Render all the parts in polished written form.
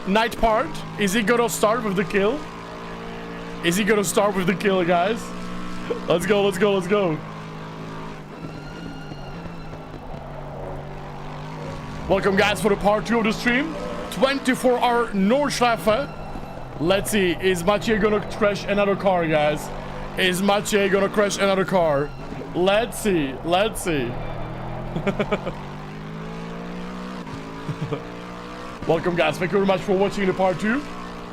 night part. Is he gonna start with the kill? Is he gonna start with the kill, guys? Let's go, let's go, let's go. Welcome, guys, for the part 2 of the stream. 24-hour NORDSCHLEIFE. Let's see, is Maciej gonna crash another car, guys? Is Maciej gonna crash another car? Let's see, let's see. Welcome, guys, thank you very much for watching the part 2.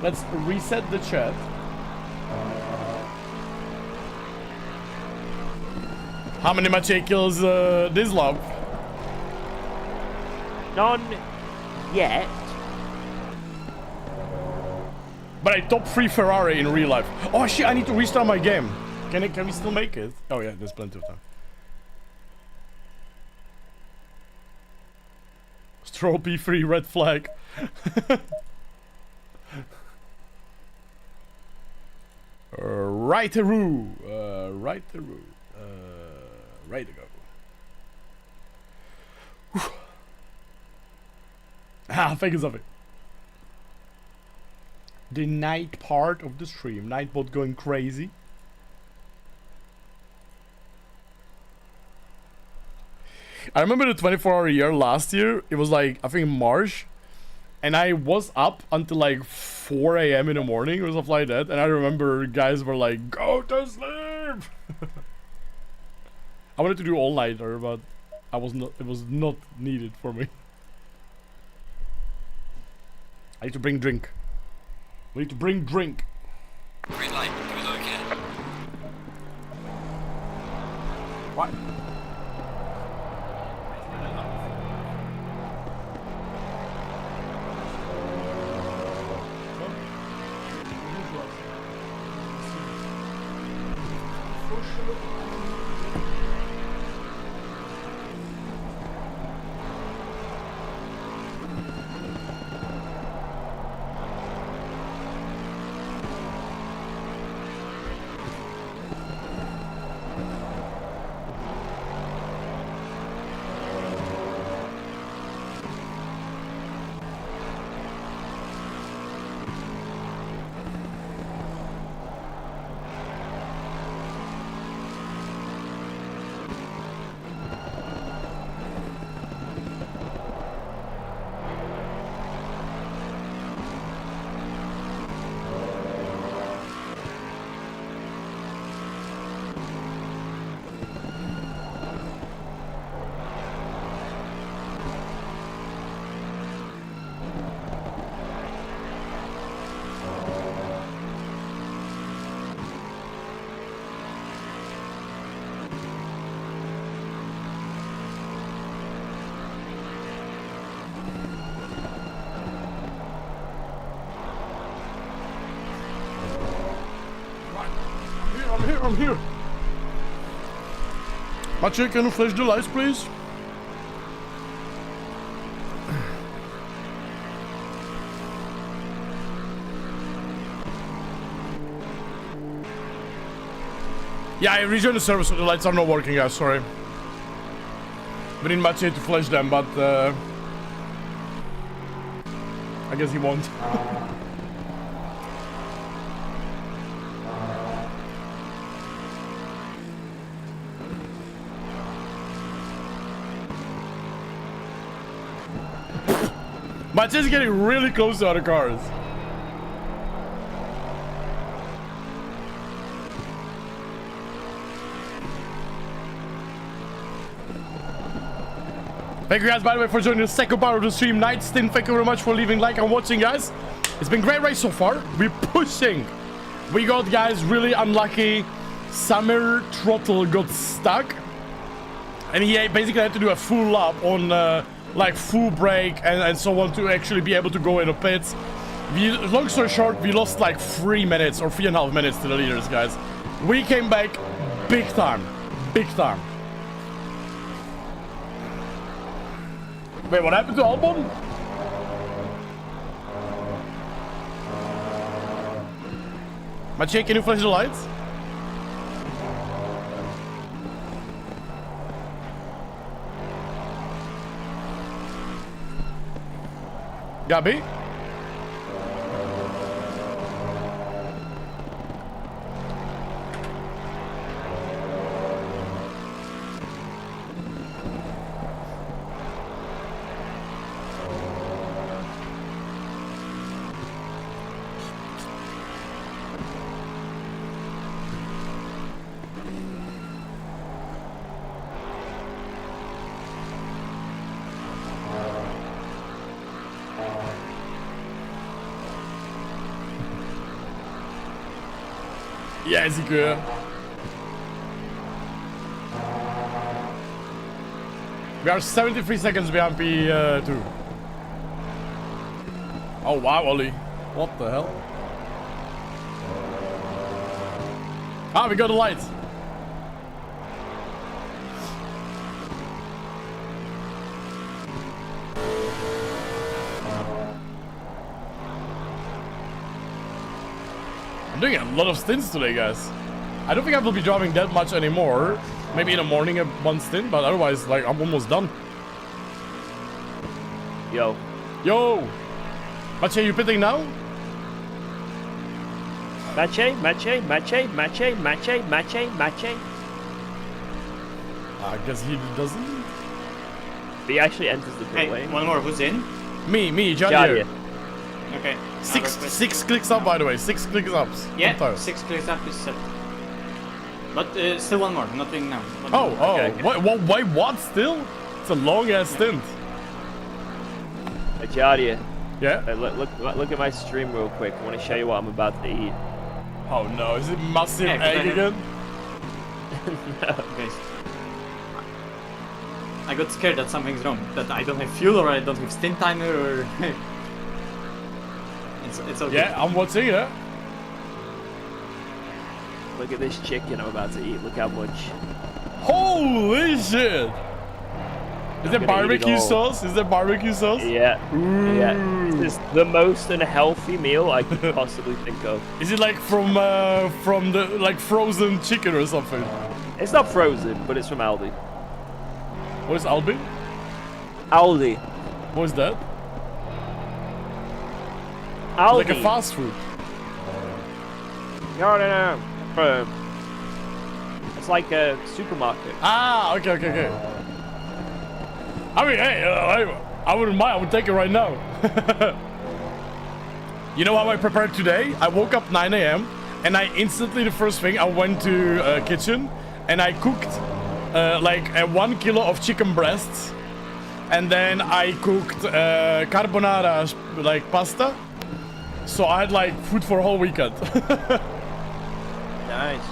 Let's reset the chat. How many Maciej kills this lap? None yet. But I top 3 Ferrari in real life. Oh shit, I need to restart my game. Can we still make it? Oh yeah, there's plenty of time. Stroll P3, red flag. Right-a-roo. Right-a-roo. Right to go. Whew. Ah, thank you, Sophie. The night part of the stream. Nightbot going crazy. I remember the 24-hour year last year. It was like, I think March. And I was up until like 4 a.m. in the morning or stuff like that. And I remember guys were like, go to sleep. I wanted to do all-nighter, but I was not. It was not needed for me. I need to bring drink. We need to bring drink. Green light, can we look again? What? I'm here. Maciej, can you flash the lights, please? Yeah, I rejoined the server, so the lights are not working, guys. Sorry. We need Maciej to flash them, but I guess he won't. Maciej's getting really close to other cars. Thank you guys, by the way, for joining the second part of the stream. Night Stint, thank you very much for leaving like and watching, guys. It's been a great race so far. We're pushing. We got, guys, really unlucky. Summer Throttle got stuck. And he basically had to do a full lap on like full brake and so on to actually be able to go in the pits. Long story short, we lost like 3 minutes or 3.5 minutes to the leaders, guys. We came back big time. Big time. Wait, what happened to Albon? Maciej, can you flash the lights? Gabi? Ja, is ik weer. We are 73 seconds behind P2. Oh wow, Ollie. What the hell? Ah, we got a light. I'm doing a lot of stints today, guys. I don't think I will be driving that much anymore. Maybe in the morning one stint, but otherwise, like, I'm almost done. Yo. Yo! Mache, you pitting now? Mache. I guess he doesn't. He actually enters the pit lane. One more. Who's in? Me, Jardier. Jardier. Okay. Six clicks up, by the way. 6 clicks ups. Yeah, Sometimes. 6 clicks up is set. But still one more. Nothing now. Oh, Okay. Wait, what? Still? It's a long ass stint. Jardier. Yeah. Look at my stream real quick. I want to show you what I'm about to eat. Oh no, is it massive Yeah, 'cause egg I have- again? Okay. I got scared that something's wrong. That I don't have fuel or I don't have stint timer or... it's okay. Yeah, I'm watching it. Look at this chicken I'm about to eat. Look how much. Holy shit! Is there gonna eat it barbecue all. sauce? Is there barbecue sauce? Yeah. Yeah. This is the most unhealthy meal I could possibly think of. Is it like from the like frozen chicken or something? It's not frozen, but it's from Aldi. What is Albi? Aldi. What is that? Aldi. Like a fast food. No. It's like a supermarket. Ah, okay. I mean, hey, I wouldn't mind. I would take it right now. You know how I prepared today? I woke up 9 a.m. and I instantly, the first thing, I went to kitchen and I cooked like 1 kilo of chicken breasts, and then I cooked carbonara like pasta. So I had like food for a whole weekend. Nice.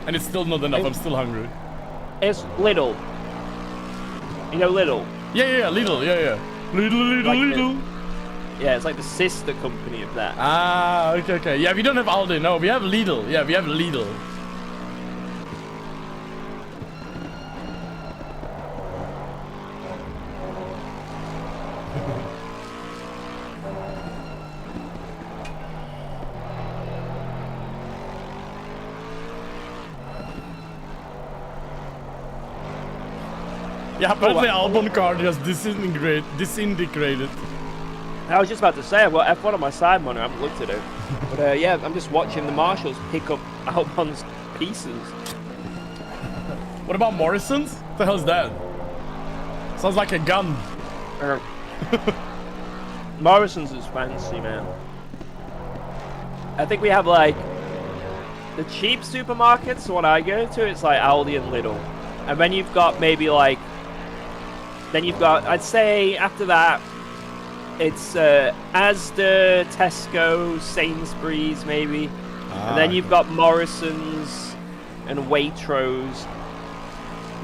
And it's still not enough. I'm still hungry. It's Lidl. You know Lidl? Yeah, Lidl, yeah. Lidl. Like yeah, it's like the sister company of that. Ah, okay. Yeah, we don't have Aldi. No, we have Lidl. Yeah, we have Lidl. Yeah, apparently Albon card has disintegrated. I was just about to say, I've got F1 on my side monitor, I haven't looked at it. But yeah, I'm just watching the marshals pick up Albon's pieces. What about Morrison's? What the hell's that? Sounds like a gun. Morrison's is fancy, man. I think we have like the cheap supermarkets, what I go to, it's like Aldi and Lidl. And then you've got maybe like, I'd say after that, it's Asda, Tesco, Sainsbury's maybe. And then you've got Morrison's and Waitrose.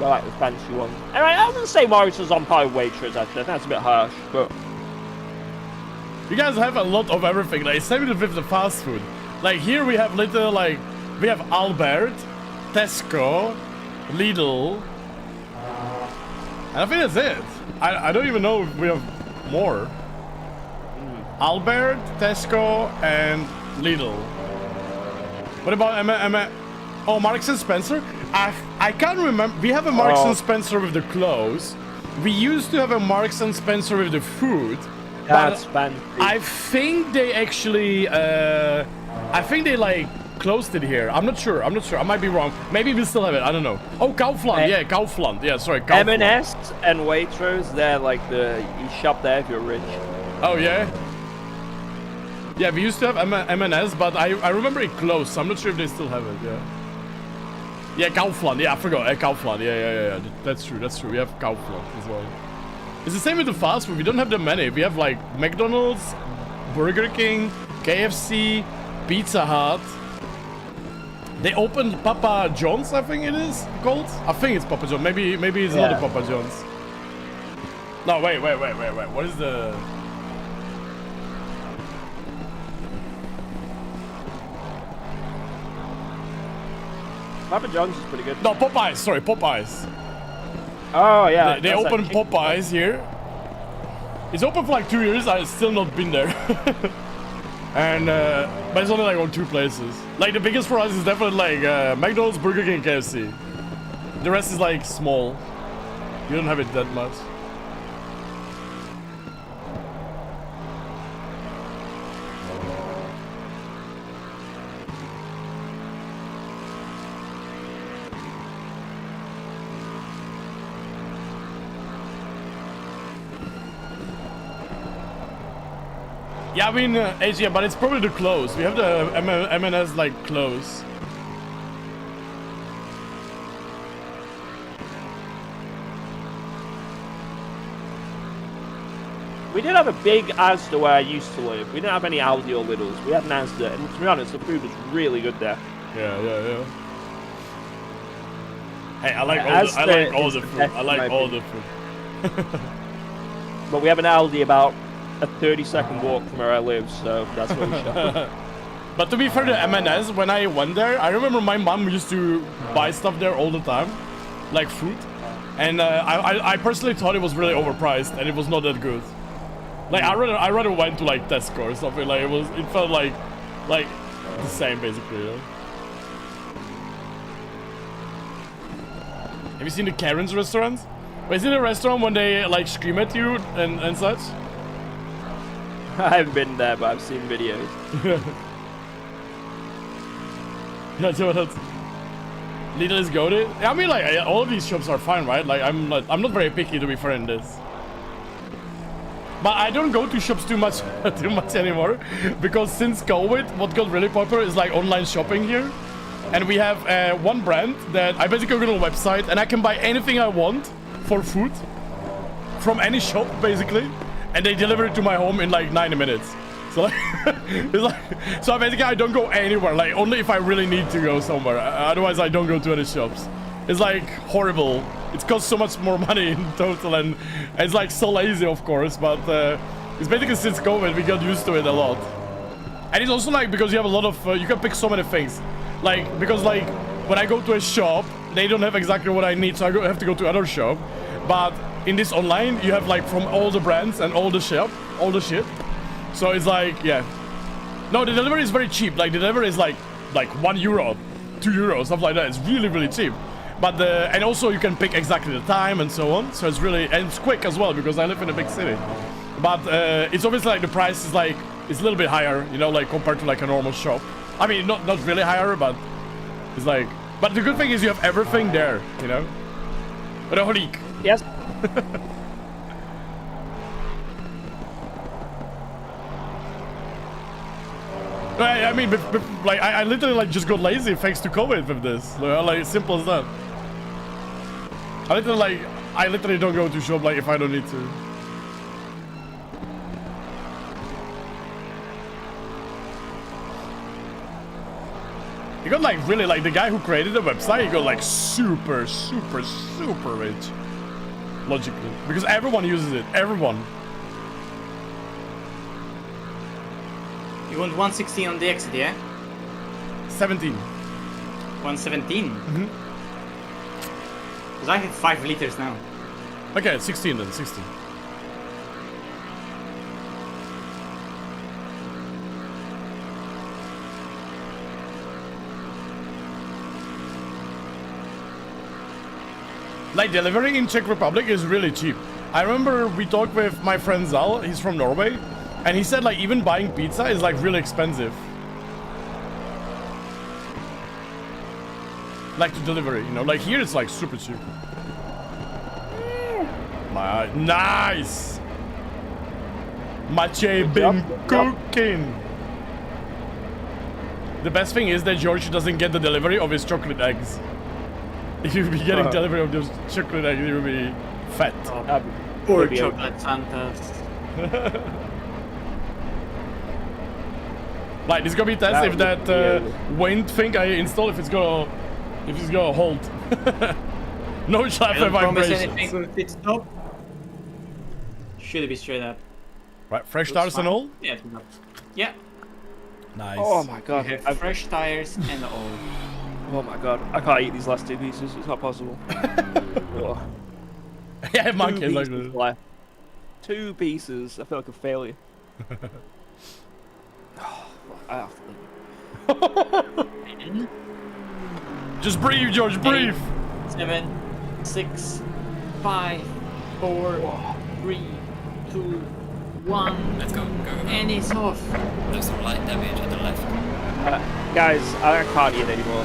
I like the fancy one. And I wouldn't say Morrison's on par with Waitrose actually, that's a bit harsh, but... You guys have a lot of everything, like same with the fast food. Like here we have little, like, we have Albert, Tesco, Lidl. And I think that's it. I don't even know if we have more. Albert, Tesco, and Lidl. What about oh, Marks and Spencer? I can't remember. We have a Marks and Spencer with the clothes. We used to have a Marks and Spencer with the food. That's fancy. I think they actually, I think they like closed it here. I'm not sure. I might be wrong. Maybe we still have it. I don't know. Oh, Kaufland. Yeah, Kaufland. Yeah, sorry. Kaufland. M&S and Waitrose, they're like you shop there if you're rich. Oh, yeah? Yeah, we used to have M&S, but I remember it closed, so I'm not sure if they still have it, yeah. Yeah, Kaufland. Yeah, I forgot. Kaufland. Yeah. That's true. We have Kaufland as well. It's the same with the fast food. We don't have that many. We have like McDonald's, Burger King, KFC, Pizza Hut. They opened Papa John's, I think it is called. I think it's Papa John's. Maybe it's not a Papa John's. No, wait. What is the? Papa John's is pretty good. No, Popeyes. Sorry, Popeyes. Oh yeah. They opened Popeyes here. It's open for like 2 years. I've still not been there. And but it's only like on 2 places. Like the biggest for us is definitely like McDonald's, Burger King, KFC. The rest is like small. You don't have it that much. Yeah, I mean, Asia, but it's probably the close. We have the M&S like close. We did have a big Asda where I used to live. We didn't have any Aldi or Lidl's. We had an Asda, and to be honest, the food was really good there. Yeah. Hey, I like all the food. I like all the food. But we have an Aldi about a 30-second walk from where I live, so that's what we shop. But to be fair to M&S, when I went there, I remember my mom used to buy stuff there all the time, like fruit. And I personally thought it was really overpriced, and it was not that good. Like I rather went to like Tesco or something. Like it felt like the same basically. You know? Have you seen the Karen's restaurant? Wait, is it a restaurant when they like scream at you and such? I haven't been there, but I've seen videos. Yeah, so that's Lidl is goated. I mean, like all of these shops are fine, right? Like I'm not very picky to be fair in this. But I don't go to shops too much anymore, because since COVID, what got really popular is like online shopping here, and we have one brand that I basically go to a website and I can buy anything I want for food from any shop basically, and they deliver it to my home in like 90 minutes. So like, it's like, so basically I don't go anywhere, like only if I really need to go somewhere. Otherwise I don't go to any shops. It's like horrible. It costs so much more money in total, and it's like so lazy, of course, but it's basically since COVID we got used to it a lot. And it's also like because you have a lot of you can pick so many things, like because like when I go to a shop they don't have exactly what I need, so I have to go to another shop. But in this online you have like from all the brands and all the shit. So it's like, yeah, no, the delivery is very cheap. Like the delivery is like €1, €2, stuff like that. It's really cheap. But and also you can pick exactly the time and so on. So it's really, and it's quick as well because I live in a big city. But it's obviously like the price is like, it's a little bit higher, you know, like compared to like a normal shop. I mean, not really higher, but it's like, but the good thing is you have everything there, you know. Rohlik. Yes. I mean, like I literally like just got lazy thanks to COVID with this. Like simple as that. I literally don't go to shop like if I don't need to. You got like really like the guy who created the website. He got like super rich. Logically, because everyone uses it. Everyone. You want 116 on the exit, yeah? 17. 117? Mm-hmm. Because I have 5 liters now. Okay, 16 then, 16. Like delivery in Czech Republic is really cheap. I remember we talked with my friend Zal, he's from Norway, and he said like even buying pizza is like really expensive. Like the delivery, you know, like here it's like super cheap. Nice! Maciej been cooking! The best thing is that George doesn't get the delivery of his chocolate eggs. If you'd be getting delivery of those chocolate eggs, you would be fat. Poor chocolate Santas. Like, it's gonna be test if that wind thing I install, if it's gonna hold. No slap Don't promise vibrations. anything with pit stop. Should be straight up. Right, fresh Looks tires and fine. all. Yeah, it's not. Yeah. Nice. Oh my god. We have fresh tires and all. Oh my god. I can't eat these last 2 pieces. It's not possible. Oh. Yeah, 2 monkey like pieces this. left. 2 pieces. I feel like a failure. I have to leave. Just breathe, George, breathe. 7, 6, 5, 4, 3, 2, 1. Let's go, go, go. And it's off. There's some light damage at the left. Guys, I can't eat anymore.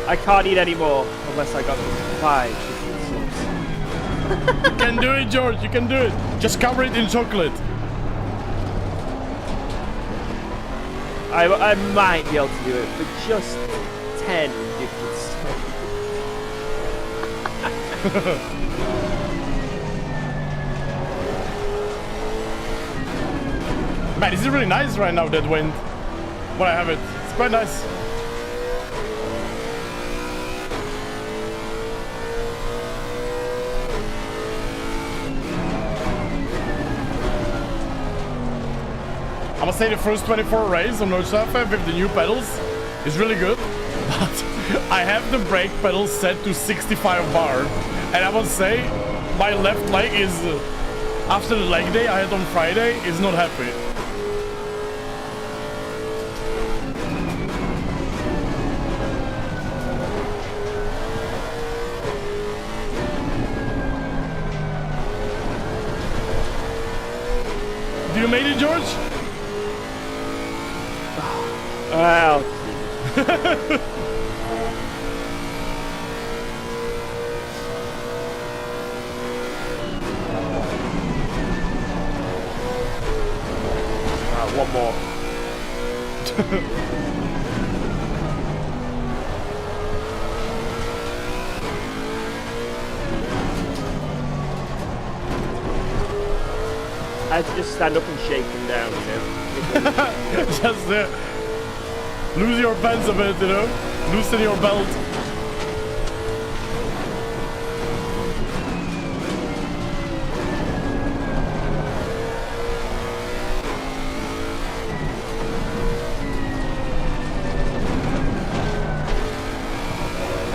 I can't eat anymore unless I got 5 chicken subs. You can do it, George, you can do it. Just cover it in chocolate. I might be able to do it, but just 10 ridiculous stuff. Man, this is really nice right now, that wind. When I have it. It's quite nice. I must say the first 24 race on NORDSCHLEIFE with the new pedals is really good. But I have the brake pedal set to 65 bar. And I must say, my left leg is, after the leg day I had on Friday, is not happy. Do you made it, George? Well, one more. I had to just stand up and shake him down, you know? Just lose your pants a bit, you know? Loosen your belt.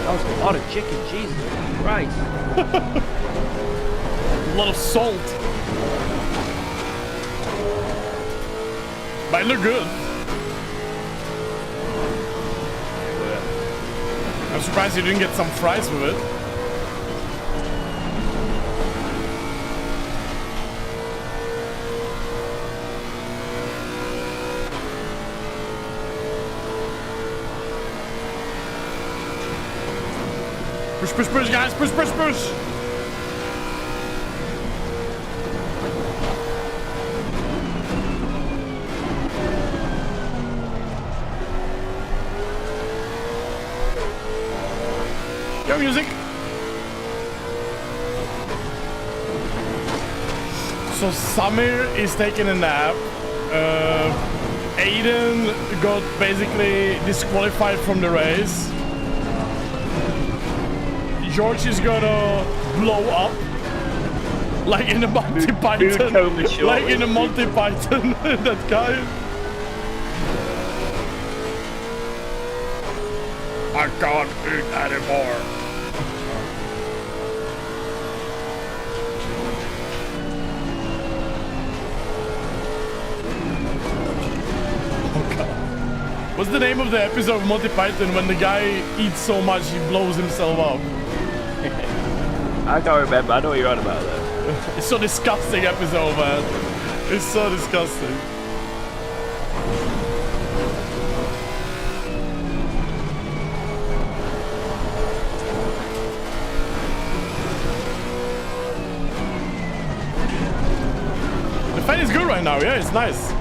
That was a lot of chicken, Jesus Christ. A lot of salt. But it looked good. I'm surprised you didn't get some fries with it. Push, push, push, guys! Push, push, push! Go music! So Samir is taking a nap. Aiden got basically disqualified from the race. George is gonna blow up. Like in a Monty Python. Like in a Monty Python, that guy. I can't eat anymore. Oh god. What's the name of the episode of Monty Python when the guy eats so much he blows himself up? I can't remember. I know what you're on about though. It's so disgusting episode, man. It's so disgusting. The fan is good right now, yeah, it's nice.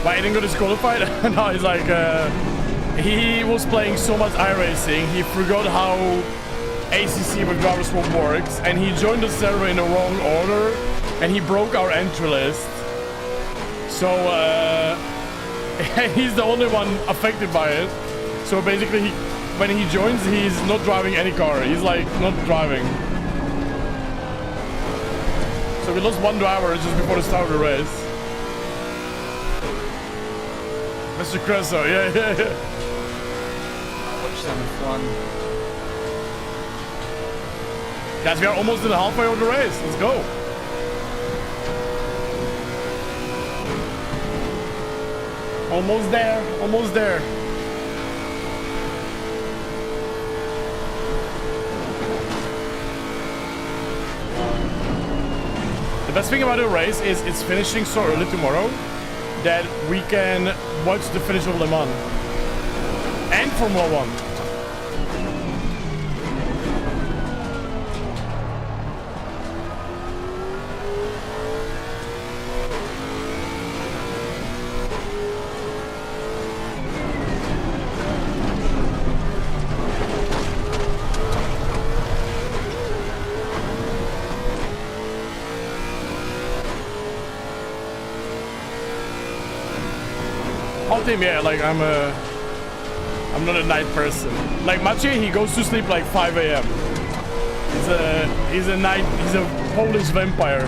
Why he didn't go disqualified? No, it's like he was playing so much iRacing, he forgot how ACC with Drivers for Works, and he joined the server in the wrong order, and he broke our entry list. So, and he's the only one affected by it. So basically, when he joins, he's not driving any car. He's like not driving. So we lost one driver just before the start of the race. Mr. Cresso, yeah. Watch some F1. Guys, we are almost in the halfway of the race. Let's go. Almost there. Almost there. The best thing about the race is it's finishing so early tomorrow that we can watch the finish of Le Mans and Formula 1. Him, yeah, like I'm not a night person. Like Maciej, he goes to sleep like 5 a.m. He's a Polish vampire.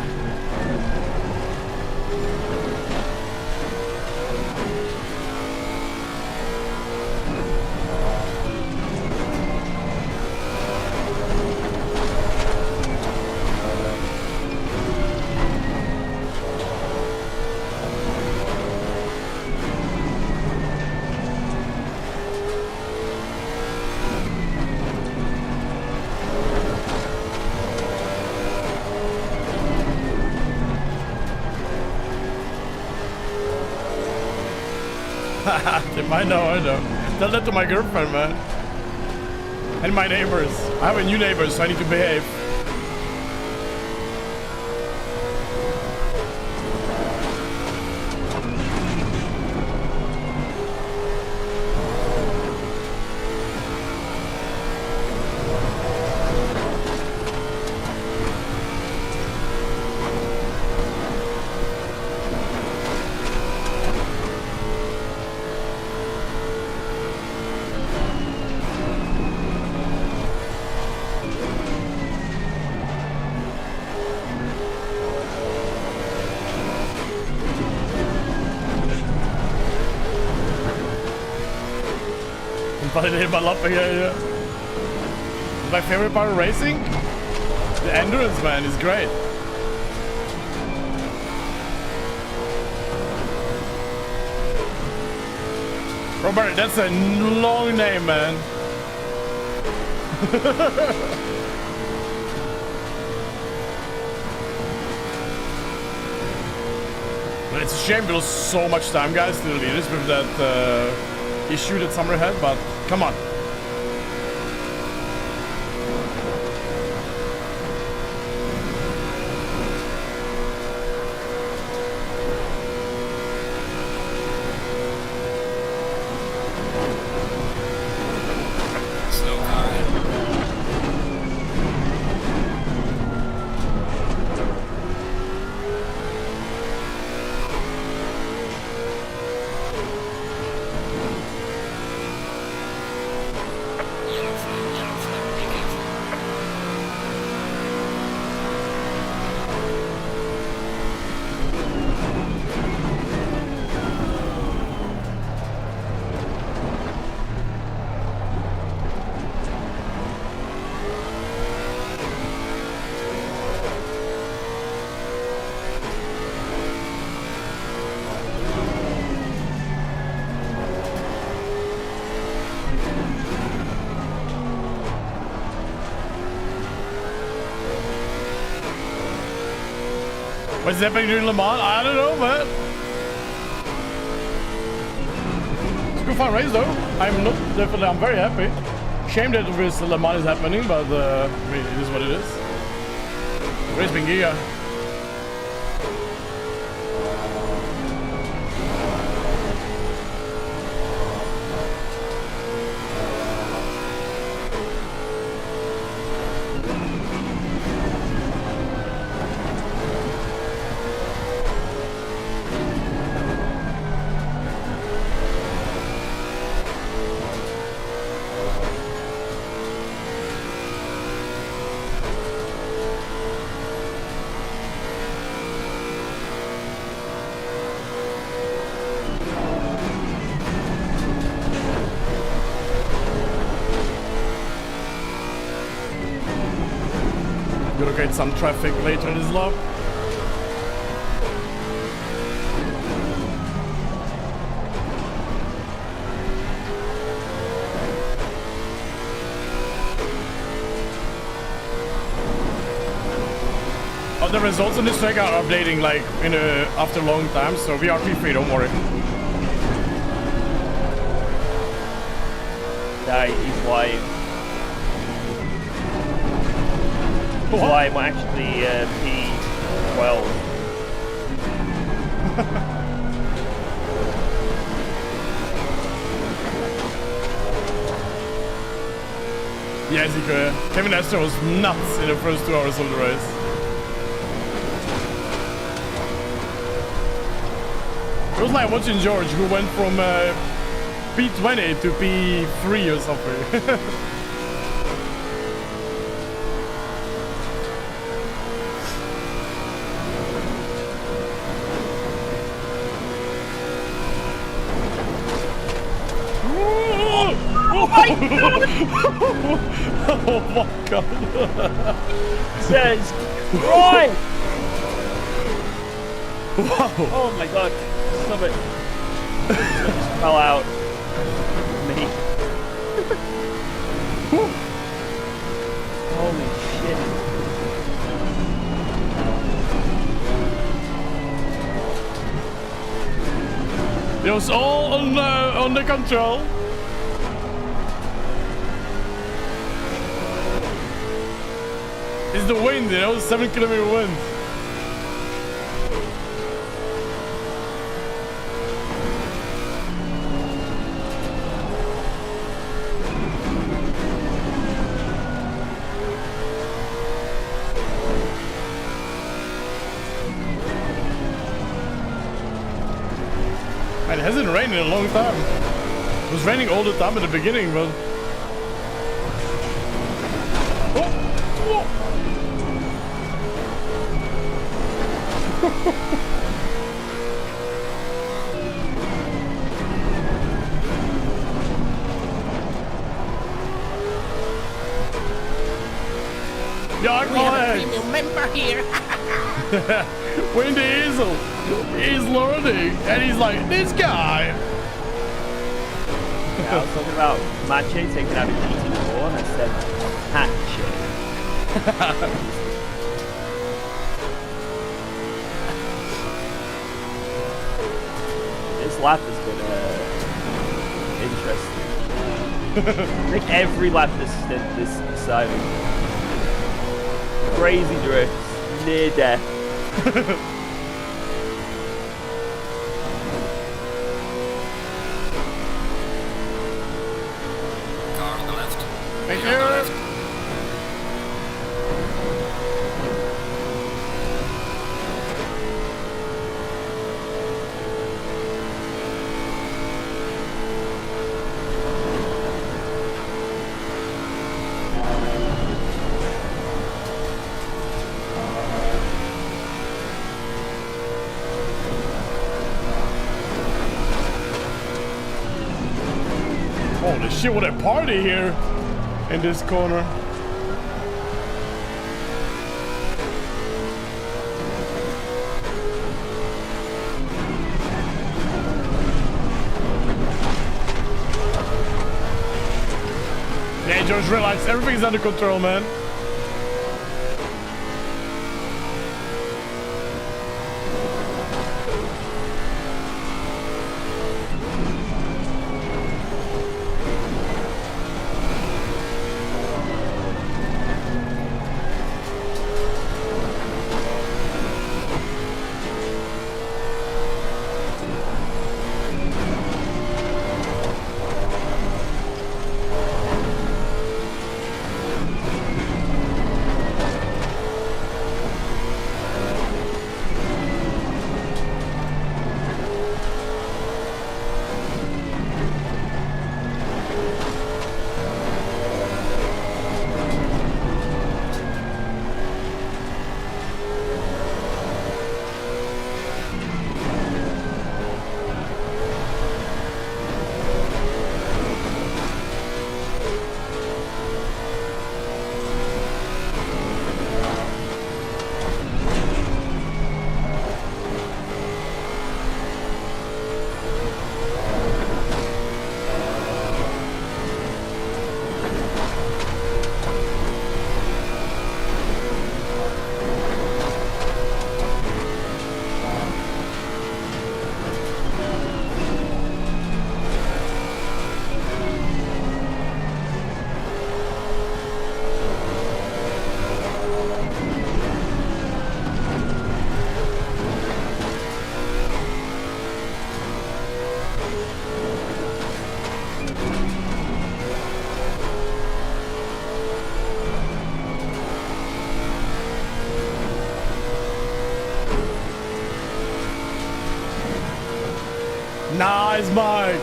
I know. Tell that to my girlfriend, man. And my neighbors. I have a new neighbor, so I need to behave. Validate my love, yeah. My favorite part of racing? The endurance, man, is great. Robert, that's a long name, man. But it's a shame we lost so much time, guys, to the leaders with that issue that Summer had, but come on. Slow car. What's happening during Le Mans? I don't know, man. It's a good fun race, though. I'm very happy. Shame that obviously Le Mans is happening, but I mean, it is what it is. Race been Giga. Gonna get some traffic later in this lap. Oh, the results on this track are updating like after a long time, so we are P3, don't worry. Yeah, he's lying. He's What? lying, we're actually P12. Yes, he could. Kevin Astor was nuts in the first 2 hours of the race. It was like watching George, who went from P20 to P3 or something. Oh my god! Oh my god! Says right! Wow! Oh my god! Stop it! Just fell out. Me. Holy shit! It was all on the control. It's the wind, you know, 7-kilometer wind. Man, it hasn't rained in a long time. It was raining all the time at the beginning, but... Yeah, We have a premium member here. When the Easel is learning, and he's like, this guy. Yeah, I was talking about Mache taking out a GT4 and I said Mache. This lap has been interesting. I think every lap this exciting. Crazy drifts, near death. Car on the left. Thank On the you. left. Holy shit, what a party here in this corner. Yeah, just realize everything's under control, man. Nice, Mike.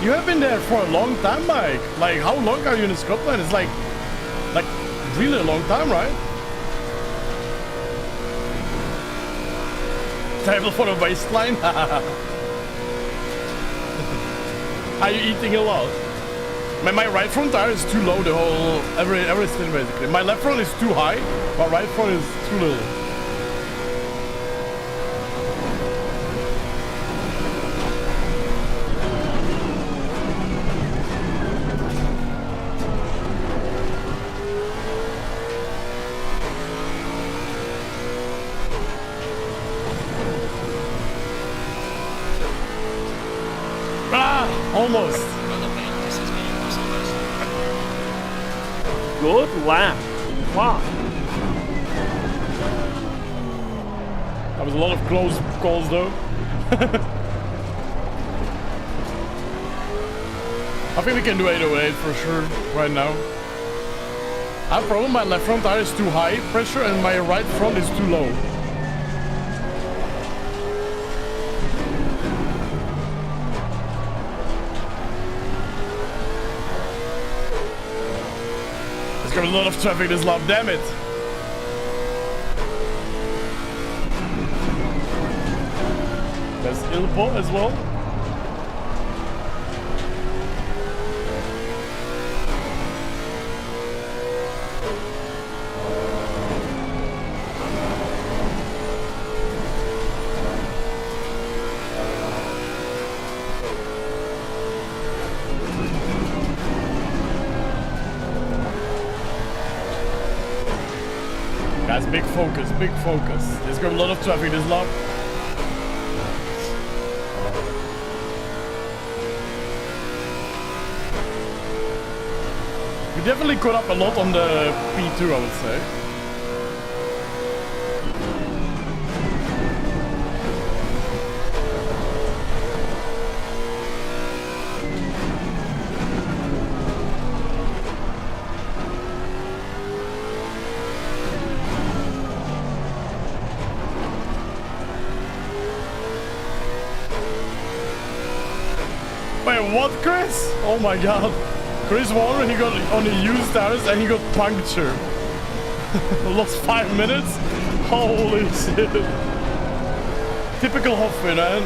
You have been there for a long time, Mike. Like, how long are you in Scotland? It's like really a long time, right? Table for the waistline. Are you eating a lot? My right front tire is too low the whole every stint basically. My left front is too high, my right front is too little. Almost. Good lap. Wow. That was a lot of close calls though. I think we can do 808 for sure right now. I have a problem, my left front tire is too high pressure and my right front is too low. There's a lot of traffic this lap, damn it. There's Ilpo as well. Guys, big focus, big focus. There's got a lot of traffic this lap. We definitely caught up a lot on the P2, I would say. Wait, what, Chris? Oh my god. Chris Warner, he got on the used tires and he got punctured. Lost 5 minutes? Holy shit. Typical Hoffman, man.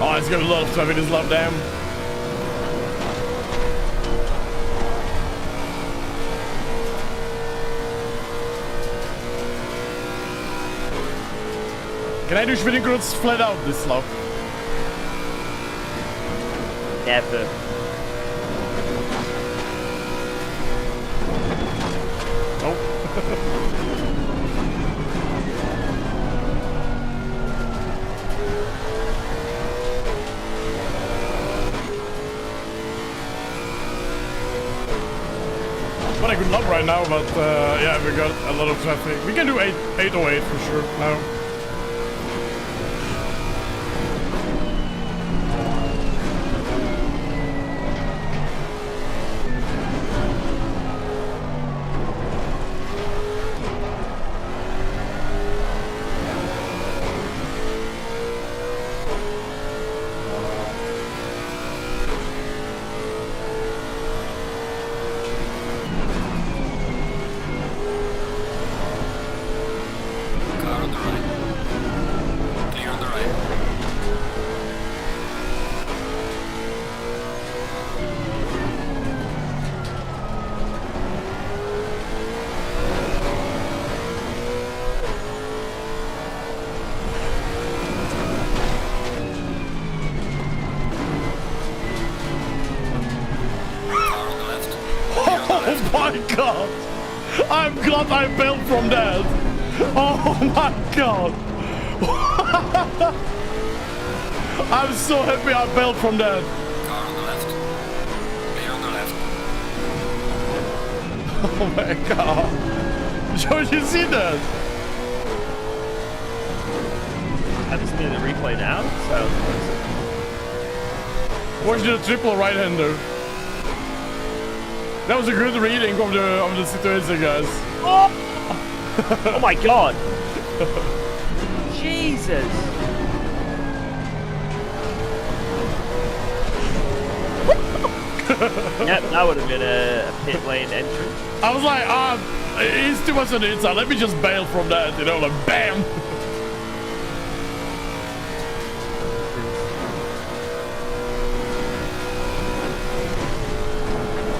Oh, it's got a lot of traffic this lap, damn. Can I do Schwinningroods flat out this lap? Never. Nope. Not a good lap right now, but yeah, we got a lot of traffic. We can do 808 for sure now. Oh my god! I'm glad I bailed from that! Oh my god! I'm so happy I bailed from that! Car on the left. Clear on the left. Oh my god! Don't you see that? I'm just looking at the replay now. So Watch the triple right-hander. That was a good reading of the situation, guys. oh, oh my god, Jesus! Yep, that would have been a pit lane entrance. I was like, he's too much on the inside. Let me just bail from that, you know, like bam.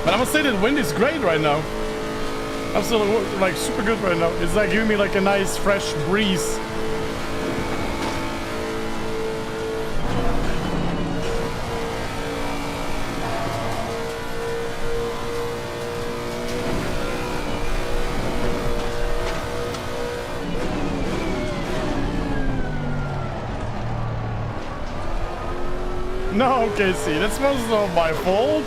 But I must say that wind is great right now. Absolutely, like super good right now. It's like giving me like a nice fresh breeze. No, KC, that's not my fault.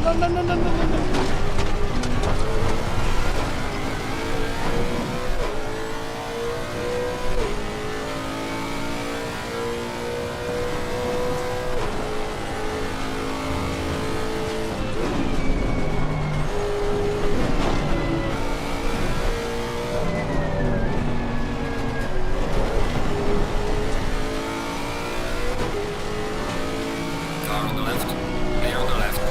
No. Car on the left. Clear on the left.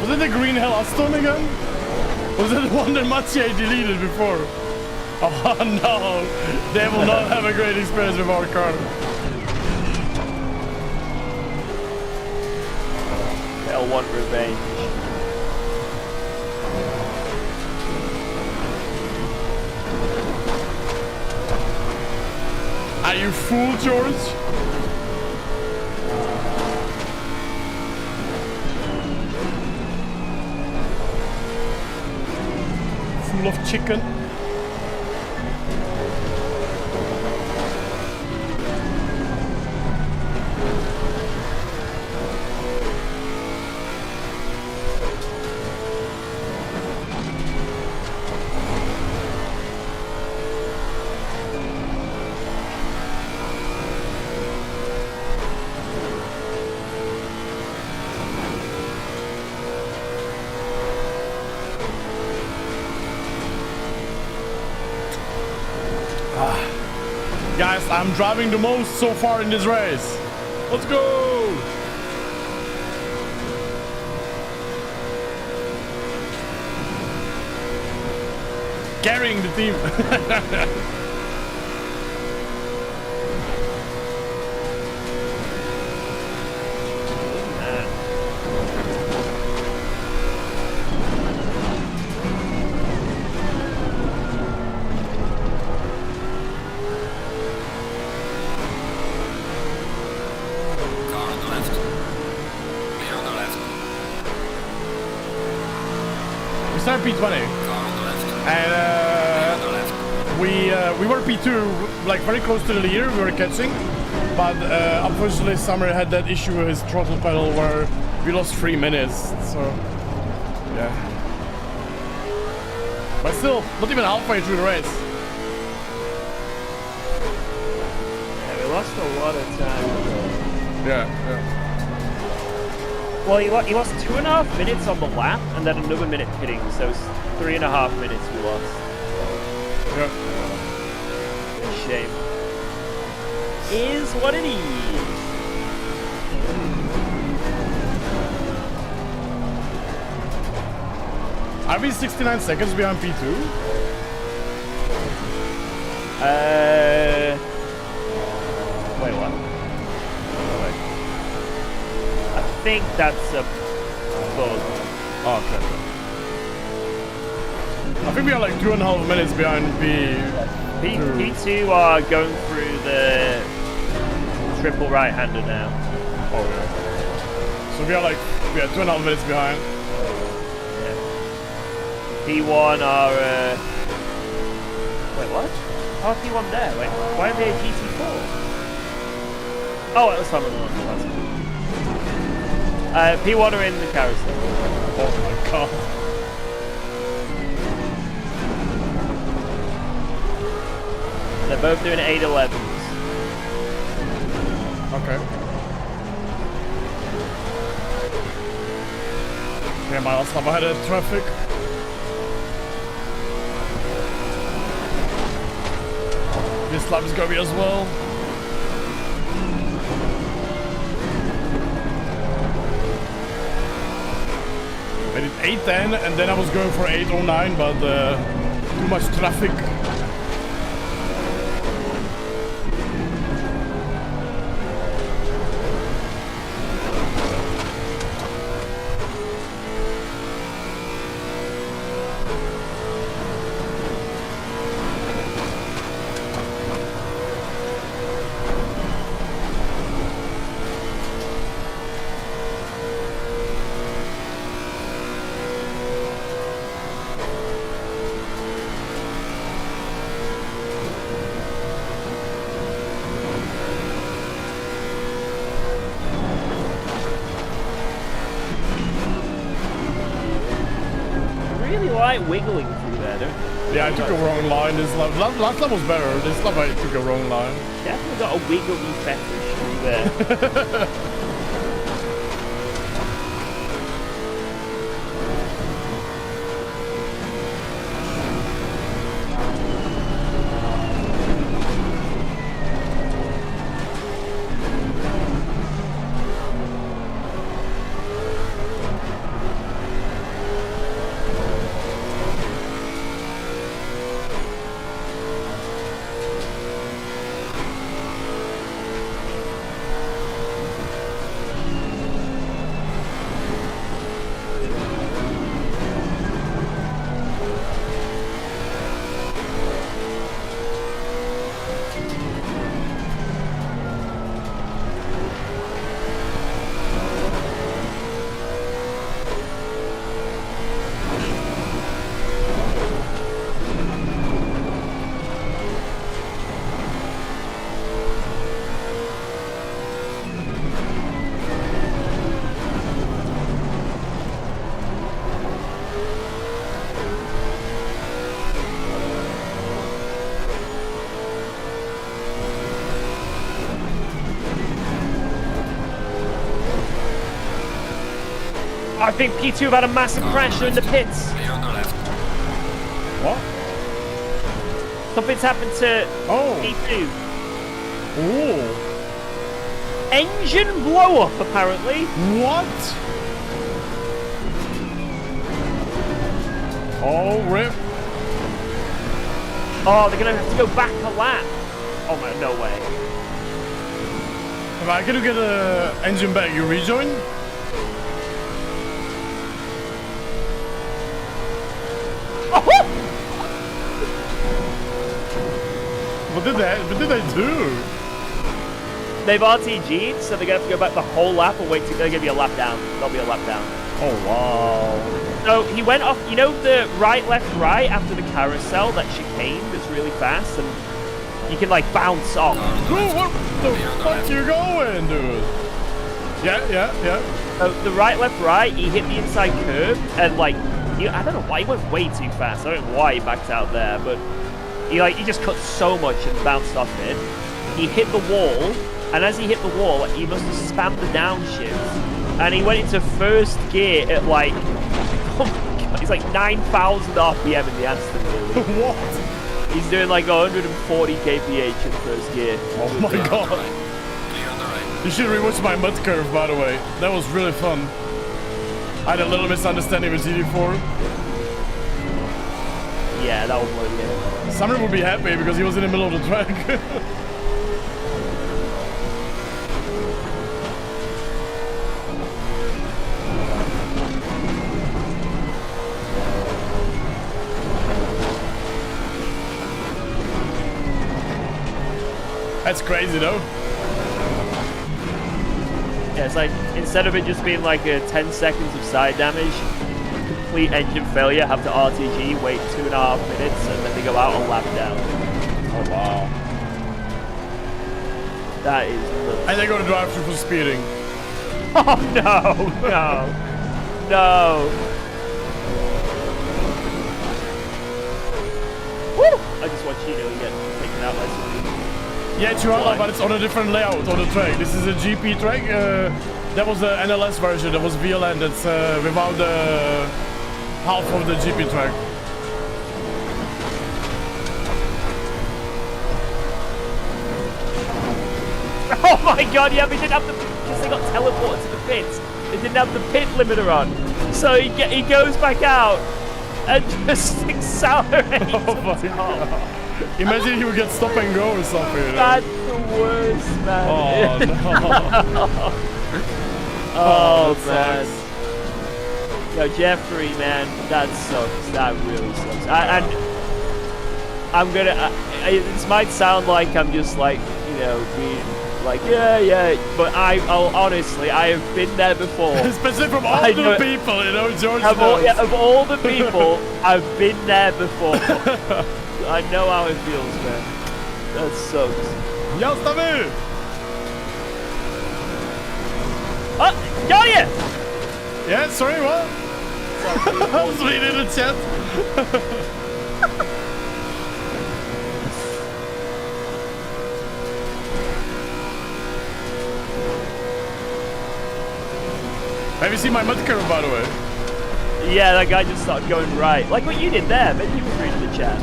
Was it the green hell Aston again? Was it the one that Mathieu deleted before? Oh no, they will not have a great experience with our car. L1 revenge. Are you fool, George? Full of chicken. Guys, I'm driving the most so far in this race. Let's go! Carrying the team. Car on the left. Clear on the left. We started P20. Car on the left. And Clear on the left. we were P2, like very close to the leader, we were catching. But unfortunately Summer had that issue with his throttle pedal where we lost 3 minutes, so yeah. But still, not even halfway through the race. Yeah, we lost a lot of time. Yeah. Well, he lost 2.5 minutes on the lap, and then another minute pitting, so it's 3.5 minutes we lost. Yeah. Shame. Is what it is. Are we 69 seconds behind P2? Wait, what? Wait. I think that's a bug. Oh, okay. I think we are like 2.5 minutes behind P2 are going through the triple right-hander now. Oh, yeah. So we are 2.5 minutes behind. Yeah. P1 are. Wait, what? How are P1 there? Wait, why are they a GT4? Oh, it was some of the ones. P1 are in the carousel. Oh my god. They're both doing 811s. Okay. Okay, miles up ahead of traffic. This lap is gonna be as well. I did 810 and then I was going for 809, but too much traffic. Wiggling through there, don't you? Yeah, I took a wrong line. This lap, last lap was better. This lap I took a wrong line. Definitely got a wiggly fetish through there. I think P2 have had a massive crash in the pits. Clear on the left. What? Something's happened to P2. Oh. Engine blow up, apparently. What? Oh, rip. Oh, they're gonna have to go back a lap. Oh my, no way. If I could get the engine back, you rejoin? What did they do? They've RTG'd, so they're gonna have to go back the whole lap and wait. They're gonna be a lap down. They'll be a lap down. Oh wow. So he went off. You know the right, left, right after the carousel, that chicane that's really fast, and you can like bounce off. Dude, what the fuck you going, dude? Yeah. So the right, left, right. He hit the inside curb and like. I don't know why, he went way too fast. I don't know why he backed out there, but he just cut so much and bounced off it. He hit the wall, and as he hit the wall, he must have spammed the downshift, and he went into first gear at like, oh my god, it's like 9,000 RPM in the Aston, really. What? He's doing like 140 kph in first gear. Oh my god. Clear on the right. You should rewatch my mud curve, by the way. That was really fun. I had a little misunderstanding with CD4. Yeah, that was one, yeah. Summer would be happy because he was in the middle of the track. That's crazy though. Yeah, it's like, instead of it just being like a 10 seconds of side damage, complete engine failure, have to RTG, wait 2.5 minutes, and then they go out and lap down. Oh wow. That is nuts. And they're gonna drive through for speeding. Oh no, no, no. Woo! I just watched Chino get taken out by somebody. Yeah, Chihuahua, but it's on a different layout on the track. This is a GP track. That was the NLS version. That was VLN. That's without the half of the GP track. Oh my god, yeah, we didn't have the, because they got teleported to the pits. They didn't have the pit limiter on. So he goes back out and just accelerates. Oh my god. Imagine he would get stop and go or something. You know? That's the worst, man. Oh no. Oh, that man. Yo, Jeffrey, man, that sucks. That really sucks. And I'm gonna. This might sound like I'm just like, you know, being like, yeah, but I'll honestly, I have been there before. Especially from all the people, you know, George. Of all the people, I've been there before. I know how it feels, man. That sucks. Jastamil! Oh, Jardier! Yeah, sorry, what? I was reading the chat. Have you seen my mudcarrow, by the way? Yeah, that guy just started going right. Like what you did there, maybe you was reading the chat.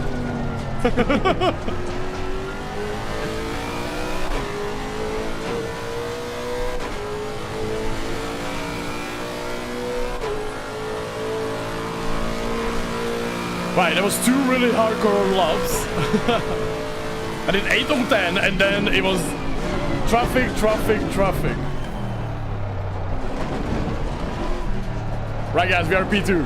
Right, there was 2 really hardcore laps. I did 8 on 10, and then it was traffic. Right, guys, we are P2.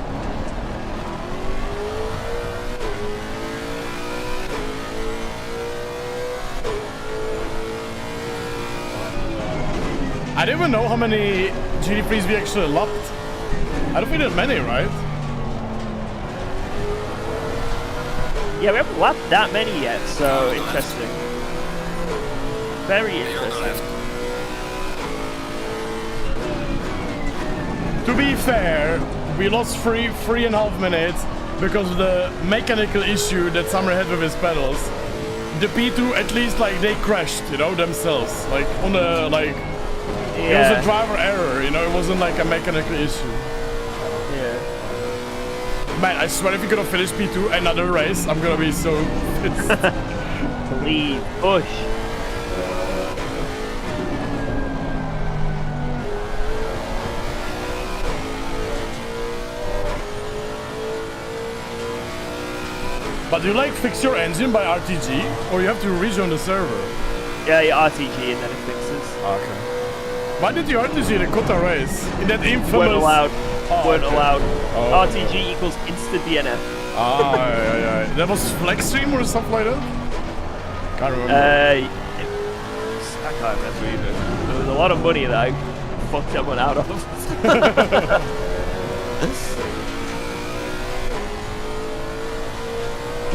I don't even know how many GT3s we actually lapped. I don't think there's many, right? Yeah, we haven't lapped that many yet, so interesting. Very interesting. To be fair, we lost 3.5 minutes because of the mechanical issue that Summer had with his pedals. The P2, at least, like, they crashed, you know, themselves. Like, on the, like, it was a driver error, you know, it wasn't like a mechanical issue. Yeah. Man, I swear if you're gonna finish P2 another race, I'm gonna be so pissed. Please, push. But do you like fix your engine by RTG, or you have to rejoin the server? Yeah, you RTG and then it fixes. Okay. Why did you RTG in a Kota race? In that infamous... Weren't allowed. Weren't okay. allowed. Oh, RTG equals instant DNF. Ah, yeah. That was flex stream or something like that? Can't remember. I can't remember either. There was a lot of money that I fucked everyone out of.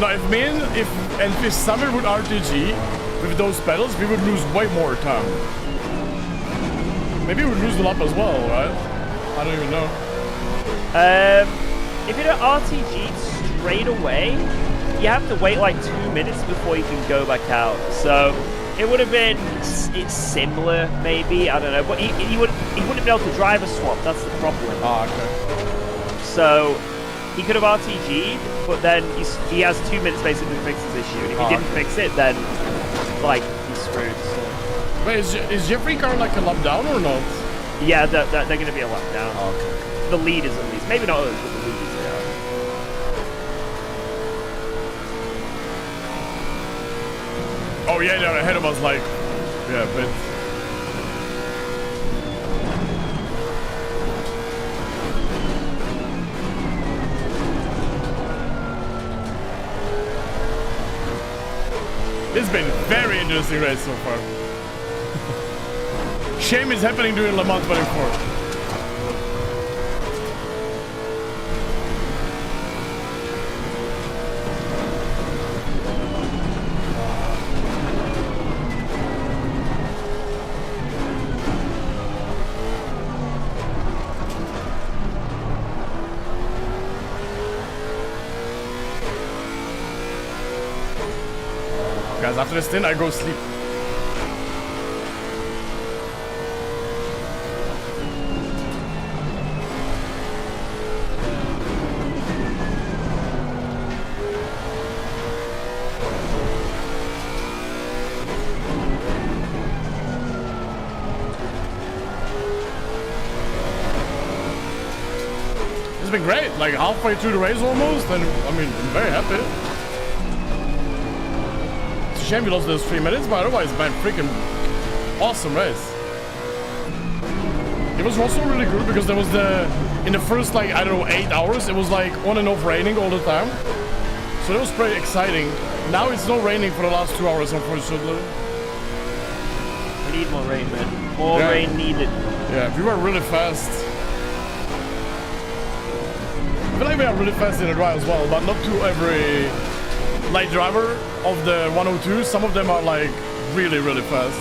No, if Summer would RTG with those pedals, we would lose way more time. Maybe we would lose the lap as well, right? I don't even know. If you don't RTG straight away, you have to wait like 2 minutes before you can go back out. So it would have been similar, maybe. I don't know, but he wouldn't be able to drive a swap. That's the problem. Ah, okay. So he could have RTG'd, but then he has 2 minutes basically to fix his issue. And if he didn't fix it, then like he's screwed. So. Wait, is Jeffrey car like a lap down or not? Yeah, they're going to be a lap down. Oh, okay. The leaders at least, maybe not us, but the leaders they are. Oh yeah, they're ahead of us, like, yeah, but. This been very interesting race so far. Shame is happening during Le Mans 24. Guys, after the stint, I go sleep. It's been great, like halfway through the race almost, and I mean, I'm very happy. Shame we lost those 3 minutes, but otherwise, man, freaking awesome race. It was also really good because there was in the first, like, I don't know, 8 hours, it was like on and off raining all the time. So that was pretty exciting. Now it's not raining for the last 2 hours, unfortunately. We need more rain, man. More rain needed. Yeah, we were really fast. I feel like we are really fast in the dry as well, but not to every light driver of the 102. Some of them are like really, really fast.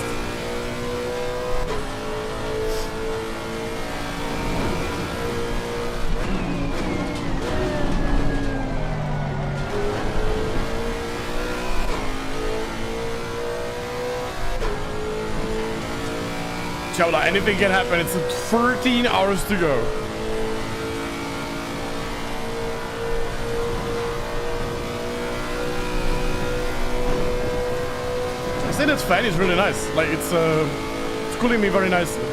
Chavla, anything can happen. It's 13 hours to go. I say this fan is really nice. Like it's cooling me very nicely.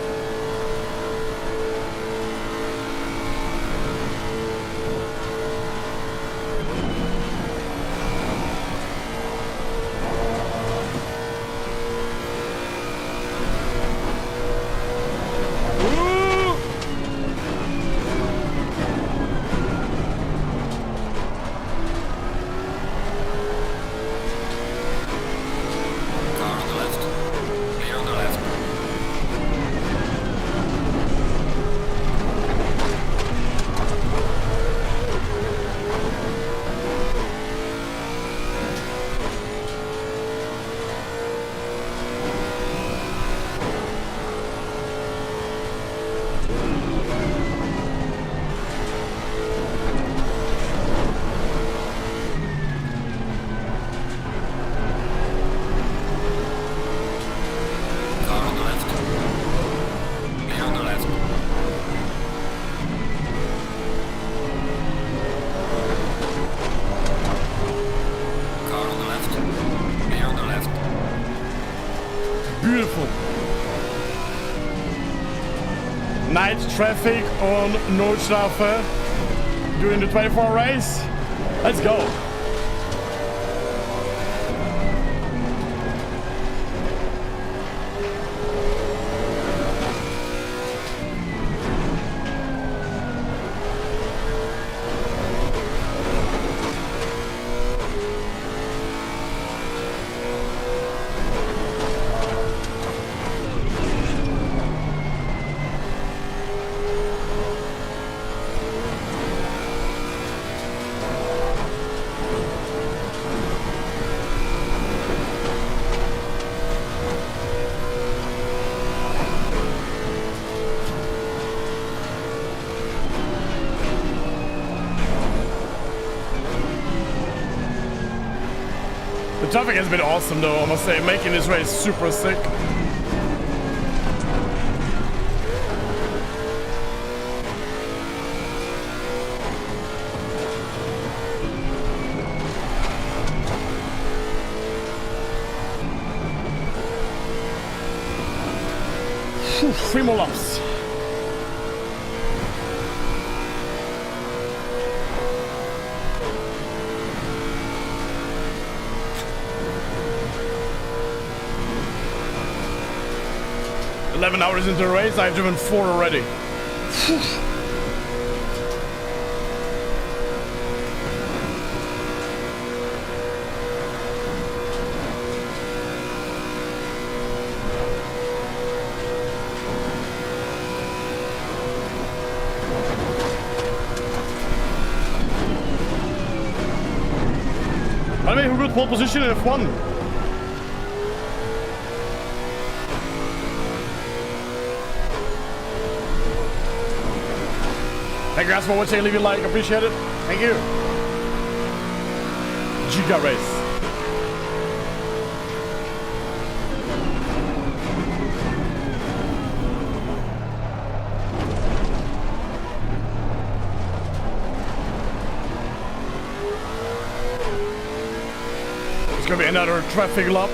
Night traffic on NORDSCHLEIFE during the 24-hour race. Let's go. The traffic has been awesome though, I must say, making this race super sick. Whew, 3 more laps. Hours into the race, I've driven 4 already. pole position in F1. Thank you guys for watching. Leave a like. Appreciate it. Thank you. Giga Race. It's gonna be another traffic lap.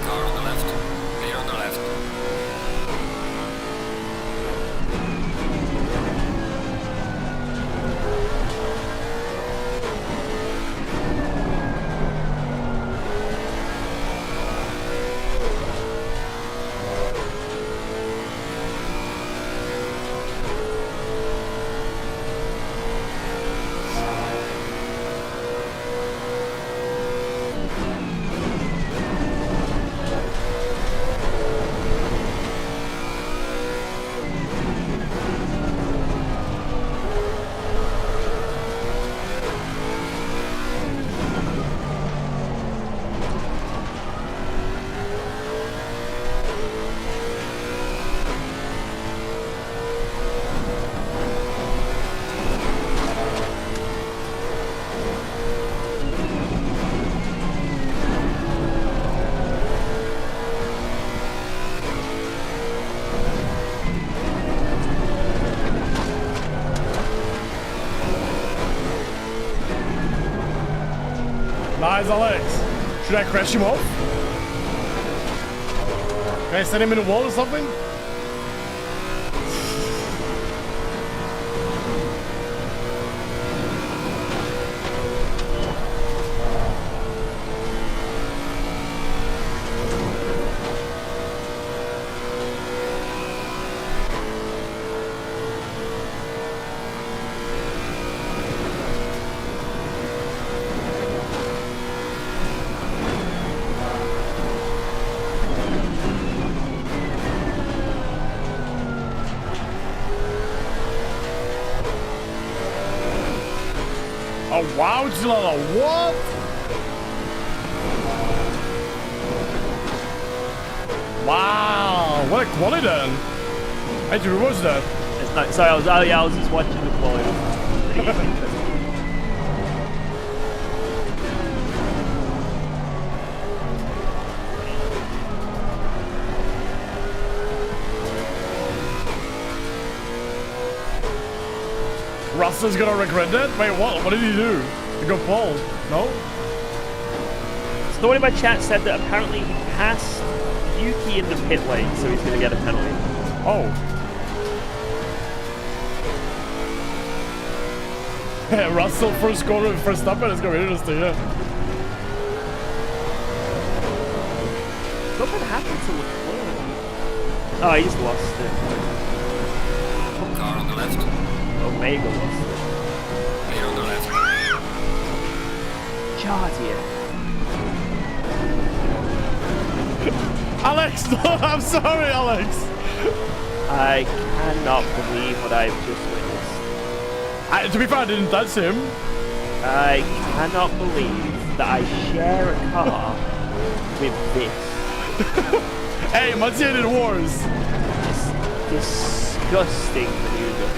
Car on the left. Clear on the left. Nice, Alex. Should I crash him off? Can I send him in a wall or something? Oh wow, Gilala, what? Wow, what a quality then. How'd you reverse that? It's not, sorry, I was just watching the quality. Pretty interesting. Russell's gonna regret that? Wait, what? What did he do? He got pulled? No? Someone in my chat said that apparently he passed Yuki in the pit lane, so he's gonna get a penalty. Oh. Yeah, Russell first corner and first up, and it's gonna be interesting, yeah. Something happened to Leclerc. Oh, he's lost it. Car on the left. Omega lost it. Clear on the left. Jardier. Alex, no, I'm sorry, Alex. I cannot believe what I've just witnessed. To be fair, I didn't touch him. I cannot believe that I share a car with this. Hey, let's see it wars. This disgusting maneuver.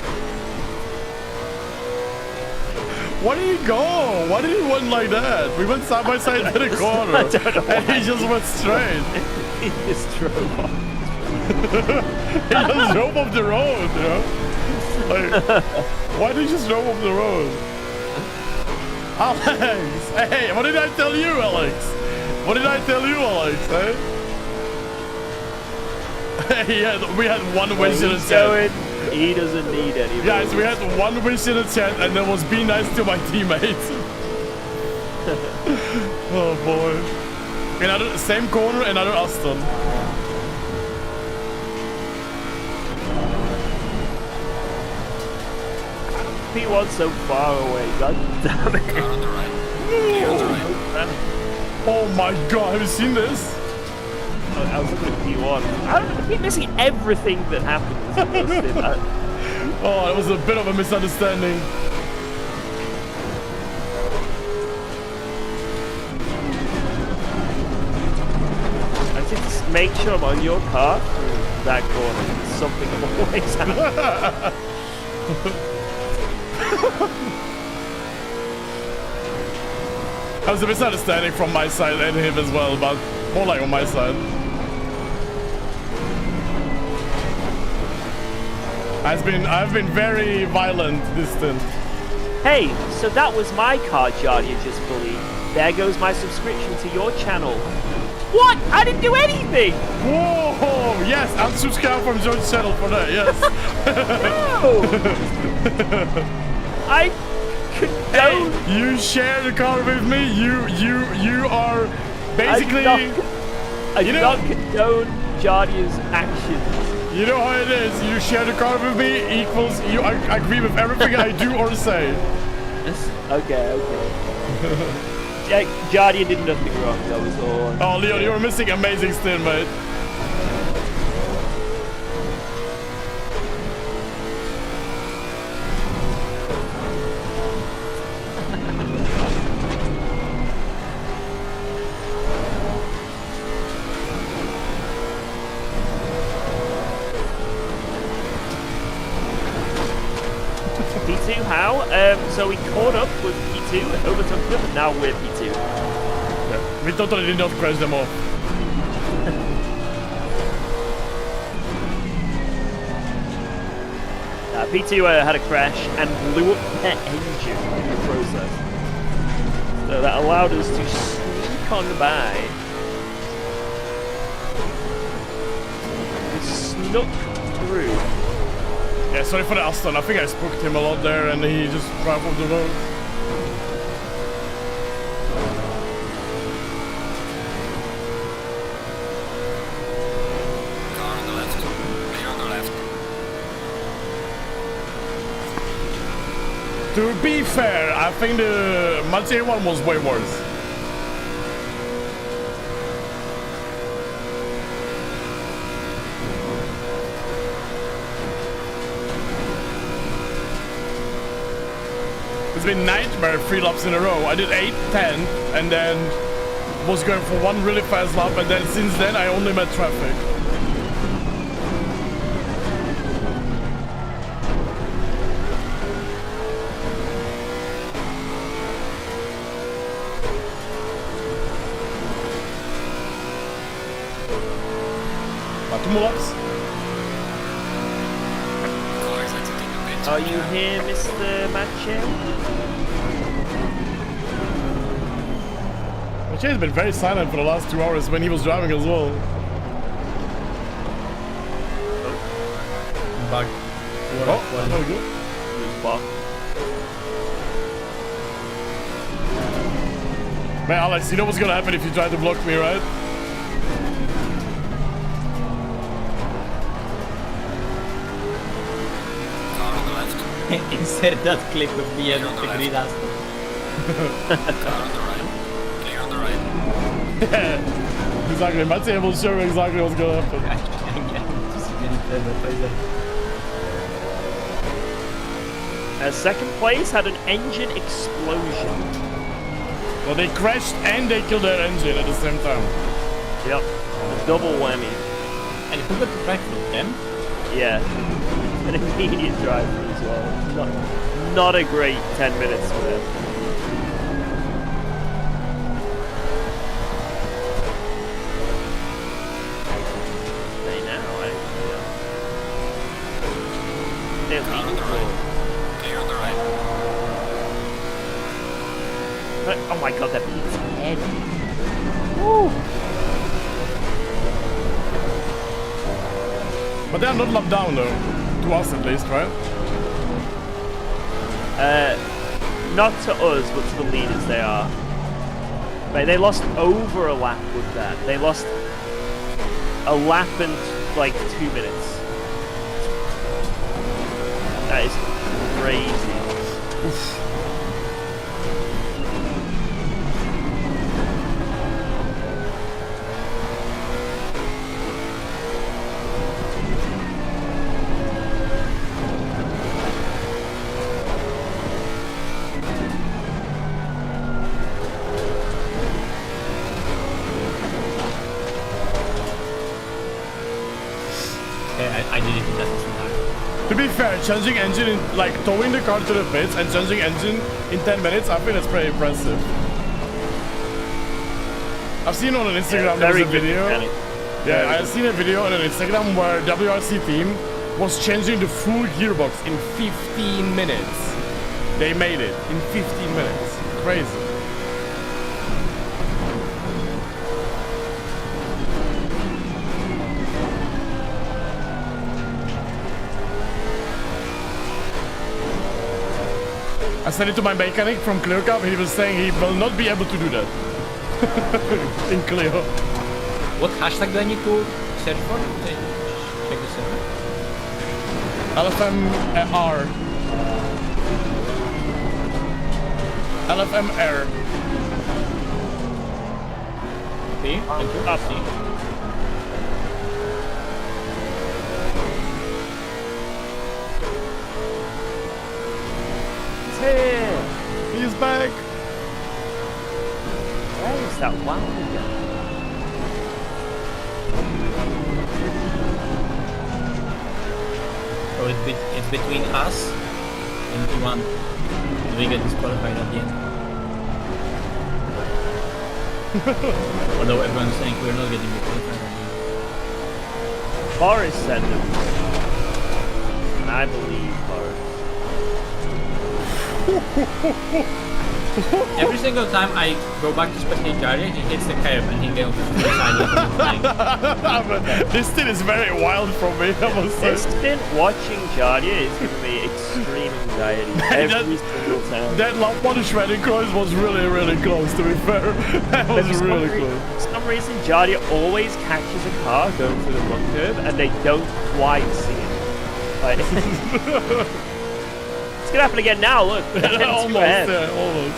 Why did he go? Why did he win like that? We went side by side to the corner, and he just went straight. He just drove off. He just drove off the road, you know? Like, why did he just drove off the road? Alex! Hey, what did I tell you, Alex? What did I tell you, Alex, eh? Hey, yeah, we had one wasted He's attempt. He doesn't need any. Guys, we rules. had one wish in the chat, and that was be nice to my teammates. Oh boy. Another same corner, another Aston. P1 so far away. God damn it. Car on the right. Clear on the right. Oh my god, have you seen this? I was looking at P1. I keep missing everything that happens. In this thing. Oh, it was a bit of a misunderstanding. I just make sure I'm on your car through that corner. Something always happens. That was a misunderstanding from my side and him as well, but more like on my side. I've been very violent this stint. Hey, so that was my car, Jardier just bullied. There goes my subscription to your channel. What? I didn't do anything! Whoa! Yes, unsubscribe from George's channel for that, yes. No! I condone... You share the car with me, you are basically... I do not condone Jardier's actions. You know how it is, you share the car with me equals you agree with everything I do or say. Okay. Jardier did nothing wrong, that was all. Oh, Leon, you're missing amazing stint, mate. P2, how? So we caught up with P2, overtook them, and now we're P2. Yeah, we totally did not crash them off. P2 had a crash and blew up their engine in the process. So that allowed us to sneak on by. We snuck through. Yeah, sorry for the Aston. I think I spooked him a lot there and he just drove off the road. Car on the left. Clear on the left. To be fair, I think the Martier one was way worse. It's been nightmare 3 laps in a row. I did 8, 10, and then was going for one really fast lap, and then since then I only met traffic. But 2 more laps. Car is exiting the pit. Are you here, Mr. Mathieu? Mathieu has been very silent for the last 2 hours when he was driving as well. Bug. Oh, there we go. Who's back? Man, Alex, you know what's gonna happen if you try to block me, right? Car on the left. Insert that clip of me and the grid Aston. Car on the right. Clear on the right. Exactly, Mathieu will show you exactly what's gonna happen. Second place had an engine explosion. Well, they crashed and they killed their engine at the same time. Yep, a double whammy. And who got the drive from them? Yeah, an immediate drive as well. Not a great 10 minutes for them. They now, they're Car on the leading right. Clear on the right. But, oh my god, that beats head. Woo! But they are not locked down though. to us at least, right? Not to us, but to the leaders they are. But they lost over a lap with that. They lost a lap and like 2 minutes. That is crazy. Oof. I did it in that time. To be fair, changing engine in, like towing the car to the pits and changing engine in 10 minutes, I think that's pretty impressive. I've seen on an Instagram there was a video. Yeah, I've seen a video on an Instagram where WRC team was changing the full gearbox in 15 minutes. They made it in 15 minutes. Crazy. I sent it to my mechanic from Clear Cup, and he was saying he will not be able to do that. In Clio. What hashtag do I need to search for? Check the server. LFM R. LFM R. See? Enter. Up. See? Here. He's back. Where is that wow again? So it's between us and T1. We get disqualified at the end. Although everyone's saying we're not getting disqualified at the end. Boris said it. And I believe Boris. Every single time I go back to spectate Jardier, he hits the curb and he goes to the side of the This thing is very wild from me, I must say. This stint watching Jardier is giving me extreme anxiety every single time. That lap on the shredding cross was really, really close, to be fair. That was really close. For some reason, Jardier always catches a car going through the run curve and they don't quite see it. Like, it's gonna happen again now, look. Almost, yeah, almost.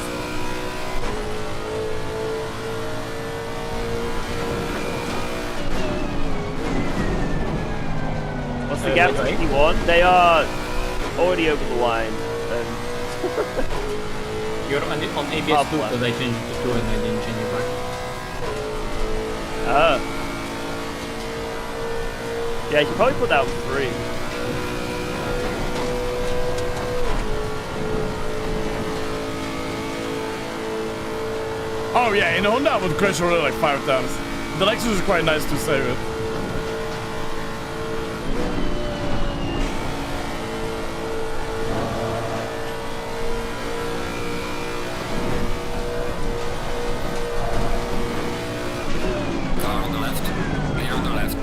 What's the gap? 51. They are already over the line. And You're on ABS 2 because I changed it to 2 and I didn't change it back. Yeah, you should probably put that on 3. Oh yeah, in Honda I would crash already like 5 times. The Lexus is quite nice to save it. Car on the left. Clear on the left.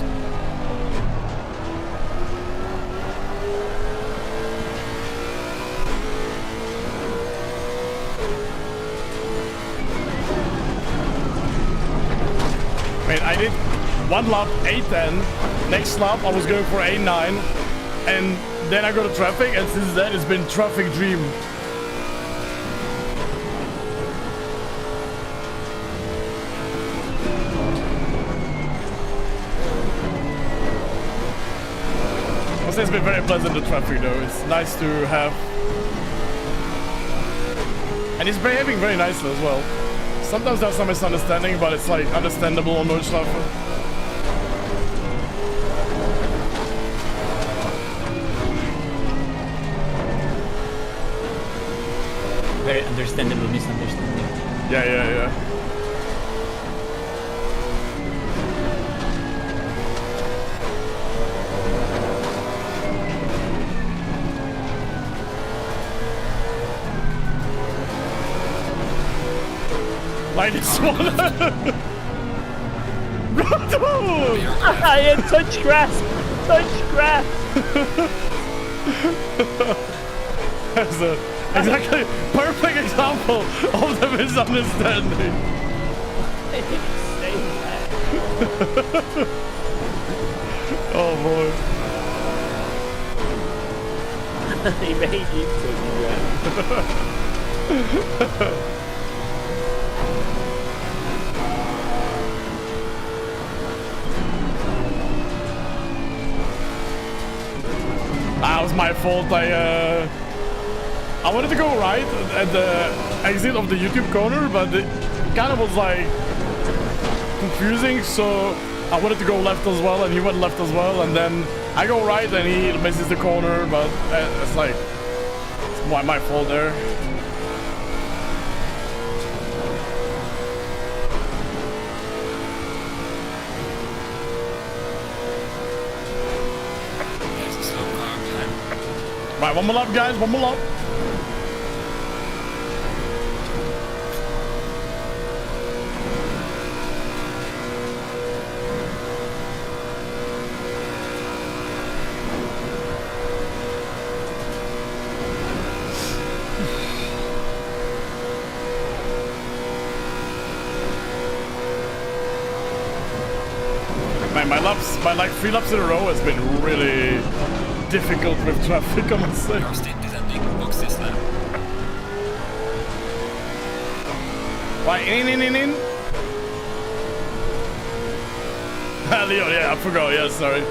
Wait, I did one lap A10, next lap I was going for A9, and then I got a traffic, and since then it's been traffic dream. I would say it's been very pleasant, the traffic though. It's nice to have. And it's behaving very nicely as well. Sometimes there's some misunderstanding, but it's like understandable on NORDSCHLEIFE. Very understandable misunderstanding. Yeah. Like this one. Yeah, touch grass! Touch grass! That's a exactly perfect example of the misunderstanding. I didn't say that. Oh boy. He made you That was my fault. I wanted to go right at the exit of the YouTube corner, but it kind of was like confusing, so I wanted to go left as well, and he went left as well, and then I go right and he misses the corner, but it's like it's my fault there. There's a slow car behind. Right, one more lap, guys, one more lap. Man, my like 3 laps in a row has been really difficult with traffic, I must say. Your stint is ending. Box this lap. Right, in. Leo, yeah, I forgot, yeah, sorry.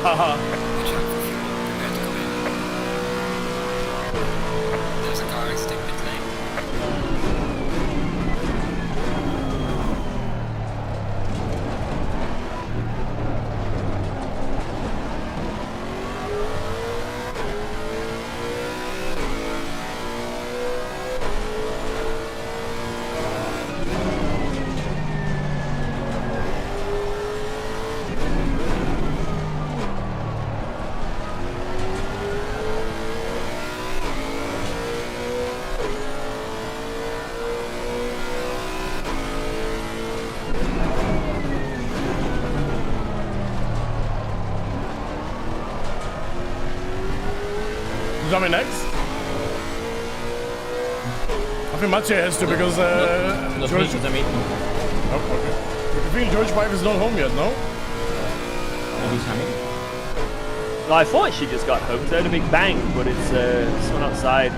Haha. Watch out for fuel. Prepare to go in. There's a car exiting pit lane. Coming next? I think Mathieu has to because Not George. me, 'cause I'm eating. Oh, okay. I think George's wife is not home yet, no? Maybe he's coming. No, I thought she just got home. So I heard a big bang, but it's someone outside.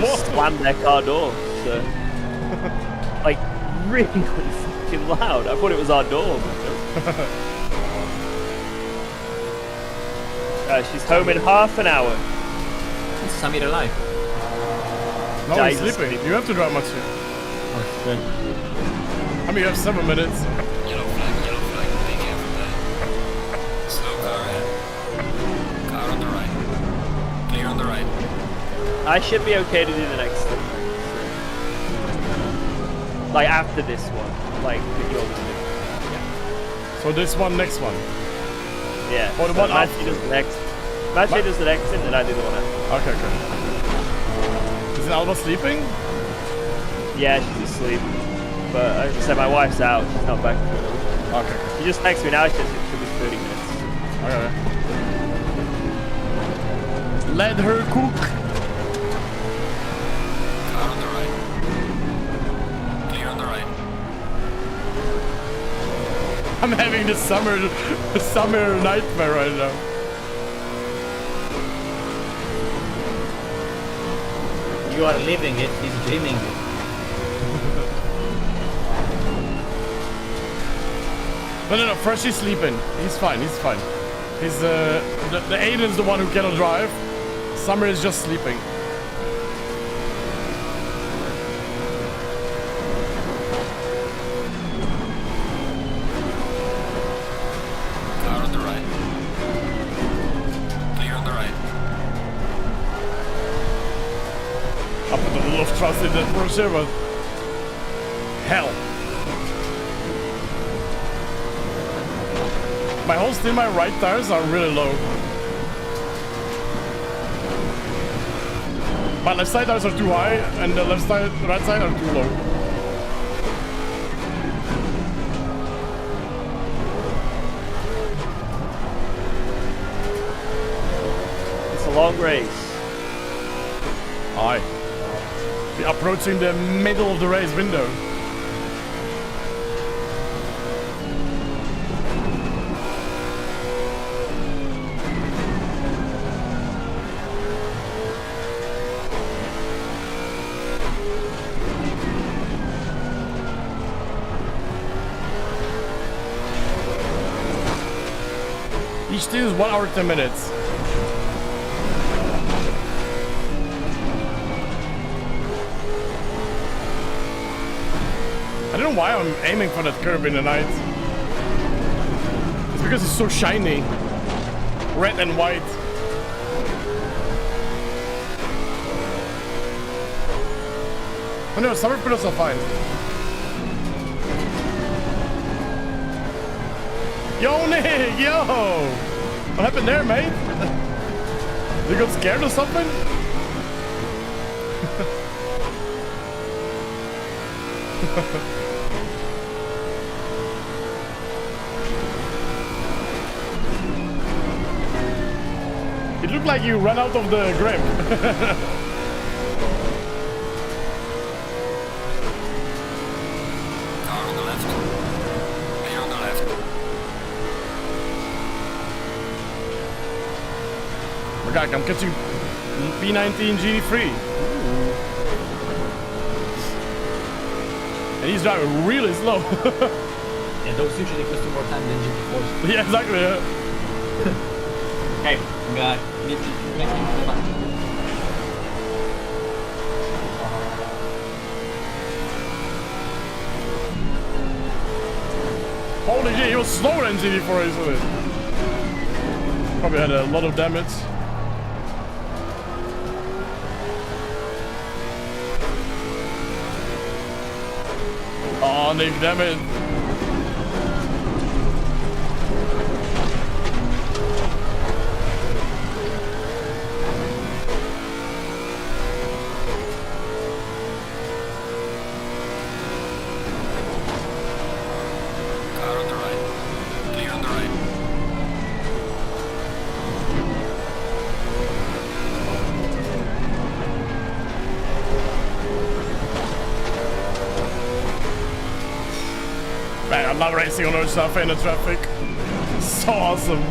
Just slammed their car door. So, like, really fucking loud. I thought it was our door. She's home in half an hour. Is Samir alive? No, Yeah, he's he's sleeping. asleep. You have to drive Mathieu. Oh shit. I mean, you have 7 minutes. Yellow flag, be careful there. Slow car ahead. Car on the right. Clear on the right. I should be okay to do the next thing. Like after this one. Like with yours. So this one, next one. Yeah. Or the so one Matthew after. does the next. Matthew does the next thing, and I do the one after. Okay. Is Alba sleeping? Yeah, she's asleep. But like I said, my wife's out. She's not back. Okay. She just texted me now. She says it should be 30 minutes. Okay. Let her cook. Car on the right. Clear on the right. I'm having the summer nightmare right now. You are living it, he's dreaming it. No. Fresh is sleeping. He's fine. He's the Aiden's the one who cannot drive. Summer is just sleeping. Car on the right. Clear on the right. I put a lot of trust in that Porsche, but hell. My whole still my right tires are really low. My left side tires are too high, and the right side are too low. long race. Aye. We're approaching the middle of the race window. Each team is 1 hour 10 minutes. I don't know why I'm aiming for that curb in the night. It's because it's so shiny. Red and white. Oh no, summer pedals are fine. Yo, Nick! Yo! What happened there, mate? You got scared or something? It looked like you ran out of the grip. Car on the left. Clear on the left. Oh god, I'm catching P19 GT3. And he's driving really slow. Yeah, those usually cost you more time than GT4s. Yeah, exactly, yeah. Okay, need to make him go back. Holy shit, he was slower than GT4, isn't it? Probably had a lot of damage. Oh, Nick, damn it. Car on the right. Clear on the right. Man, I love racing on stuff in the traffic. So awesome.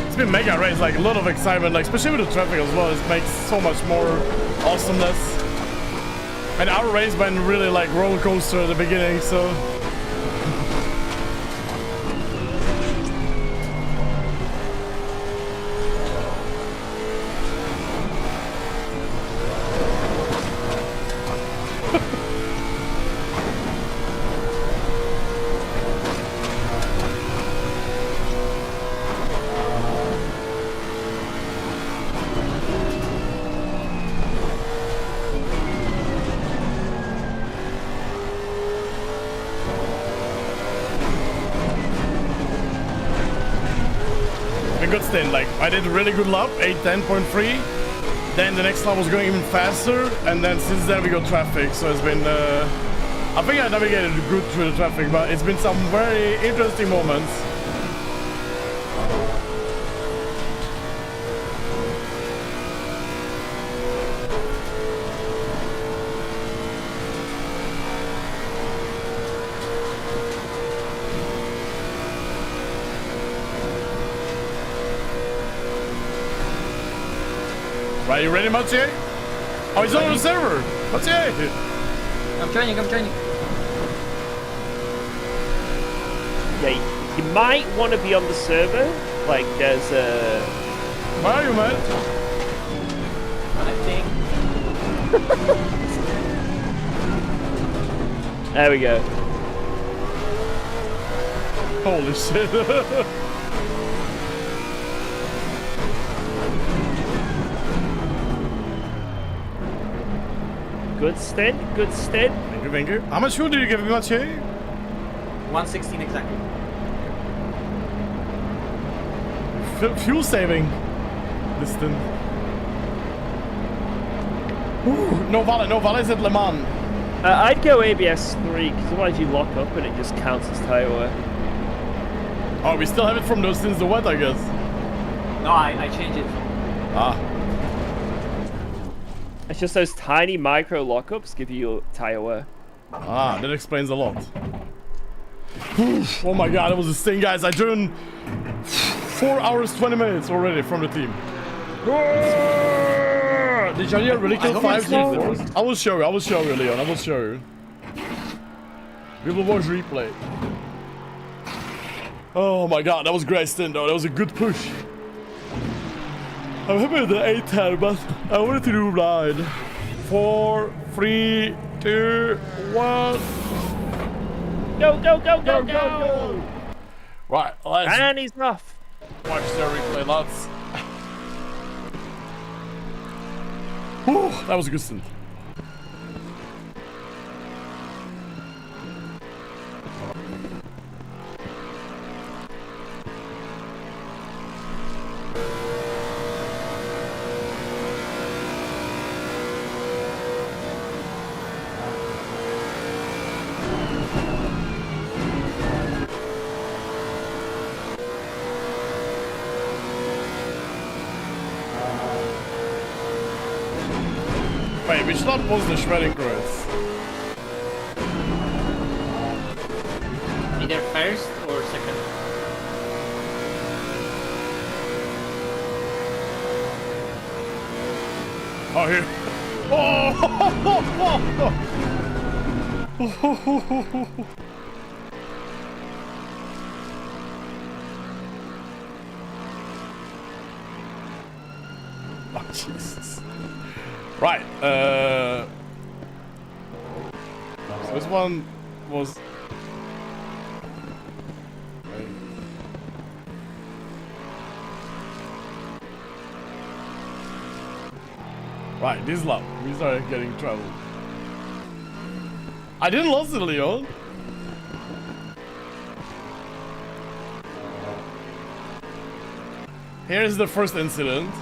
It's been mega race, like a lot of excitement, like especially with the traffic as well. It makes so much more awesomeness. And our race went really like roller coaster at the beginning, so. Good stint, like I did a really good lap, 8:10.3. Then the next lap was going even faster, and then since then we got traffic. So it's been, I think I navigated good through the traffic, but it's been some very interesting moments. Right, you ready, Mathieu? Oh, he's on the server! Mathieu! I'm joining. Yeah, you might want to be on the server. Like, there's a... Where are you, man? I think. There we go. Holy shit. Good stint, good stint. Thank you, thank you. How much fuel did you give me, Mathieu? 116 exactly. Fuel saving. Distant. No Valle is at Le Mans. I'd go ABS 3 because otherwise you lock up and it just counts as tire wear. Oh, we still have it from those since the wet, I guess. No, I changed it. Ah. It's just those tiny micro lockups give you tire wear. Ah, that explains a lot. Oh my god, that was a sting, guys. I turned 4 hours 20 minutes already from the team. Did Jardier really kill 5 G4s? I will show you, Leon. I will show you. We will watch replay. Oh my god, that was great stint though. That was a good push. I'm happy with the 810, but I wanted to do 9. 4, 3, 2, 1. Go! Right, let's And he's off. watch the replay, lads. Whew, that was a good stint. Wait, we should not pause the shredding credits. Either first or second. Oh, here. Oh! Oh, Jesus. Right, so this one was... Right, this lap, we started getting trouble. I didn't lose it, Leon. Here's the first incident,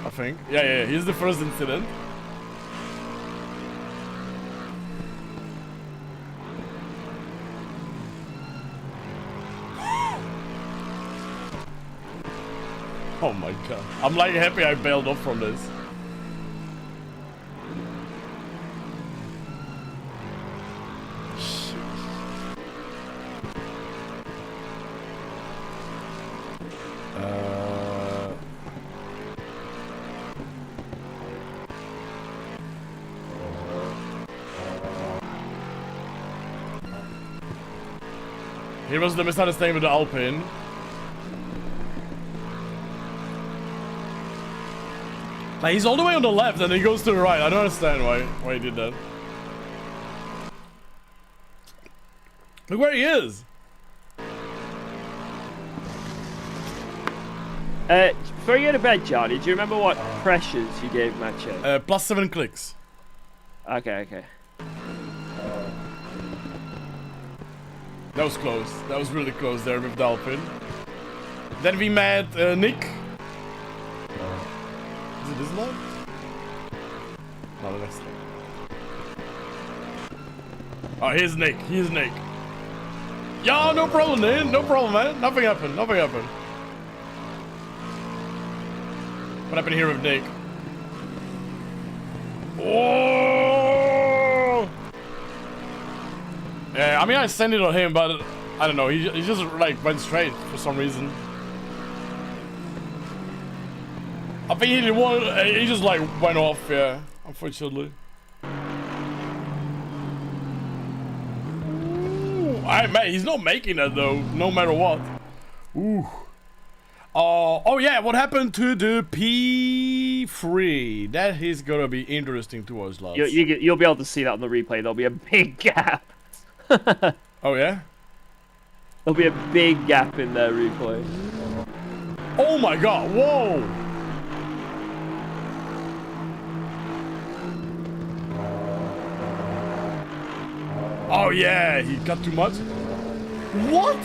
I think. Yeah, here's the first incident. Oh my god. I'm like happy I bailed off from this. Here was the misunderstanding with the Alpine. Like, he's all the way on the left and he goes to the right. I don't understand why he did that. Look where he is. Before you go to bed, Jardier, do you remember what pressures you gave Mathieu? +7 clicks. Okay. That was close. That was really close there with the Alpine. Then we met Nick. Is it this one? No, the next one. Oh, here's Nick. Here's Nick. Yeah, no problem, man. No problem, man. Nothing happened. What happened here with Nick? Oh! Yeah, I mean, I sent it on him, but I don't know. He just like went straight for some reason. I think he didn't want. He just like went off. Yeah, unfortunately. Man, he's not making it though. No matter what. Ooh. Oh yeah. What happened to the P3? That is gonna be interesting to us, lads. You'll be able to see that on the replay. There'll be a big gap. Oh yeah? There'll be a big gap in their replay. Oh my god, whoa! Oh yeah, he got too much. What?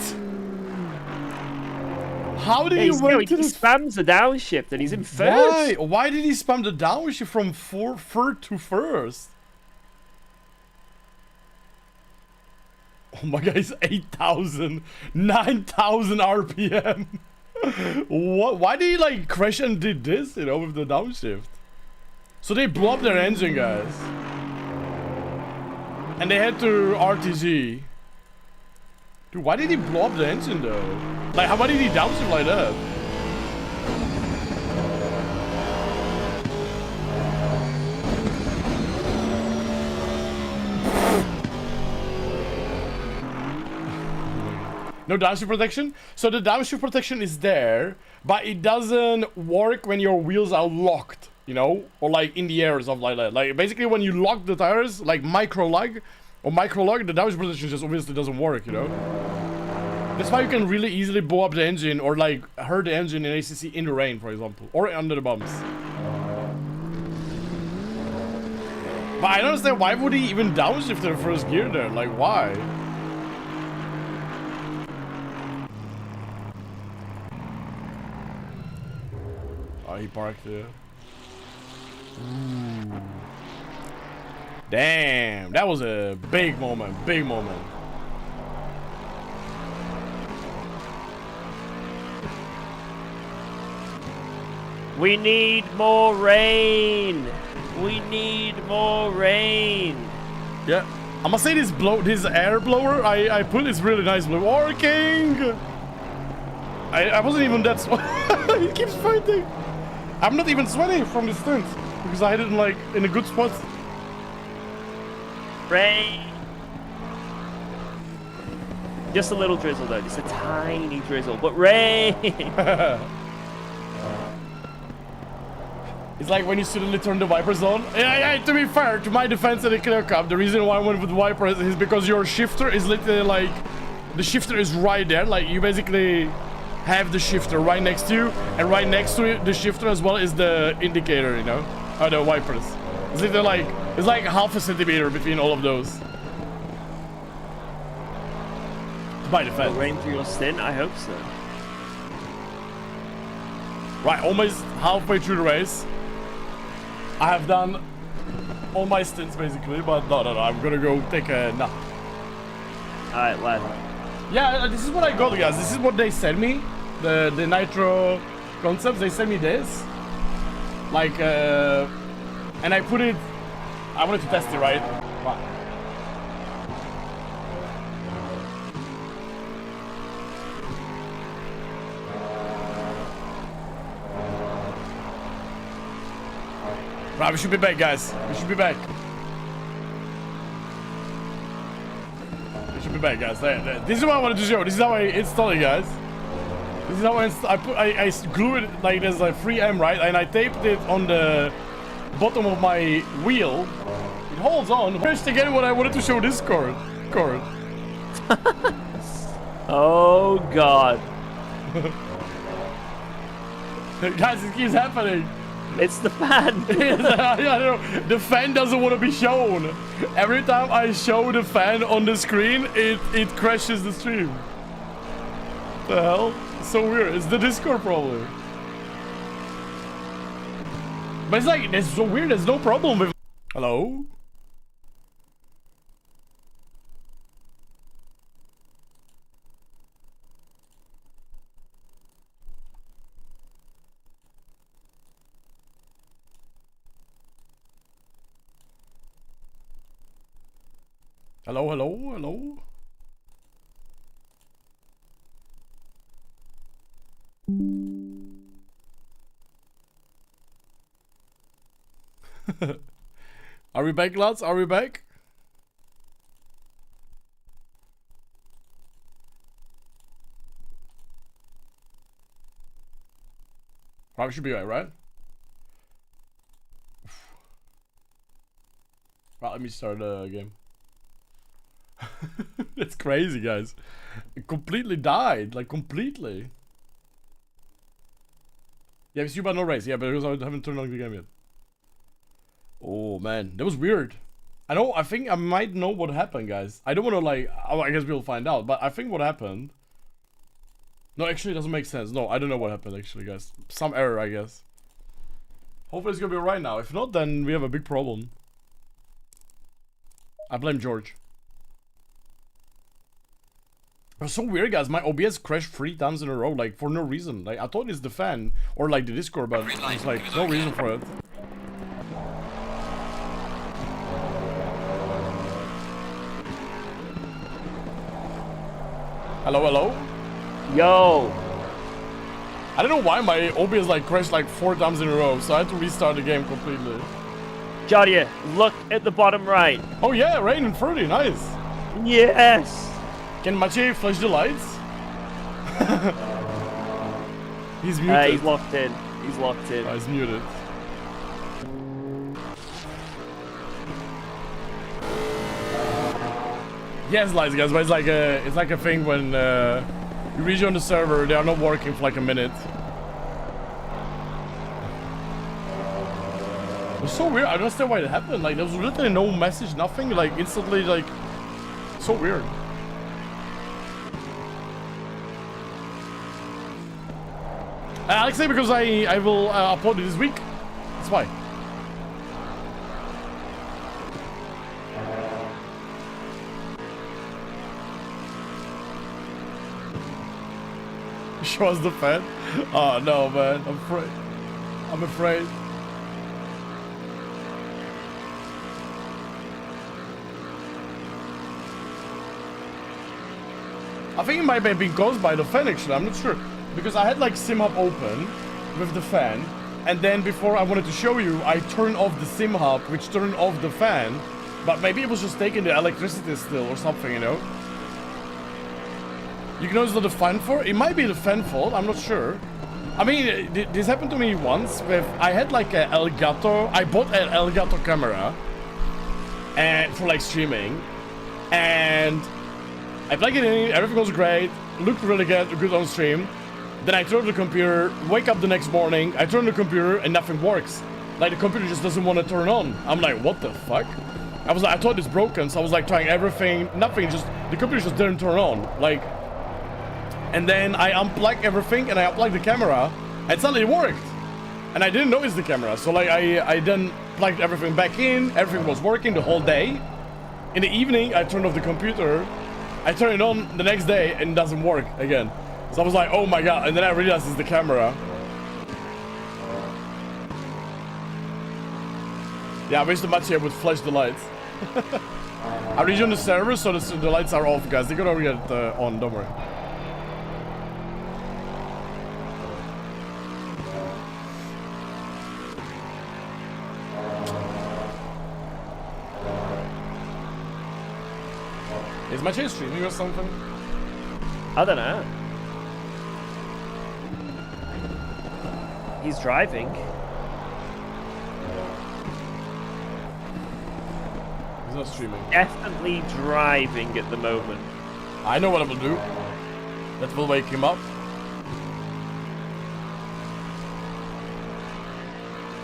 How did he went to he the... spams the downshift and he's in first. Why did he spam the downshift from third to first? Oh my god, it's 8,000, 9,000 RPM. What? Why did he like crash and did this, you know, with the downshift? So they blew up their engine, guys. And they had to RTZ. Dude, why did he blow up the engine though? Like, why did he downshift like that? No downshift protection? So the downshift protection is there, but it doesn't work when your wheels are locked, you know? Or like in the air or something like that. Like basically when you lock the tires, like micro lock, the downshift protection just obviously doesn't work, you know? That's why you can really easily blow up the engine or like hurt the engine in ACC in the rain, for example. Or under the bumps. But I don't understand, why would he even downshift the first gear there? Like, why? Oh, he parked there. Ooh. Damn, that was a big moment, big moment. We need more rain. We need more rain. Yeah, I must say this air blower I put is really nice. Working. I wasn't even that he keeps fighting. I'm not even sweating from this stint because I didn't like in a good spot. Rain. Just a little drizzle though, just a tiny drizzle, but rain. It's like when you suddenly turn the wipers on. Yeah, to be fair, to my defense at the Clear Cup, the reason why I went with wipers is because your shifter is literally like, the shifter is right there. Like you basically have the shifter right next to you, and right next to it, the shifter as well is the indicator, you know, or the wipers. It's literally like, it's like half a centimeter between all of those. To my defense. Rain through your stint? I hope so. Right, almost halfway through the race. I have done all my stints basically, but no, I'm gonna go take a nap. Alright, lad. Yeah, this is what I got, guys. This is what they sent me. The nitro concepts, they sent me this. Like, and I put it, I wanted to test it, right? Right, we should be back, guys. We should be back. We should be back, guys. This is what I wanted to show. This is how I install it, guys. This is how I glue it like there's like 3M, right? And I taped it on the bottom of my wheel. It holds on. First again, what I wanted to show this cord. Oh God. Guys, it keeps happening. It's the fan. I know. The fan doesn't want to be shown. Every time I show the fan on the screen, it crashes the stream. What the hell? It's so weird. It's the Discord probably. But it's like, it's so weird. There's no problem with... Hello? Hello? Are we back, lads? Are we back? Probably should be right? Right, let me start the game. That's crazy, guys. It completely died, like completely. Yeah, it's you but no race. Yeah, but because I haven't turned on the game yet. Oh man, that was weird. I think I might know what happened, guys. I don't want to like, I guess we'll find out, but I think what happened. No, actually it doesn't make sense. No, I don't know what happened actually, guys. Some error, I guess. Hopefully it's gonna be alright now. If not, then we have a big problem. I blame George. It was so weird, guys. My OBS crashed 3 times in a row, like, for no reason. Like, I thought it's the fan, or like the Discord, but there's like no reason for it. Hello, hello? Yo! I don't know why my OBS like crashed like 4 times in a row, so I had to restart the game completely. Jardier, look at the bottom right. Oh yeah, rain and fruity, nice. Yes! Can Maciej flash the lights? He's muted. He's locked in. He's locked in. Oh, he's muted. Yes, lights, guys, but it's like a thing when you rejoin the server, they are not working for like a minute. It was so weird. I don't understand why it happened. Like, there was literally no message, nothing. Like, instantly, like, so weird. Alexei, because I will upload it this week. That's why. Show us the fan. Oh no, man. I'm afraid. I'm afraid. I think it might have been caused by the fan actually, I'm not sure. Because I had like SimHub open with the fan, and then before I wanted to show you, I turned off the SimHub, which turned off the fan. But maybe it was just taking the electricity still or something, you know? You can notice that the fan fault? It might be the fan fault, I'm not sure. I mean, this happened to me once with, I had like a Elgato, I bought an Elgato camera and for like streaming, and I plug it in, everything was great, looked really good on stream. Then I turn the computer, wake up the next morning, I turn the computer and nothing works. Like the computer just doesn't want to turn on. I'm like, what the fuck? I was like, I thought it's broken, so I was like trying everything, nothing, just, the computer just didn't turn on. Like, and then I unplugged everything and I unplugged the camera and suddenly it worked. And I didn't notice the camera, so like I then plugged everything back in, everything was working the whole day. In the evening, I turned off the computer, I turn it on the next day and it doesn't work again. So I was like, oh my god, and then I realized it's the camera. Yeah, I wish the Maciej would flash the lights. I rejoined the server, so the lights are off, guys. They're gonna get on, don't worry. Is Maciej streaming or something? I don't know. He's driving. He's not streaming. Definitely driving at the moment. I know what I will do. That will wake him up.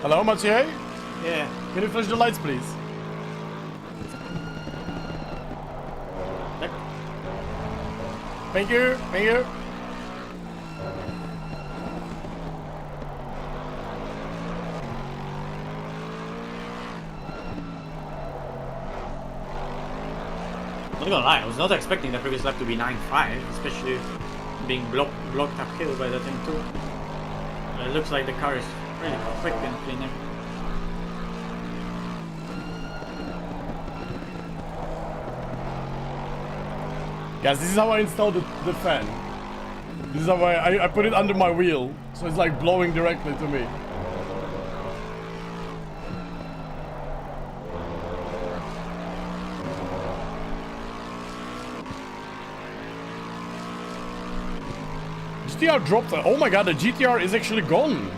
Hello, Maciej? Yeah. Can you flash the lights, please? Thank you, thank you. Not gonna lie, I was not expecting the previous lap to be 9.5, especially being blocked uphill by the thing too. It looks like the car is really quick and cleaner. Guys, this is how I installed the fan. This is how I put it under my wheel, so it's like blowing directly to me. GTR dropped. Oh my god, the GTR is actually gone.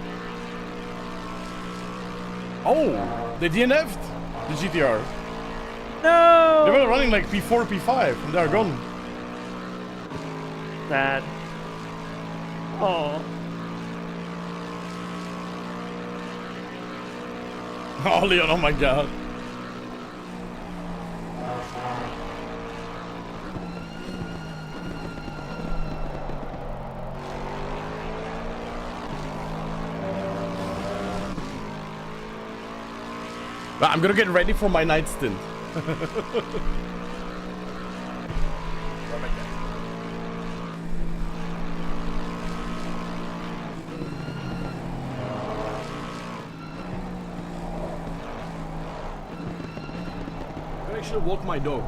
Oh, they DNF'd the GTR. No! They were running like P4, P5, and they're gone. Sad. Oh. Oh, Leon, oh my god. But I'm gonna get ready for my night stint. I'm gonna actually walk my dog.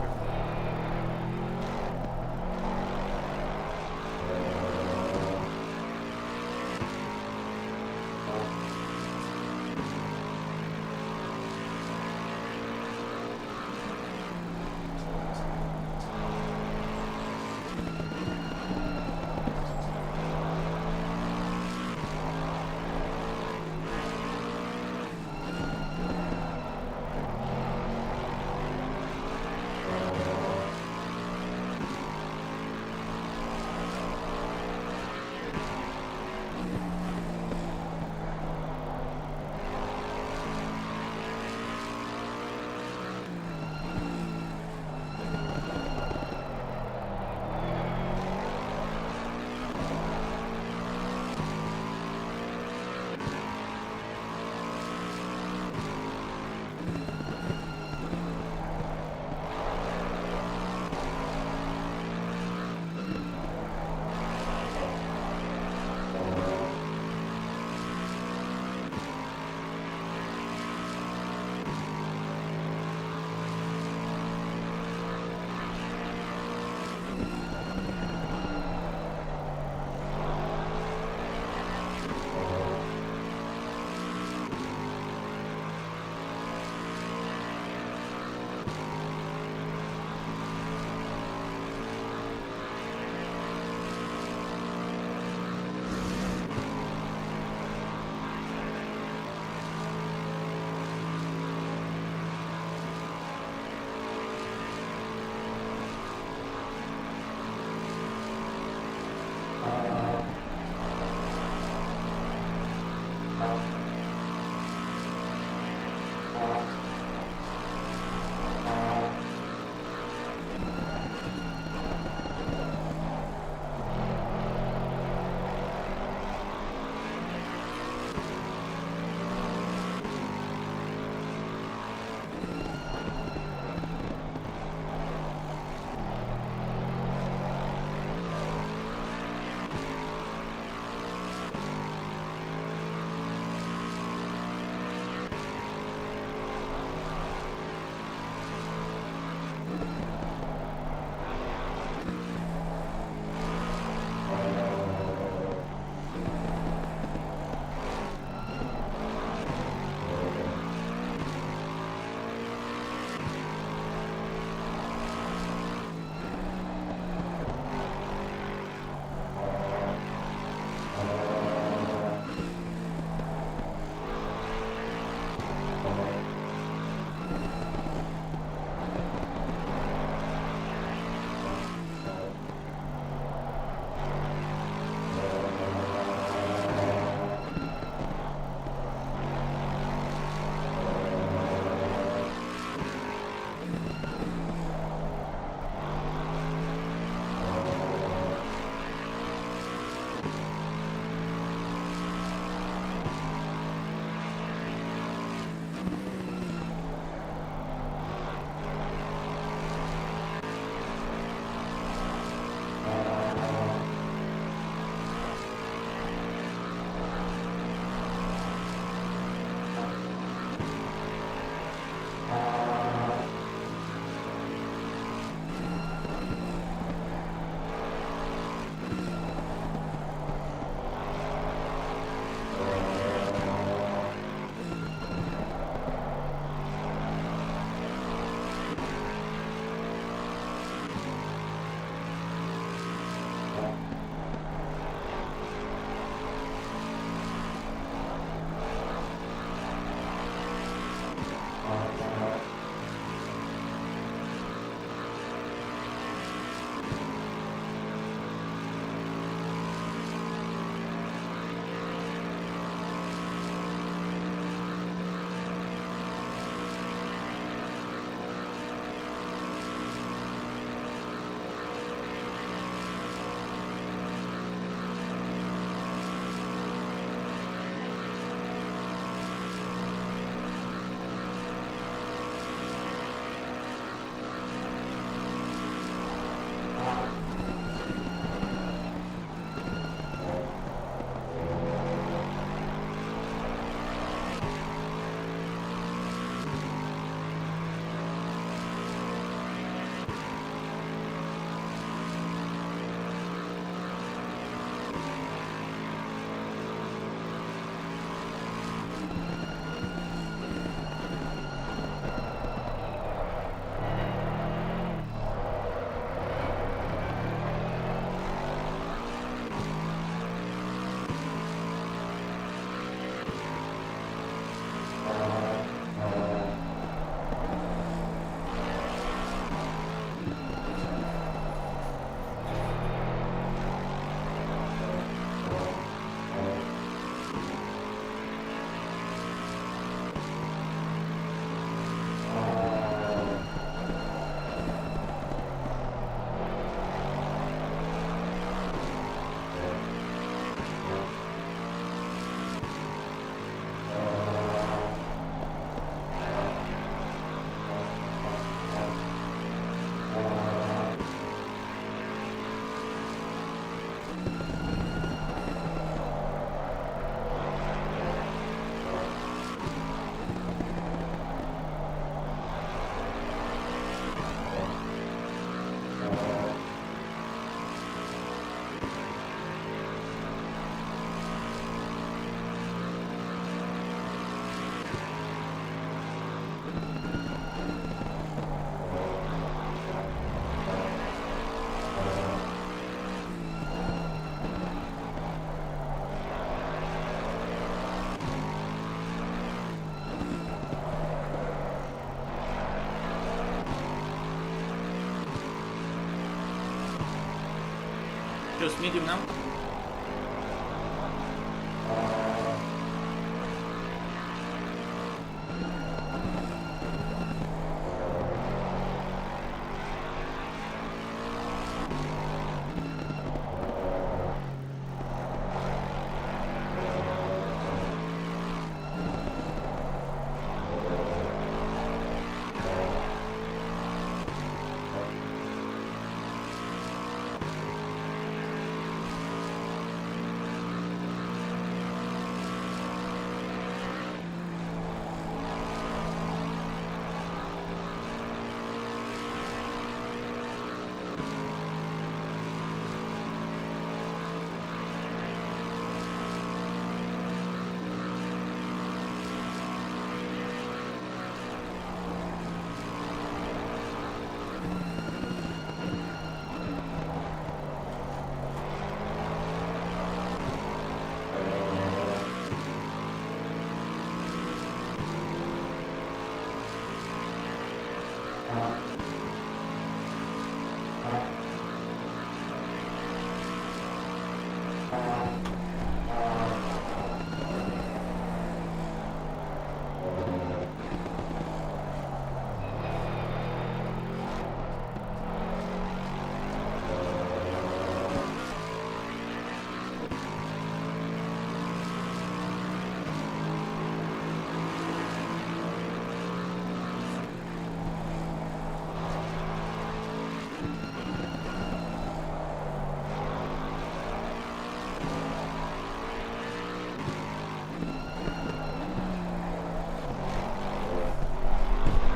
Just medium now.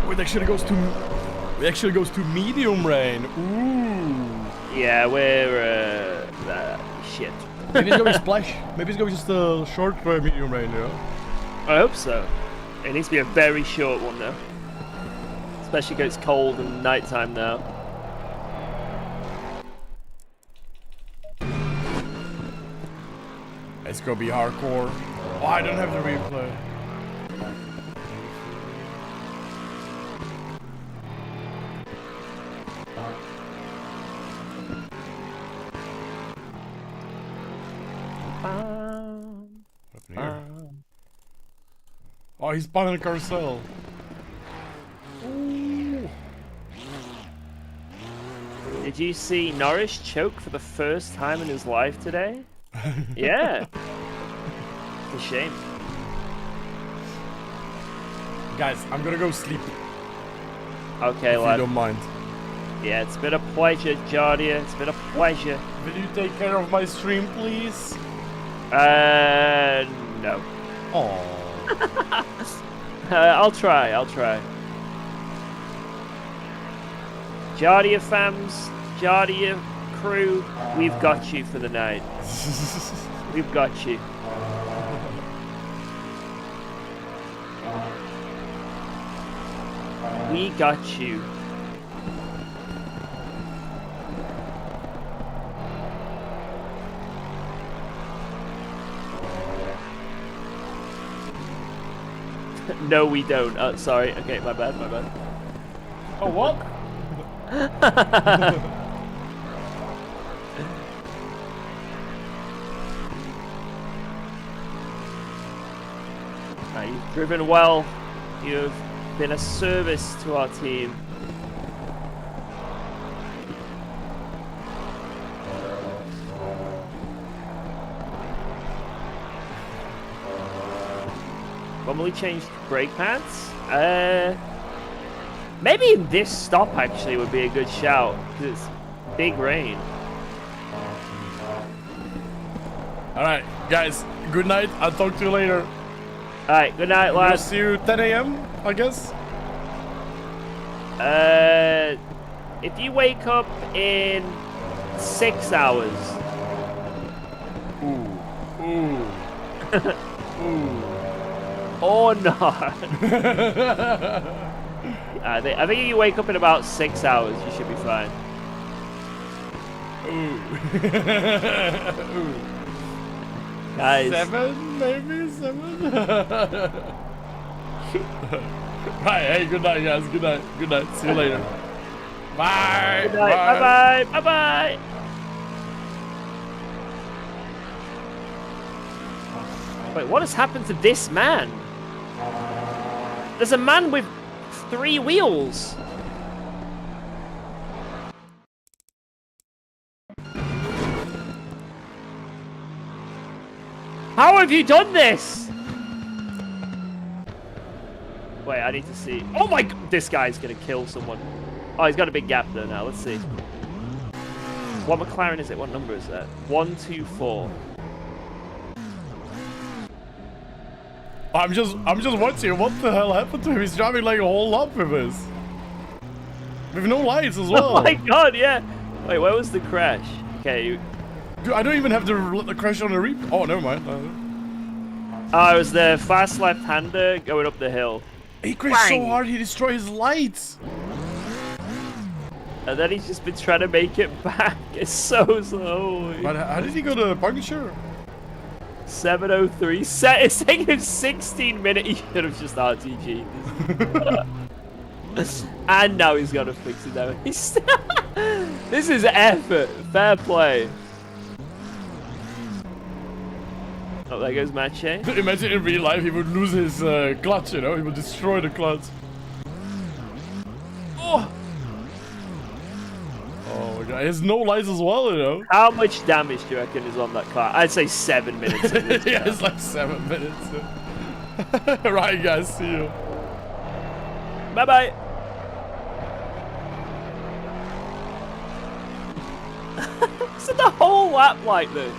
It actually goes to medium rain. Ooh. Yeah, we're shit. Maybe it's gonna be splash. Maybe it's gonna be just a short medium rain, you know? I hope so. It needs to be a very short one though. Especially because it's cold and nighttime now. It's gonna be hardcore. Oh, I don't have the replay. What happened here? Oh, he's spun in a carousel. Ooh. Did you see Norris choke for the first time in his life today? Yeah. It's a shame. Guys, I'm gonna go sleep. Okay, if lad. you don't mind. Yeah, it's been a pleasure, Jardier. It's been a pleasure. Will you take care of my stream, please? No. Oh. I'll try. Jardier fams, Jardier crew, we've got you for the night. We've got you. We got you. No, we don't. Sorry. Okay, my bad. Oh, what? You've driven well. You've been a service to our team. When will we change brake pads? Maybe in this stop actually would be a good shout, because it's big rain. Alright, guys, good night. I'll talk to you later. Alright, good night, We'll lads. see you 10 a.m., I guess. If you wake up in 6 hours. Ooh. Or not. I think if you wake up in about 6 hours, you should be fine. Ooh. Guys. 7, maybe 7. Right, hey, good night, guys. Good night. See you later. Bye. Good night. Bye bye. Wait, what has happened to this man? There's a man with 3 wheels. How have you done this? Wait, I need to see. Oh my god, this guy's gonna kill someone. Oh, he's got a big gap there now. Let's see. What McLaren is it? What number is that? 124. I'm just watching. What the hell happened to him? He's driving like a whole lot with us. With no lights as well. Oh my god, yeah. Wait, where was the crash? Okay. Dude, I don't even have the crash on the replay. Oh, never mind. Oh, it was the fast left-hander going up the hill. He crashed so hard he destroyed his lights. And then he's just been trying to make it back. It's so slow. But how did he go to puncture? 7:03. It's taking him 16 minutes. He should have just RTG'd. And now he's got to fix it now. This is effort. Fair play. Oh, there goes Mache. Imagine in real life he would lose his clutch, you know? He would destroy the clutch. Oh! Oh my god, he has no lights as well, you know? How much damage do you reckon is on that car? I'd say 7 minutes. Yeah, it's like 7 minutes. Right, guys, see you. Bye-bye. Is it the whole lap like this?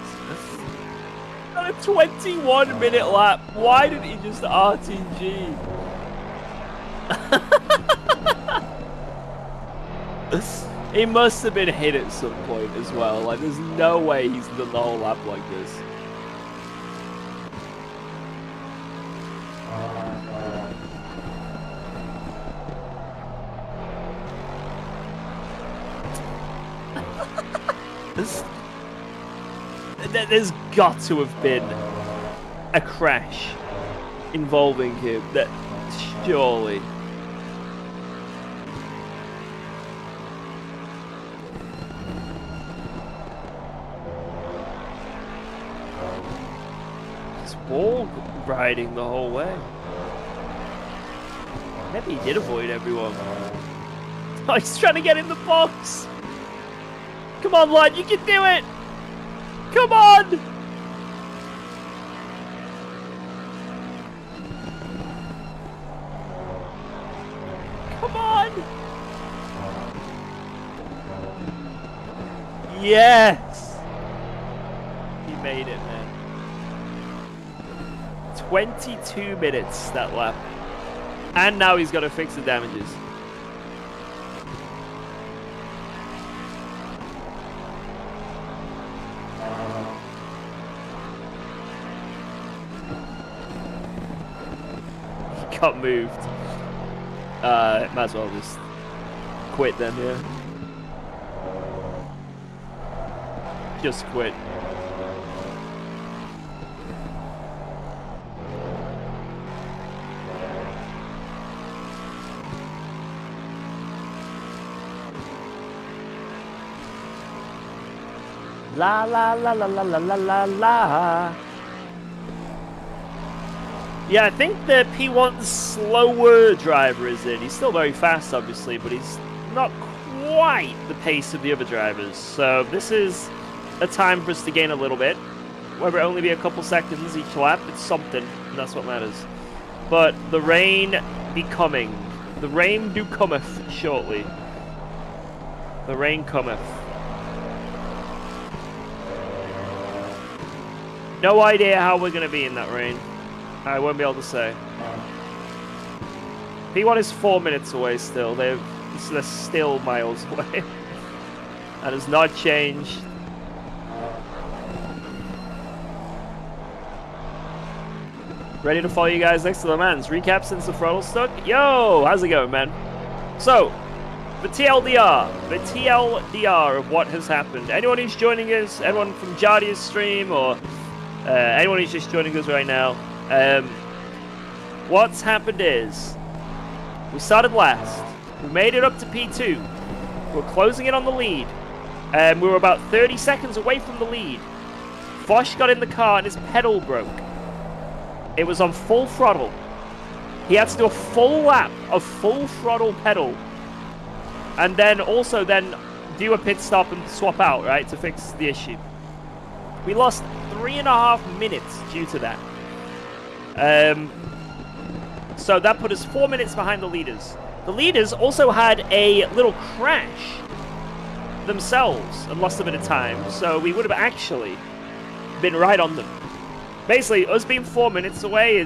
On a 21-minute lap, why didn't he just RTG? He must have been hit at some point as well. Like, there's no way he's done the whole lap like this. There's got to have been a crash involving him. That surely. He's wall riding the whole way. Maybe he did avoid everyone. Oh, he's trying to get in the box. Come on, lad, you can do it. Come on! Come on! Yes! He made it, man. 22 minutes, that lap. And now he's got to fix the damages. Got moved. Might as well just quit then, yeah. Just quit. La la la la la la la la la. Yeah, I think the P1's slower driver is in. He's still very fast, obviously, but he's not quite the pace of the other drivers. So this is a time for us to gain a little bit. Whether it only be a couple seconds each lap, it's something, and that's what matters. But the rain be coming. The rain do cometh shortly. The rain cometh. No idea how we're going to be in that rain. I won't be able to say. P1 is 4 minutes away still. They're still miles away. That has not changed. Ready to follow you guys next to the mans. Recap since the throttle stuck. Yo, how's it going, man? So, the TLDR of what has happened. Anyone who's joining us, anyone from Jardier's stream, or anyone who's just joining us right now, what's happened is we started last. We made it up to P2. We're closing in on the lead. We were about 30 seconds away from the lead. Foch got in the car and his pedal broke. It was on full throttle. He had to do a full lap of full throttle pedal. And then also do a pit stop and swap out, right, to fix the issue. We lost 3.5 minutes due to that. So that put us 4 minutes behind the leaders. The leaders also had a little crash themselves and lost a bit of time, so we would have actually been right on them. Basically, us being 4 minutes away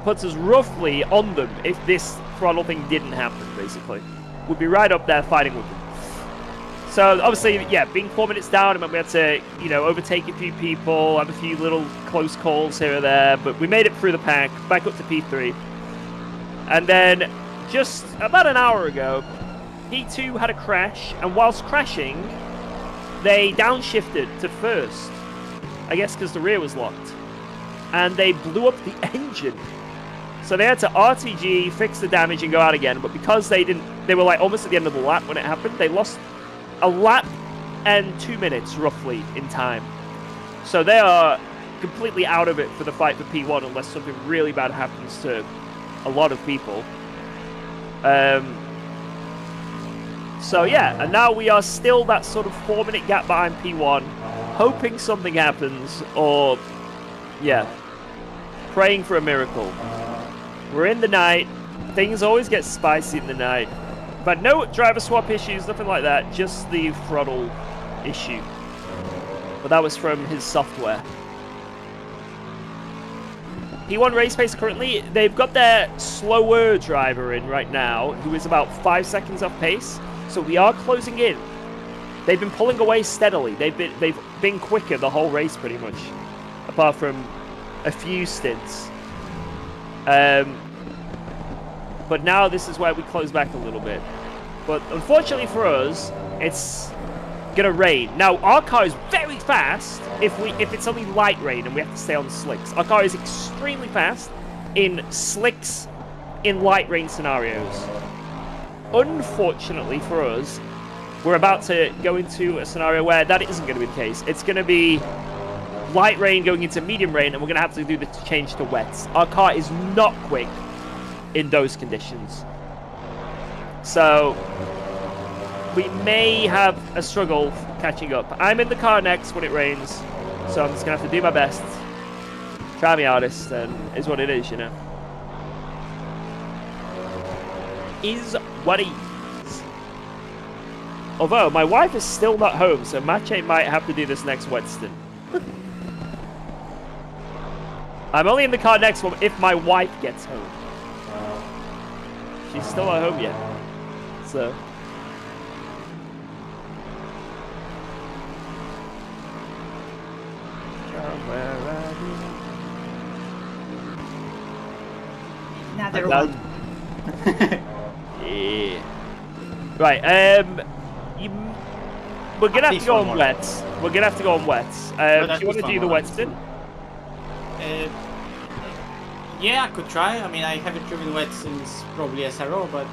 puts us roughly on them if this throttle thing didn't happen, basically. We'd be right up there fighting with them. So, obviously, yeah, being 4 minutes down, we had to, overtake a few people, have a few little close calls here or there, but we made it through the pack, back up to P3. And then, just about an hour ago, P2 had a crash, and whilst crashing, they downshifted to first. I guess because the rear was locked. And they blew up the engine. So they had to RTG, fix the damage, and go out again, but because they were like almost at the end of the lap when it happened, they lost a lap and 2 minutes, roughly, in time. So they are completely out of it for the fight for P1 unless something really bad happens to a lot of people. So yeah, and now we are still that sort of 4 minute gap behind P1, hoping something happens, or, yeah, praying for a miracle. We're in the night, things always get spicy in the night. But no driver swap issues, nothing like that, just the throttle issue. But that was from his software. P1 race pace currently, they've got their slower driver in right now, who is about 5 seconds off pace. So we are closing in. They've been pulling away steadily. They've been quicker the whole race pretty much, apart from a few stints. But now this is where we close back a little bit. But unfortunately for us, it's gonna rain. Now our car is very fast if it's only light rain and we have to stay on slicks. Our car is extremely fast in slicks in light rain scenarios. Unfortunately for us, we're about to go into a scenario where that isn't going to be the case. It's going to be light rain going into medium rain, and we're going to have to do the change to wets. Our car is not quick in those conditions. So we may have a struggle catching up. I'm in the car next when it rains, so I'm just going to have to do my best. Try my hardest, and is what it is, you know. Is what it is. Although, my wife is still not home, so Mache might have to do this next wet stint. I'm only in the car next one if my wife gets home. She's still not home yet. So... Another one. Yeah. Right, we're gonna have to go on wets. We're gonna have to go on wets. Do you want to do the wet stint? Yeah, I could try. I mean, I haven't driven wet since probably SRO, but...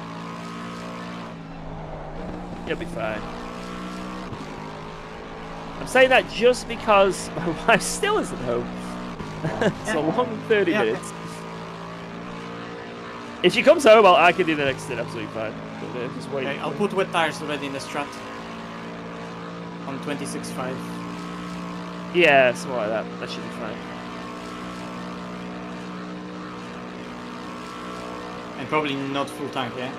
You'll be fine. I'm saying that just because my wife still isn't home. It's a long 30 minutes. If she comes home, I can do the next stint absolutely fine. But, just wait. Okay, I'll put wet tires already in the Strat. On 26.5. Yeah, something like that. That should be fine. And probably not full tank, yeah?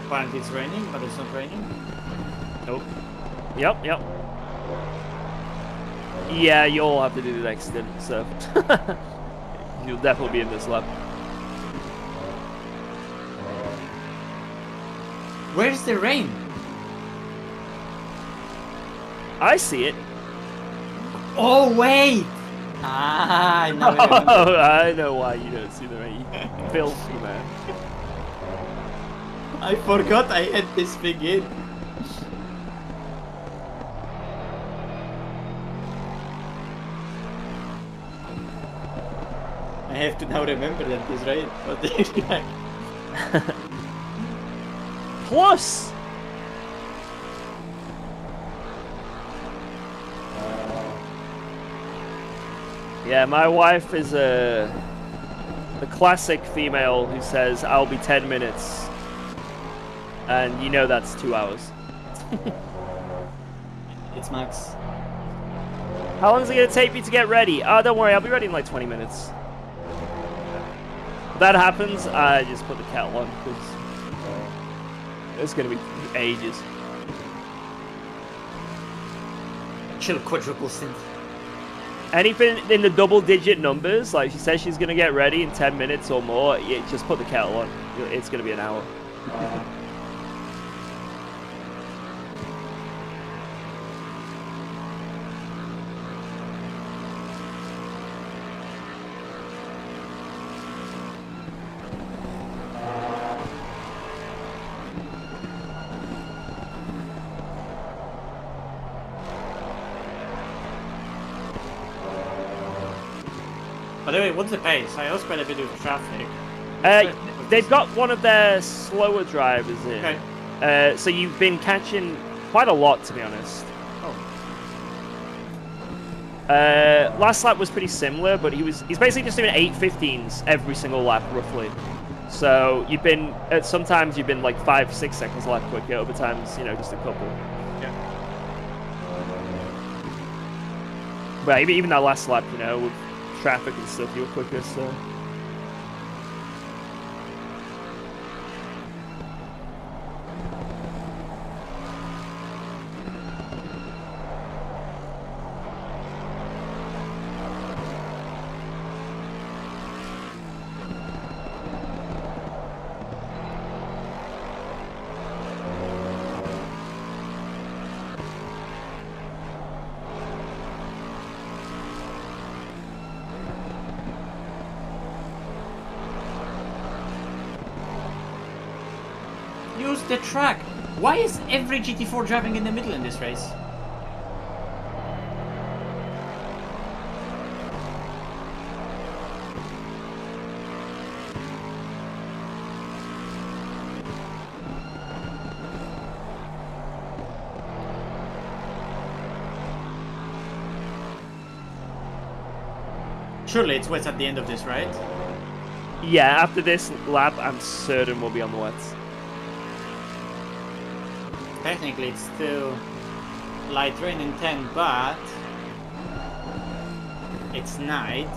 Apparently it's raining, but it's not raining. Nope. Yep. Yeah, you'll have to do the next stint, so you'll definitely be in this lap. Where's the rain? I see it. Oh wait! Ah, now I remember. Oh, I know why you don't see the rain. Filthy, man. I forgot I had this thing in. I have to now remember that this rain. What the heck? Plus! Yeah, my wife is the classic female who says, I'll be 10 minutes. And you know that's 2 hours. It's Max. How long is it going to take me to get ready? Oh, don't worry, I'll be ready in like 20 minutes. If that happens, I just put the kettle on, because it's going to be ages. Chill quadruple synth. Anything in the double-digit numbers, like she says she's going to get ready in 10 minutes or more, just put the kettle on. It's going to be an hour. By the way, what's the pace? I lost quite a bit of traffic. They've got one of their slower drivers in. Okay. So you've been catching quite a lot, to be honest. Oh. Last lap was pretty similar, but he's basically just doing 8:15s every single lap, roughly. So you've been sometimes you've been like 5-6 seconds a lap quicker. Other times, just a couple. Yeah. But even that last lap, with traffic and stuff, you were quicker. So. Use the track. Why is every GT4 driving in the middle in this race? Surely it's wets at the end of this, right? Yeah, after this lap, I'm certain we'll be on the wets. Technically it's still light rain in 10, but it's night.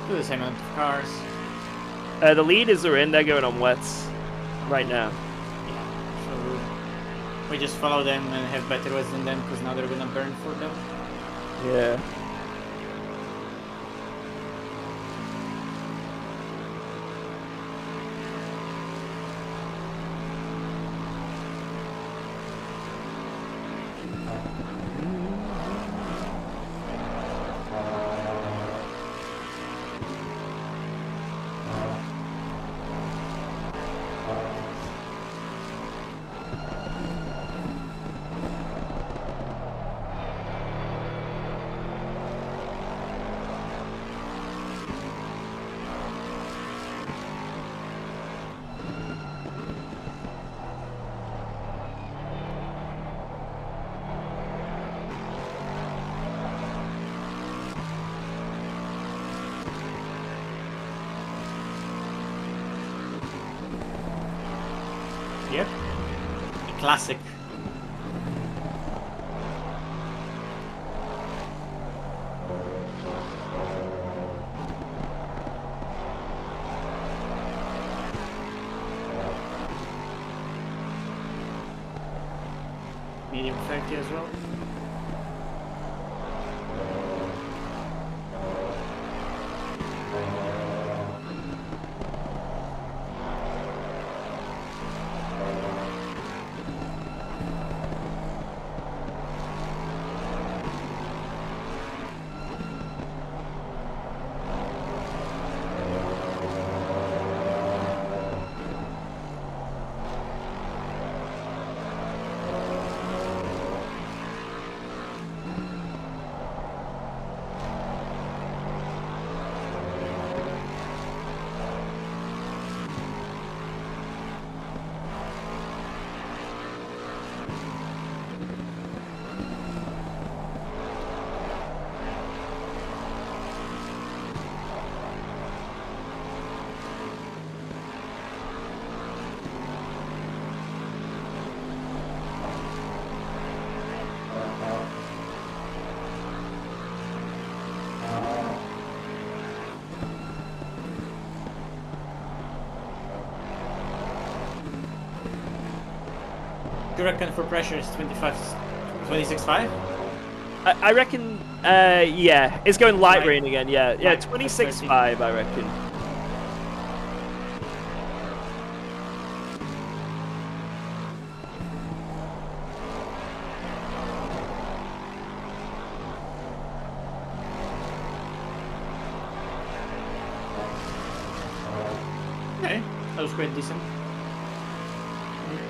Still the same amount of cars. The leaders are in, they're going on wets right now. Yeah, so we just follow them and have better wets than them because now they're gonna burn for them. Yeah. Yep. A classic. medium 30 as well. You reckon for pressure is 26.5? I reckon, yeah, it's going light Light. rain again. Yeah, yeah, Light, 26.5, I reckon. Okay, that was quite decent.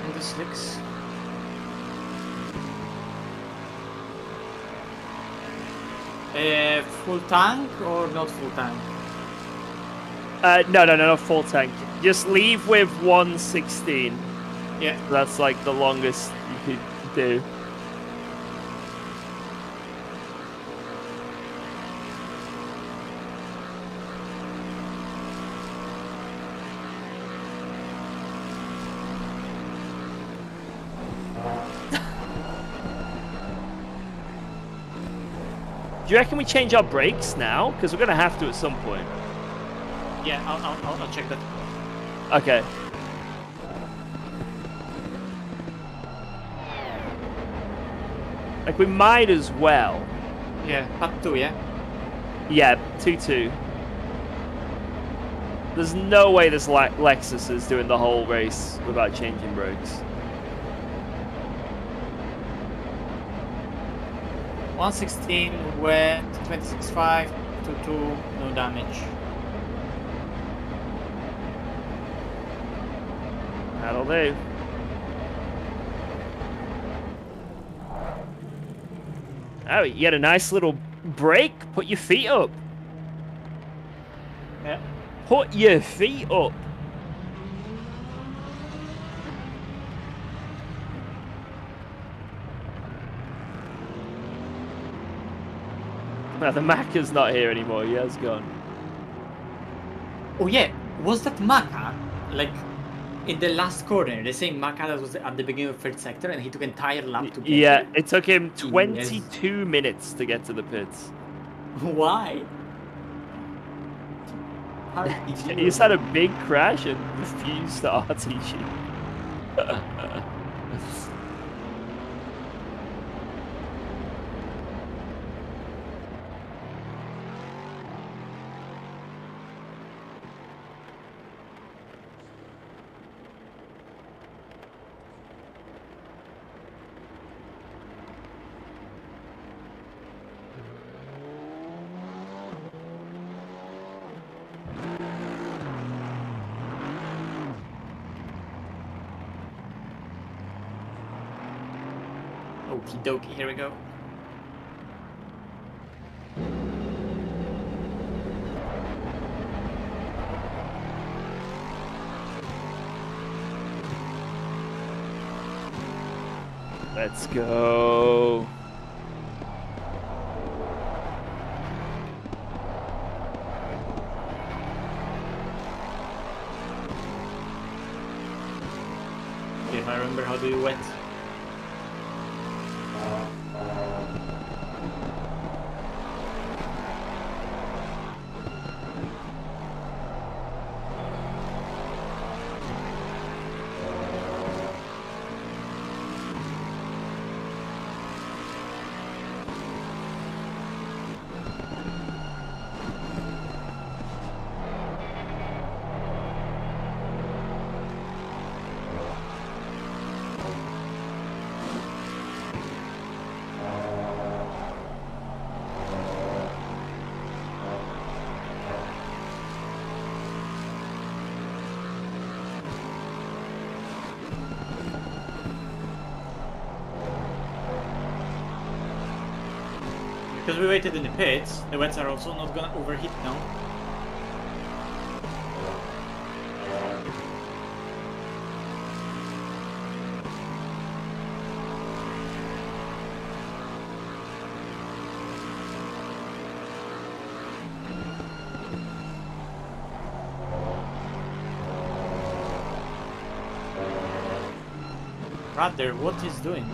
And the slicks. Full tank or not full tank? No, not full tank. Just leave with 116. Yeah. That's like the longest you could do. Do you reckon we change our brakes now? Because we're going to have to at some point. Yeah, I'll check that. Okay. Like, we might as well. Yeah, part 2, yeah? Yeah, 2-2. There's no way this Lexus is doing the whole race without changing brakes. 116 wet, 26.5, 2.2, no damage. That'll do. Oh, you had a nice little break. Put your feet up. Yeah. Put your feet up. Now, the Macca's not here anymore. He has gone. Oh yeah, was that Maka? Like, in the last corner, the same Maka that was at the beginning of third sector and he took entire lap to get Yeah, there? it took him 22 minutes to get to the pits. Why? How did he do He just it? had a big crash and refused to RTG. Okie dokie, here we go. Let's go. If I remember how to do wet. because we waited in the pits, the wets are also not gonna overheat now. Jardier, what is doing?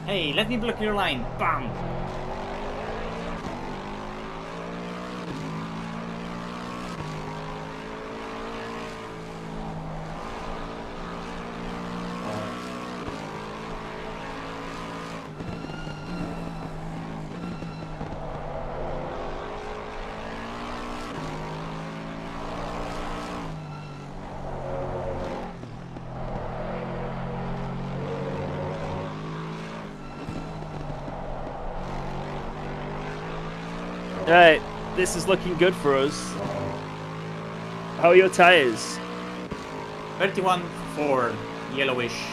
Hey, let me block your line. Bam! Alright, this is looking good for us. How are your tires? 31.4, yellowish.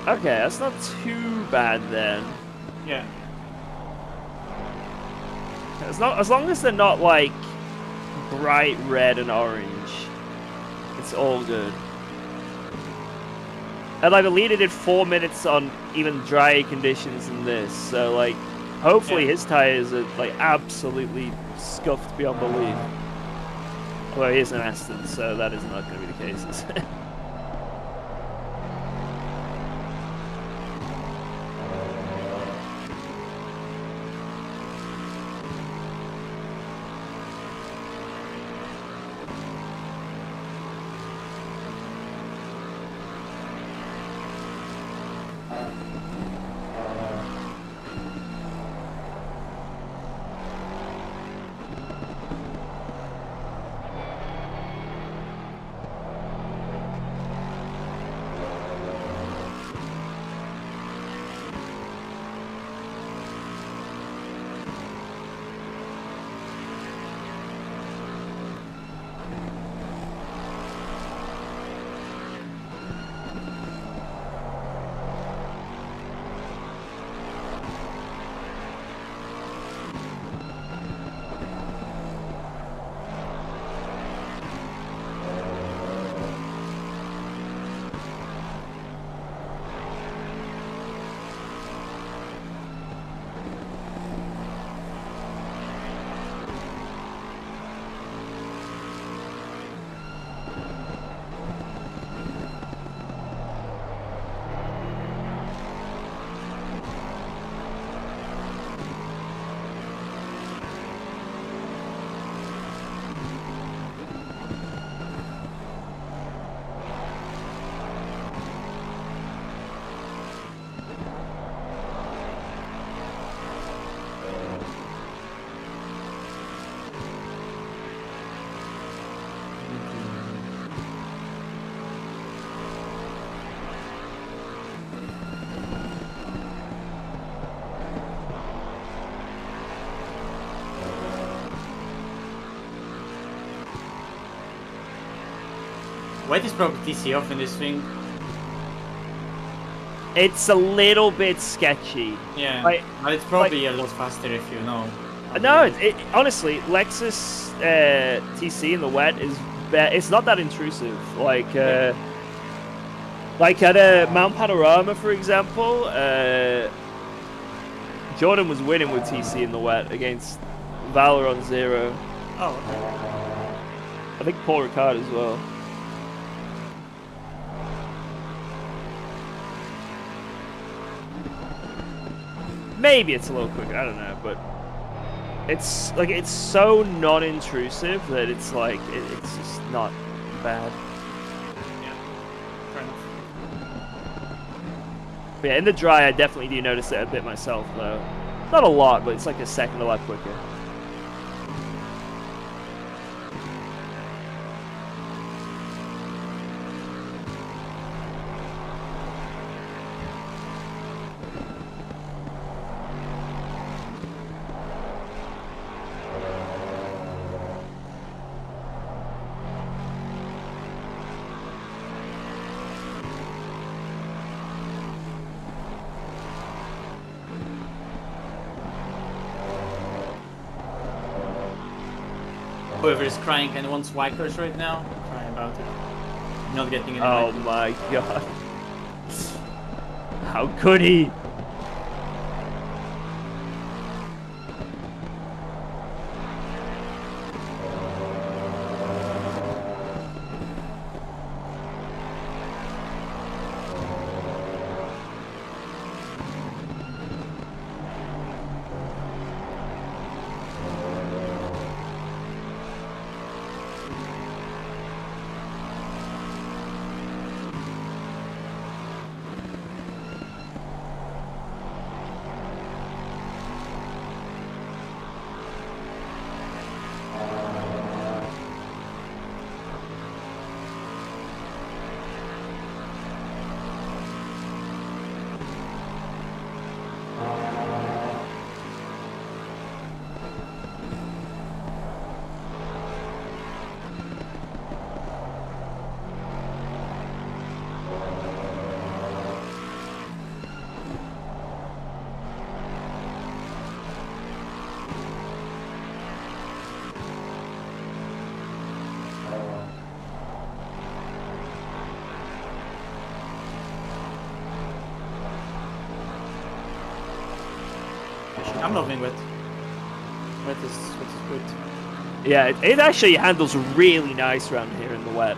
Okay, that's not too bad then. Yeah. As long as they're not like bright red and orange, it's all good. And I believe it did 4 minutes on even drier conditions than this, so like hopefully his tires are like absolutely scuffed beyond belief. Although he is an Aston, so that is not going to be the case. Is it? Why is probably TC off in this thing? It's a little bit sketchy. Yeah, Like- but it's probably a lot faster if you know. No, honestly, Lexus TC in the wet is it's not that intrusive. Like at Mount Panorama, for example, Jordan was winning with TC in the wet against Valor on zero. Oh, okay. I think Paul Ricard as well. Maybe it's a little quicker, I don't know, but it's like it's so non-intrusive that it's like it's just not bad. Yeah. Fair enough. But yeah, in the dry, I definitely do notice it a bit myself, though. Not a lot, but it's like a second a lot quicker. whoever is crying and wants wipers right now, cry about it. Not getting any Oh wipers. my god. How could he? I'm loving wet. Wet is good. Yeah, it actually handles really nice around here in the wet.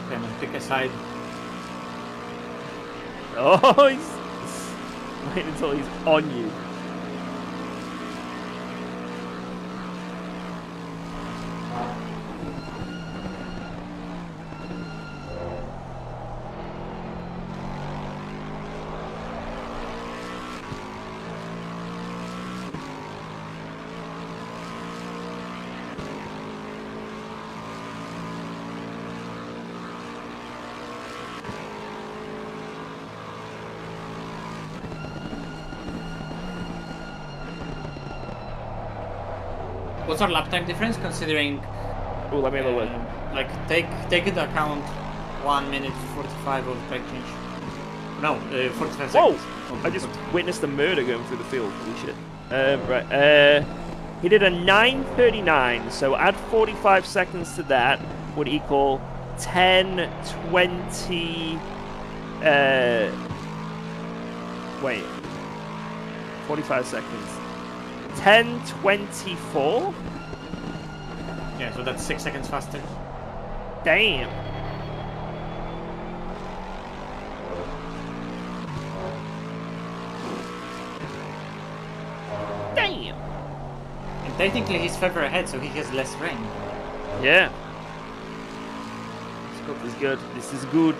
Okay, I'm gonna pick a side. Oh, he's wait until he's on you. What's our lap time difference considering? Oh, let me have a look. Like take into account 1 minute 45 of track change. No, 45 Whoa! seconds. I just witnessed a murder going through the field. Holy shit. Right. He did a 9:39, so add 45 seconds to that would equal 10:20. Wait. 45 seconds. 10:24. Yeah, so that's 6 seconds faster. Damn. Damn. And technically he's further ahead, so he has less rain. Yeah. This is good. This is good.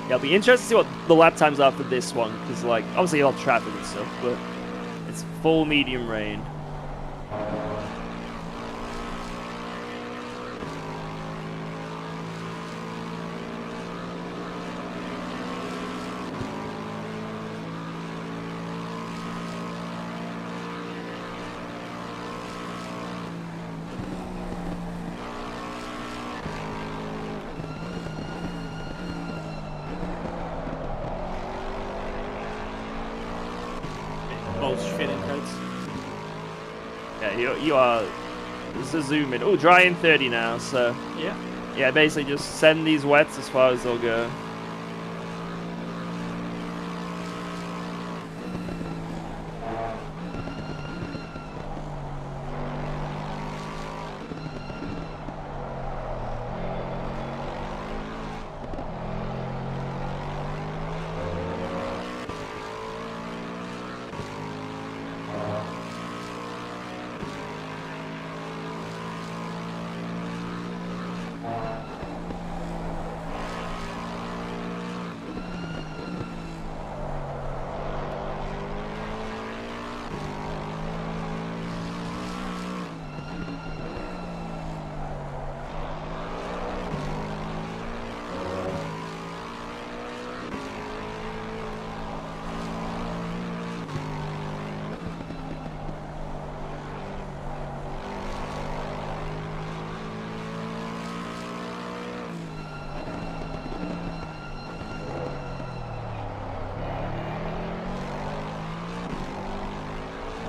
Yeah, I'll be interested to see what the lap times are for this one, because, like, obviously a lot of traffic and stuff, but it's full medium rain. those fitting cuts. Yeah, you are. This is zoom in. Oh, dry in 30 now. So Yeah. yeah, basically just send these wets as far as they'll go.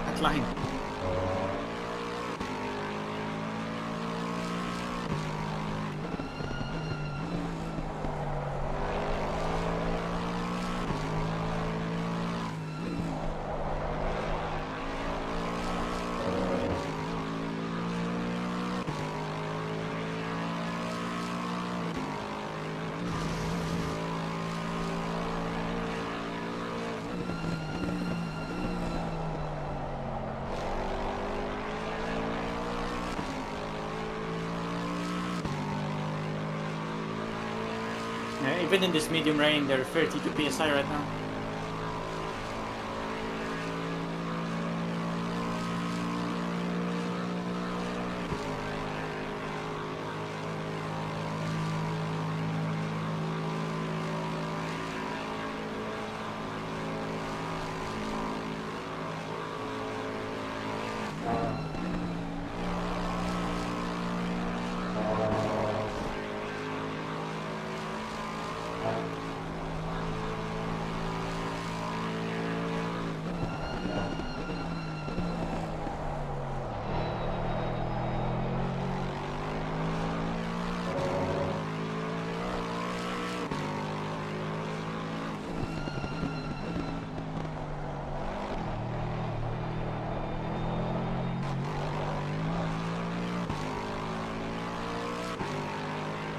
That line. Yeah, even in this medium rain, they're 32 psi right now.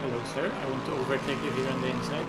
Hello, sir. I want to overtake you here on the inside.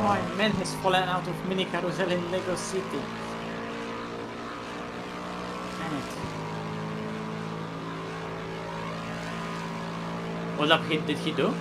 My man has fallen out of mini carousel in Lego City. Damn it. What lap hit did he do?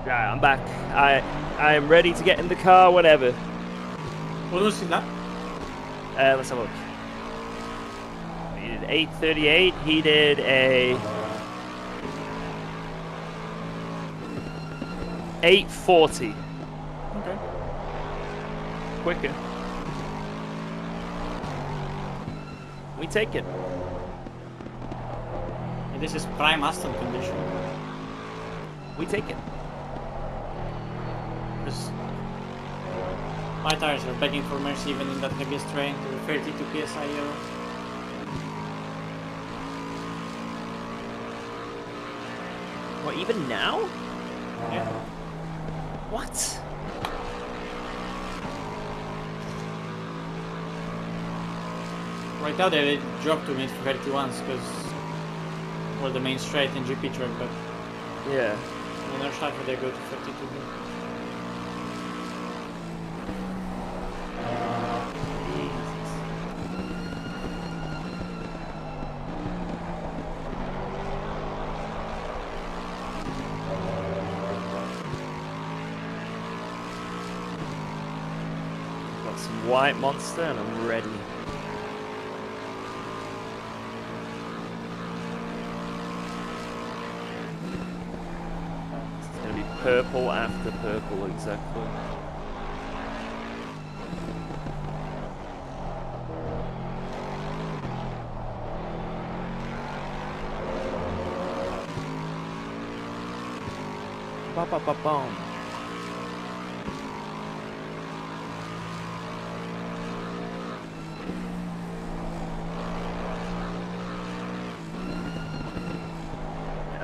Yeah, I'm back. I am ready to get in the car, whatever. What was his lap? Let's have a look. He did 8:38. He did a 8:40. Okay. Quicker. We take it. And this is prime Aston condition. We take it. Because my tires are begging for mercy even in that heaviest terrain to 32 psi yellow. What, even now? Yeah. What? Right now they dropped to mid 31s because we're the main straight in GP track, but Yeah. in NORDSCHLEIFE they go to 32. Got some white monster and I'm ready. It's gonna be purple after purple, exactly. Ba ba ba boom.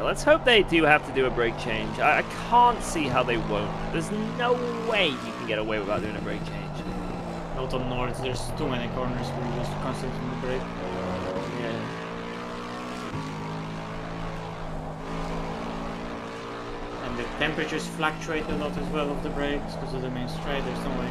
Let's hope they do have to do a brake change. I can't see how they won't. There's no way you can get away without doing a brake change. Not on Nords, there's too many corners where you just constantly brake. Yeah. And the temperatures fluctuate a lot as well of the brakes because of the main straight, there's no way.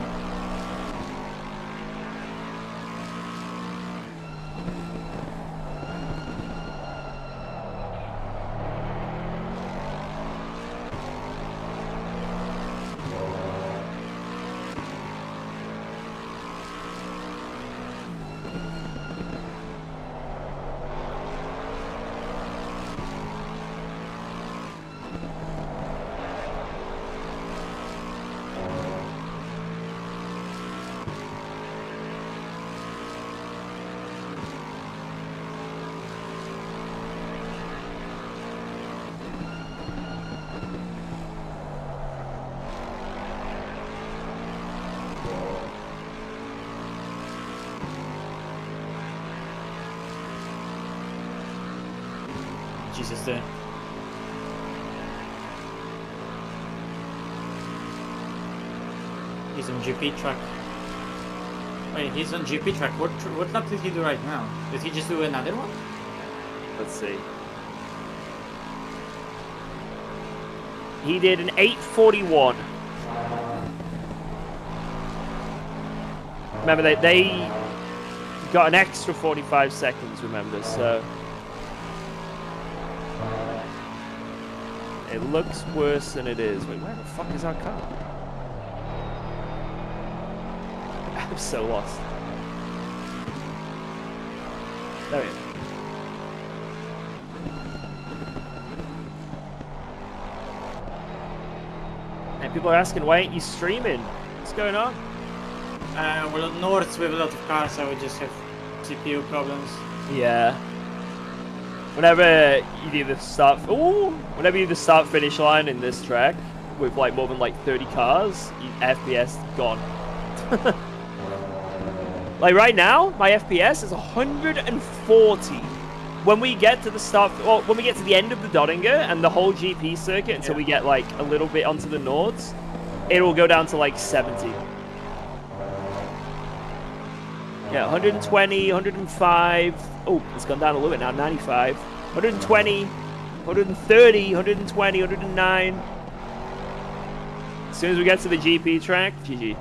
Jesus, he's on GP track. Wait, he's on GP track. What lap did he do right now? Did he just do another one? Let's see. He did an 8:41. Remember, they got an extra 45 seconds, remember, so... It looks worse than it is. Wait, where the fuck is our car? I'm so lost. There we go. And people are asking, why ain't you streaming? What's going on? Well, on Nords with a lot of cars, I would just have CPU problems. Yeah. Whenever you do the whenever you do the start finish line in this track with like more than like 30 cars, FPS gone. Like right now, my FPS is 140. When we get to the when we get to the end of the Doddinger and the whole GP circuit until we get like a little bit onto the Nords, it will go down to like 70. Yeah, 120, 105. Oh, it's gone down a little bit now, 95. 120, 130, 120, 109. As soon as we get to the GP track, GG.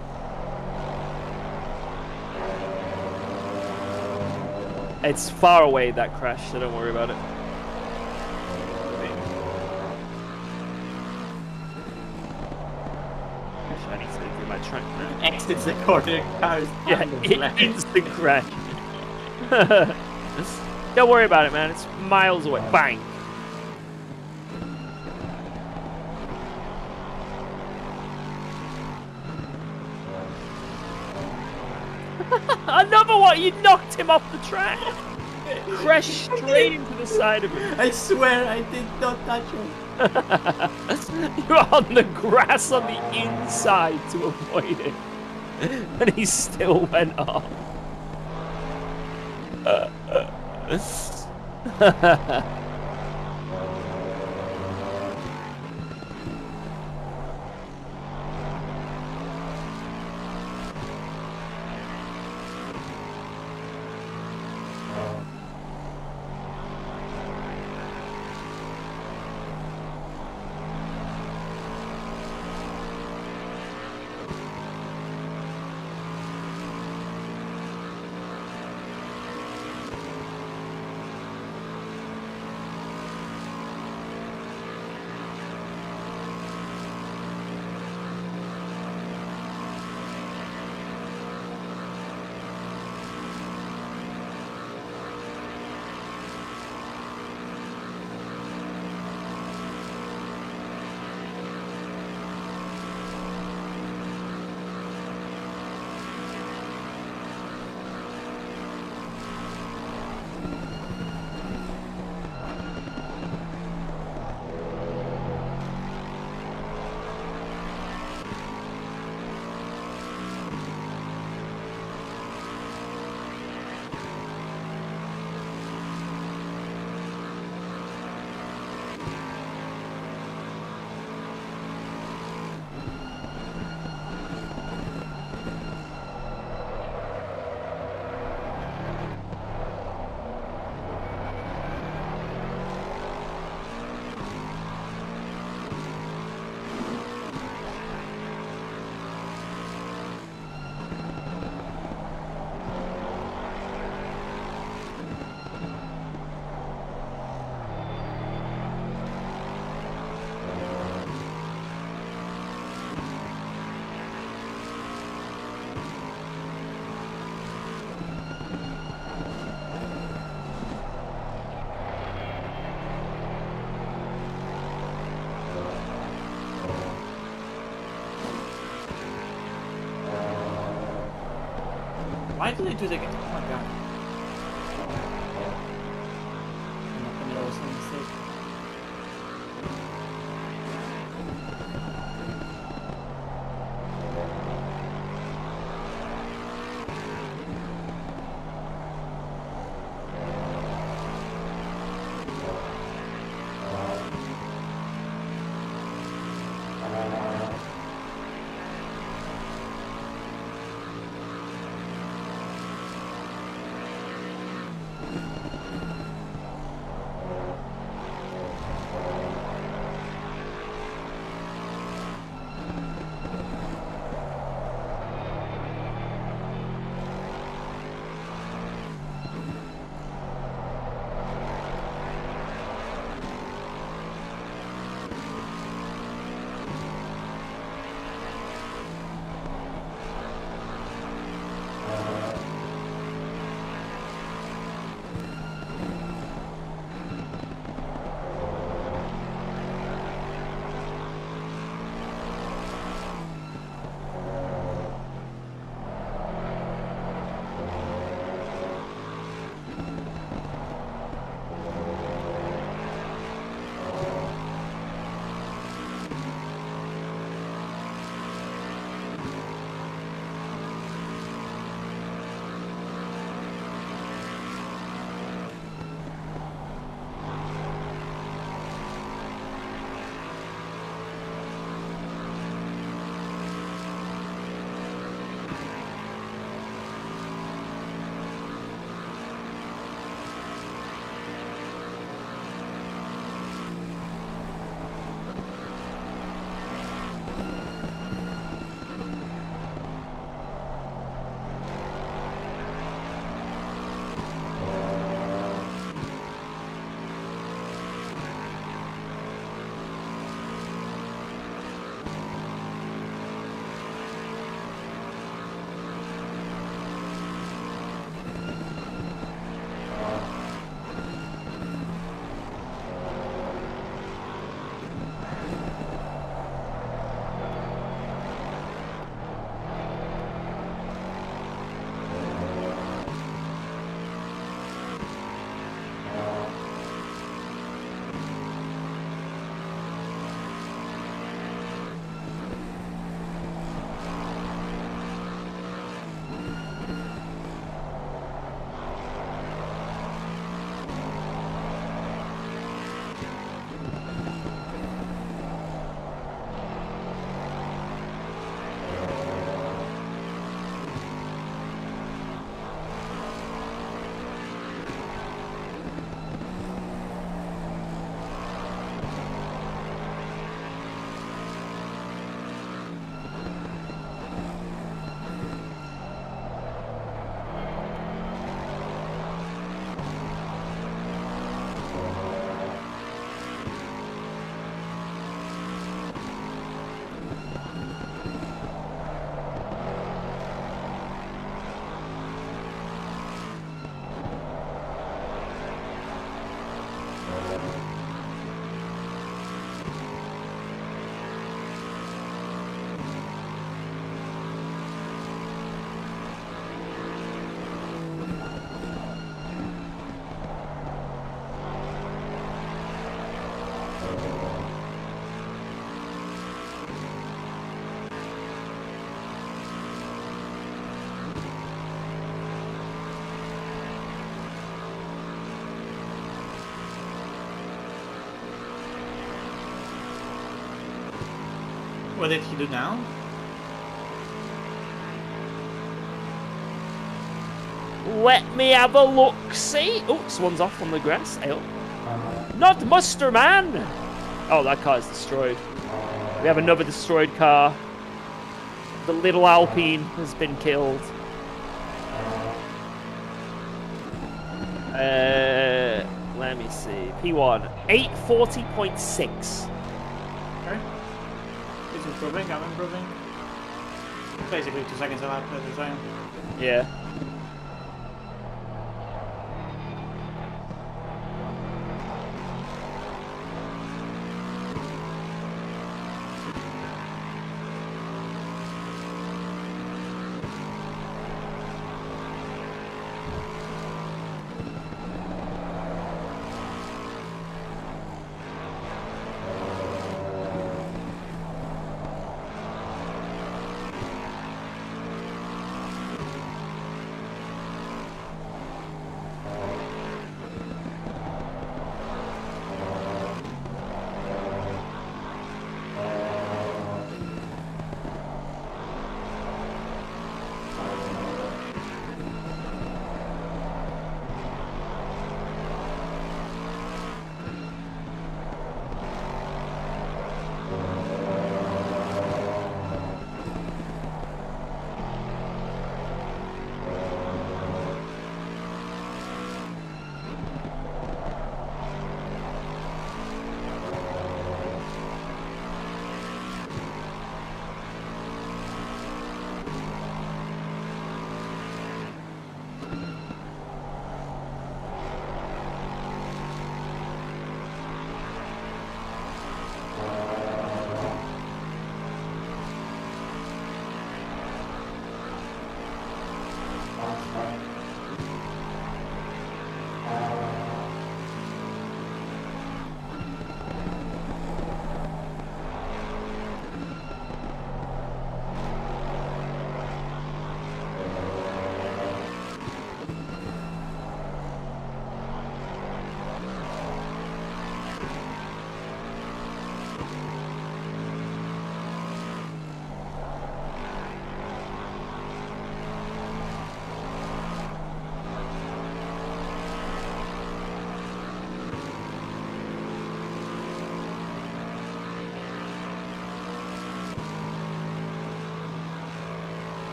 It's far away, that crash, so don't worry about it. exits the corner, cars Yeah, instant crash. Don't worry about it, man. It's miles away. Bang. Another one! You knocked him off the track! Crashed straight into the side of him. I swear I did not touch him. You're on the grass on the inside to avoid it. And he still went off. Why do they do that again? Oh my god. I'm not gonna know it's a mistake. What did he do now? Let me have a look. See? Oh, someone's off on the grass. Ale. Not Muster Man. Oh, that car is destroyed. We have another destroyed car. The little Alpine has been killed. Let me see. P1 840.6. Okay. He's improving. I'm improving. Basically 2 seconds a lap every time. Yeah.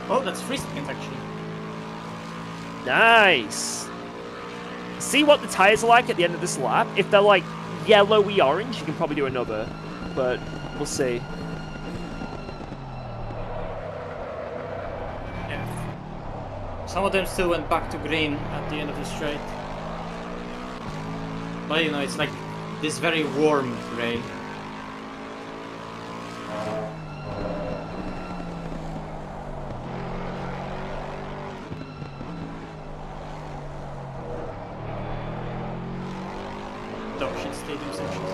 Oh, that's 3 seconds actually. Nice. See what the tires are like at the end of this lap. If they're like yellowy orange, you can probably do another, but we'll see. Yeah. Some of them still went back to green at the end of the straight. But you know, it's like this very warm gray. Stadium sections.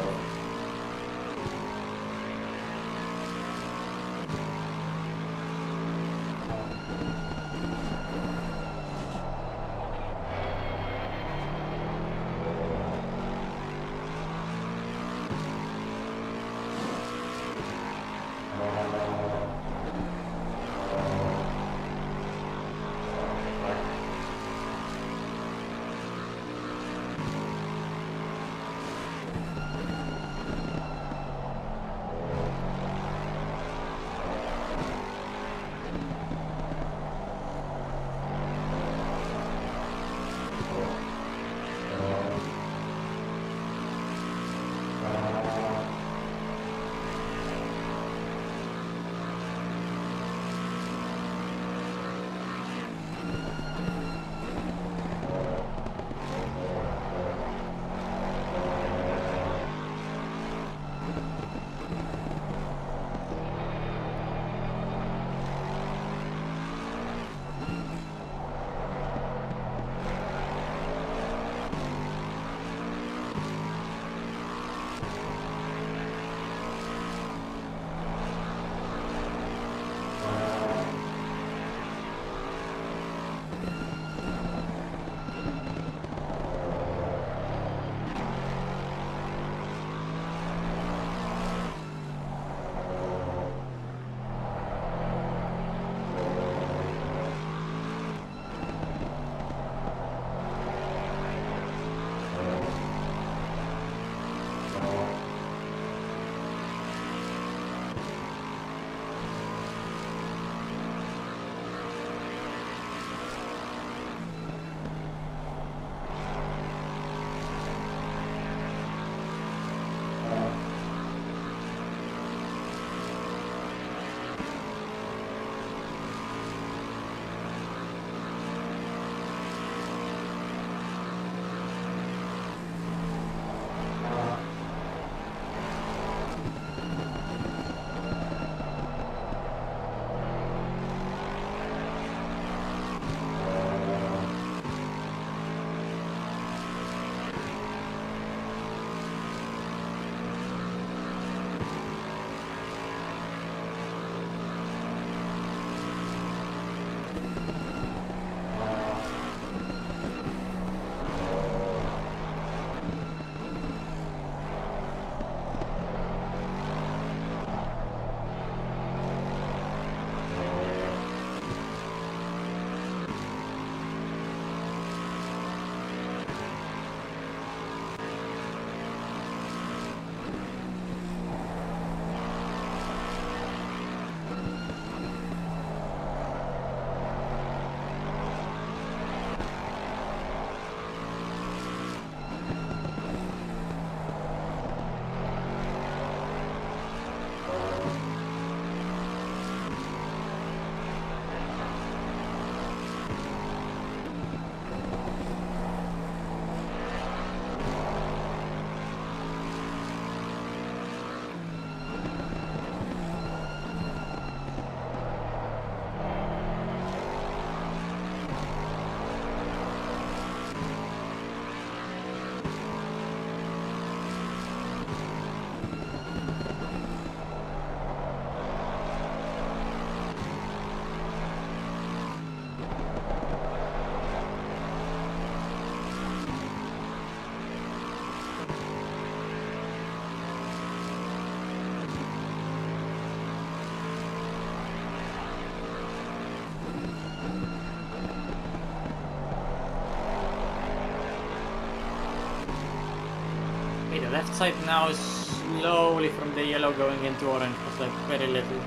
left side now is slowly from the yellow going into orange, but like very little.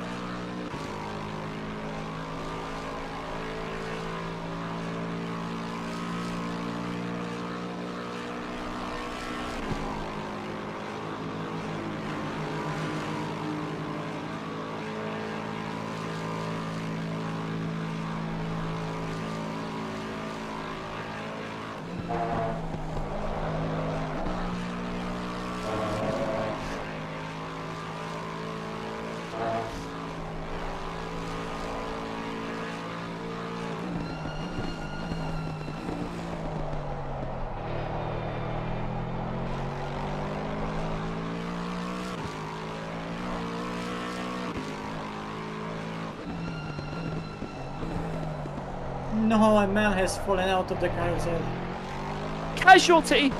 No, a man has fallen out of the carousel. Casualty!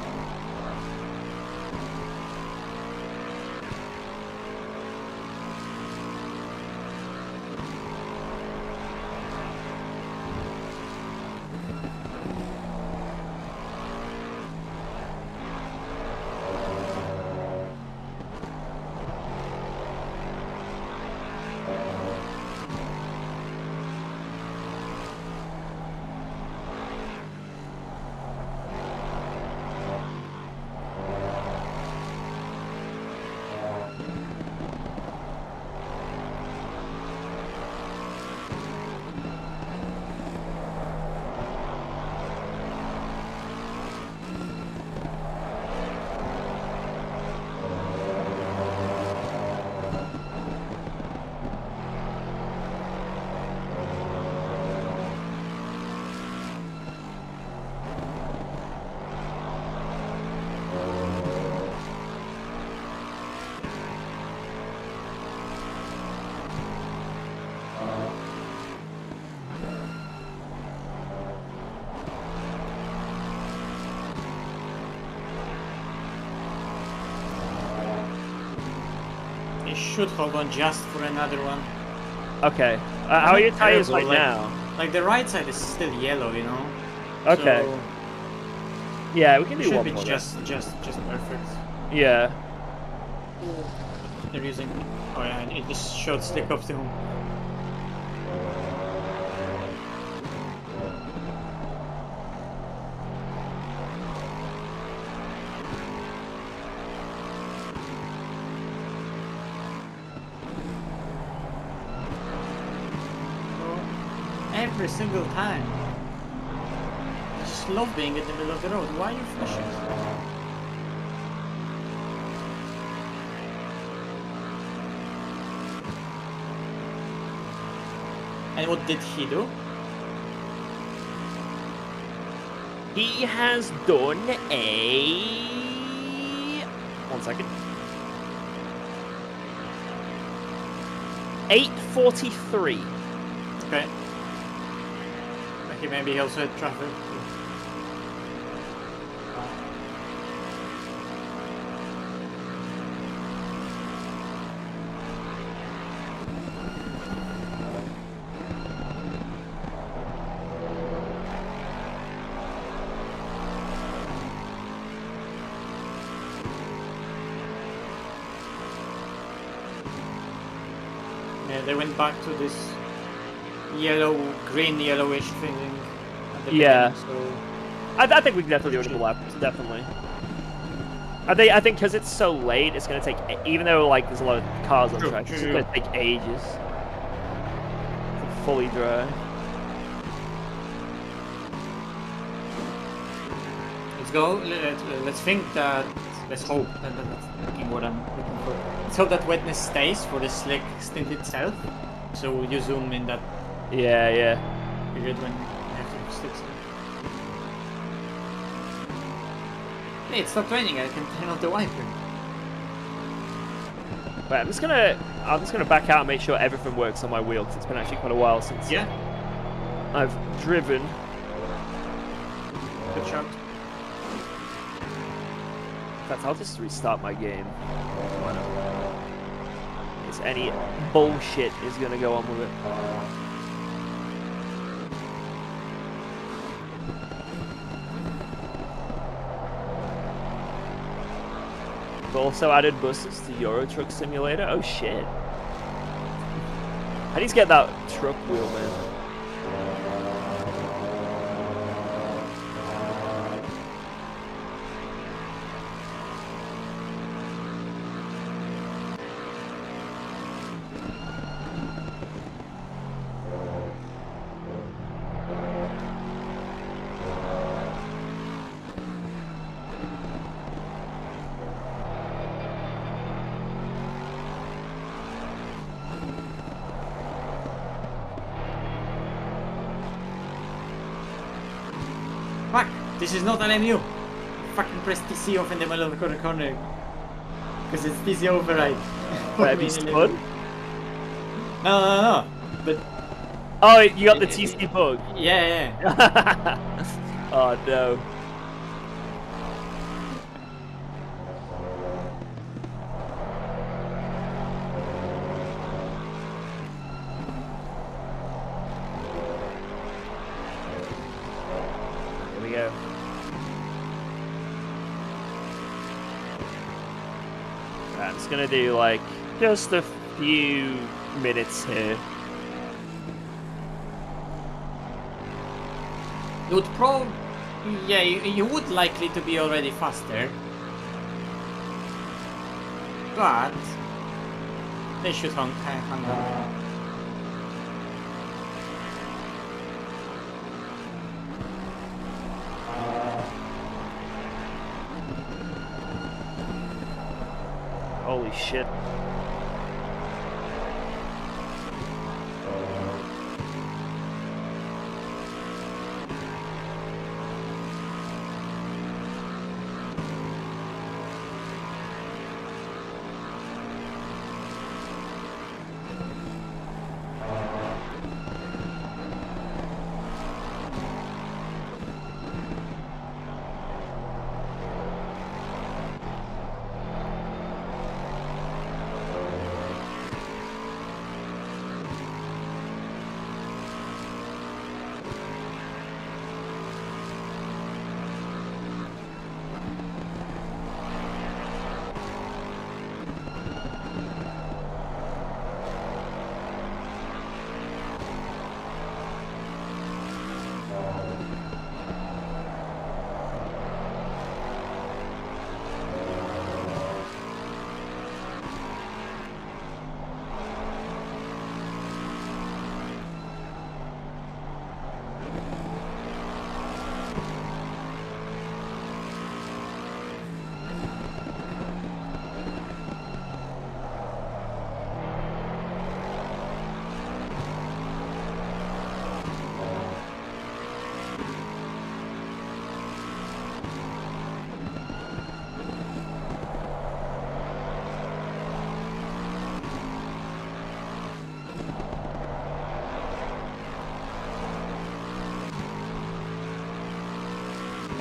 They should hold on just for another one. Okay. How are your tires Terrible, right now? Like the right side is still yellow, you know. Okay. So Yeah, we can it do should one be more. just perfect. Yeah. They're using. Oh yeah, it just showed slick up to him. Every single time. I just love being in the middle of the road. Why are you flashing? And what did he do? He has done a... 1 second. 8:43. Okay. Okay, maybe he also had traffic. Yeah, they went back to this yellow, green, yellowish thing. At the Yeah. beginning, so I think we can definitely do a couple laps, definitely. I think because it's so late, it's going to take, even though like there's a lot of cars on True, track, it's true. going to take ages to fully dry. let's go. Let's think that. Let's hope. That's fucking what I'm looking for. Let's hope that wetness stays for the slick stint itself. So you zoom in that Yeah, yeah. period when you have to stick. Hey, it stopped raining. I can turn off the wiper. Right, I'm just gonna back out and make sure everything works on my wheel because it's been actually quite a while since Yeah. I've driven. Good shot. In fact, I'll just restart my game. Why not? In case any bullshit is gonna go on with it. They've also added buses to Euro Truck Simulator. Oh shit. I need to get that truck wheel, man. Fuck! This is not an MU! Fucking press TC off in the middle of the corner. Because it's TC override. Have you spun? No. But Oh, you got the TC bug. yeah. Oh no. Here we go. Right, I'm just gonna do like just a few minutes here. You would you would likely to be already faster. But they should hang on. Holy shit.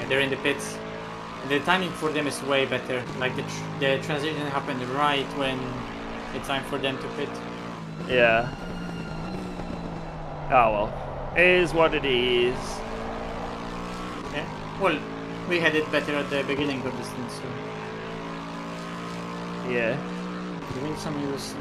They're in the pits. The timing for them is way better. Like the transition happened right when it's time for them to pit. Yeah. Oh well. It is what it is. Yeah. Well, we had it better at the beginning of the stint, so Yeah. doing some use.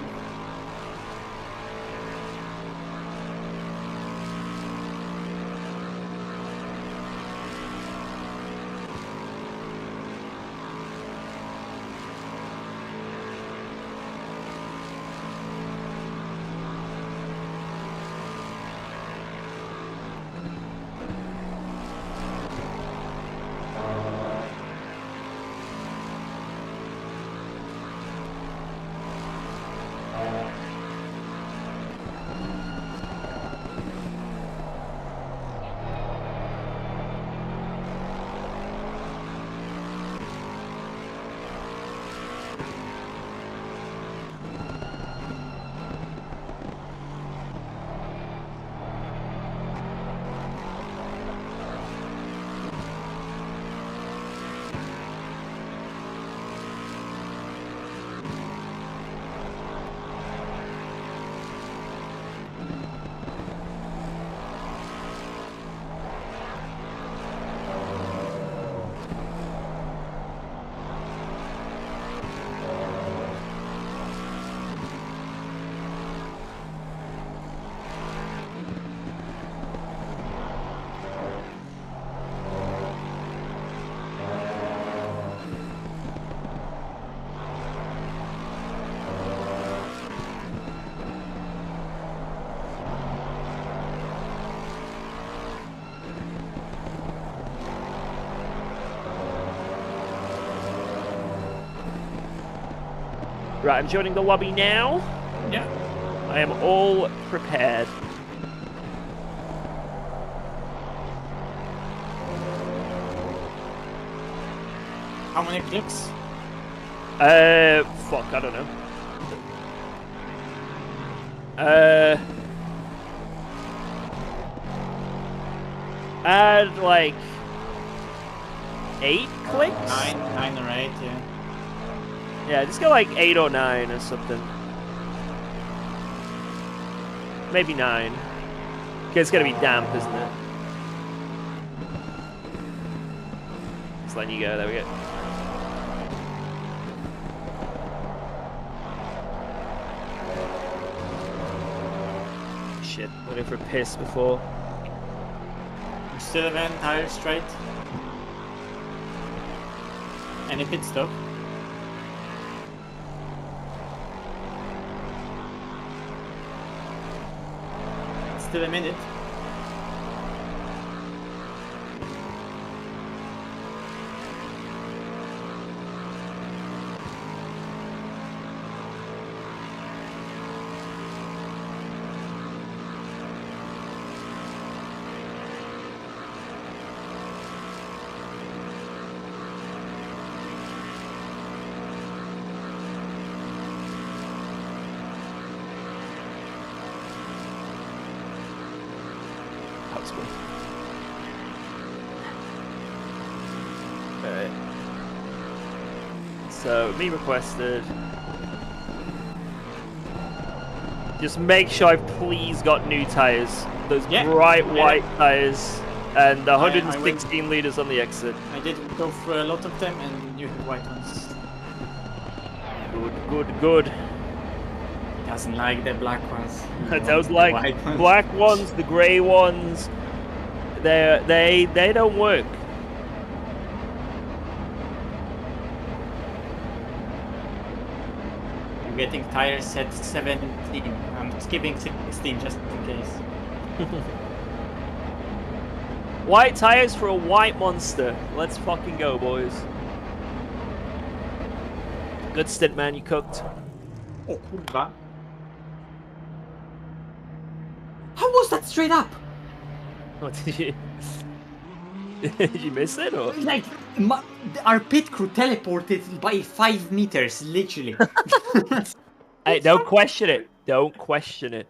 Right, I'm joining the lobby now. Yeah. I am all prepared. How many clicks? Fuck, I don't know. Add like 8 clicks? 9 or 8, yeah. Yeah, just go like 8 or 9 or something. Maybe 9. Okay, it's gonna be damp, isn't it? Just letting you go, there we go. Shit, went in for a piss before. Still event, tire straight. Any pit stop? Still a minute. Alright. So, me requested. Just make sure I've please got new tyres. Those bright white tyres. And the 116 litres on the exit. I did go through a lot of them and you have white ones. Good, good, good. He doesn't like the black ones. Those like white ones. black ones, the grey ones. They don't work. I'm getting tires at 17. I'm skipping 16 just in case. White tires for a white monster. Let's fucking go, boys. Good stint, man. You cooked. Oh, kurwa. How was that straight up? What did you? Did you miss it or? Like, our pit crew teleported by 5 meters, literally. Hey, don't question it. Don't question it.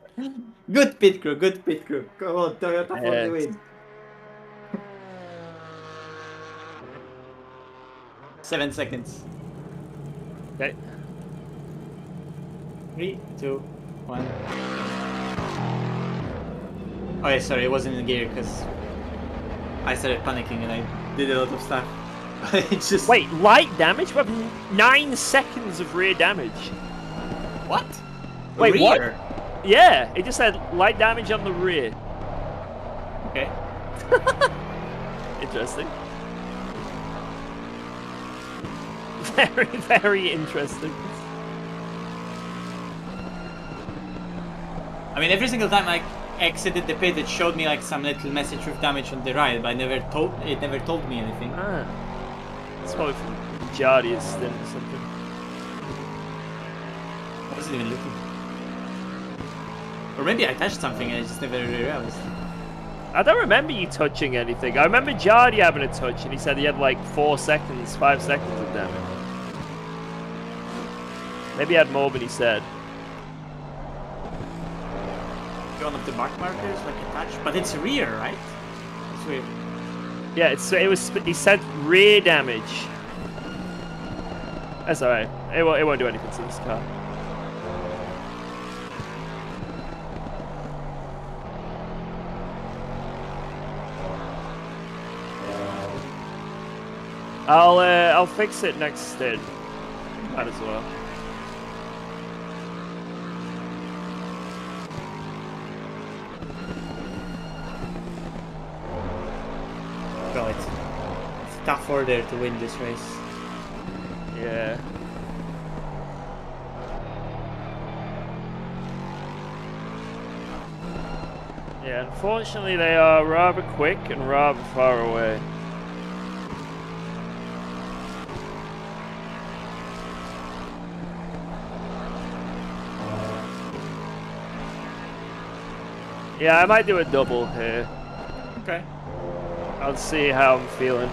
Good pit crew, good pit crew. Come on, Toyota for the win. 7 seconds. Okay. 3, 2, 1. Oh yeah, sorry, it wasn't in gear because I started panicking and I did a lot of stuff. It's just... Wait, light damage? We have 9 seconds of rear damage. What? Wait, rear? what? Yeah, it just said light damage on the rear. Okay. Interesting. Very, very interesting. I mean, every single time I exited the pit, it showed me like some little message with damage on the right, but it never told me anything. Ah. It's probably from Jardier's stint or something. I wasn't even looking. Or maybe I touched something and I just never realized. I don't remember you touching anything. I remember Jardier having a touch and he said he had like 4 seconds, 5 seconds of damage. Maybe he had more than he said. One of the back markers, like a touch, but it's rear, right? It's weird. Yeah, he said rear damage. That's alright. It won't do anything to this car. I'll fix it next stint. Might as well. Well, it's tough order to win this race. Yeah. Yeah, unfortunately they are rather quick and rather far away. Yeah, I might do a double here. Okay. I'll see how I'm feeling.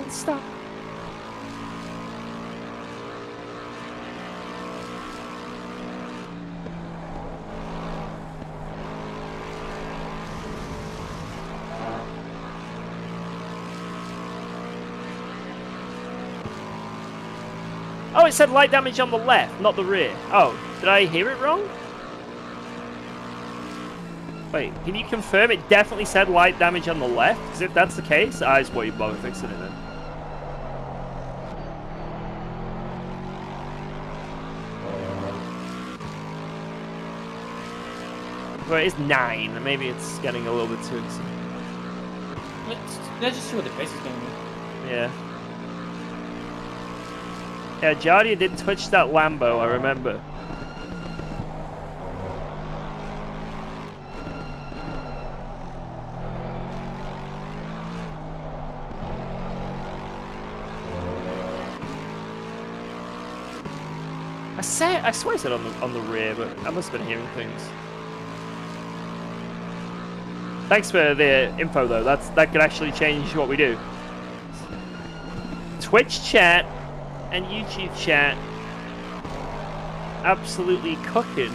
Stop. Oh, it said light damage on the left, not the rear. Oh, did I hear it wrong? Wait, can you confirm it definitely said light damage on the left? Because if that's the case, I just want you bother fixing it then. Well, it's 9. Maybe it's getting a little bit too excited. Let's just see what the pace is going to be. Yeah. Yeah, Jardier did touch that Lambo, I remember. I swear I said on the rear, but I must have been hearing things. Thanks for the info though. That could actually change what we do. Twitch chat and YouTube chat absolutely cooking.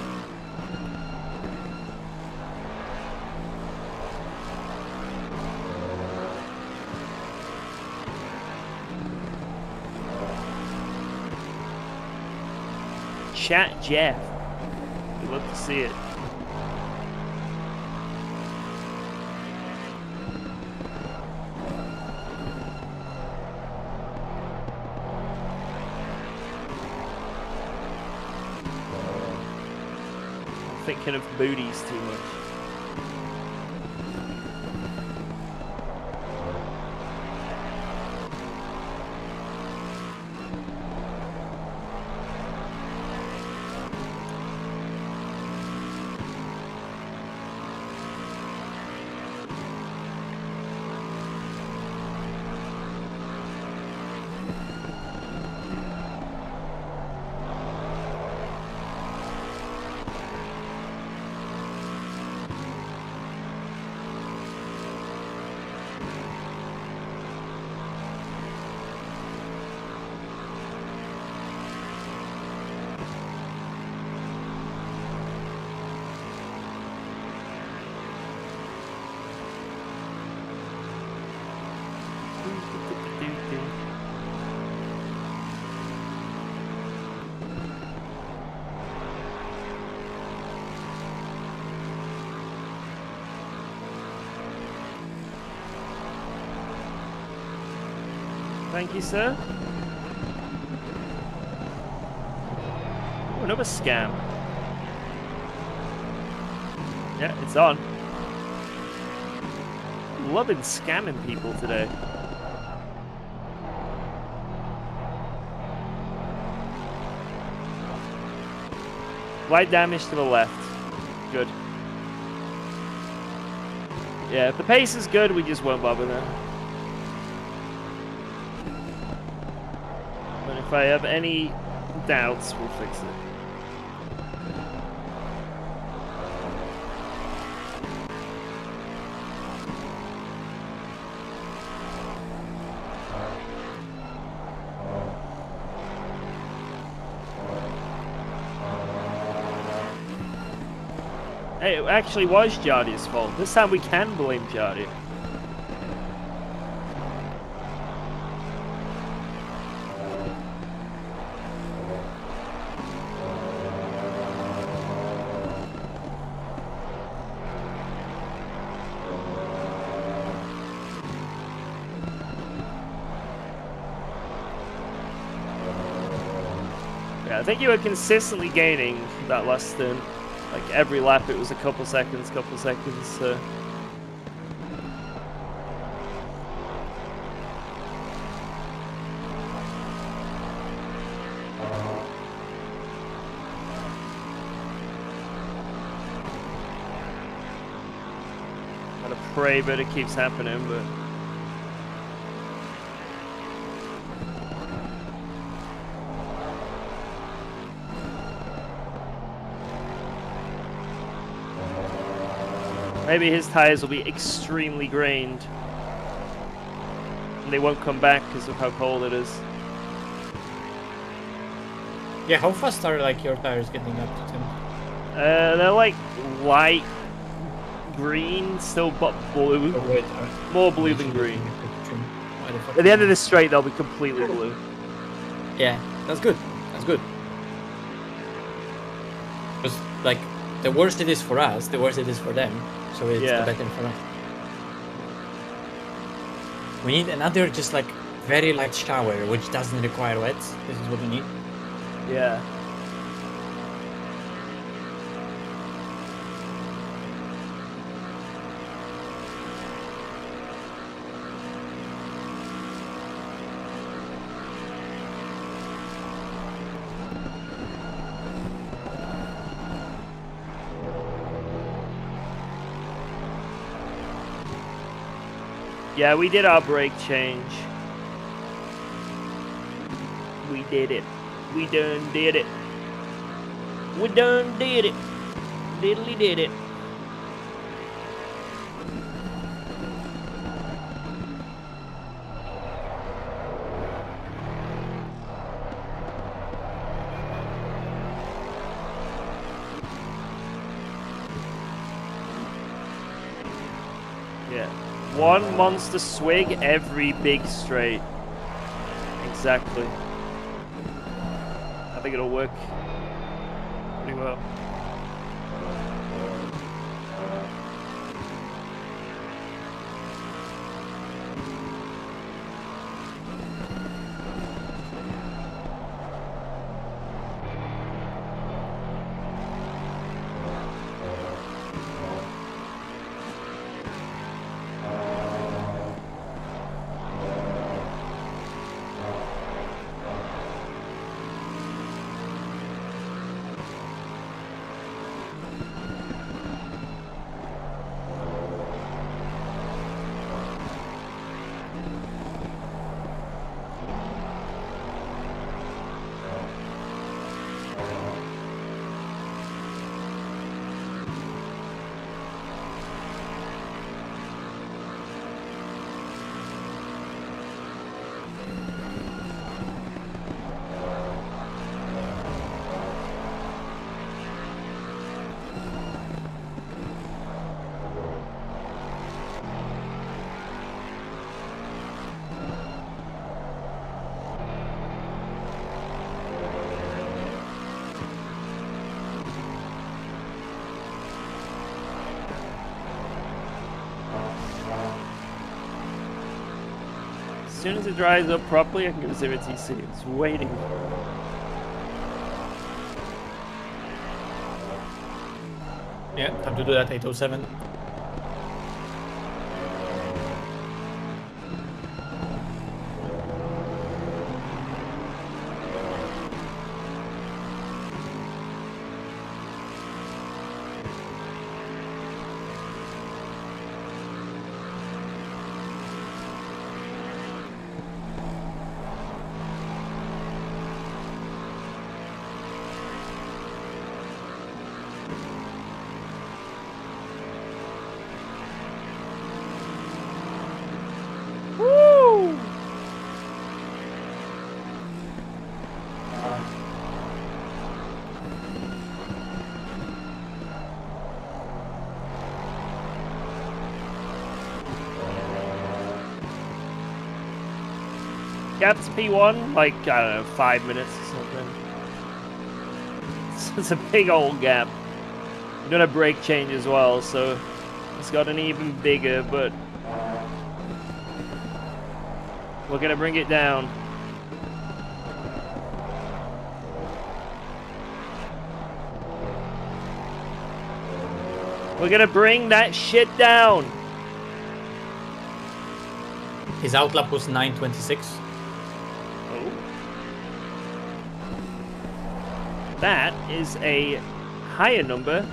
Chat Jeff. We'd love to see it. I'm thinking of booties too much. Thank you, sir. Oh, another scam. Yeah, it's on. I'm loving scamming people today. Light damage to the left. Good. Yeah, if the pace is good, we just won't bother then. But if I have any doubts, we'll fix it. Hey, it actually was Jardier's fault. This time we can blame Jardier. Yeah, I think you were consistently gaining that last stint. Like every lap it was a couple seconds, so... pray that it keeps happening, but... Maybe his tires will be extremely grained. And they won't come back because of how cold it is. Yeah, how fast are like your tires getting up to 10? They're like light green, still but blue. Oh, wait, More blue than green. Why the fuck? At the end of this straight, they'll be completely blue. Yeah, that's good. That's good. Because like the worse it is for us, the worse it is for them. So it's Yeah. the better for us. We need another just like very light shower, which doesn't require wets. This is what we need. Yeah. Yeah, we did our brake change. We did it. We done did it. We done did it. Diddly did it. Yeah. One monster swig every big straight. Exactly. I think it'll work pretty well. As soon as it dries up properly, I can go 0 TC. It's waiting. Yeah, time to do that 807. Woo! Gap to P1, like, I don't know, 5 minutes or something. It's a big old gap. I'm doing a brake change as well, so it's gotten even bigger, but we're gonna bring it down. We're gonna bring that shit down. His outlap was 926. Oh. That is a higher number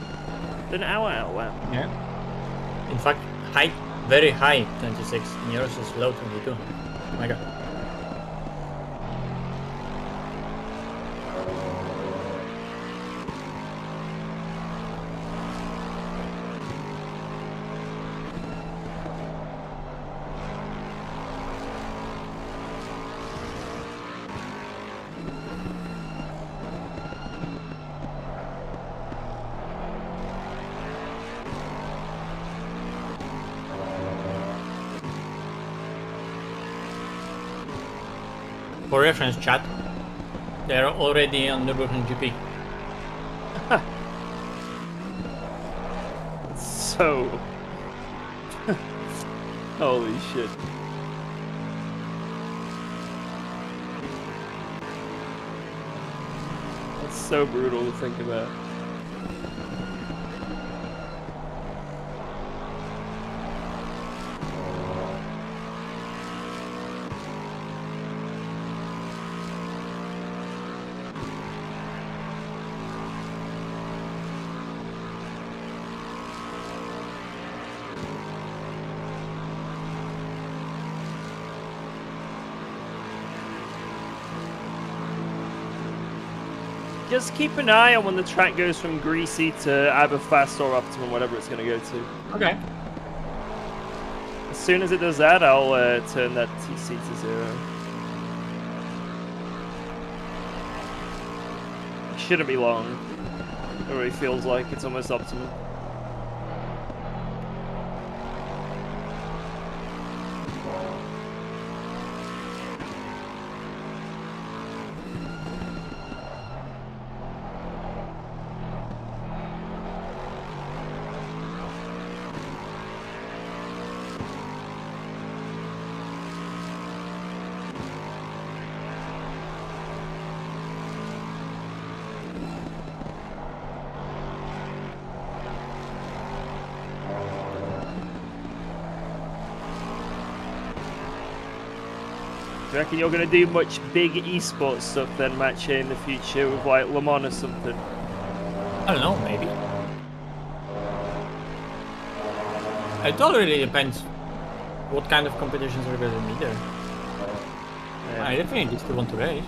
than our outlap. Yeah. In fact, very high 26 and yours is low 22. Oh my god. For reference, chat, they're already on Nürburgring GP. So... Holy shit. That's so brutal to think about. Just keep an eye on when the track goes from greasy to either fast or optimum, whatever it's going to go to. Okay. As soon as it does that, I'll turn that TC to 0. It shouldn't be long. It already feels like it's almost optimum. Do you reckon you're going to do much big esports stuff then, Matcha, in the future with like Le Mans or something? I don't know, maybe. It all really depends what kind of competitions are going to be there. Yeah. I definitely still want to race.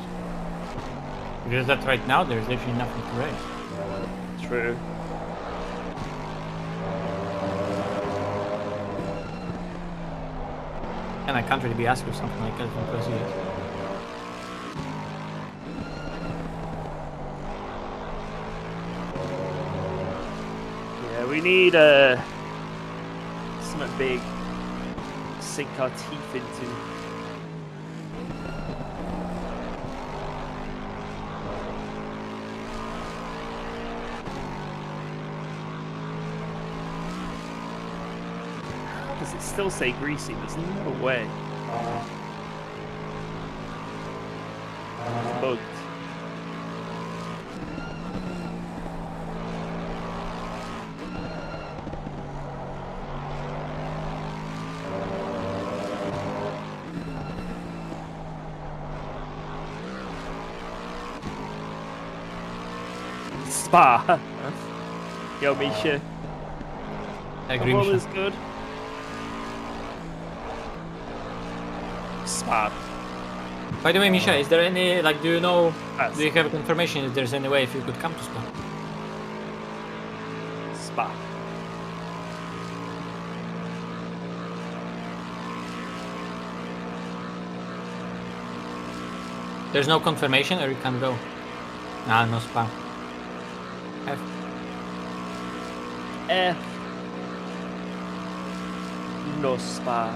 Because that right now there's literally nothing to race. True. And I can't really be asked for something like LFM Plus yet. Yeah, we need something big to sink our teeth into. Does it still say greasy? There's no way. It's bugged. Spa. Yo, Misha. I agree, All Misha. is good. Spa. By the way, Misha, is there any, like, do you know, Yes. do you have confirmation if there's any way if you could come to Spa? Spa. There's no confirmation or you can go? Nah, no Spa. F. F. No spa.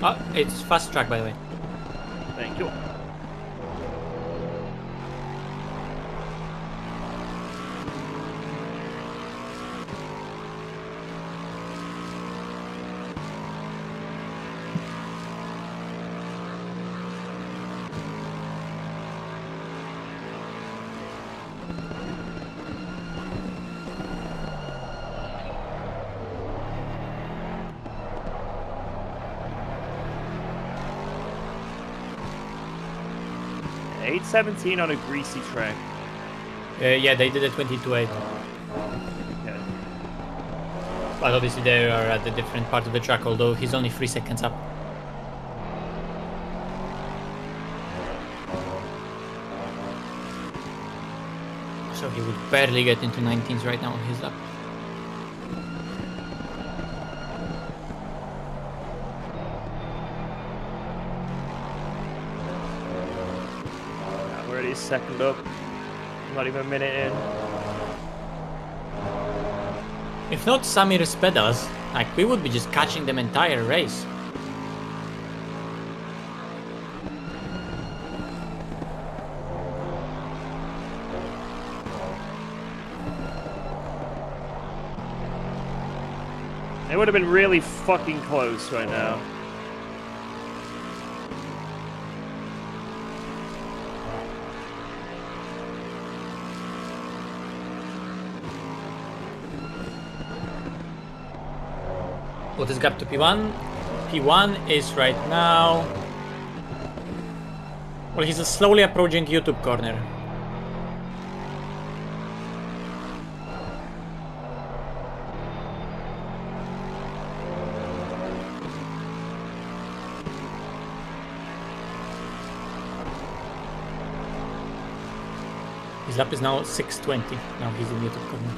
Oh, it's fast track, by the way. Thank you. 8:17 on a greasy track. Yeah, they did a 22.8. Okay. But obviously they are at a different part of the track, although he's only 3 seconds up. So he would barely get into 19s right now on his lap. I'm already second up. Not even a minute in. If not Samir's pedals, like we would be just catching them entire race. It would have been really fucking close right now. What is gap to P1? P1 is right now... Well, he's slowly approaching YouTube corner. His lap is now 6:20. Now he's in YouTube corner.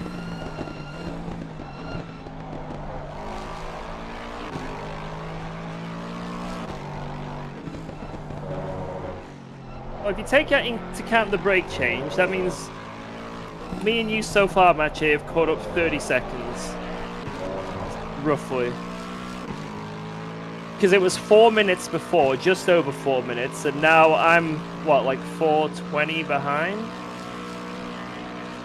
Well, if you take into account the brake change, that means me and you so far, Matchy, have caught up 30 seconds. Roughly. Because it was 4 minutes before, just over 4 minutes, and now I'm, what, like 4:20 behind?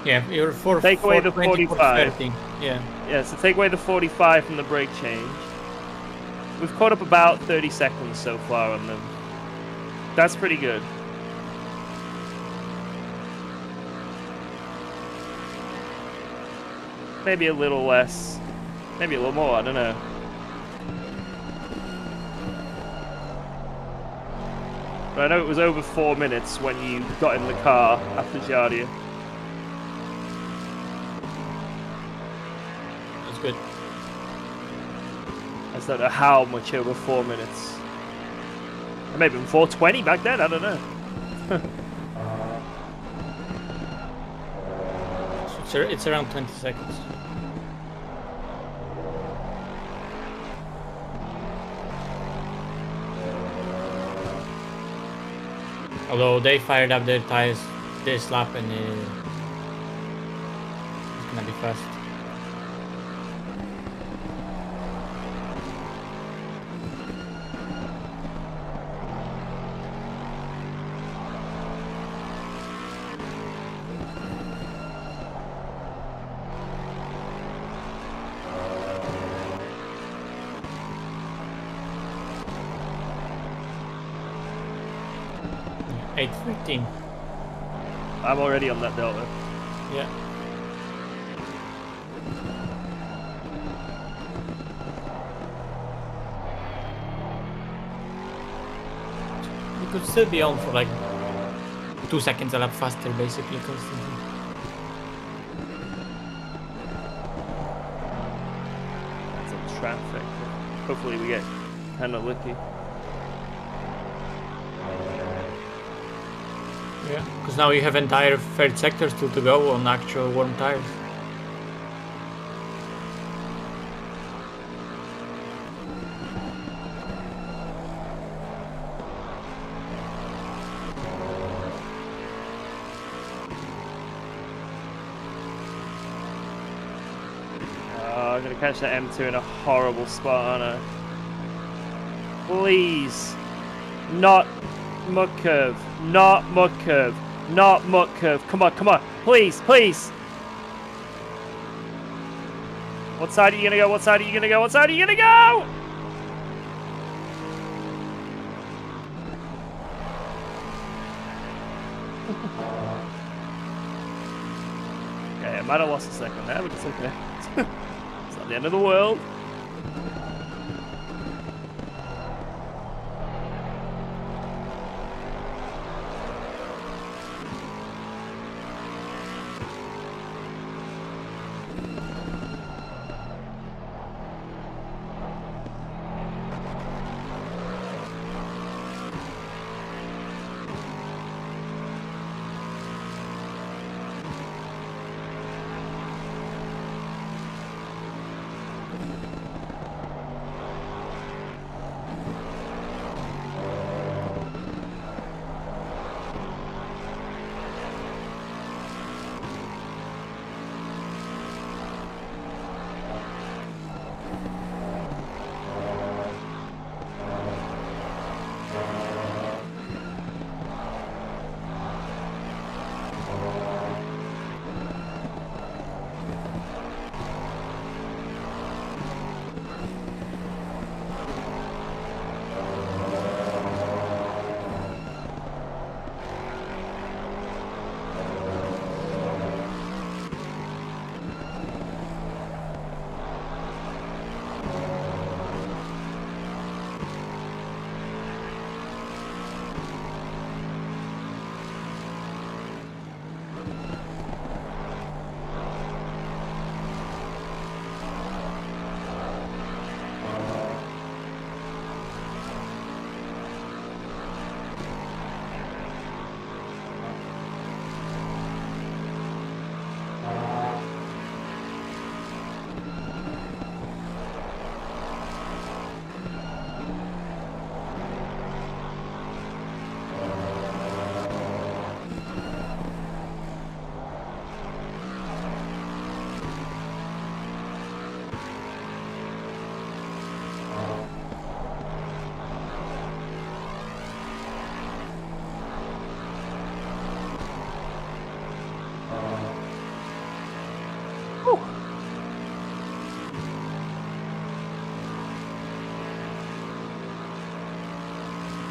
Yeah, you're 4. Take away the 4:20, 45. 4:30. Yeah. Yeah, so take away the 45 from the brake change. We've caught up about 30 seconds so far on them. That's pretty good. Maybe a little less. Maybe a little more, I don't know. But I know it was over 4 minutes when you got in the car after Jardier. That's good. I just don't know how much over 4 minutes. It may have been 4:20 back then, I don't know. So it's around 20 seconds. Although they fired up their tires this lap and it's gonna be fast. Yeah, 8:15. I'm already on that delta. Yeah. You could still be on for like 2 seconds a lap faster, basically, constantly. Some traffic. Hopefully we get kind of lucky. Yeah, because now you have entire third sector still to go on actual warm tires. I'm gonna catch that M2 in a horrible spot, aren't I? Please. Not mud curve. Not mud curve. Not mud curve. Come on, come on. Please, please. What side are you gonna go? What side are you gonna go? What side are you gonna go? Okay, I might have lost a second there, but it's okay. It's not the end of the world.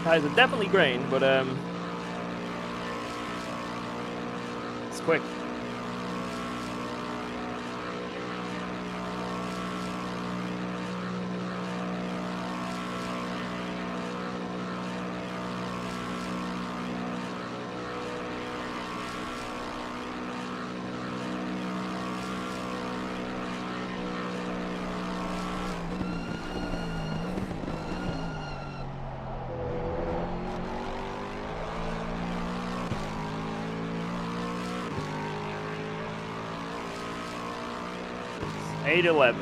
Tires are definitely green, but it's quick. It's 8:11.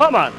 Come on.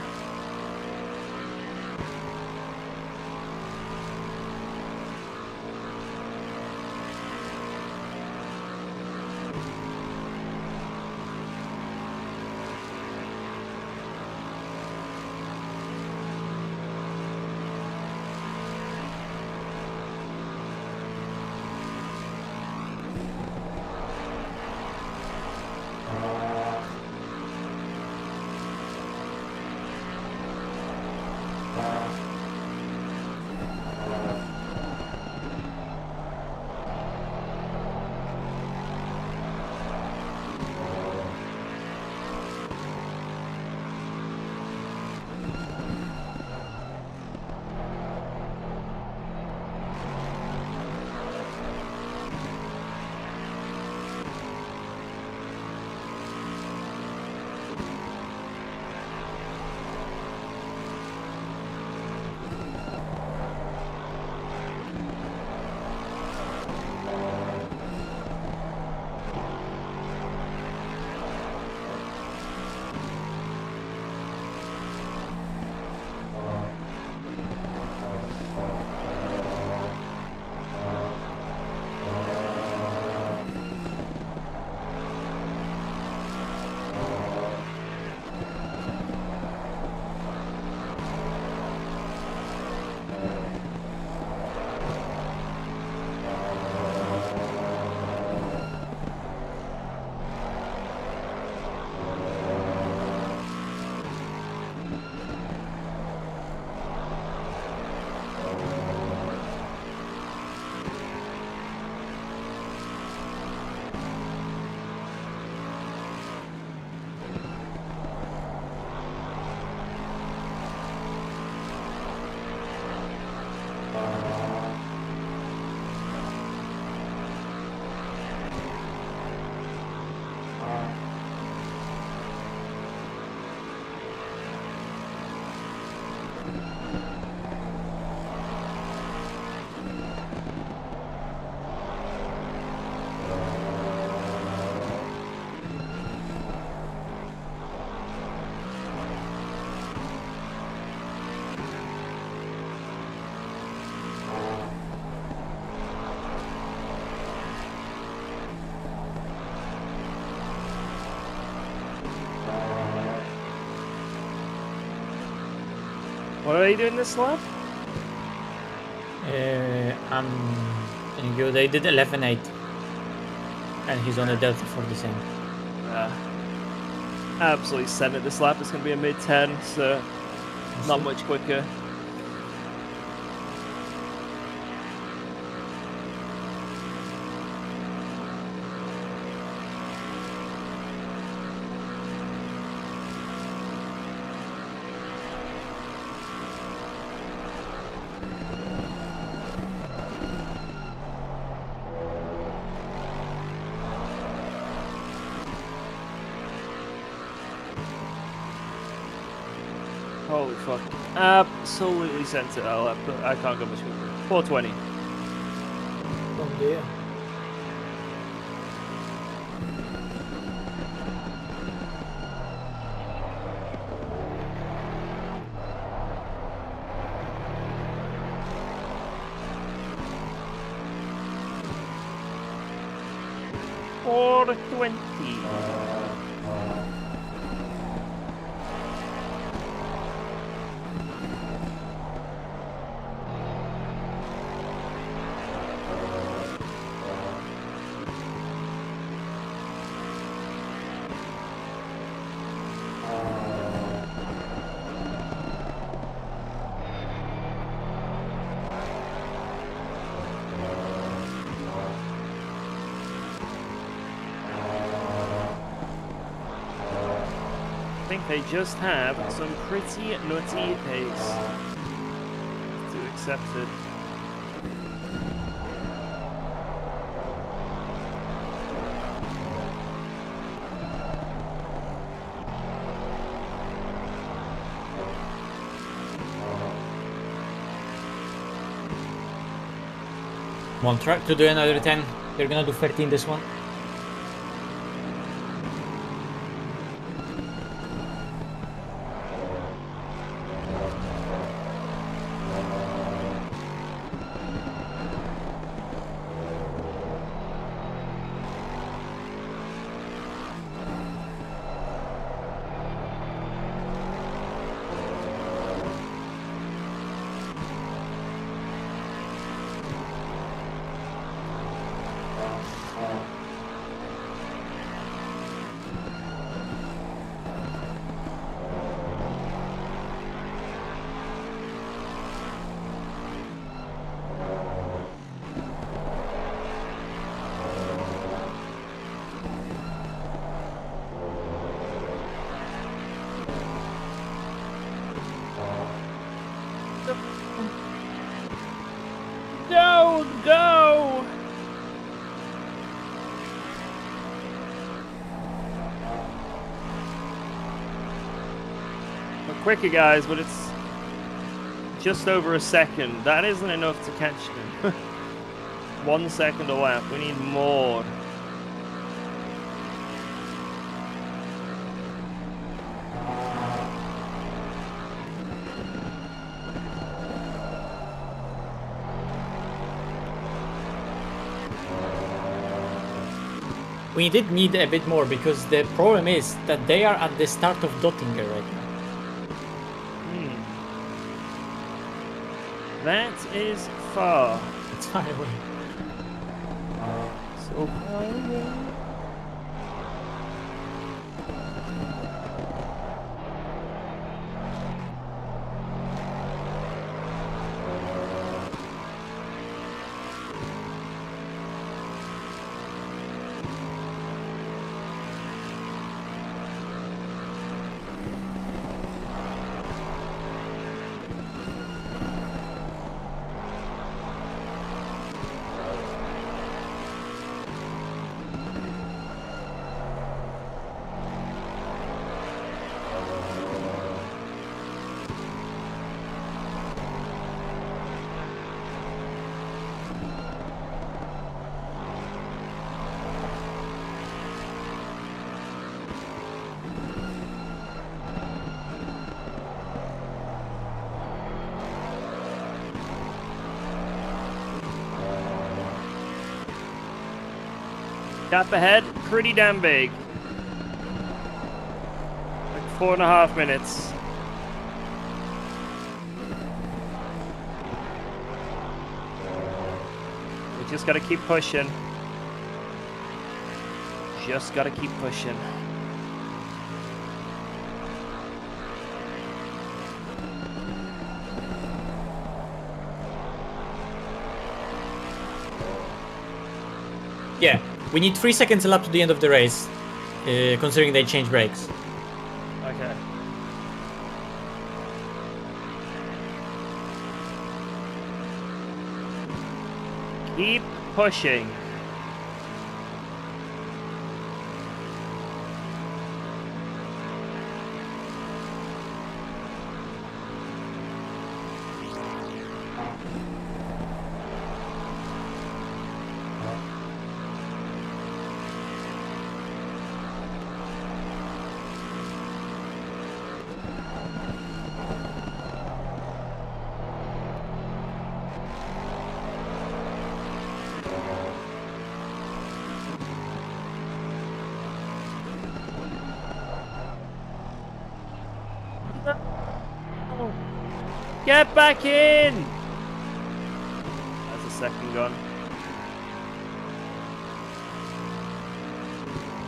What are you doing this lap? I'm in good. I did 11.8. And he's on a Delta for the same. Absolutely sent it this lap. It's going to be a mid-10, so not much quicker. Holy fuck. Absolutely sent it that lap, but I can't go much quicker. 420. Oh dear. I think they just have some pretty nutty pace to accept it. I'm on track to do another 10. They're gonna do 13 this one. quicker guys, but it's just over a second. That isn't enough to catch them. 1 second a lap. We need more. We did need a bit more because the problem is that they are at the start of Dottinger right now. That is far. It's far away. So far away. Gap ahead, pretty damn big. Like 4.5 minutes. We just gotta keep pushing. Just gotta keep pushing. Yeah, we need 3 seconds lap to the end of the race, considering they change brakes. Okay. Keep pushing. Get back in! That's a second gone.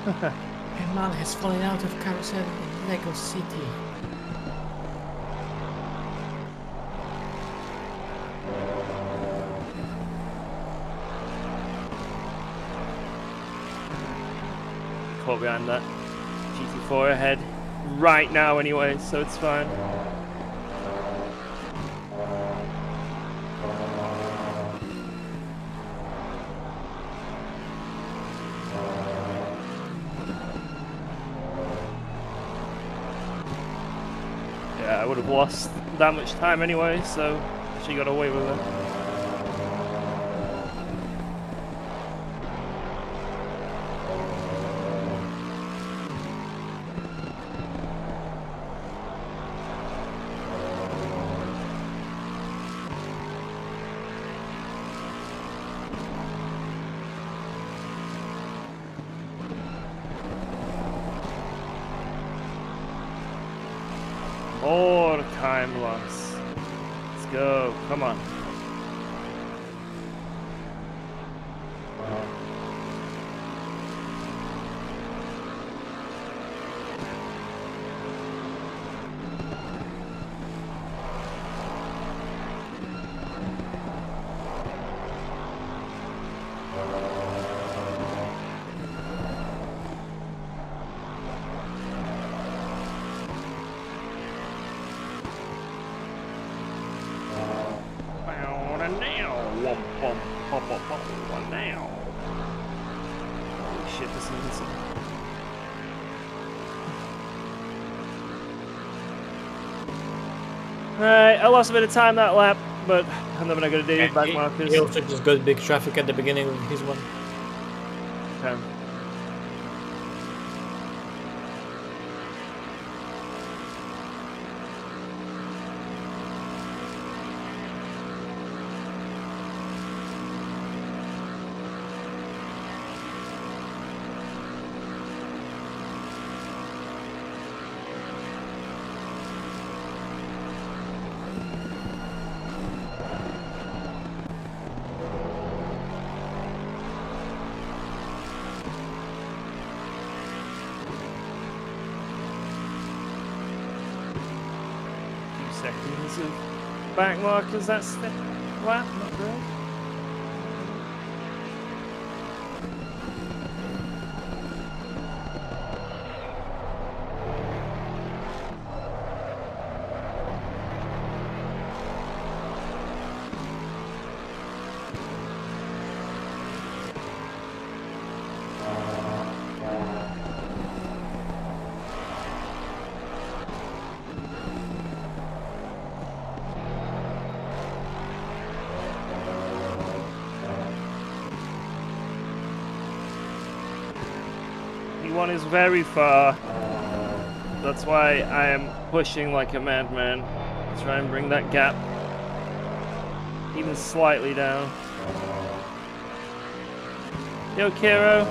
A man has fallen out of carousel in Lego City. Caught behind that. GT4 ahead right now anyway, so it's fine. Yeah, I would have lost that much time anyway, so she got away with it. More time loss. Let's go. Come on. Now. Holy shit, this is insane. Alright, I lost a bit of time that lap, but I'm never gonna do And back he markers. also just got big traffic at the beginning of his one. Okay. Seconds of back markers, that's the lap, not great. One is very far. That's why I am pushing like a madman to try and bring that gap even slightly down. Yo, Kiro.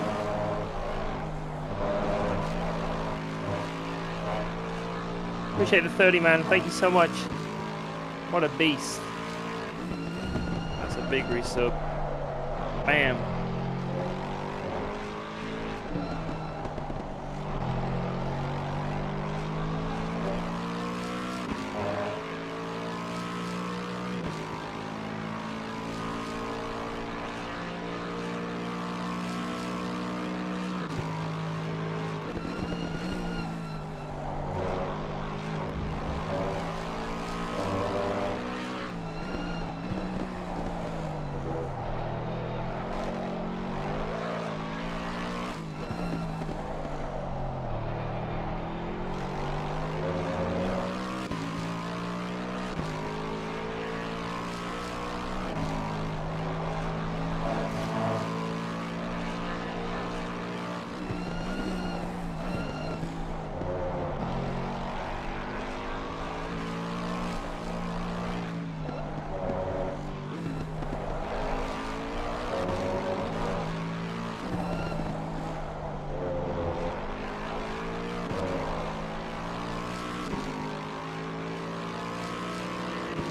Appreciate the 30, man. Thank you so much. What a beast. That's a big resub. Bam.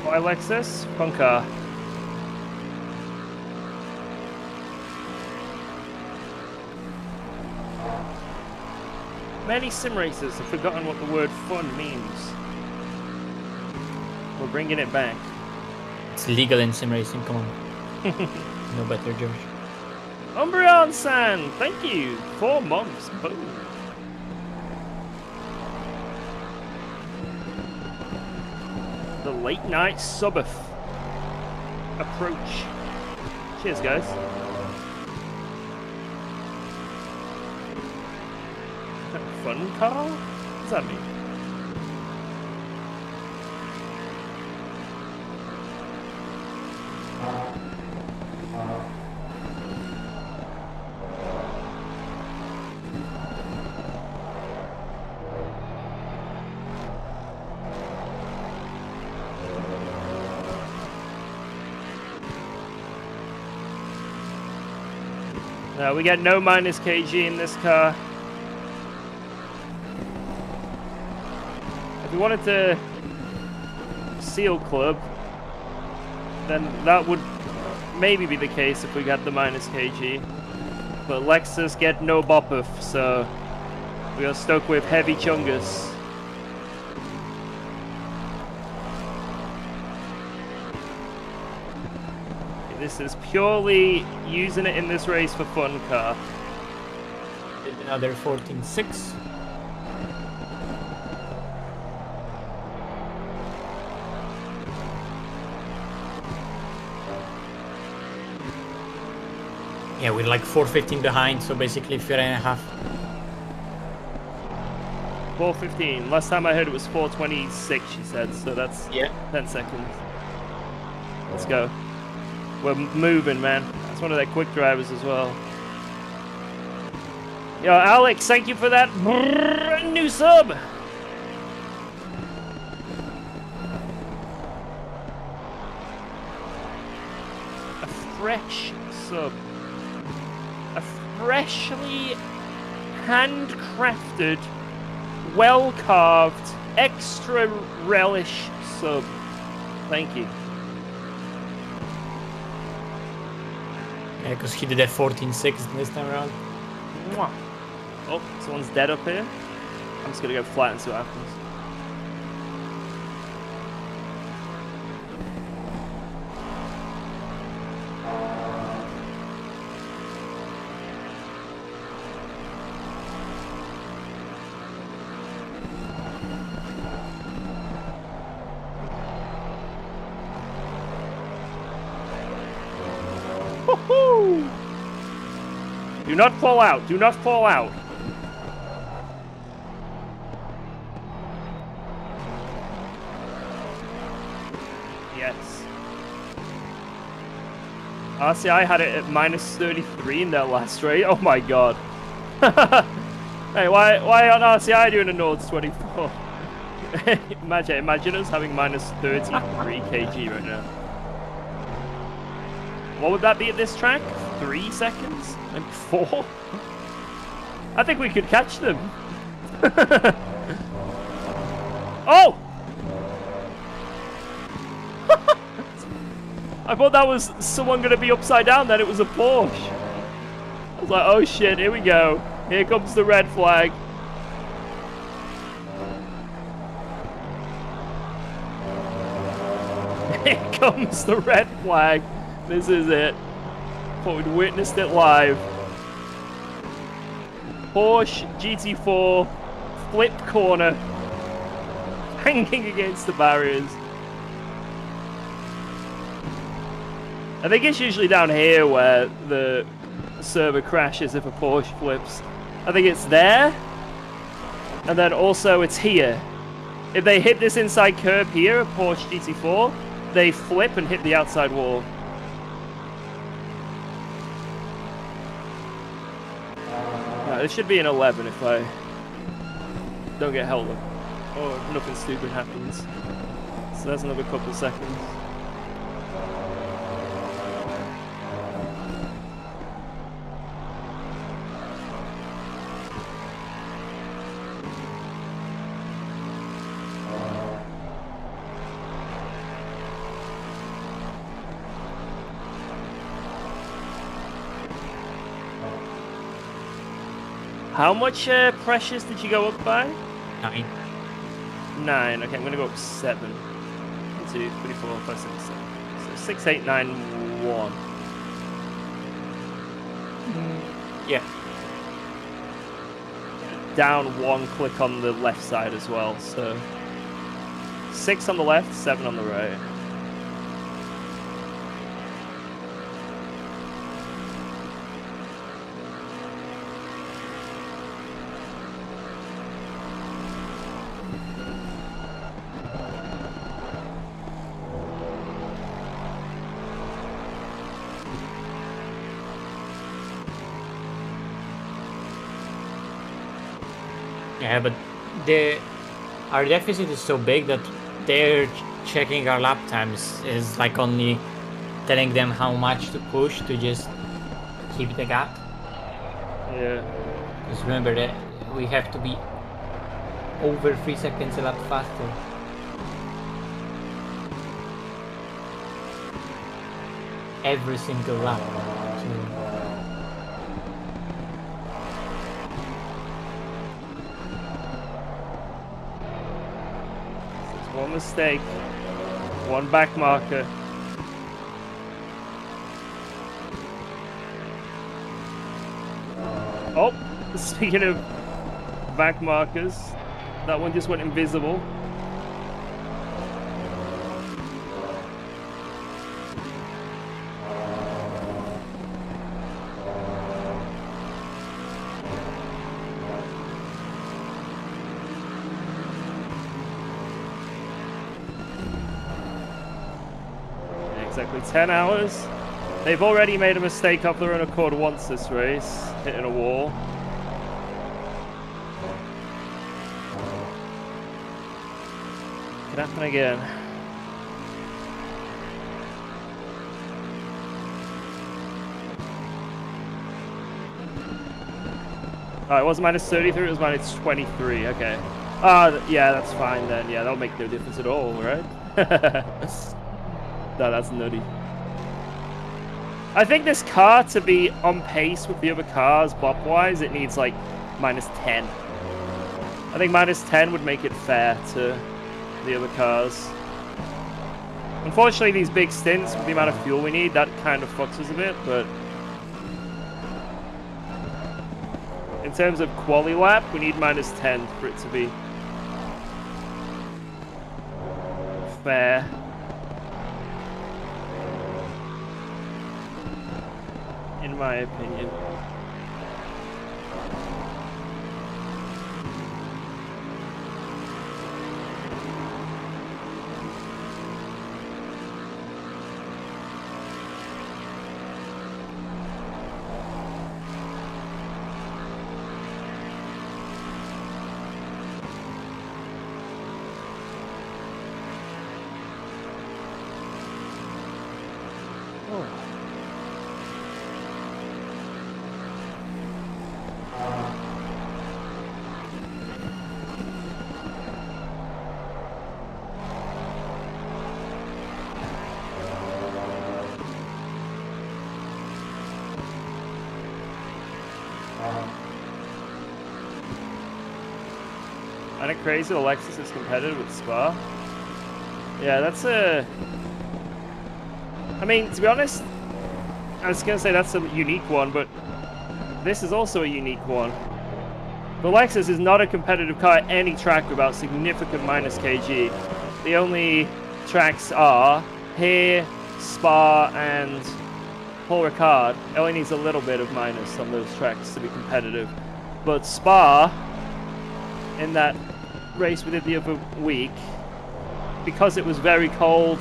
Why Lexus? Fun car. Many sim racers have forgotten what the word fun means. We're bringing it back. It's legal in sim racing, come on. No better, George. Umbreon San, thank you. 4 months. Boom. The late night Subath approach. Cheers, guys. Fun car? What does that mean? No, we get no minus kg in this car. If we wanted to seal club, then that would maybe be the case if we got the minus kg. But Lexus get no boppeth, so we are stuck with heavy chungus. This is purely using it in this race for fun car. Another 14.6. Yeah, we're like 4:15 behind, so basically 4.5. 4:15. Last time I heard it was 4:26, she said, so that's 10 seconds. Let's go. We're moving, man. That's one of their quick drivers as well. Yo, Alex, thank you for that brand new sub. A fresh sub. A freshly handcrafted, well-carved, extra relish sub. Thank you. Yeah, because he did a 14.6 this time around. Mwah. Oh, someone's dead up here. I'm just gonna go flat and see what happens. Woohoo! Do not fall out. Do not fall out. Yes. RCI had it at -33 in their last race. Oh my god. Hey, why aren't RCI doing a Nords 24? imagine us having -33 kg right now. What would that be at this track? 3 seconds? Maybe 4? I think we could catch them. Oh! I thought that was someone going to be upside down, then it was a Porsche. I was like, oh shit, here we go. Here comes the red flag. Here comes the red flag. This is it. Thought we'd witnessed it live. Porsche GT4 flipped corner, hanging against the barriers. I think it's usually down here where the server crashes if a Porsche flips. I think it's there, and then also it's here. If they hit this inside curb here, a Porsche GT4, they flip and hit the outside wall. It should be an 11 if I don't get held up or if nothing stupid happens. So that's another couple seconds. How much pressures did you go up by? 9. 9. Okay, I'm gonna go up 7. 1, 2, 3, 4, 5, 6, 7. So 6, 8, 9, 1. Yeah. Down 1 click on the left side as well. So 6 on the left, 7 on the right. Yeah, but our deficit is so big that they're checking our lap times is like only telling them how much to push to just keep the gap. Yeah. Because remember that we have to be over 3 seconds a lap faster. Every single lap. So, one mistake. One back marker. Oh, speaking of back markers, that one just went invisible. exactly 10 hours. They've already made a mistake of their own accord once this race, hitting a wall. Could happen again. Oh, it wasn't minus 33, it was minus 23, okay. Yeah, that's fine then. Yeah, that'll make no difference at all, right? No, that's nutty. I think this car, to be on pace with the other cars, bop-wise, it needs, like, minus 10. I think minus 10 would make it fair to the other cars. Unfortunately, these big stints, with the amount of fuel we need, that kind of fucks us a bit, but... in terms of quali lap, we need minus 10 for it to be fair. In my opinion. Isn't it crazy Alexis is competitive with Spa? Yeah, that's a... I mean, to be honest, I was going to say that's a unique one, but this is also a unique one. The Lexus is not a competitive car at any track without significant minus kg. The only tracks are here, Spa, and Paul Ricard. It only needs a little bit of minus on those tracks to be competitive. But Spa, in that race we did the other week, because it was very cold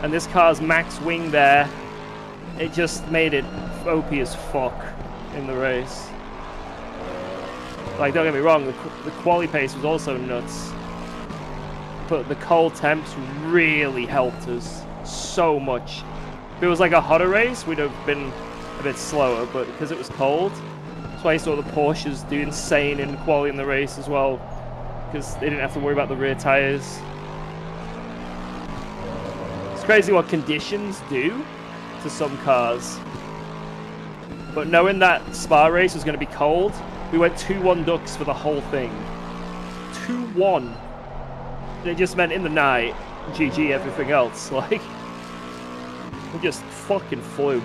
and this car's max wing there, it just made it OP as fuck in the race. Like, don't get me wrong, the quali pace was also nuts, but the cold temps really helped us so much. If it was like a hotter race, we'd have been a bit slower, but because it was cold, that's why I saw the Porsches do insane in quali in the race as well, because they didn't have to worry about the rear tires. It's crazy what conditions do to some cars. But knowing that Spa race was going to be cold, we went 2-1 ducks for the whole thing. 2-1. It just meant in the night, GG everything else. Like, we just fucking flew.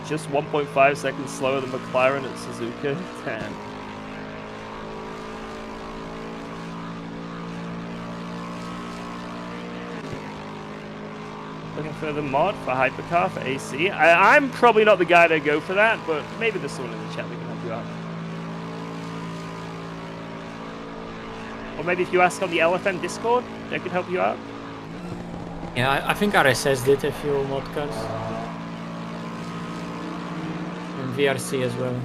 Just 1.5 seconds slower than McLaren at Suzuka. Damn. Looking for the mod for Hypercar for AC. I'm probably not the guy to go for that, but maybe there's someone in the chat that can help you out. Or maybe if you ask on the LFM Discord, they could help you out. Yeah, I think RSS did a few mod cars. And VRC as well.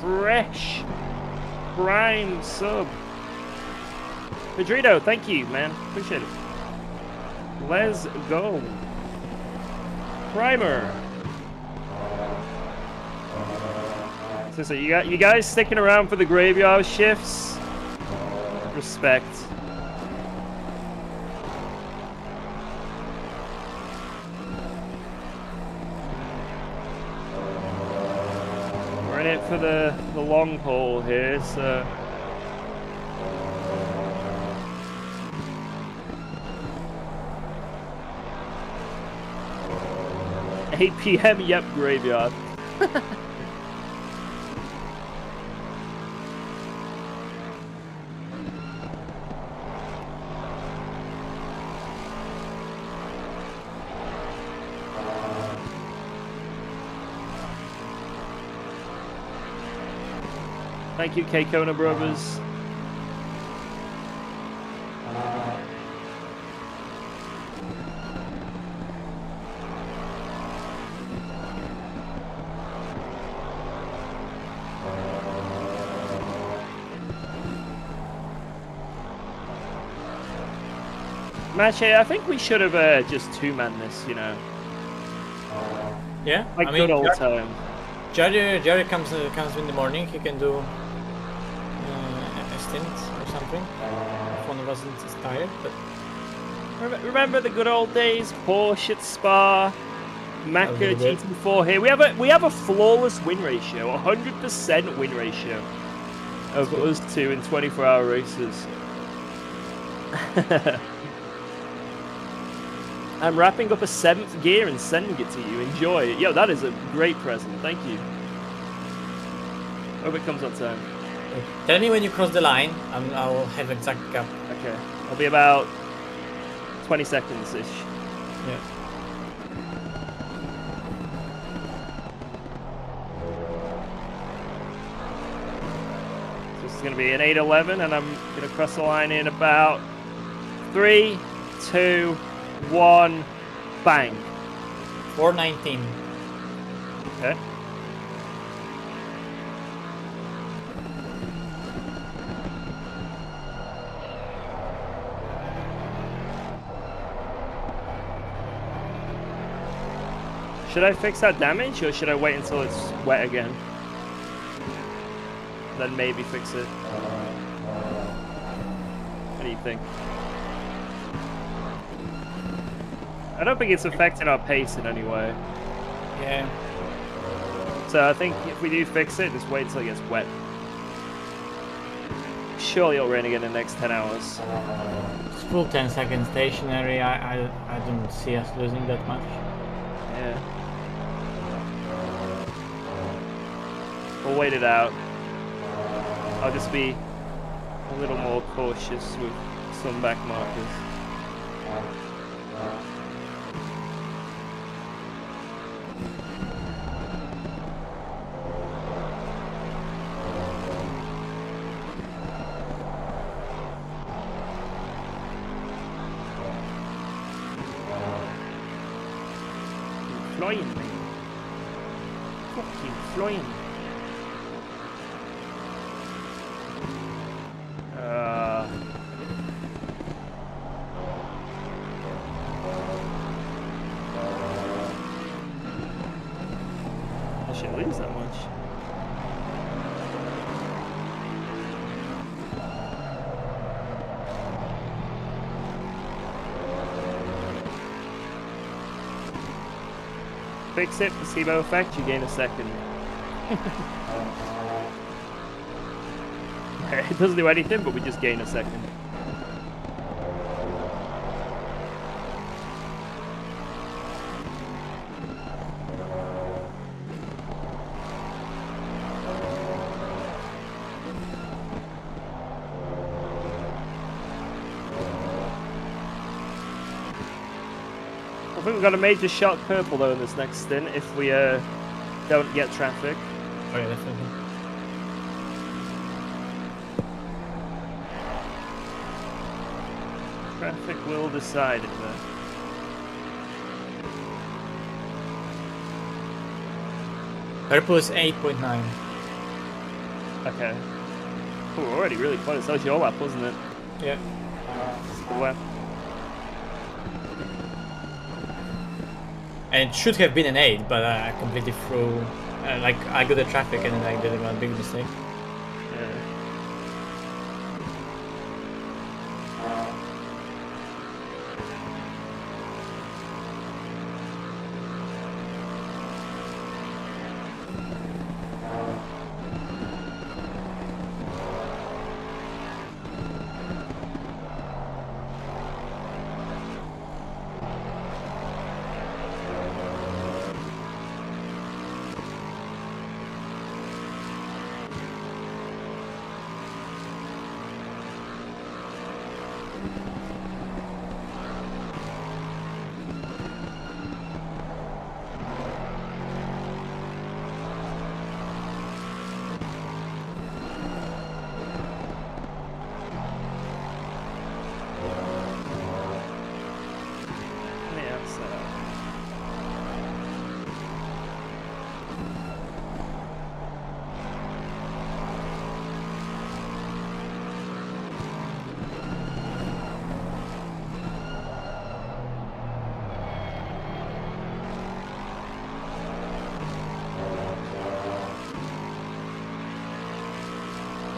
Fresh Prime sub. Pedrito, thank you, man. Appreciate it. Let's go. Primer. So you guys sticking around for the graveyard shifts? Respect. We're in it for the long haul here, so... 8 PM, yep, graveyard. Thank you, K-Kona Brothers. Mache, I think we should have just two-man this, you know. Yeah, Like good old time. Jardier comes in the morning. He can do a stint or something. If one of us is tired, but Remember the good old days? Porsche at Spa, Macca A little bit. GT4 here. We have a flawless win ratio, 100% win ratio of us two in 24-hour races. I'm wrapping up a 7th gear and sending it to you. Enjoy it. Yo, that is a great present. Thank you. Hope it comes on time. tell me when you cross the line. I'll have exact gap. Okay. I'll be about 20 seconds-ish. Yeah. So this is going to be an 8:11, and I'm going to cross the line in about 3, 2, 1, bang. 4:19. Okay. Should I fix that damage, or should I wait until it's wet again? Then maybe fix it. What do you think? I don't think it's affecting our pace in any way. Yeah. So I think if we do fix it, just wait until it gets wet. Surely it'll rain again in the next 10 hours. It's full 10 seconds stationary. I don't see us losing that much. Yeah. We'll wait it out. I'll just be a little more cautious with some back markers. Flying, man. Fucking flying. I shouldn't lose that much. Fix it, placebo effect, you gain a second. It doesn't do anything, but we just gain a second. I think we've got a major shot purple though in this next stint if we don't get traffic. Oh yeah, definitely. Traffic will decide it though. Purple is 8.9. Okay. Oh, we're already really close. That was your lap, wasn't it? Yeah. Good lap. And it should have been an 8, but I completely threw. Like, I got the traffic and then I did a big mistake. Yeah.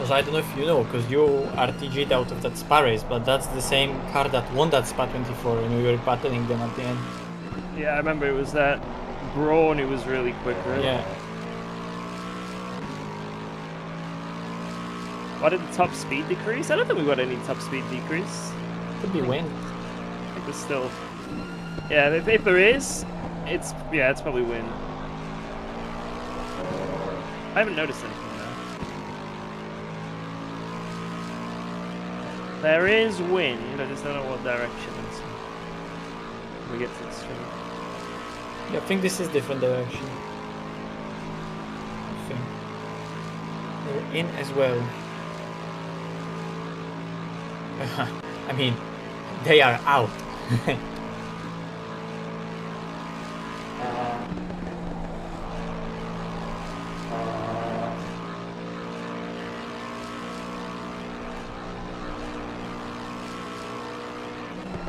because I don't know if you know, because you RTG'd out of that Spa race, but that's the same car that won that Spa 24, and we were battling them at the end. Yeah, I remember it was that Braun who was really quick, right? Yeah. Why did the top speed decrease? I don't think we got any top speed decrease. Could be wind. I think there's still... Yeah, if there is, it's probably wind. I haven't noticed anything there. There is wind, I just don't know what direction it's in. When we get to the stream. Yeah, I think this is different direction. I think. They're in as well. I mean, they are out.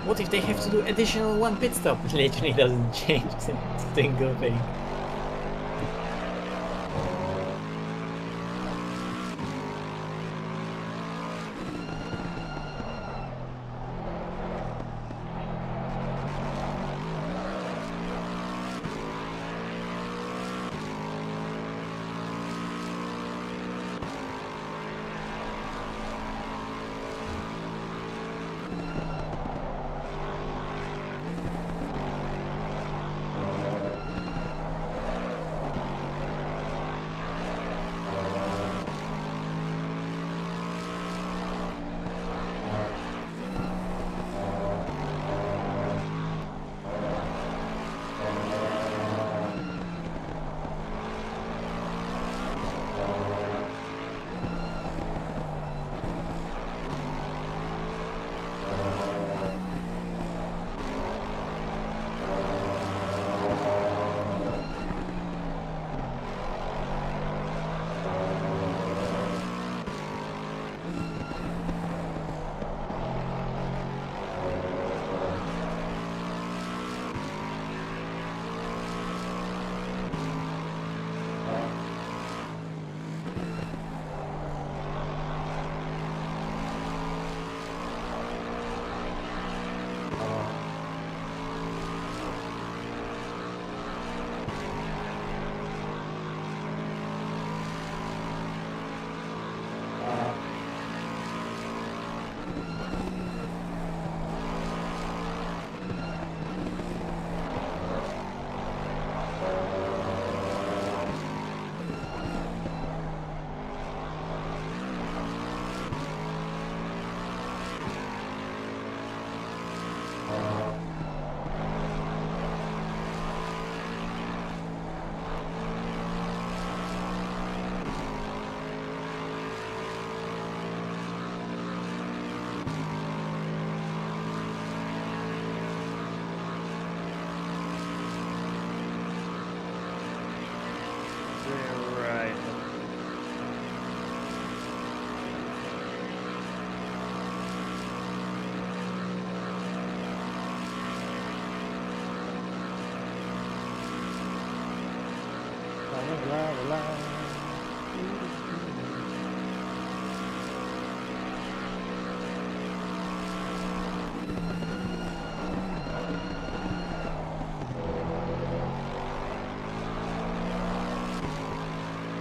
What if they have to do additional one pit stop? Literally doesn't change a single thing.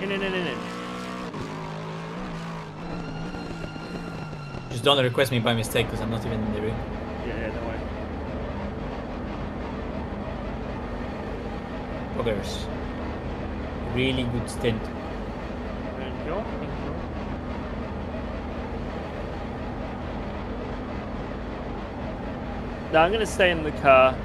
In. Just don't request me by mistake, because I'm not even in the room. Yeah, don't worry. Poggers. Really good stint. Thank you. No, I'm gonna stay in the car.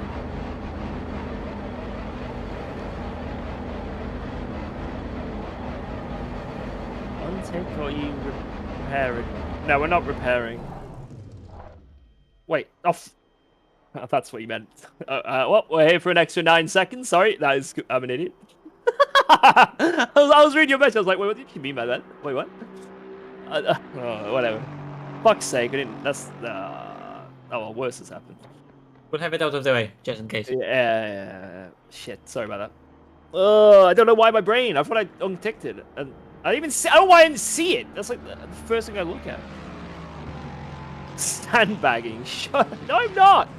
Untake or you repairing? No, we're not repairing. Wait, off. Oh, that's what you meant. Well, we're here for an extra 9 seconds. Sorry, I'm an idiot. I was reading your message. I was like, wait, what did you mean by that? Wait, what? Oh, whatever. Fuck's sake, I didn't. That's. Oh, well, worse has happened. We'll have it out of the way, just in case. Yeah. Shit, sorry about that. I don't know why my brain. I thought I unticked it. And I didn't even see. I don't know why I didn't see it. That's like the first thing I look at. Sandbagging. Shut. No, I'm not.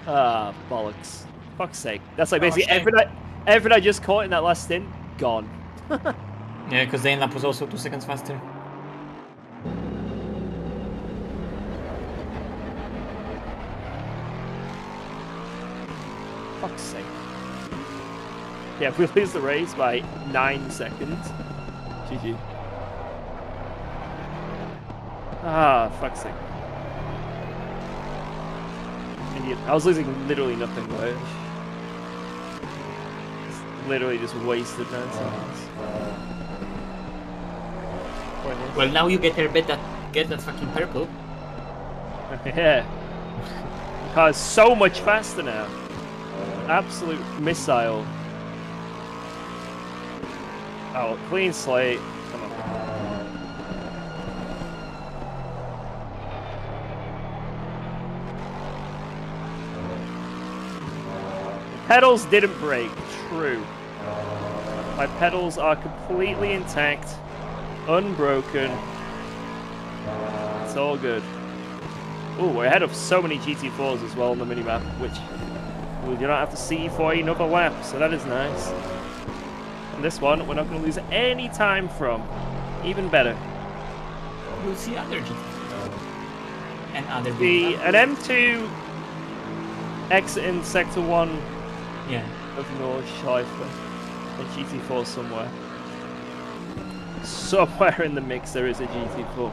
Ah, bollocks. Fuck's sake. That's like basically everything I just caught in that last stint, gone. Yeah, because the in-lap was also 2 seconds faster. Fuck's sake. Yeah, if we lose the race by 9 seconds. GG. Ah, fuck's sake. Idiot. I was losing literally nothing, though. Literally just wasted 9 seconds. Pointless. Well, now you get that fucking purple. Yeah. The car's so much faster now. Absolute missile. Oh, clean slate. Come on. Pedals didn't break. True. My pedals are completely intact, unbroken. It's all good. Oh, we're ahead of so many GT4s as well on the minimap, which we do not have to see for another lap, so that is nice. And this one, we're not going to lose any time from. Even better. We'll see other GT and other An M2 exiting Sector 1 of NORDSCHLEIFE. A GT4 somewhere. Somewhere in the mix there is a GT4.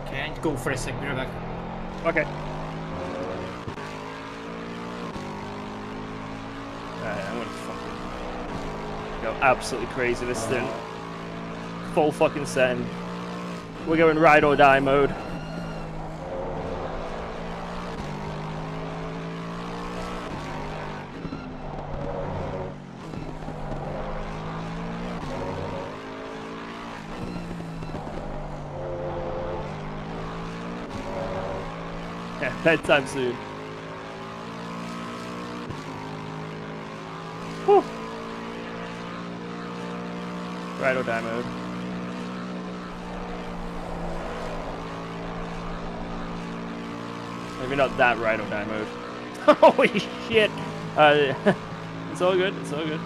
Okay, I need to go for a sec, be right back. Okay. Alright, I'm gonna fucking go absolutely crazy this stint. Full fucking send. We're going ride or die mode. Yeah, bedtime soon. Whew. Ride or die mode. Maybe not that ride or die mode. Holy shit! It's all good. It's all good.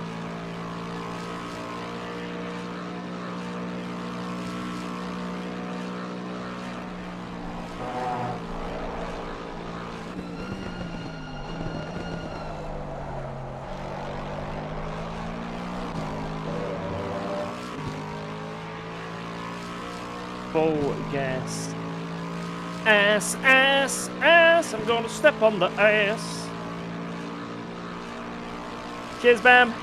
Full gas. Ass, ass, ass. I'm gonna step on the ass. Cheers, Bam.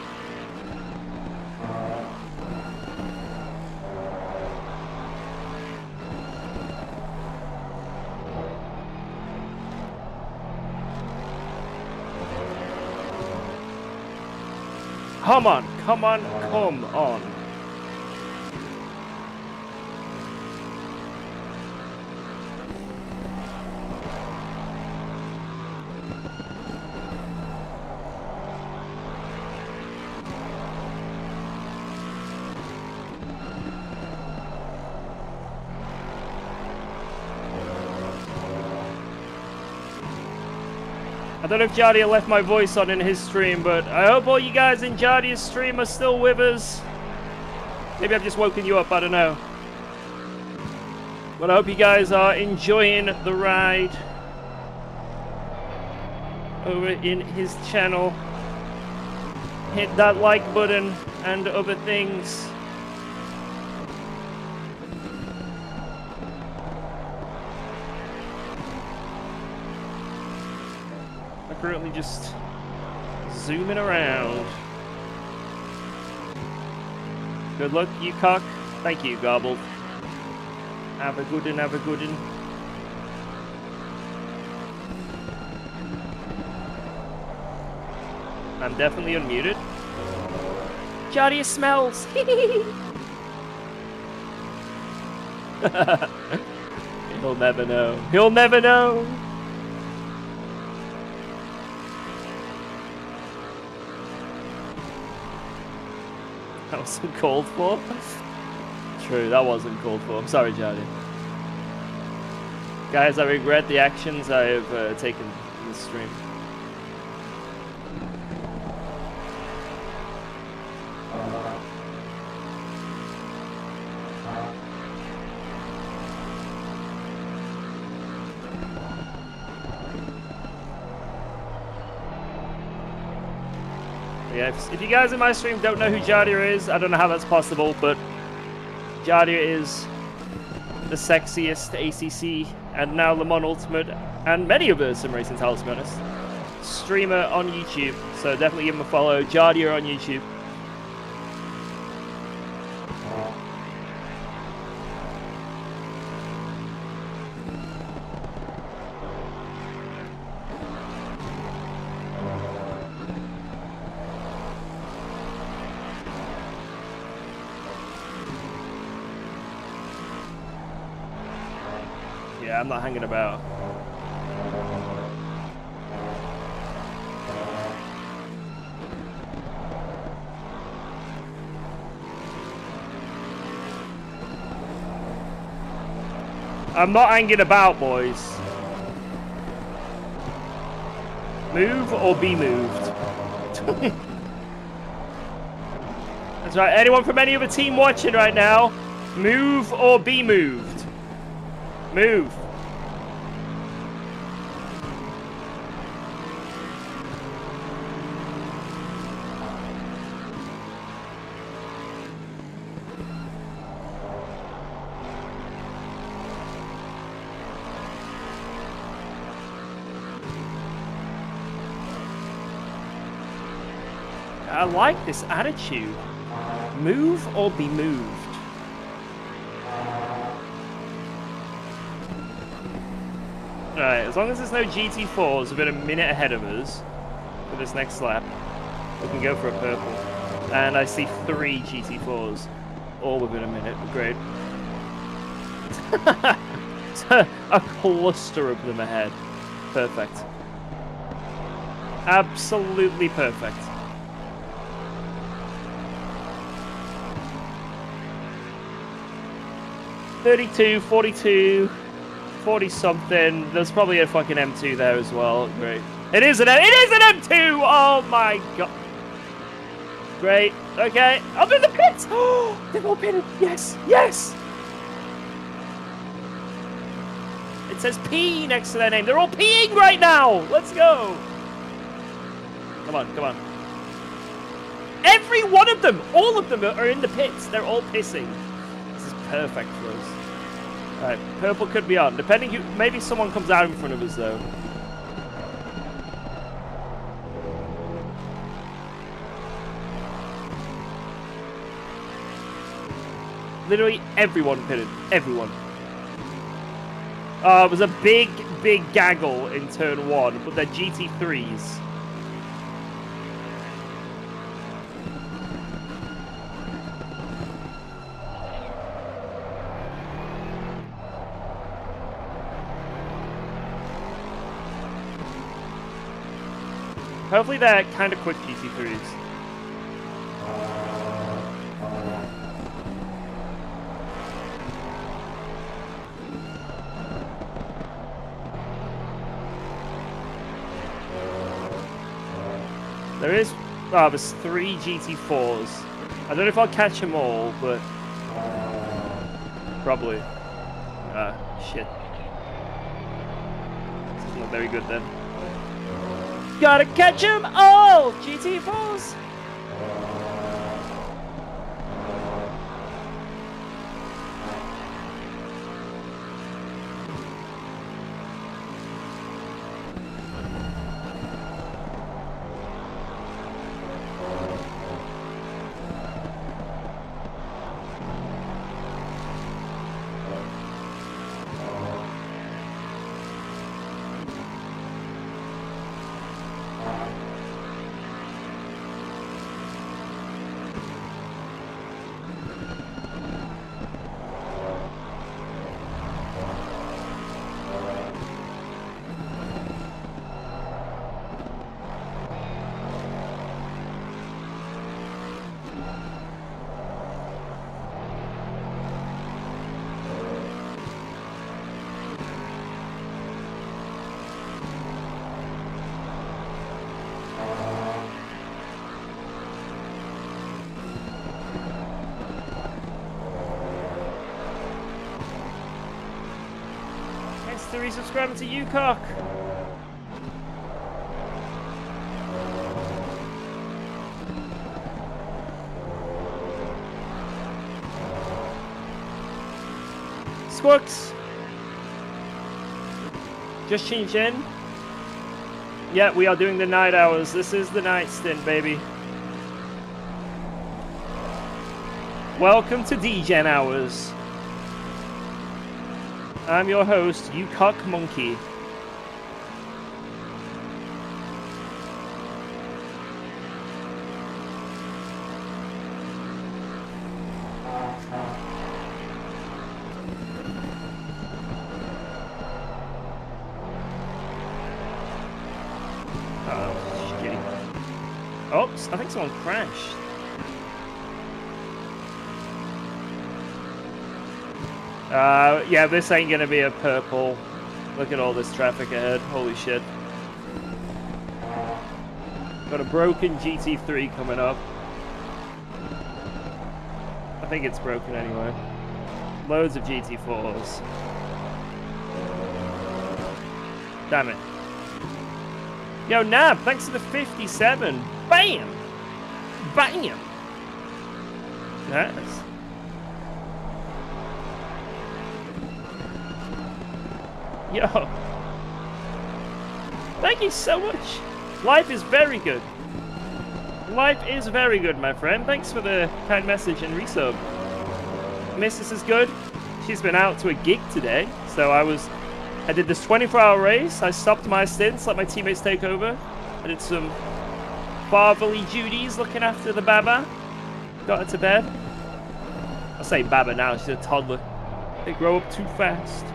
Come on, come on, come on. I don't know if Jardier left my voice on in his stream, but I hope all you guys in Jardier's stream are still with us. Maybe I've just woken you up, I don't know. But I hope you guys are enjoying the ride over in his channel. Hit that like button and other things. Currently just zooming around. Good luck, you cock. Thank you, Gobble. Have a good one, have a good one. I'm definitely unmuted. Jardier smells. He'll never know. He'll never know. That wasn't called for. True, that wasn't called for. I'm sorry, Jardier. Guys, I regret the actions I have taken in this stream. Yeah, if you guys in my stream don't know who Jardier is, I don't know how that's possible, but Jardier is the sexiest ACC and now Le Mans Ultimate and many other sim racing titles, to be honest, streamer on YouTube. So definitely give him a follow. Jardier on YouTube. Yeah, I'm not hanging about. I'm not hanging about, boys. Move or be moved. That's right. Anyone from any other team watching right now? Move or be moved. Move. I like this attitude. Move or be moved. Alright, as long as there's no GT4s within a minute ahead of us for this next lap, we can go for a purple. And I see 3 GT4s, all within a minute. Great. A cluster of them ahead. Perfect. Absolutely perfect. $32, $42, 40 something. There's probably a fucking M2 there as well. Great. It is an M2! Oh my god. Great. Okay. I'm in the pits! Oh, they've all pitted. Yes. Yes! It says P next to their name. They're all peeing right now! Let's go! Come on, come on. Every one of them! All of them are in the pits. They're all pissing. This is perfect for us. Alright, purple could be on. Depending who, maybe someone comes out in front of us though. Literally everyone pitted. Everyone. It was a big gaggle in turn 1, but they're GT3s. Hopefully they're kind of quick GT3s. There's 3 GT4s. I don't know if I'll catch them all, but probably. Shit. This isn't look very good then. Gotta catch them all! GT4s! Thanks to resubscribing to you, Cock. Squawks. Just changed in. Yeah, we are doing the night hours. This is the night stint, baby. Welcome to DGen hours. I'm your host, you cock monkey. Oh, shitty. Oops, I think someone crashed. Yeah, this ain't gonna be a purple. Look at all this traffic ahead. Holy shit. Got a broken GT3 coming up. I think it's broken anyway. Loads of GT4s. Damn it. Yo, Nab, thanks for the 57. Bam! Bam! Nice. Yo. Thank you so much. Life is very good. Life is very good, my friend. Thanks for the kind message and resub. Mrs. is good. She's been out to a gig today. So I did this 24-hour race. I stopped my stints, let my teammates take over. I did some fatherly duties looking after the Baba. Got her to bed. I say Baba now, she's a toddler. They grow up too fast.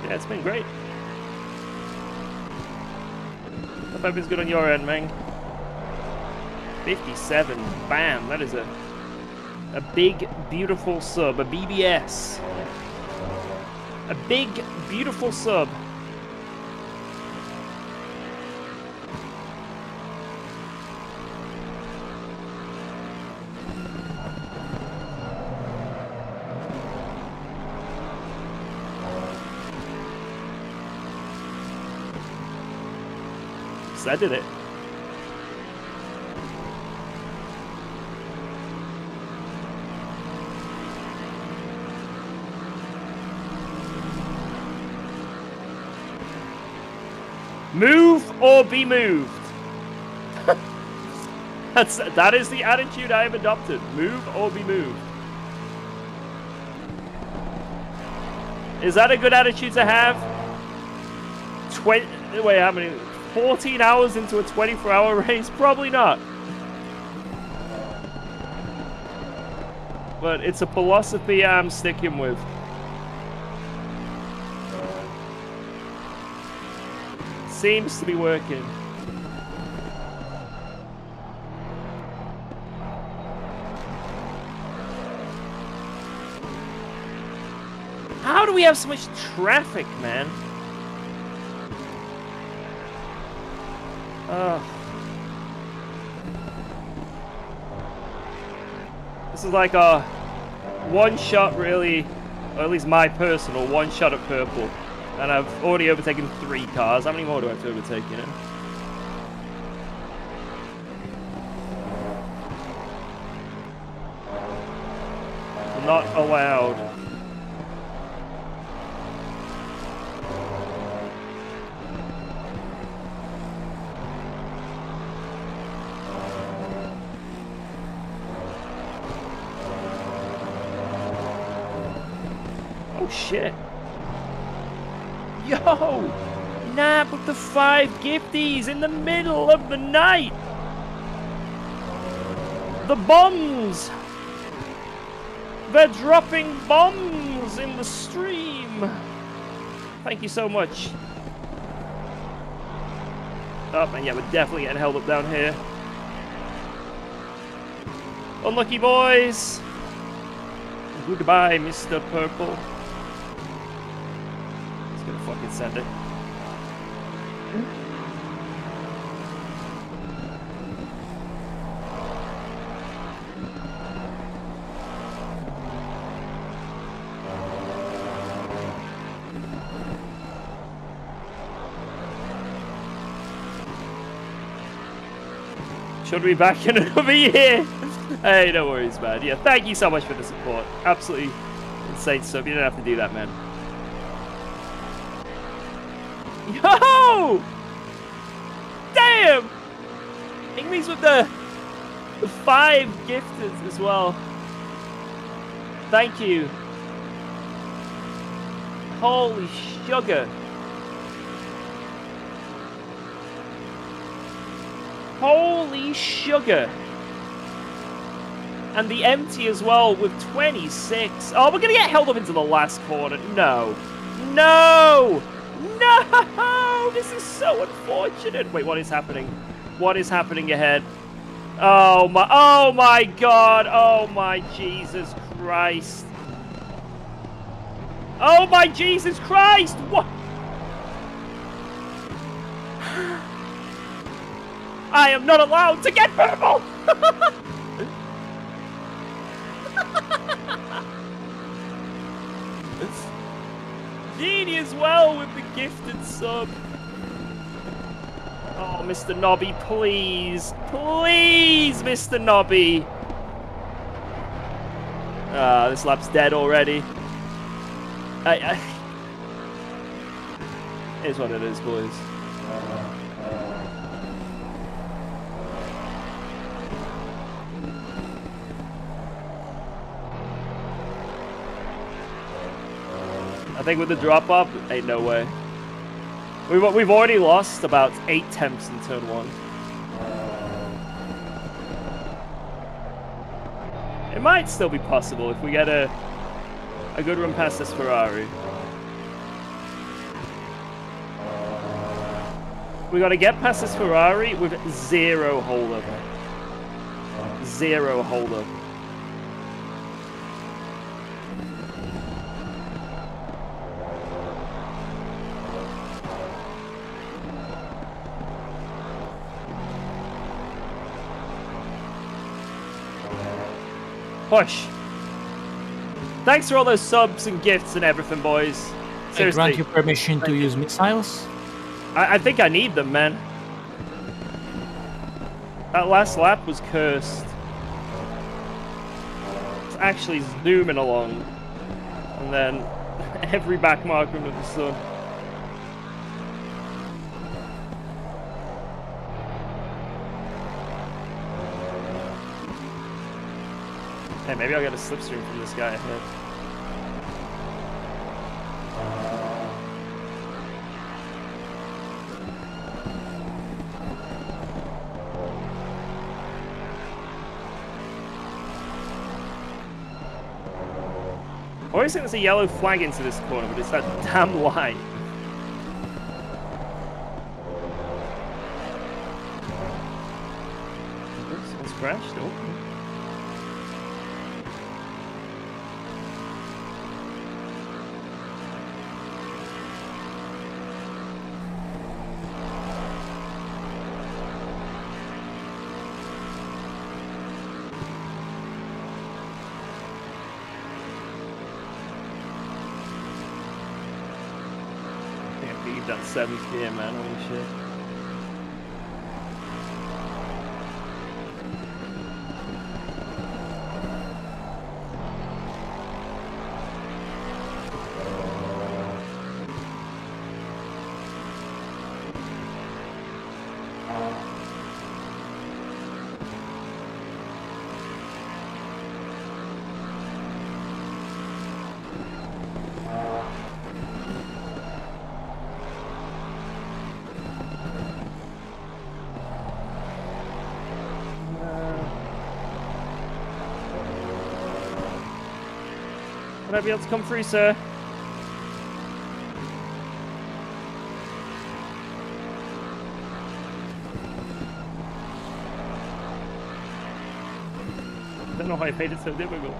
Yeah, it's been great. Hope everything's good on your end, man. 57. Bam. That is a big, beautiful sub. A BBS. A big, beautiful sub. I did it. Move or be moved. That is the attitude I have adopted. Move or be moved. Is that a good attitude to have? Wait, how many? 14 hours into a 24-hour race? Probably not. But it's a philosophy I'm sticking with. Seems to be working. How do we have so much traffic, man? This is like a one shot, really, or at least my personal one shot at purple, and I've already overtaken 3 cars. How many more do I have to overtake, you know? Not allowed. Oh shit. Yo! Nab with the 5 gifties in the middle of the night! The bombs! They're dropping bombs in the stream! Thank you so much. Oh, and yeah, we're definitely getting held up down here. Unlucky boys. Goodbye, Mr. Purple. He's gonna fucking send it. Should be back in another year. Hey, no worries, man. Yeah, thank you so much for the support. Absolutely insane stuff. You don't have to do that, man. Yo! Damn! English with the 5 gifters as well. Thank you. Holy sugar. Holy sugar. And the empty as well with 26. Oh, we're going to get held up into the last corner. No. No. No. This is so unfortunate. Wait, what is happening? What is happening ahead? Oh my God. Oh my Jesus Christ. Oh my Jesus Christ. What? I am not allowed to get purple! Genie as well with the gifted sub. Oh, Mr. Nobby, please. Please, Mr. Nobby. Ah, this lap's dead already. It's what it is, boys. I think with the drop off, ain't no way. We've already lost about 8 temps in turn 1. It might still be possible if we get a good run past this Ferrari. We got to get past this Ferrari with 0 hold-up. 0 hold-up. Push. Thanks for all those subs and gifts and everything, boys. Seriously. I grant you permission to use missiles? I think I need them, man. That last lap was cursed. It's actually zooming along. And then every back marker under the sun. Hey, maybe I'll get a slipstream from this guy ahead. I always think there's a yellow flag into this corner, but it's that damn light. Oops, someone's crashed. Oh. That 7th gear, man, holy shit. Would I be able to come through, sir? don't know why I made it so difficult.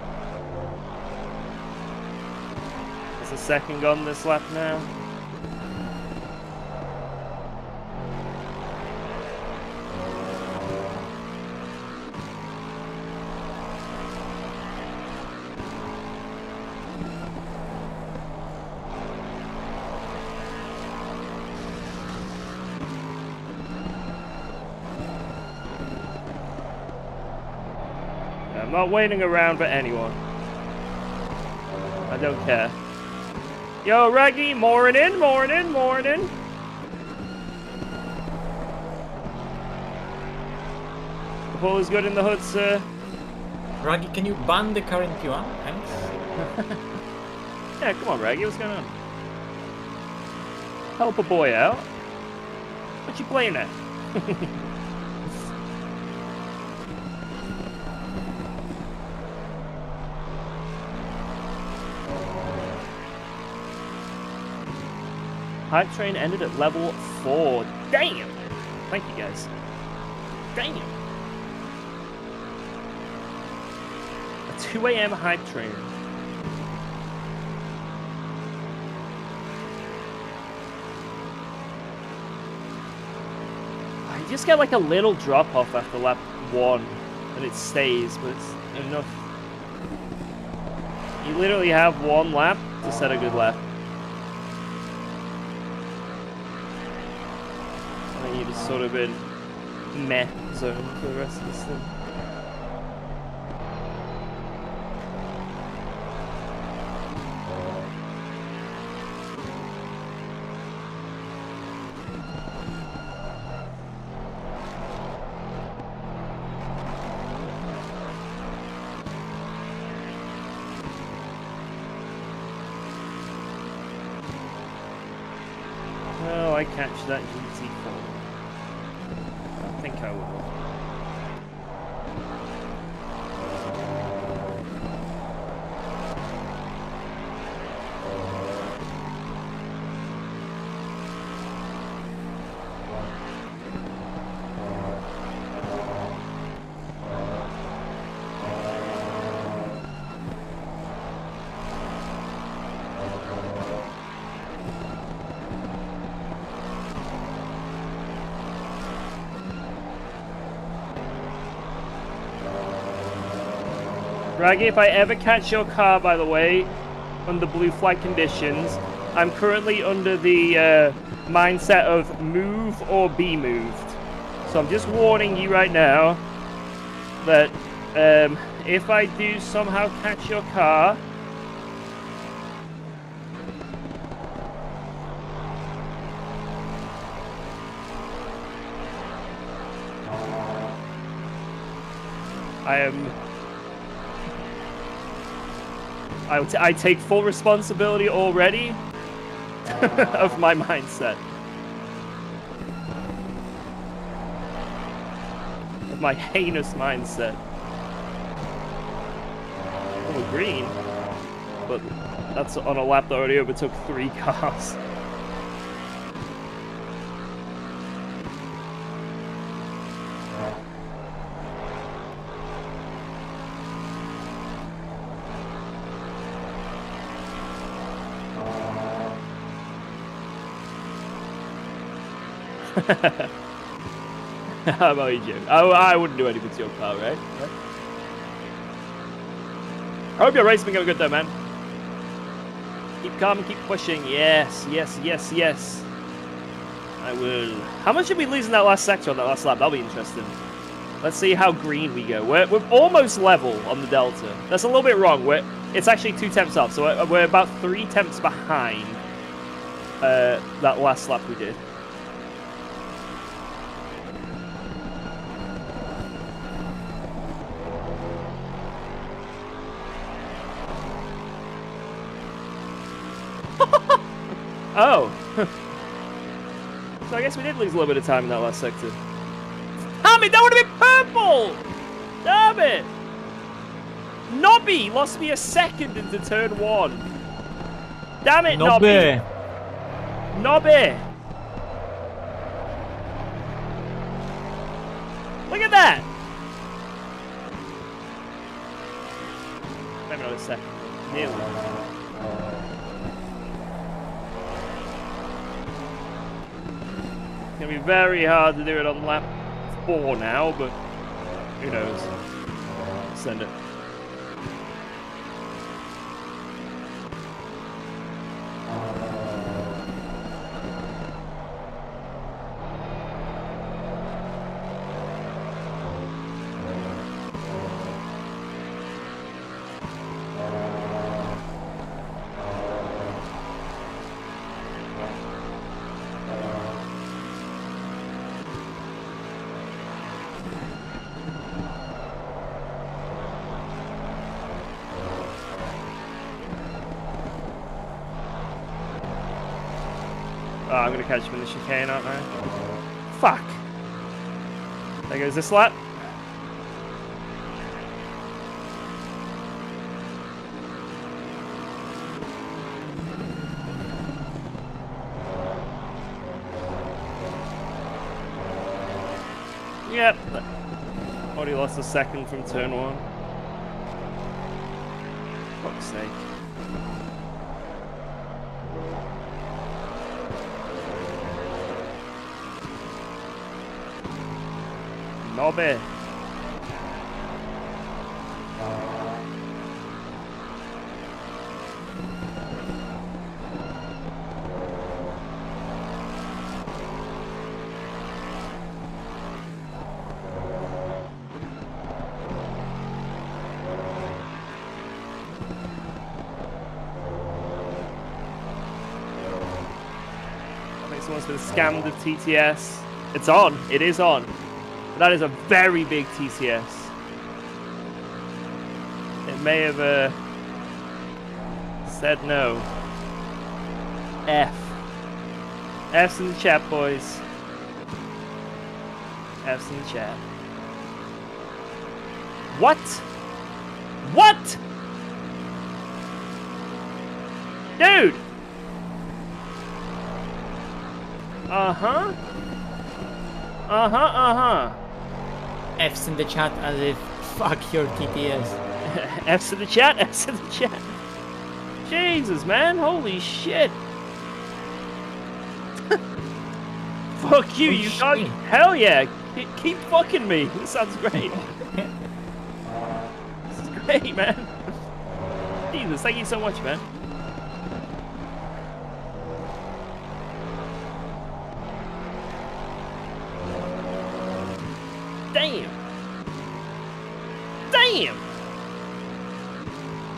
It's a second on this lap now. I'm not waiting around for anyone. I don't care. Yo, Raggy, morning, morning, morning. All is good in the hood, sir. Raggy, can you ban the current P1? Thanks. Yeah, come on, Raggy, what's going on? Help a boy out. What you playing at? Hype train ended at level 4. Damn! Thank you, guys. Damn! A 2 a.m. hype train. I just get like a little drop off after lap 1 and it stays, but it's enough. You literally have 1 lap to set a good lap. And you just sort of in meh zone for the rest of this thing. Well, I catch that GT form. I think I will. Raggy, if I ever catch your car, by the way, under blue flag conditions, I'm currently under the mindset of move or be moved. So I'm just warning you right now that if I do somehow catch your car, I take full responsibility already of my mindset. Of my heinous mindset. Oh, green. But that's on a lap that already overtook 3 cars. How about you, Jim? I wouldn't do anything to your car, right? I hope your race has been going good though, man. Keep calm and keep pushing. Yes, yes, yes, yes. I will. How much did we lose in that last sector on that last lap? That'll be interesting. Let's see how green we go. We're almost level on the Delta. That's a little bit wrong. It's actually 2 temps off, so we're about 3 temps behind that last lap we did. Oh. So I guess we did lose a little bit of time in that last sector. Damn it, that would have been purple! Damn it! Nobby lost me a second into turn 1. Damn it, Nobby! Nobby! Look at that! Maybe not a second. Nearly. It's gonna be very hard to do it on lap 4 now, but who knows? Send it. Oh, I'm gonna catch him in the chicane, aren't I? Fuck! There goes this lap. Yep. Already lost a second from turn 1. Fuck's sake. Nobby. I think someone's been scammed of TTS. It's on. It is on. That is a very big TCS. It may have said no. F. F's in the chat, boys. F's in the chat. What? What? Dude! Uh-huh. Uh-huh, uh-huh. F's in the chat as if fuck your TTS. F's in the chat, F's in the chat. Jesus, man, holy shit. Fuck you, you dog. Hell yeah. Keep fucking me. This sounds great. This is great, man. Jesus, thank you so much, man. Damn. Damn.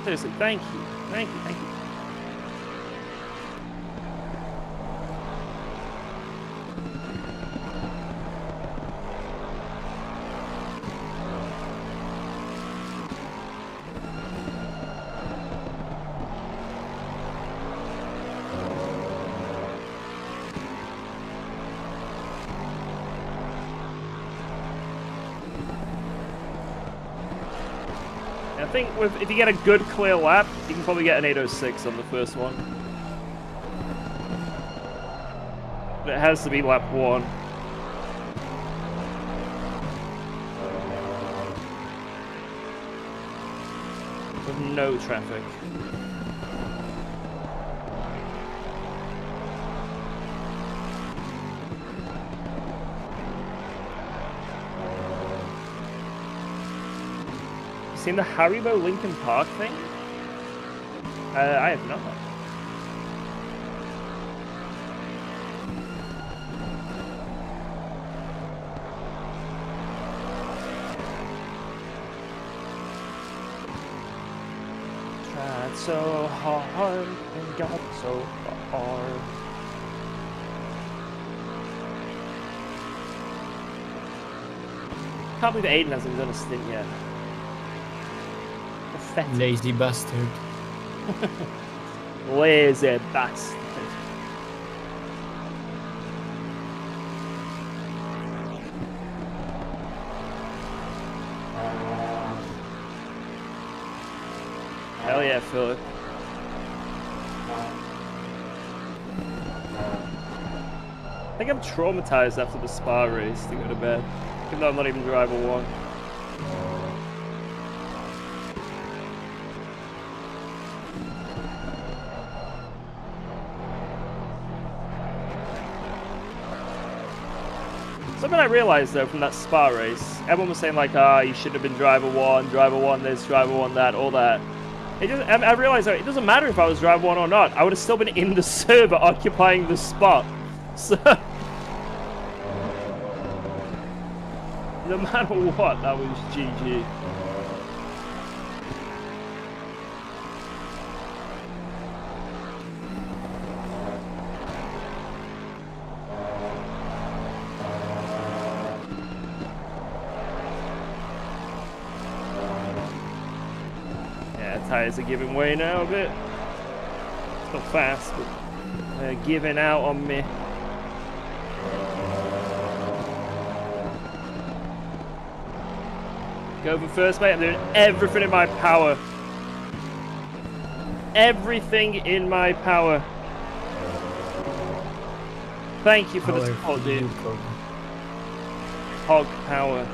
Seriously, thank you. Thank you, thank you. I think if you get a good clear lap, you can probably get an 806 on the first one. But it has to be lap 1. With no traffic. Seen the Haribo Lincoln Park thing? I have not. Tried so hard and got so far. Can't believe Aiden hasn't done a stint yet. Lazy bastard. Lazy bastard. Hell yeah, Philip. I think I'm traumatized after the Spa race to go to bed. Even though I'm not even driver 1. something I realized though from that Spa race. Everyone was saying like, you should have been driver one this, driver one that, all that. I realized that it doesn't matter if I was driver one or not. I would have still been in the server occupying the spot. So no matter what, that was GG. Tires are giving way now a bit. It's not fast, but they're giving out on me. Go for first, mate. I'm doing everything in my power. Everything in my power. Thank you for the support, dude. Hog power.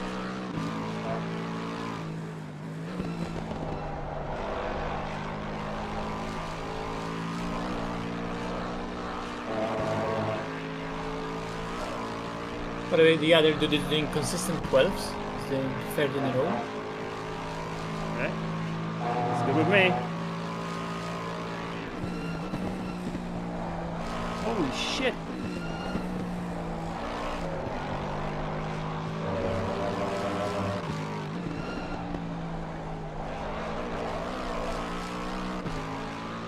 By the way, the other dude is doing consistent 12s. He's doing third in a row. Okay. It's good with me. Holy shit.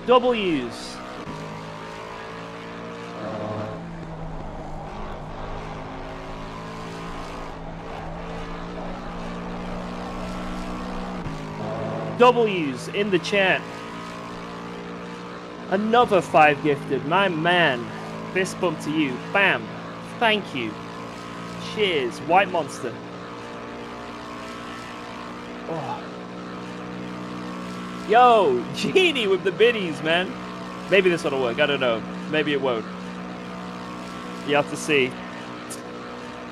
W's. W's in the chat. Another 5 gifted. My man. Fist bump to you. Bam. Thank you. Cheers. White monster. Oh. Yo, Genie with the biddies, man. Maybe this one will work. I don't know. Maybe it won't. You have to see.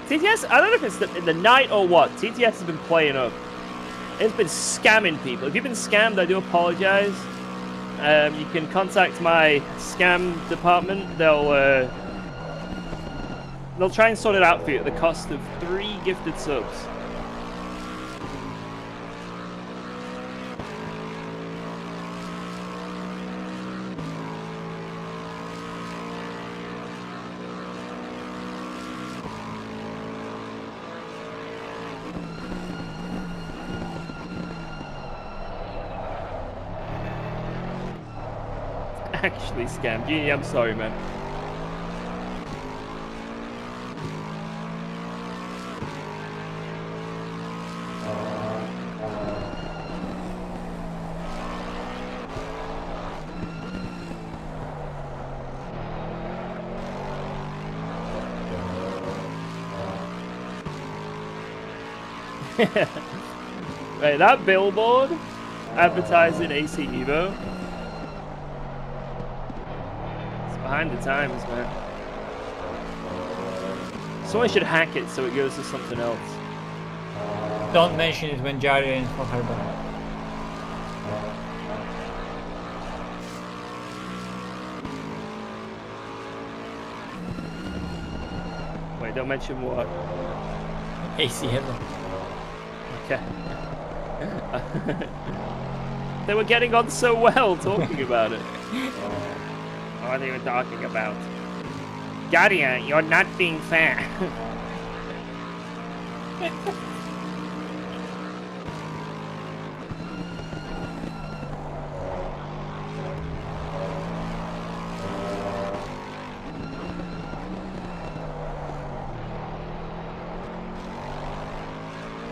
TTS, I don't know if it's in the night or what. TTS has been playing up. It's been scamming people. If you've been scammed, I do apologize. You can contact my scam department. They'll try and sort it out for you at the cost of 3 gifted subs. Actually scammed. Genie, I'm sorry, man. Right, that billboard advertising AC Evo. Behind the times, man. Someone should hack it so it goes to something else. Don't mention it when Jardier in for Harbor. Wait, don't mention what? AC Heaven. Okay. They were getting on so well talking about it. What are they even talking about? Jardier, you're not being fair.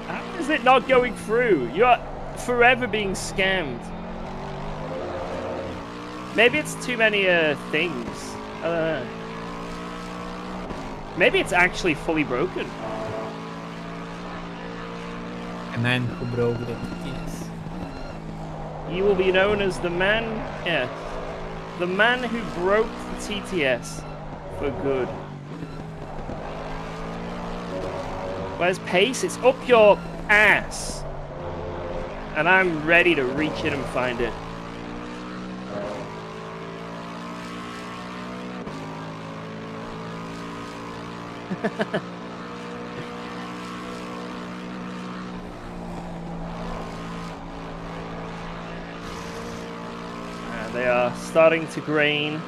How is it not going through? You're forever being scammed. Maybe it's too many things. I don't know. Maybe it's actually fully broken. A man who broke the TTS. You will be known as the man, yeah, the man who broke the TTS for good. Where's pace? It's up your ass. And I'm ready to reach in and find it. starting to grain.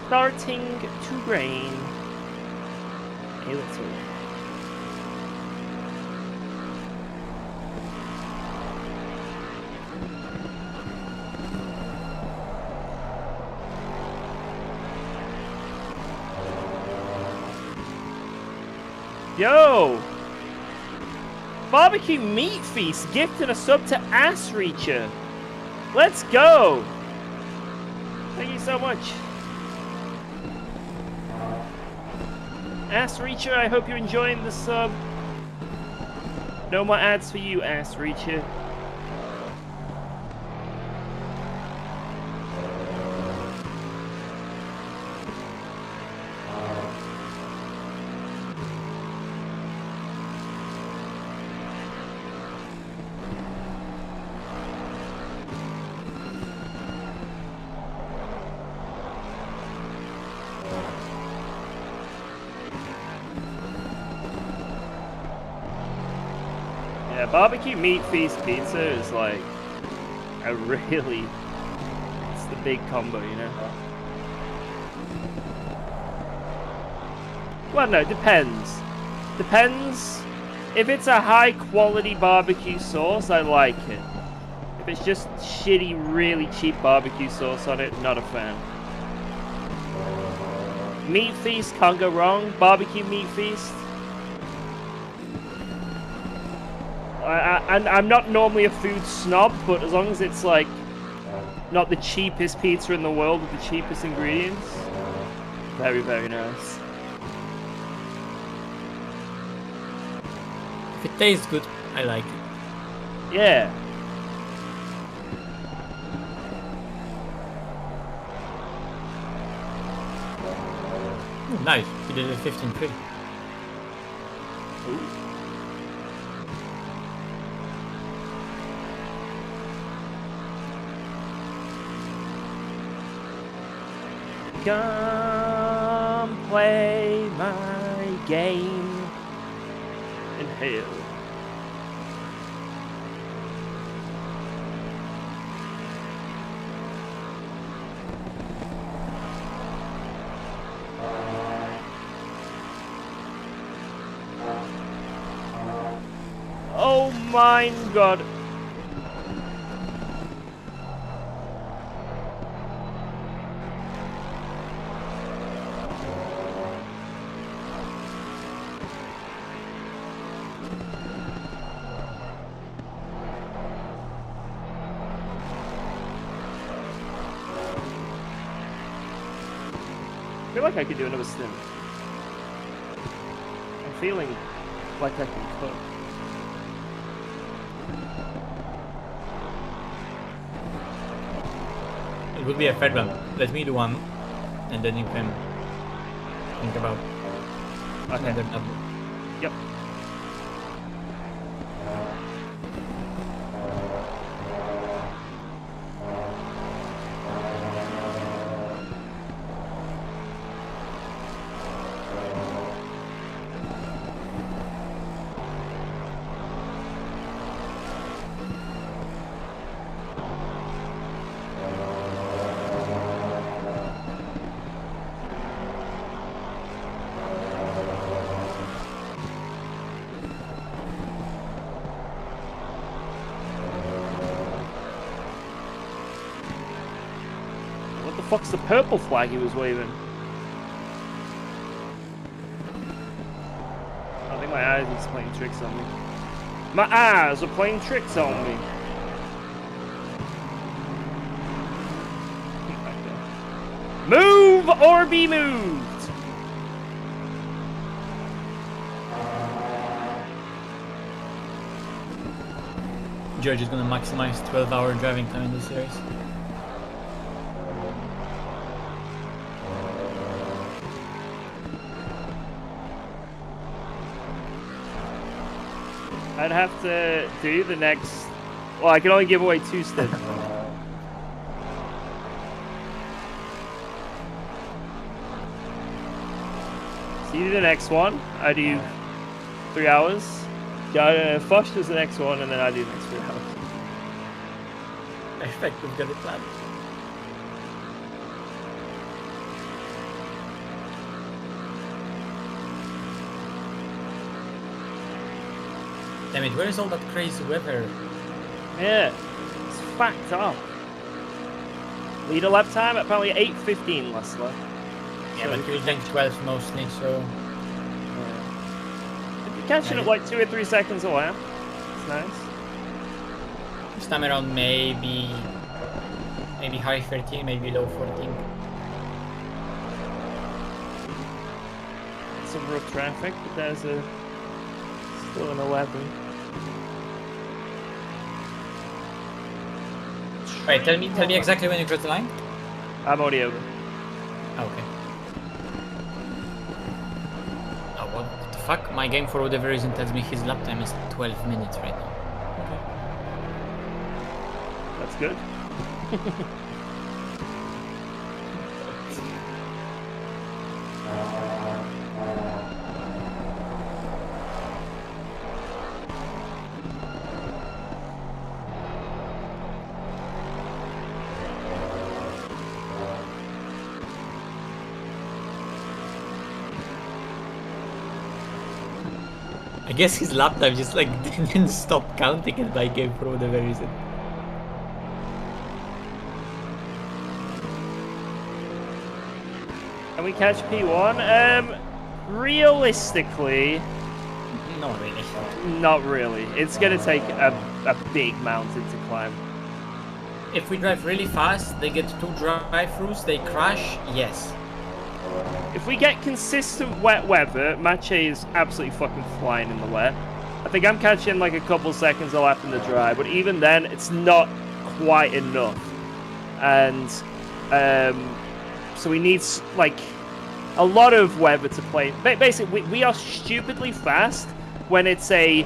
Starting to grain. A little. Yo! Barbecue Meat Feast gifted a sub to Ass Reacher. Let's go! Thank you so much. Ass Reacher, I hope you're enjoying the sub. No more ads for you, Ass Reacher. Yeah, Barbecue Meat Feast Pizza is like a really, it's the big combo, you know? Well, no, depends. Depends. If it's a high quality barbecue sauce, I like it. If it's just shitty, really cheap barbecue sauce on it, not a fan. Meat Feast, can't go wrong. Barbecue Meat Feast. I'm not normally a food snob, but as long as it's like not the cheapest pizza in the world with the cheapest ingredients, very, very nice. If it tastes good, I like it. Yeah. Oh, nice. You did a 15-3. Come play my game in hell. Oh my god. I feel like I could do another stint. I'm feeling like I can cook. It would be a fair one. Let me do one, and then you can think about another number. Yep. What the fuck's the purple flag he was waving? I think my eyes are playing tricks on me. My eyes are playing tricks on me. Move or be moved! George is gonna maximize 12-hour driving time in this series. I'd have to do the next... Well, I can only give away 2 stints. So you do the next one, I do 3 hours. Fosh does the next one, and then I do the next 3 hours. Perfect, we've got it planned. Damn it, where is all that crazy weather? Yeah, it's fact up. Leader lap time at probably 8:15 last lap. Yeah, but you're using 12 mostly, so... If you're catching it like 2 or 3 seconds a lap, it's nice. This time around maybe high 13, maybe low 14. Some rough traffic, but there's still an 11. Wait, tell me exactly when you cross the line. I'm already over. Okay. Oh, what the fuck? My game, for whatever reason, tells me his lap time is 12 minutes right now. That's good. I guess his lap time just like didn't stop counting in my game for whatever reason. Can we catch P1? Realistically, Not really. not really. It's gonna take a big mountain to climb. If we drive really fast, they get 2 drive-throughs, they crash, yes. If we get consistent wet weather, Mache is absolutely fucking flying in the wet. I think I'm catching like a couple seconds a lap in the dry, but even then, it's not quite enough. And so we need like a lot of weather to play. Basically, we are stupidly fast when it's a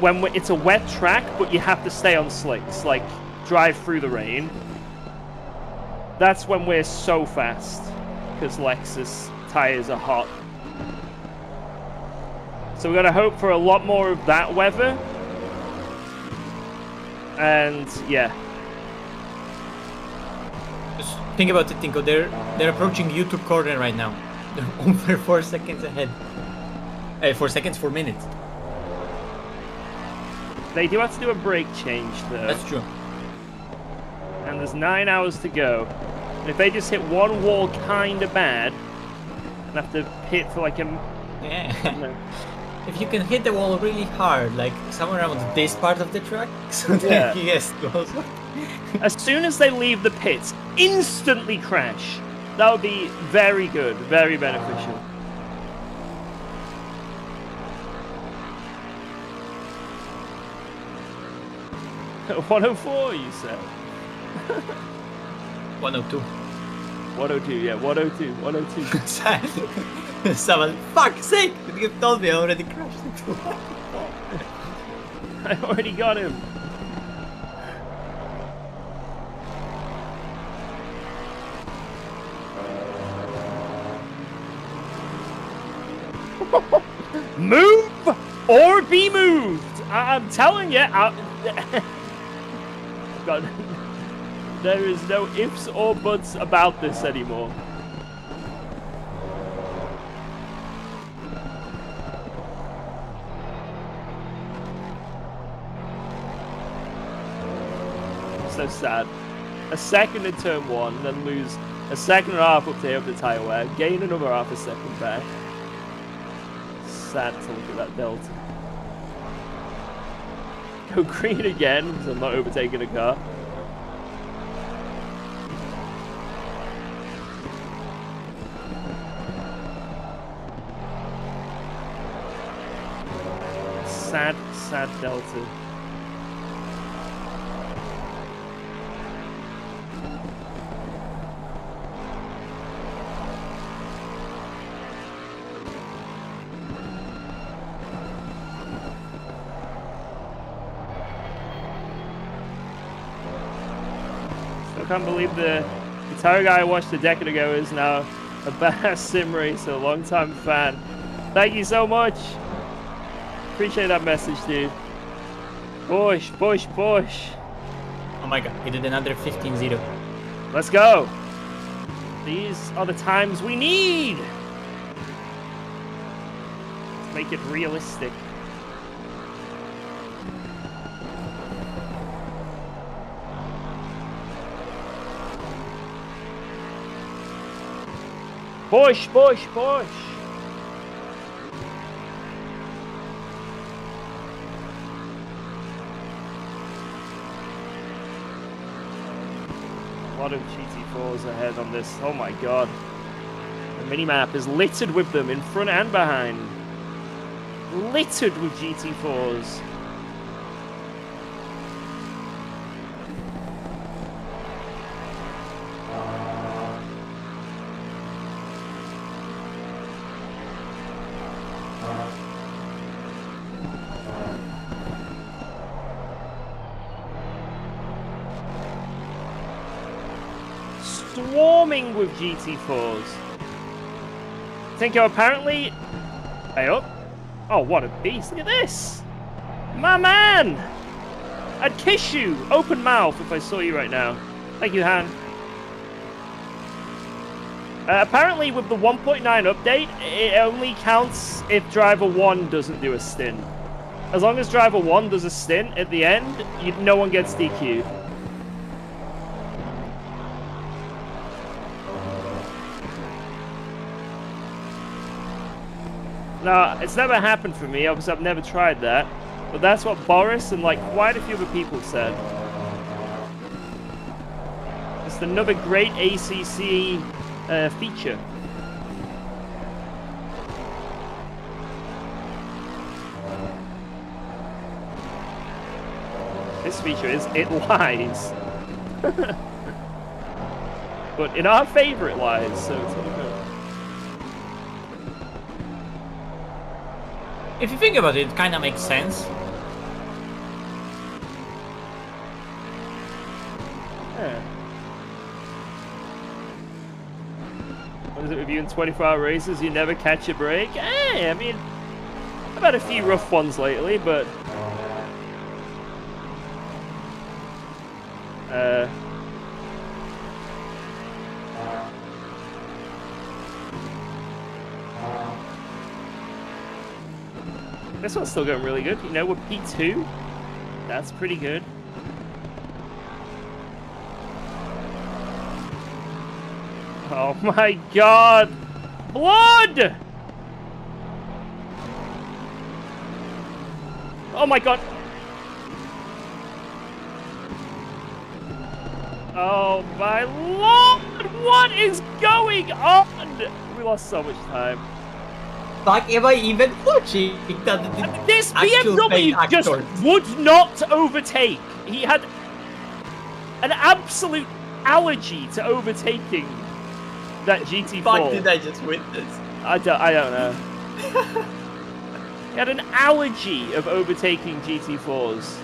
wet track, but you have to stay on slicks, like drive through the rain. That's when we're so fast. Because Lexus tires are hot. So we're going to hope for a lot more of that weather. And yeah. Just think about it, Tinko. They're approaching YouTube corner right now. They're over 4 seconds ahead. 4 seconds, 4 minutes. They do have to do a brake change though. That's true. And there's 9 hours to go. And if they just hit one wall kinda bad, and have to hit for like a... Yeah. No. If you can hit the wall really hard, like somewhere around this part of the track, so Yeah. then yes, also. As soon as they leave the pits, instantly crash. That would be very good, very beneficial. $104, you said? 102. 102, yeah, 102, 102. Someone, fuck's sake! You told me I already crashed into one. I already got him. Move or be moved. I'm telling you. God, there is no ifs or buts about this anymore. So sad. A second in turn one, then lose a second and a half up to here with the tyre wear, gain another half a second back. Sad to look at that delta. Go green again, because I'm not overtaking a car. Sad, sad delta. I can't believe the guitar guy I watched a decade ago is now a badass sim racer, a long-time fan. Thank you so much. Appreciate that message, dude. Push, push, push. I'm my god, he did another 15-0. Let's go. These are the times we need. Let's make it realistic. Push, push, push. A lot of GT4s ahead on this. Oh my god. The minimap is littered with them in front and behind. Littered with GT4s. Swarming with GT4s. Tinko apparently... Hey up. Oh, what a beast. Look at this. My man. I'd kiss you. Open mouth if I saw you right now. Thank you, Han. Apparently with the 1.9 update, it only counts if driver 1 doesn't do a stint. As long as driver 1 does a stint at the end, no one gets DQ'd. Now, it's never happened for me, obviously I've never tried that, but that's what Boris and like quite a few other people said. It's another great ACC feature. This feature is, it lies. But in our favor it lies, so it's all good. If you think about it, it kind of makes sense. Yeah. What is it with you in 24-hour races? You never catch a break? Hey, I mean, I've had a few rough ones lately, but... This one's still going really good. You know, with P2, that's pretty good. Oh my god! Blood! Oh my god! Oh my lord! What is going on? We lost so much time. Like, am I even watching? This BMW just would not overtake. He had an absolute allergy to overtaking that GT4. Fuck, did I just witness? I don't know. He had an allergy of overtaking GT4s.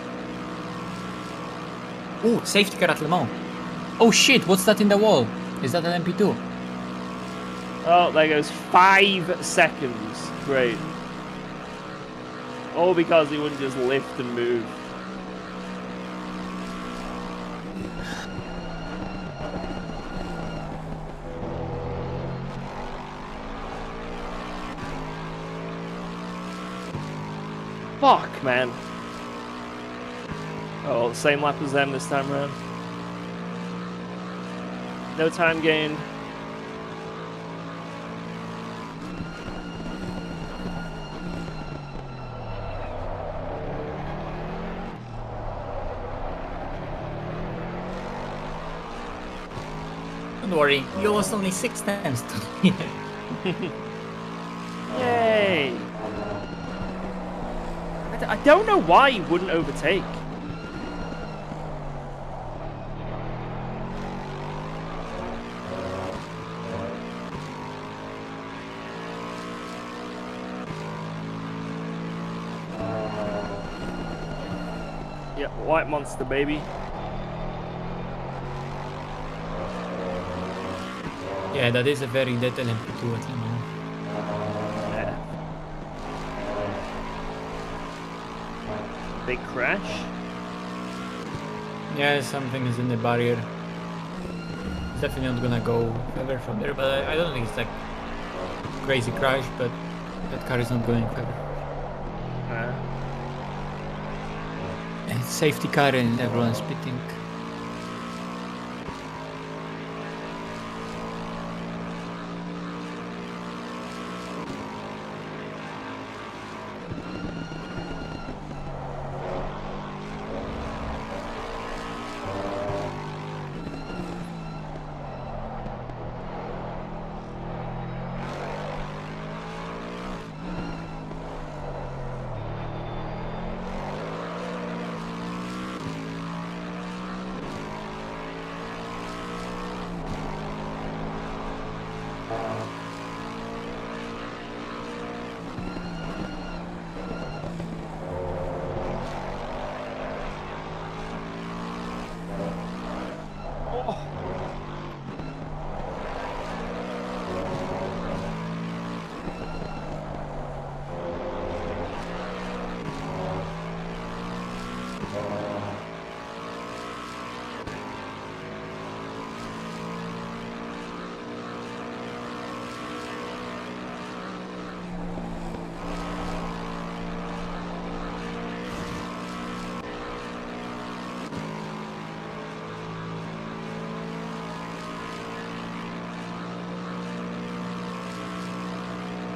Oh, safety car at Le Mans. Oh shit, what's that in the wall? Is that an MP2? Oh, there goes 5 seconds. Great. All because he wouldn't just lift and move. Fuck, man. Oh, same lap as them this time around. No time gained. Don't worry, you lost only 6 times today. Yay! I don't know why he wouldn't overtake. Yeah, white monster, baby. Yeah, that is a very little MP2 at the moment. Yeah. Big crash. Yeah, something is in the barrier. It's definitely not gonna go further from there, but I don't think it's like crazy crash, but that car is not going further. It's safety car and everyone's pitting.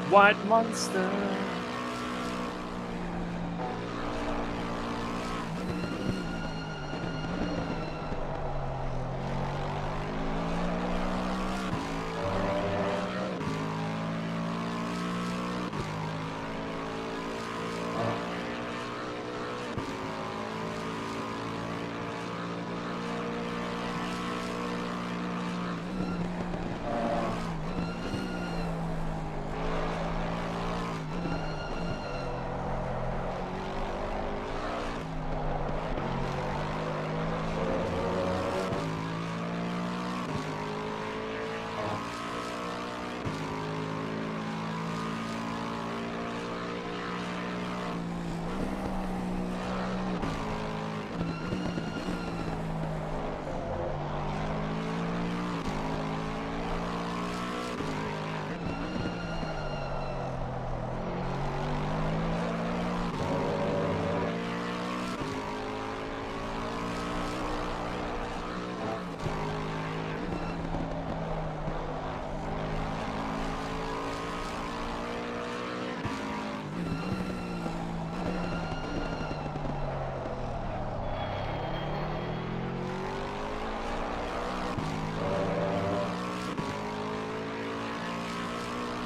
White monster.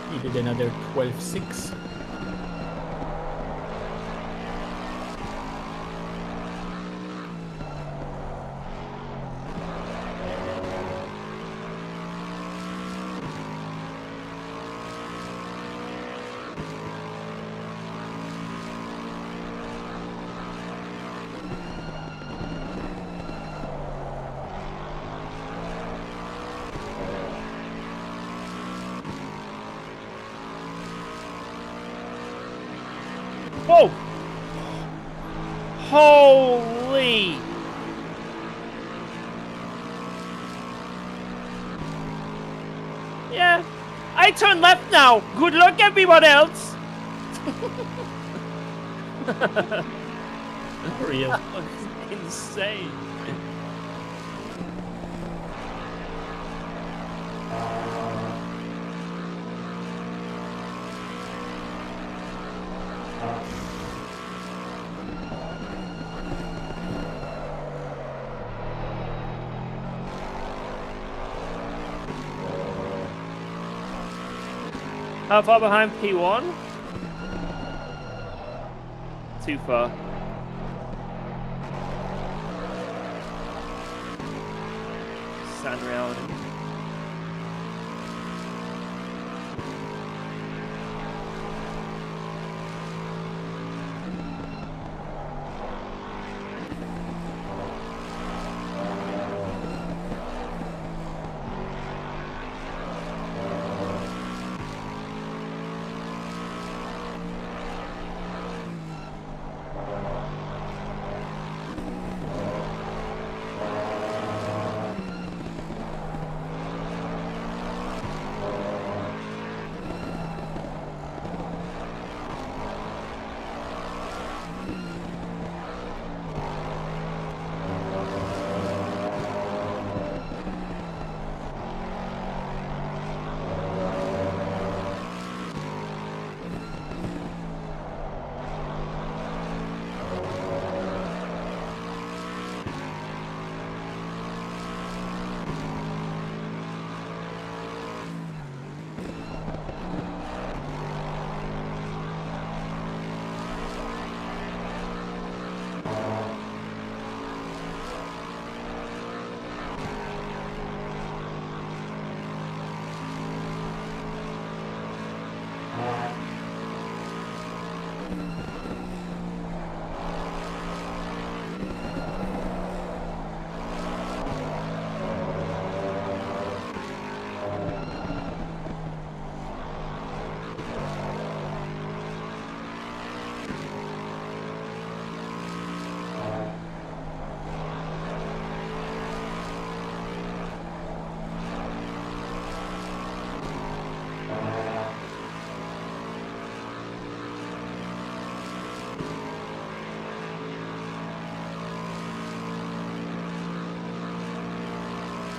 He did another 12.6. Whoa! Holy! Yeah, I turn left now. Good luck, everyone else. Real. That was insane. How far behind P1? Too far. Sad reality.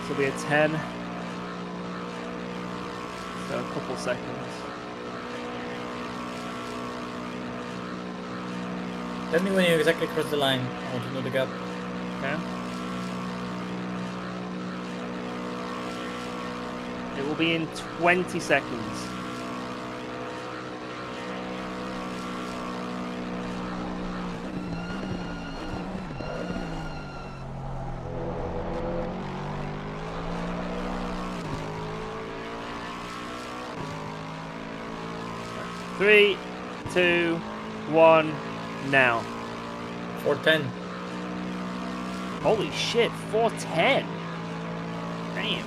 This will be a 10. So a couple seconds. Tell me when you exactly cross the line. I want to know the gap. Okay. It will be in 20 seconds. Three, two, one, now. 410. Holy shit, 410. Damn.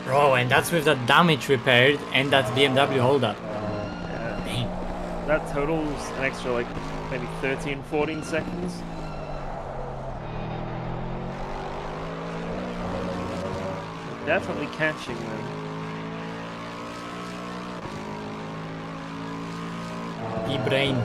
Bro, and that's with the damage repaired and that BMW holdup. Dang. That totals an extra like maybe 13, 14 seconds. Definitely catching them. E-brain.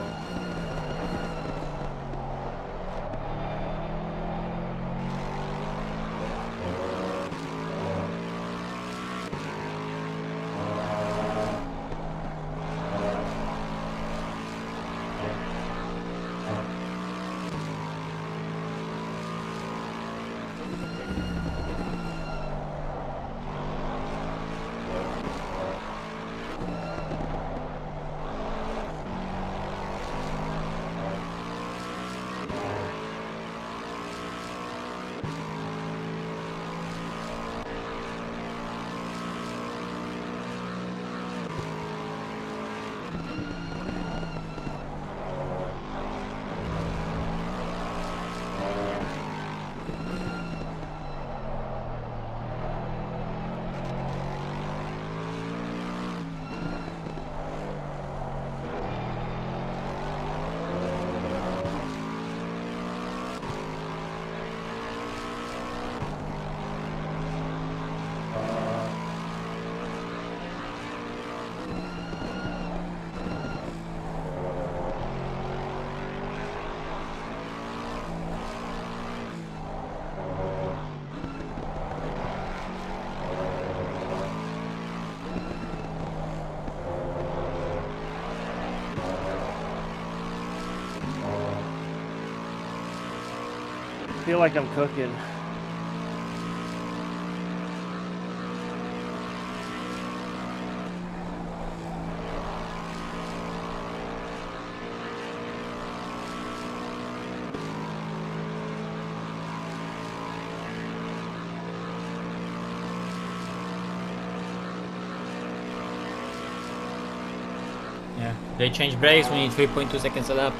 I feel like I'm cooking. Yeah, they change brakes when you need 3.2 seconds a lap.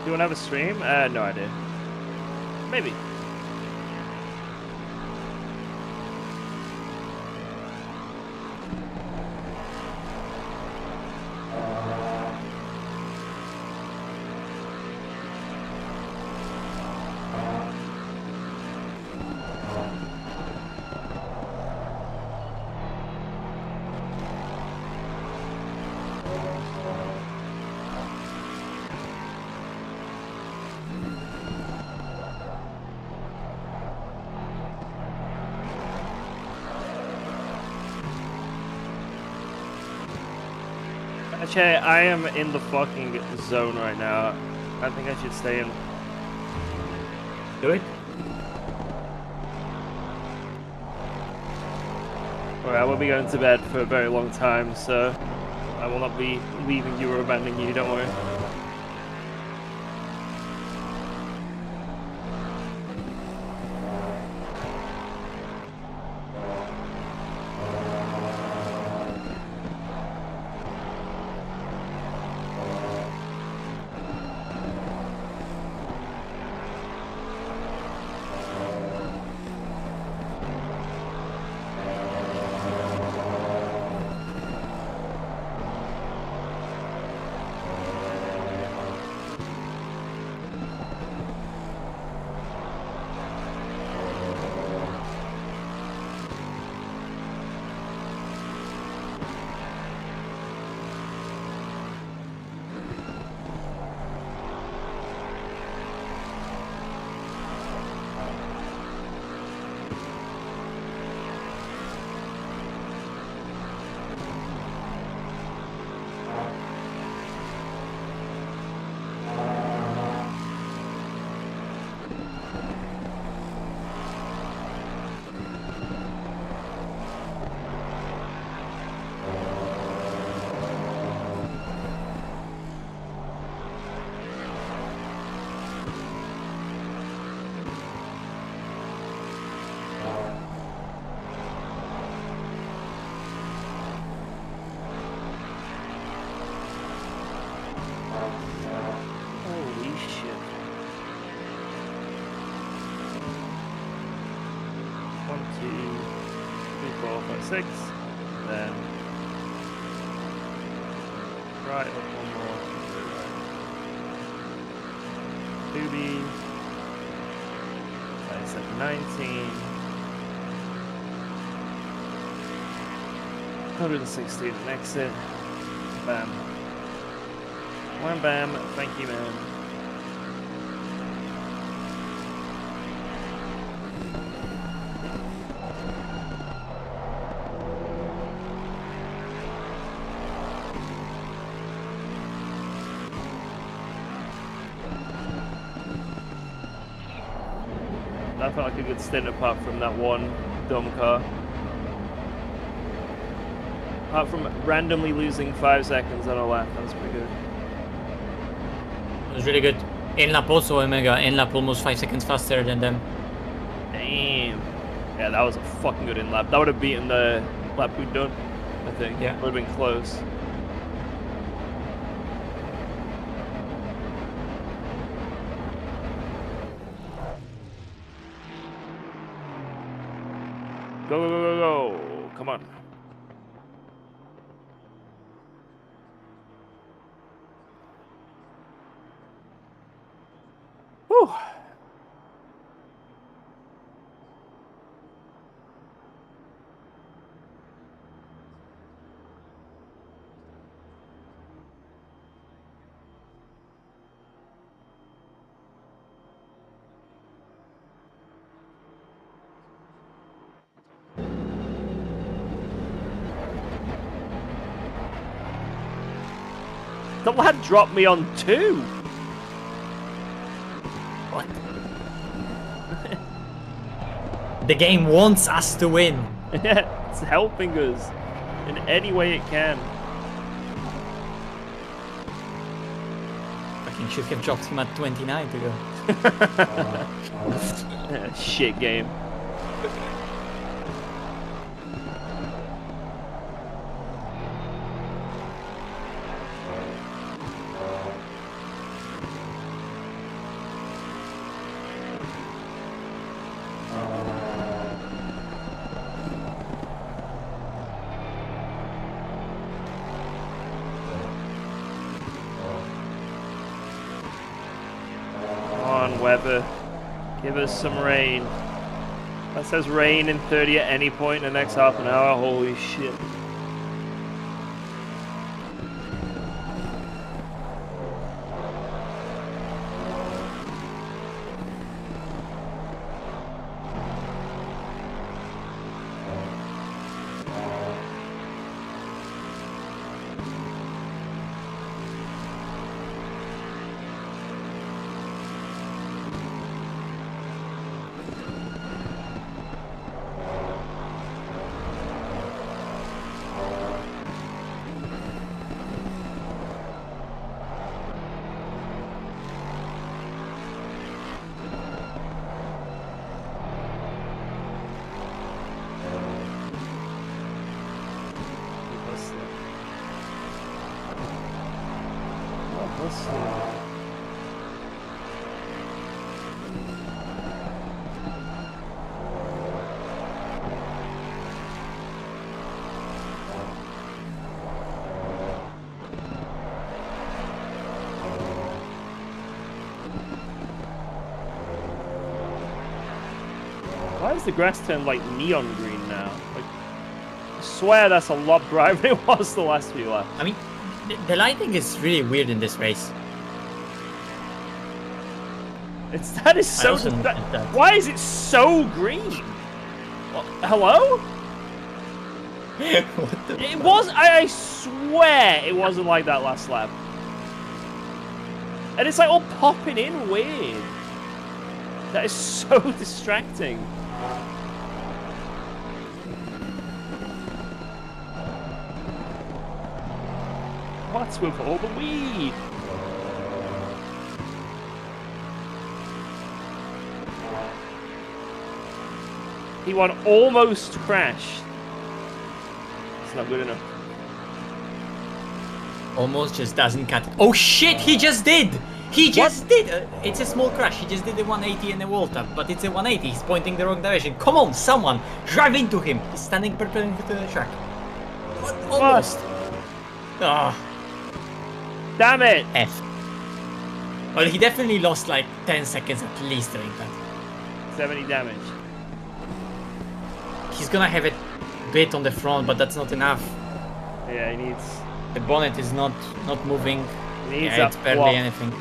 you want to have a stream? No idea. Maybe. Actually, I am in the fucking zone right now. I think I should stay in. Do it. Alright, I will be going to bed for a very long time, so I will not be leaving you or abandoning you, don't worry. Holy shit. 1, 2, 3, 4, 5, 6. Then right up one more. 2B. 19. 116 and exit. Bam. Wham bam, thank you, man. That felt like a good stint apart from that one dumb car. Apart from randomly losing 5 seconds on a lap, that was pretty good. It was really good. In lap also, Omega. In lap almost 5 seconds faster than them. Damn. Yeah, that was a fucking good in lap. That would have beaten the lap we'd done, I think. Yeah. Would have been close. Go, go, go, go, go. Come on. Whew. The lad dropped me on 2. What? The game wants us to win. Yeah, it's helping us in any way it can. Fucking should have dropped him at 29 to go. Shit game. weather. Give us some rain. That says rain in 30 at any point in the next half an hour. Holy shit. Why is the grass turned like neon green now? Like, I swear that's a lot brighter than it was the last few laps. I mean, the lighting is really weird in this race. That is so. also noticed that. Why is it so green? Hello? What the It was. I swear it wasn't like that last lap. And it's like all popping in weird. That is so distracting. What's with all the weed? He won almost crashed. It's not good enough. Almost just doesn't cut it. Oh shit, he just did! He just did! It's a small crash, he just did a 180 and a wall up, but it's a 180, he's pointing the wrong direction. Come on, someone! Drive into him! He's standing perpendicular to the track. What? Almost! Ah, Damn it! F. Well, he definitely lost like 10 seconds at least doing that. 70 damage. He's gonna have a bit on the front, but that's not enough. Yeah, he needs. The bonnet is not moving. He needs Yeah, it's that barely flop. anything.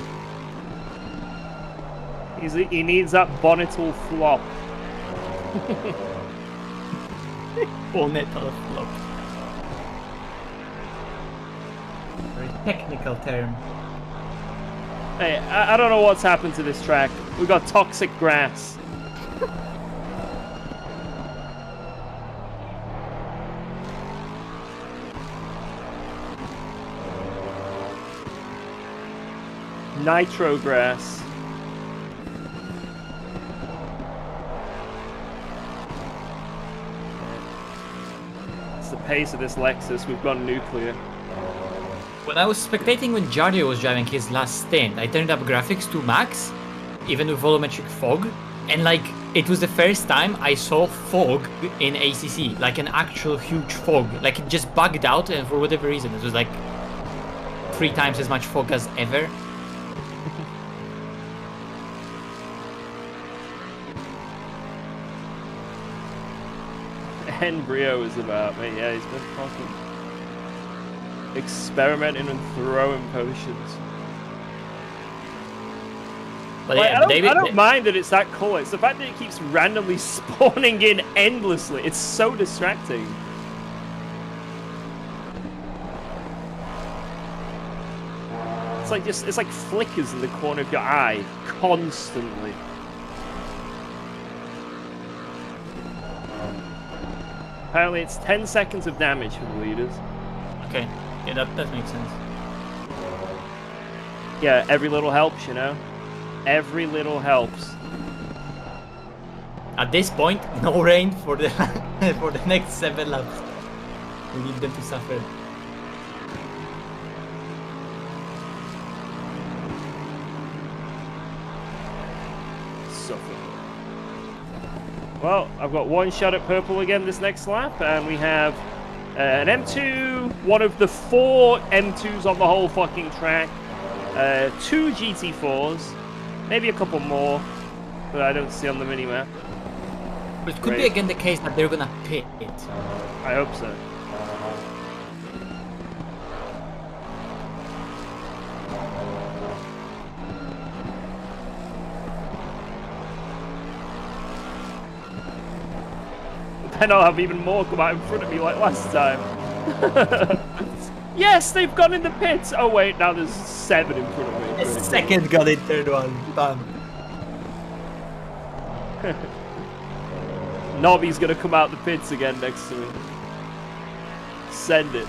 He needs that bonnetal flop. Bonnetal flop. Very technical term. Hey, I don't know what's happened to this track. We got toxic grass. Nitro grass. It's the pace of this Lexus. We've gone nuclear. When I was spectating when Jardier was driving his last stint, I turned up graphics to max, even with volumetric fog, and like, it was the first time I saw fog in ACC, like an actual huge fog. Like, it just bugged out, and for whatever reason, it was like 3 times as much fog as ever. And Brio is about, mate. Yeah, he's been fucking experimenting and throwing potions. But Like, yeah, I David, don't mind that it's that color. It's the fact that it keeps randomly spawning in endlessly. It's so distracting. It's like flickers in the corner of your eye constantly. Apparently it's 10 seconds of damage for the leaders. okay, yeah, that makes sense. Yeah, every little helps, you know? Every little helps. At this point, no rain for the for the next 7 laps. We need them to suffer. Suffer. Well, I've got 1 shot at purple again this next lap, and we have an M2, one of the 4 M2s on the whole fucking track, 2 GT4s, Maybe a couple more, but I don't see on the minimap. But it could be Great. again the case that they're gonna pit it. I hope so. Then I'll have even more come out in front of me like last time. Yes, they've gone in the pits. Oh wait, now there's 7 in front of me. A second got it, third one. Bam. Nobby's gonna come out the pits again next to me. Send it.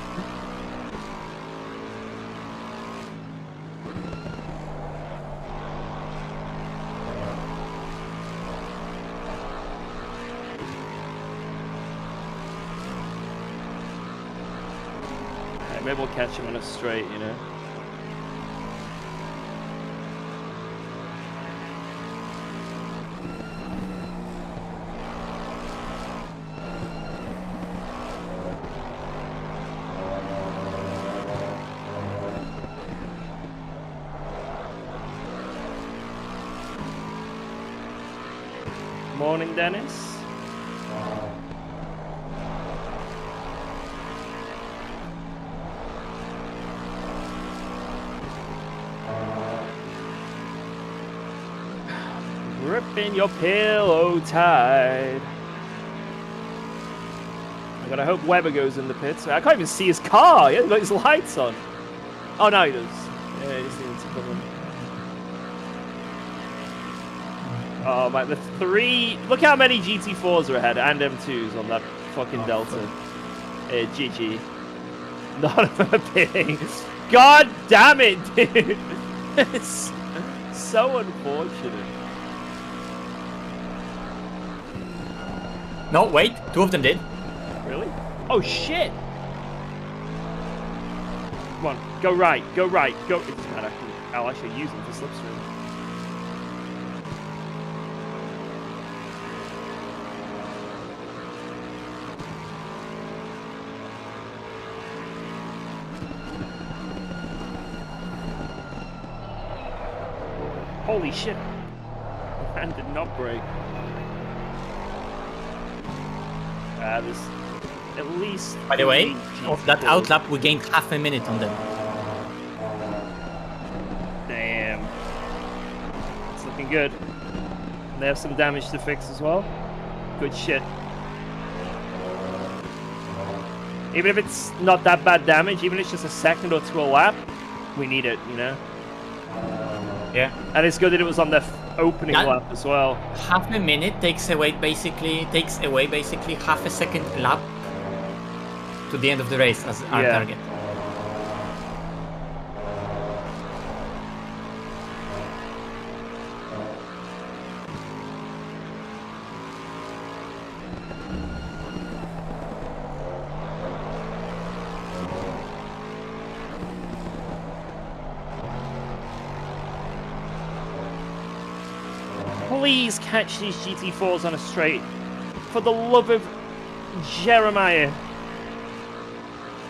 Maybe we'll catch him on a straight, you know. Morning, Dennis. Gripping your pillow tight. I gotta hope Weber goes in the pits. I can't even see his car. He hasn't got his lights on. Oh, no, he does. Yeah, he just needs to come in. Oh, man, the 3... Look how many GT4s are ahead and M2s on that fucking Delta. GG. None of them are pitting. God damn it, dude. It's so unfortunate. No, wait, 2 of them did. Really? Oh shit! Come on, go right, go right, go. It doesn't matter. I'll actually use them for slipstream. Holy shit! The man did not break. There's at least... By the way, 3 of that GT4s. outlap, we gained half a minute on them. Damn. It's looking good. They have some damage to fix as well. Good shit. Even if it's not that bad damage, even if it's just a second or 2 a lap, we need it, you know? Yeah. And it's good that it was on the opening Yeah. lap as well. Half a minute takes away basically half a second lap to the end of the race as our Yeah. target. Please catch these GT4s on a straight. For the love of Jeremiah.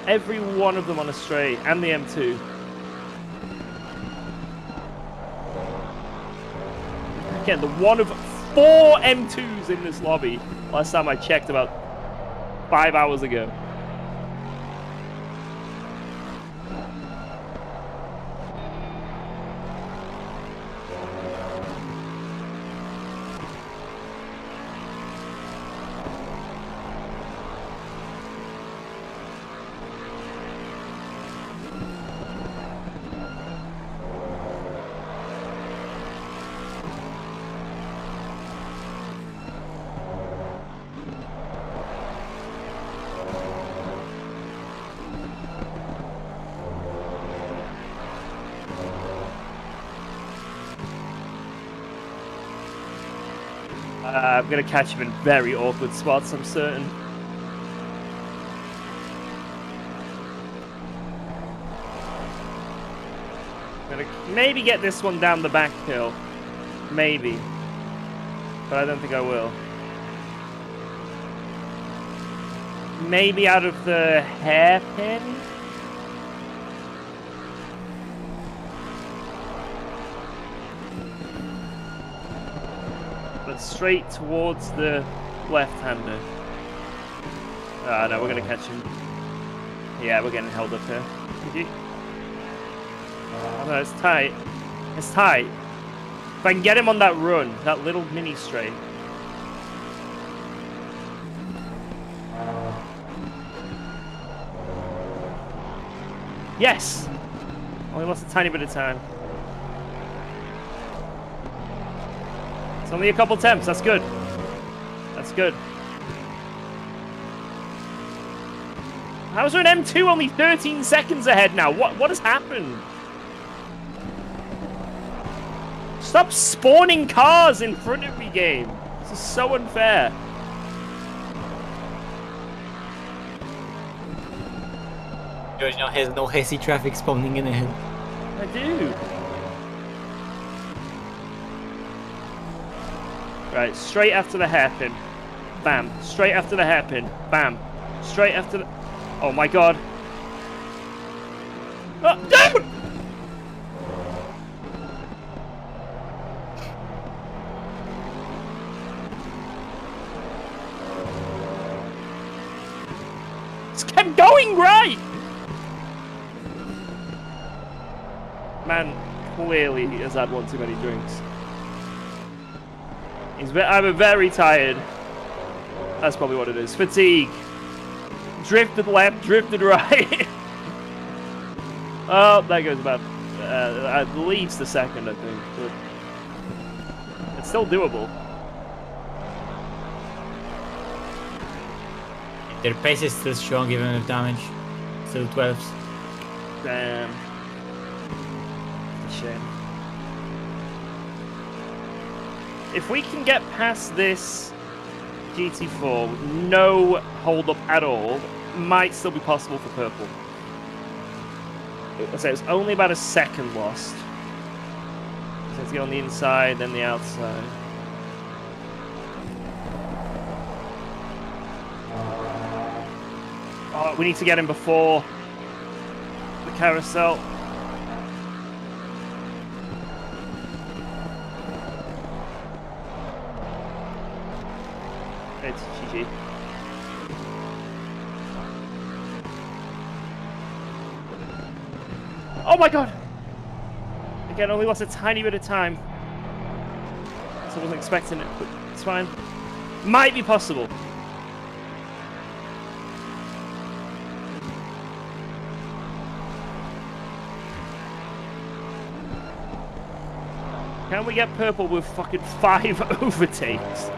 Every one of them on a straight. And the M2. Again, the one of 4 M2s in this lobby. Last time I checked about 5 hours ago. I'm going to catch him in very awkward spots, I'm certain. I'm going to maybe get this one down the back hill. Maybe. But I don't think I will. Maybe out of the hairpin? straight towards the left-hander. No, we're going to catch him. Yeah, we're getting held up here. Oh, no, it's tight. It's tight. If I can get him on that run, that little mini straight. Yes! Only lost a tiny bit of time. It's only a couple attempts. That's good. That's good. How's an M2 only 13 seconds ahead now? What has happened? Stop spawning cars in front of me, game. This is so unfair. George now has no hazy traffic spawning in ahead. I do. Right, straight after the hairpin. Bam. Straight after the hairpin. Bam. Straight after the... Oh my god. Oh, no! Just kept going right! Man clearly has had one too many drinks. I'm very tired. That's probably what it is. Fatigue. Drifted left, drifted right. Oh, that goes about at least a second, I think. But it's still doable. Their pace is still strong even with damage. Still 12s. Damn. It's a shame. If we can get past this GT4 with no hold up at all, might still be possible for purple. I say it's only about a second lost. So let's get on the inside, then the outside. Oh, we need to get him before the carousel. It's GG. Oh my god! Again, only lost a tiny bit of time. So I wasn't expecting it, but it's fine. Might be possible. Can we get purple with fucking 5 overtakes?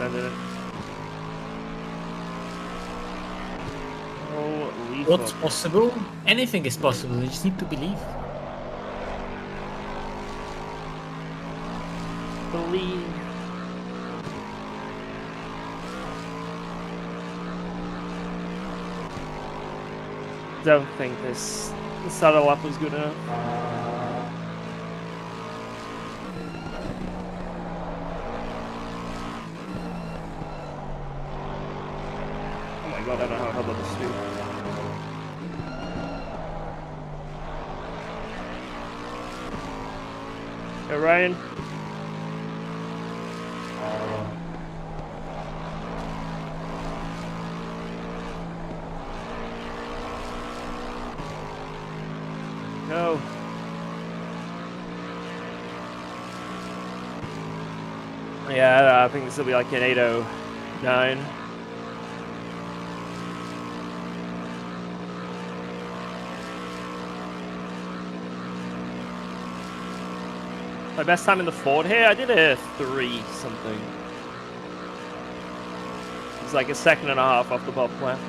It. Holy What's fuck. possible? Anything is possible, you just need to believe. Believe. Don't think this saddle up was good enough. I don't know how about this speed. Go, Ryan. Go. Yeah, I think this will be like an 809. My best time in the Ford here, I did a 3 something. It's like a second and a half off the bottom left.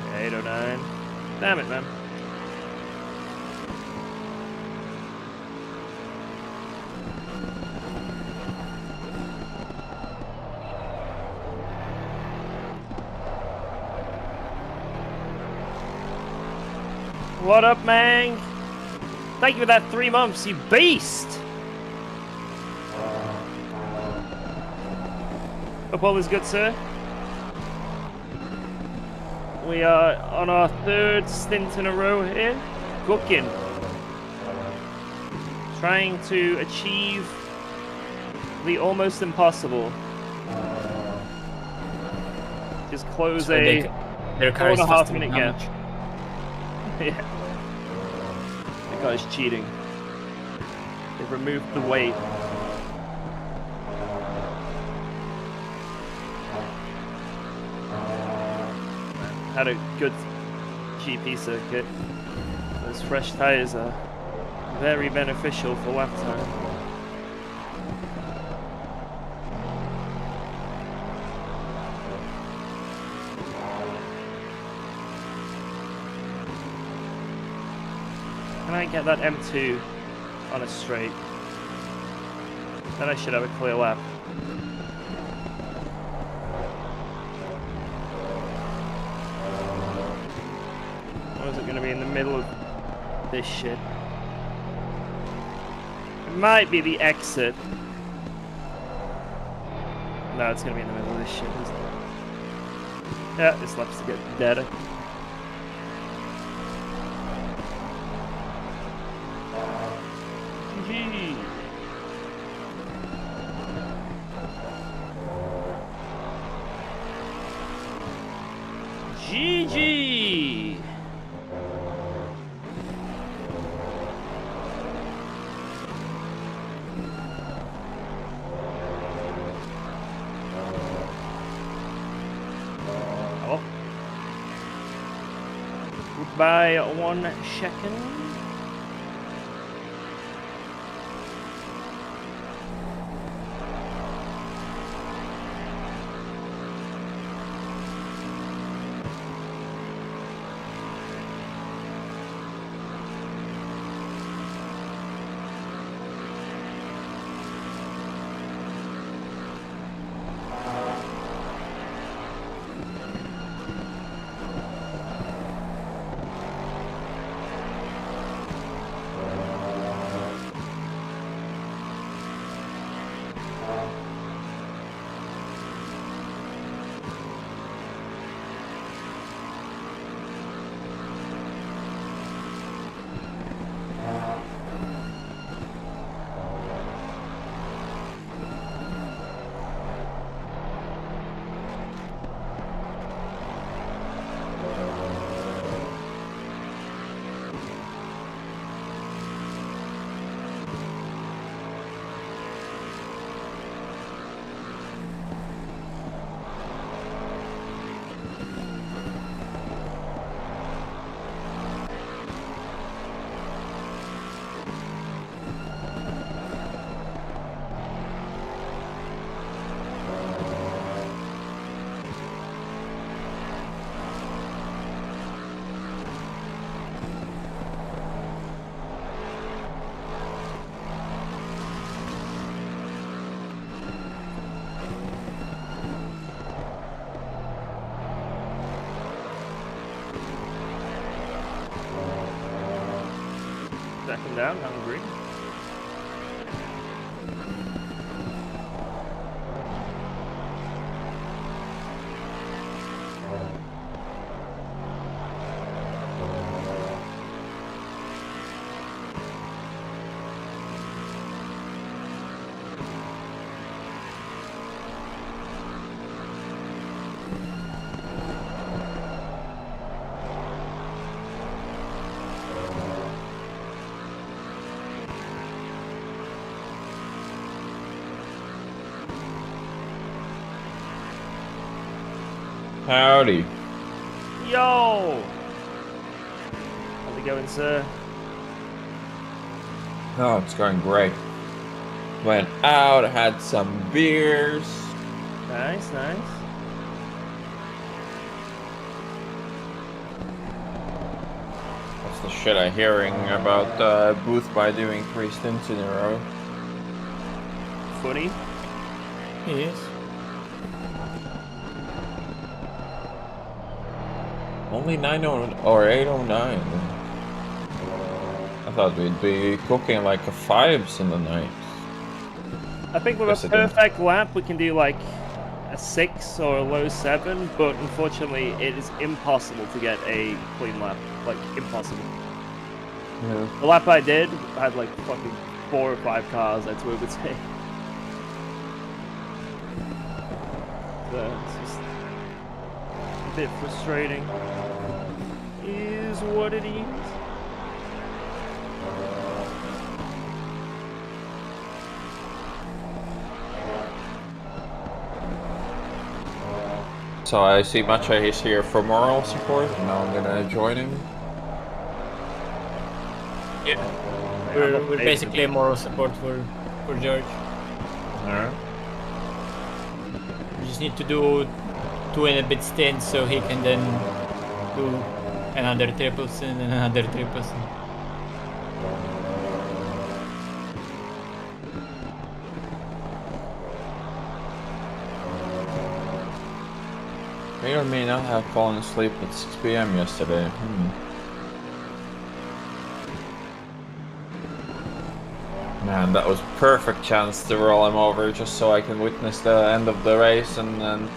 Yeah, 809. Damn it, man. What up, man? Thank you for that 3 months, you beast! Hope all is good, sir. We are on our 3rd stint in a row here. Cooking. Trying to achieve the almost impossible. Just close So a their car is 4.5 faster minute than gap. Yeah. That guy's cheating. They've removed the weight. Had a good GP circuit. Those fresh tires are very beneficial for lap time. Can I get that M2 on a straight? Then I should have a clear lap. Or is it going to be in the middle of this shit? It might be the exit. No, it's going to be in the middle of this shit, isn't it? Yeah, this lap's to get deader. GG. GG. Oh. Goodbye, 1 second. Second down, hungry. Howdy. Yo! How's it going, sir? Oh, it's going great. Went out, had some beers. Nice, nice. What's the shit I'm hearing about Booth by doing 3 stints in a row? Funny. Yes. Only 9 or 809. I thought we'd be cooking like a 5s in the night. I think with a perfect lap, we can do like a 6 or a low 7, but unfortunately, it is impossible to get a clean lap. Like, impossible. Yeah. The lap I did, I had like fucking 4 or 5 cars, that's what it would take. So, it's just a bit frustrating. Is what it is. So I see Matcha is here for moral support, and now I'm gonna join him. Yeah. We're basically a moral support for George. Alright. We just need to do 2 and a bit stints so he can then do another triple stint and another triple stint. May or may not have fallen asleep at 6 PM yesterday. Man, that was a perfect chance to roll him over just so I can witness the end of the race and then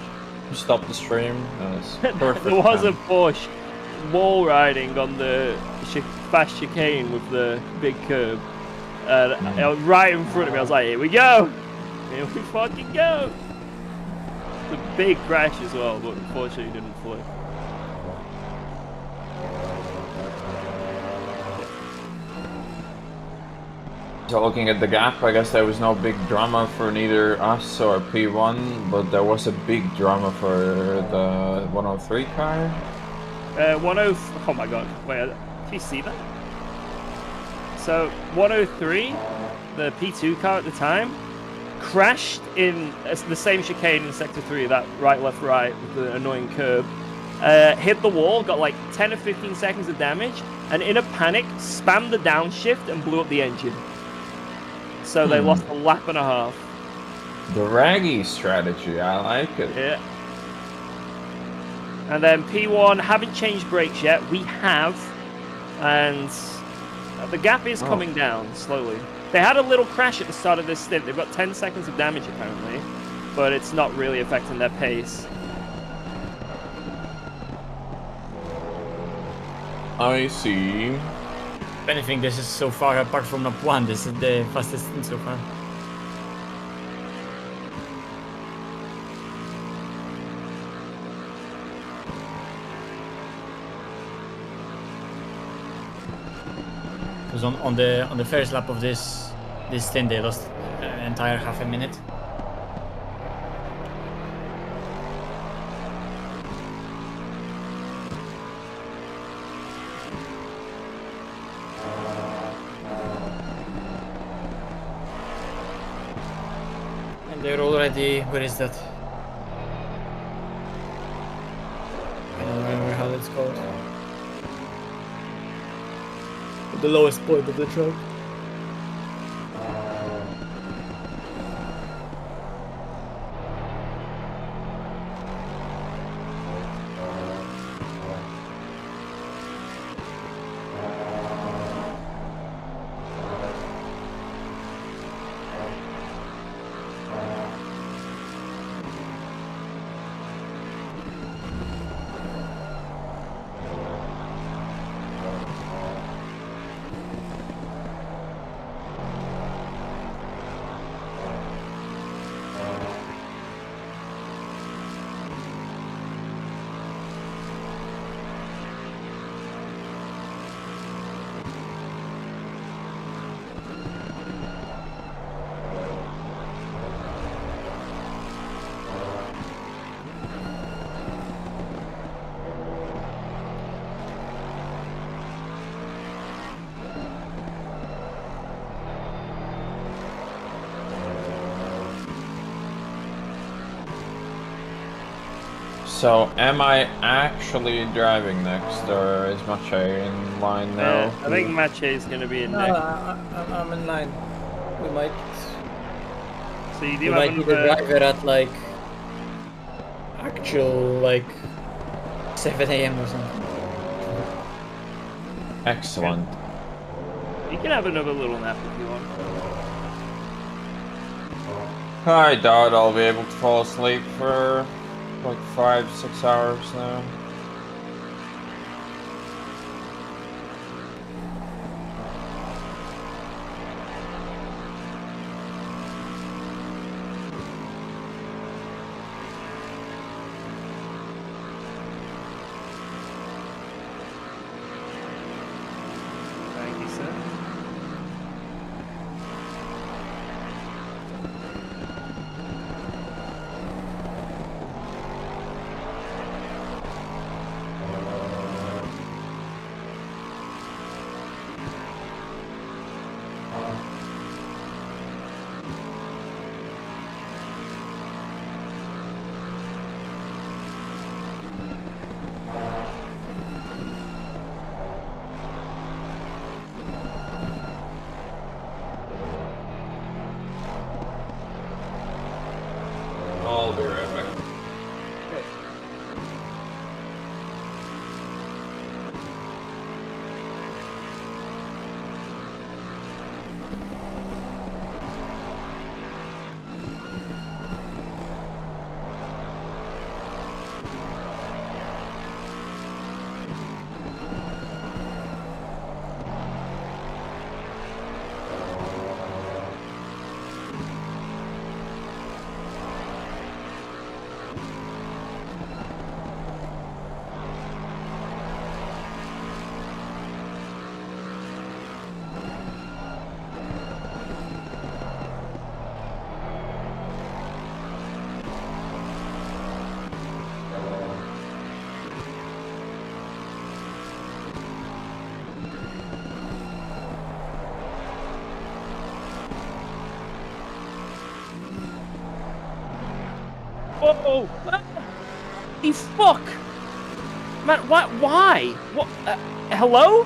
stop the stream. That was perfect. There was a man. Porsche wall riding on the fast chicane with the big curb. Right in front of me, I was like, here we go! Here we fucking go! The big crash as well, but unfortunately didn't flip. So looking at the gap, I guess there was no big drama for neither us or P1, but there was a big drama for the 103 car. Oh my god, wait, can you see that? So, 103, the P2 car at the time, crashed in the same chicane in Sector 3, that right, left, right, with the annoying curb. Hit the wall, got like 10 or 15 seconds of damage, and in a panic, spammed the downshift and blew up the engine. So they lost a lap and a half. The raggy strategy, I like it. Yeah. And then P1 haven't changed brakes yet. We have, and the gap is coming down slowly. They had a little crash at the start of this stint. They've got 10 seconds of damage apparently, but it's not really affecting their pace. I see. If anything, this is so far, apart from lap 1, this is the fastest stint so far. Because on the first lap of this stint, they lost an entire half a minute. And they're already, where is that? I don't remember how that's called. The lowest point of the track. So, am I actually driving next, or is Mache in line now? I think Mache is going to be in No, next. I'm in line. We might. So you We do might have need a another... driver at like actual like 7 a.m. or something. Excellent. You can have another little nap if you want. I doubt I'll be able to fall asleep for like 5-6 hours now. Thank you, sir. I'll be right back. Whoa! You fuck! Man, what? Why? What? Hello?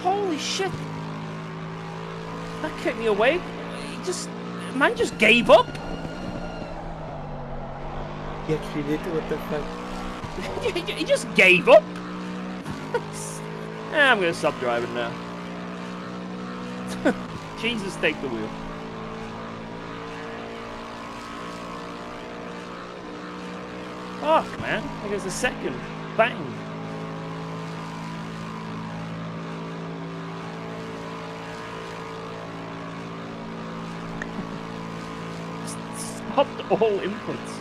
Holy shit! That kept me awake. Man just gave up. He actually did. What the fuck? He just gave up. I'm gonna stop driving now. Jesus, take the wheel. Fuck, man. I guess a second. Bang. Stopped all inputs.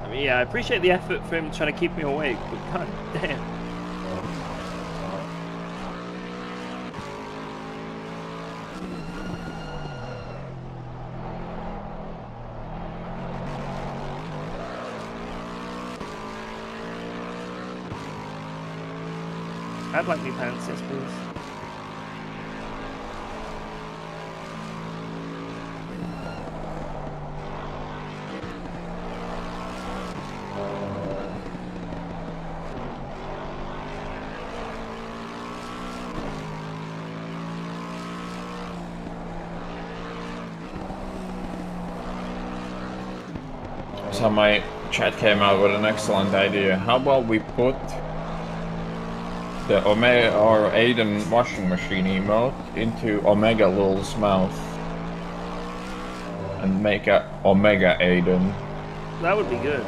I mean, yeah, I appreciate the effort for him trying to keep me awake, but god damn. I'd like me pants, yes please. So my chat came out with an excellent idea. How about we put the Omega or Aiden washing machine emote into Omega Lul's mouth and make a Omega Aiden? That would be good.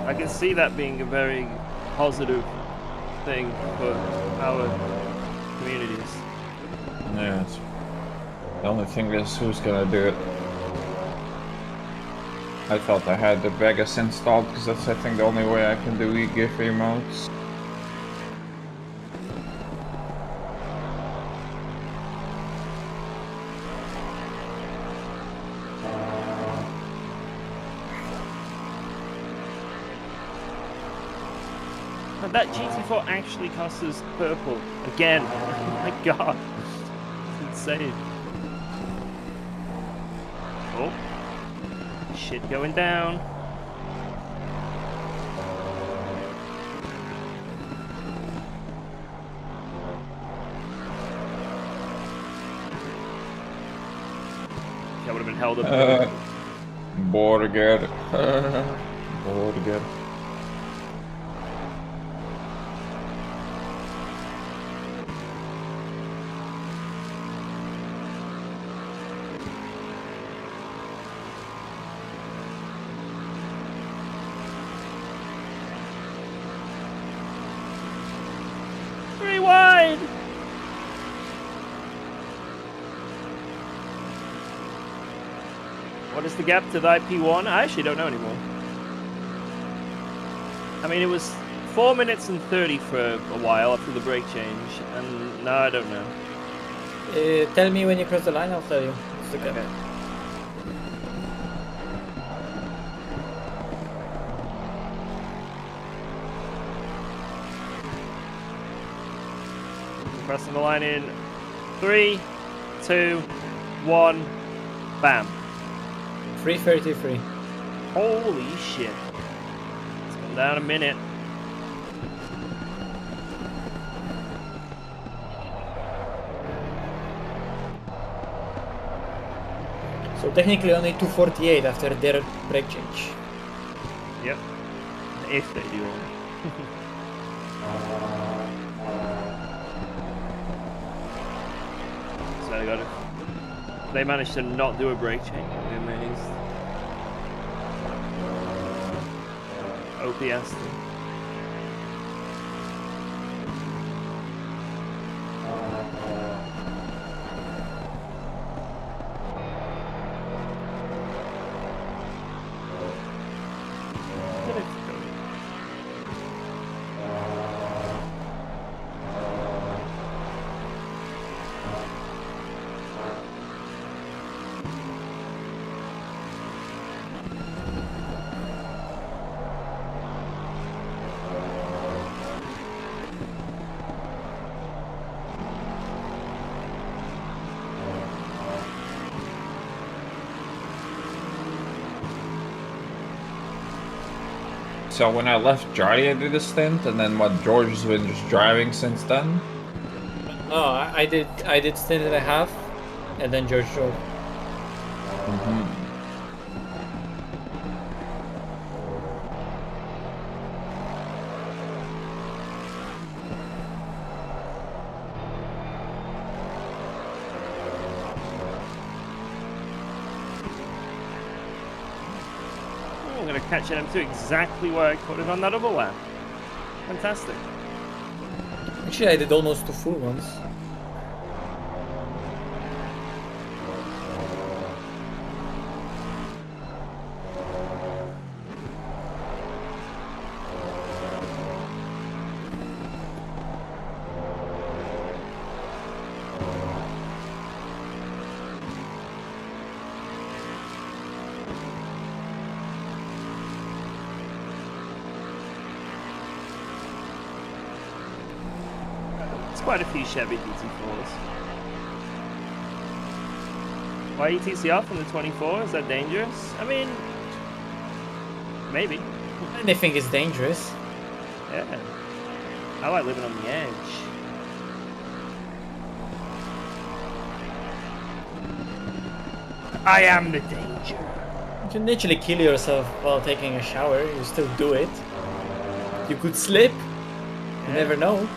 I can see that being a very positive thing for our communities. Yes. The only thing is who's gonna do it. I thought I had the Vegas installed because that's I think the only way I can do GIF emotes. And that GT4 actually costs us purple again. Oh my god, it's insane. Oh, shit going down. That would have been held up. Bored again. Bored again. Three wide! What is the gap to the IP1? I actually don't know anymore. I mean, it was 4 minutes and 30 for a while after the brake change, and now I don't know. Tell me when you cross the line, I'll tell you. What's the gap? Okay. Pressing the line in 3, 2, 1, bam. 3:33. Holy shit. It's gone down a minute. So technically only 2:48 after their brake change. Yep. If they do. So they got it. They managed to not do a brake change. I'd be amazed. OPS thing. So when I left Jardier, I did a stint, and then what? George has been just driving since then. Oh, I did stint and a half, and then George drove. I'm going to catch it M2 exactly where I caught it on that other lap. Fantastic. Actually, I did almost 2 full ones. Quite a few Chevy GT4s. Why ETC off on the 24? Is that dangerous? I mean, maybe. Anything is dangerous. Yeah. I like living on the edge. I am the danger. You can literally kill yourself while taking a shower. You still do it. You could slip. You never know.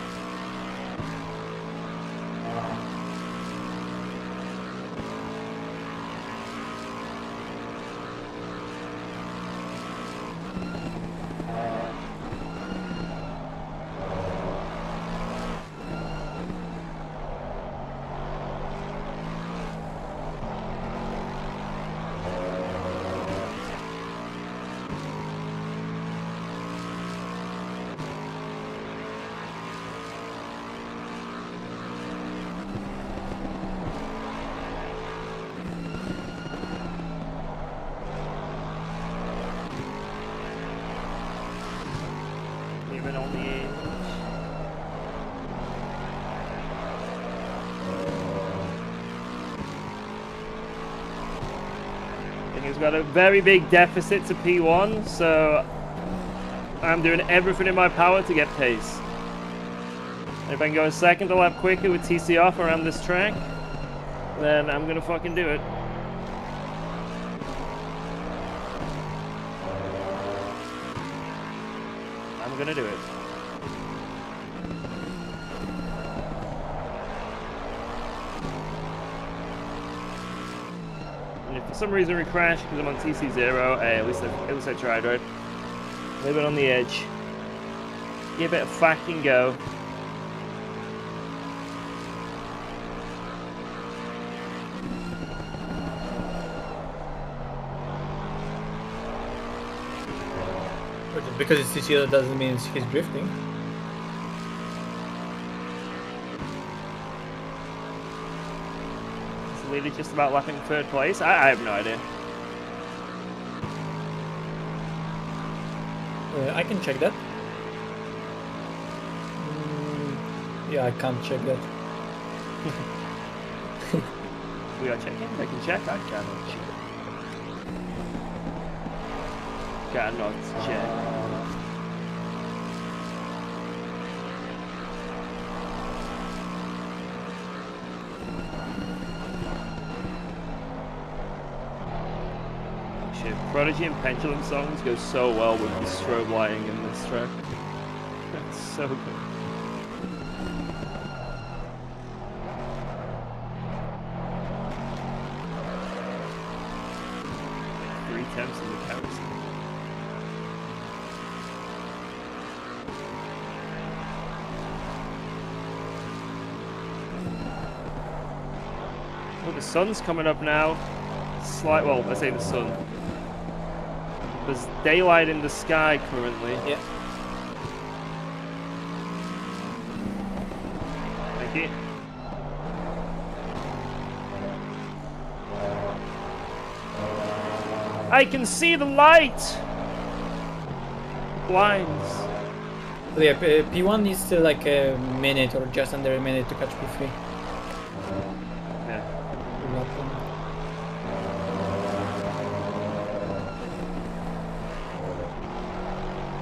Even on the He's got a very big deficit to P1, so I'm doing everything in my power to get pace. If I can go a second a lap quicker with TC off around this track, then I'm gonna fucking do it. I'm gonna do it. And if for some reason we crash because I'm on TC0, hey, at least I tried, right? A little bit on the edge. Give it a fucking go. But because it's TC, that doesn't mean he's drifting. Is the leader just about lapping third place? I have no idea. I can check that. Yeah, I can't check that. We are checking. I can check. I cannot check. Cannot check. Oh shit, Prodigy and Pendulum songs go so well with the strobe lighting in this track. That's so good. Attempts in the carousel. Well, the sun's coming up now. Well, I say the sun. There's daylight in the sky currently. Yeah. Thank you. I can see the light! Blinds. So yeah, P1 needs still like a minute or just under a minute to catch P3. Yeah.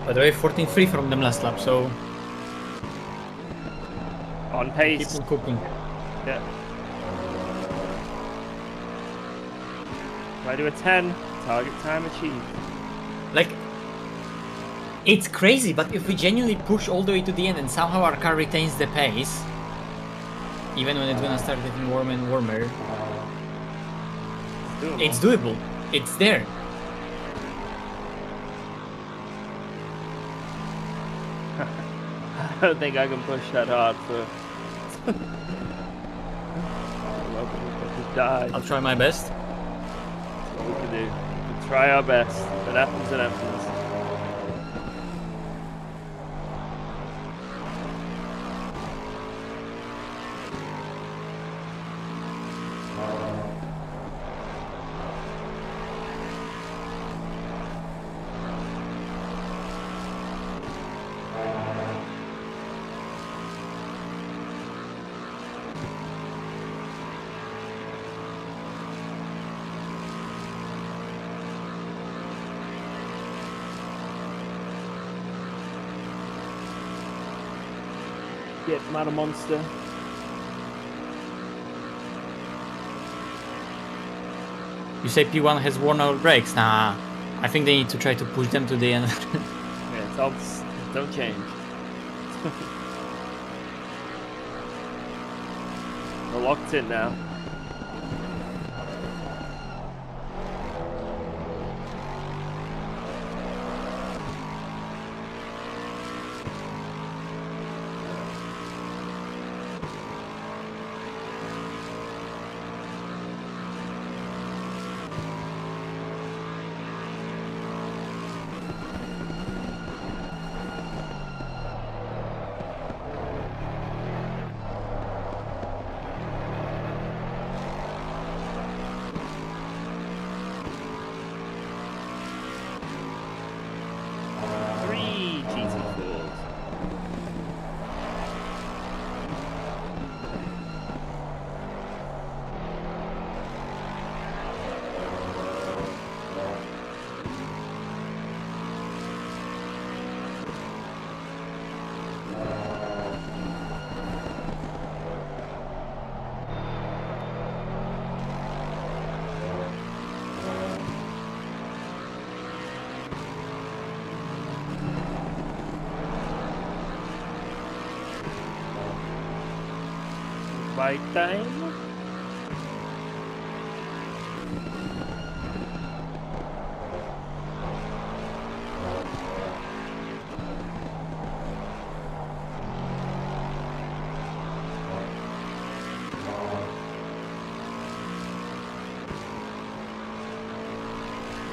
By the way, 14.3 from them last lap, so On pace. keep on cooking. Yeah. If I do a 10, target time achieved. Like, it's crazy, but if we genuinely push all the way to the end and somehow our car retains the pace, even when it's gonna start getting warmer and warmer, it's doable. It's there. I don't think I can push that hard for. Well, we die. I'll try my best. That's what we can do. We try our best. If it happens, it happens. Get mad a monster. You say P1 has worn out brakes? Nah, I think they need to try to push them to the end. Yeah, don't change. We're locked in now. Right time.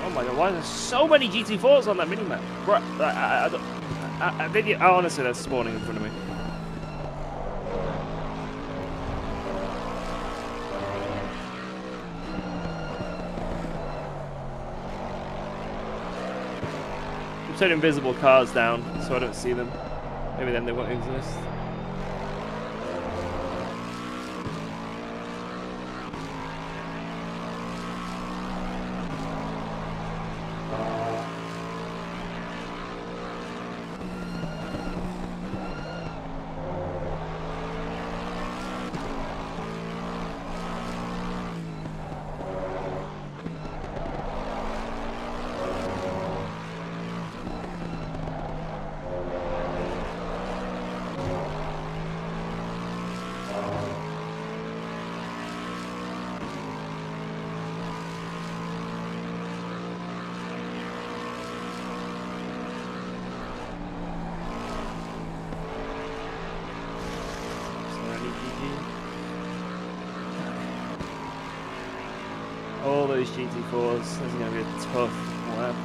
Oh my god, why are there so many GT4s on that minimap? Right, honestly, that's spawning in front of me. I'm turning invisible cars down so I don't see them. Maybe then they won't exist. All those GT4s, this is going to be a tough lap.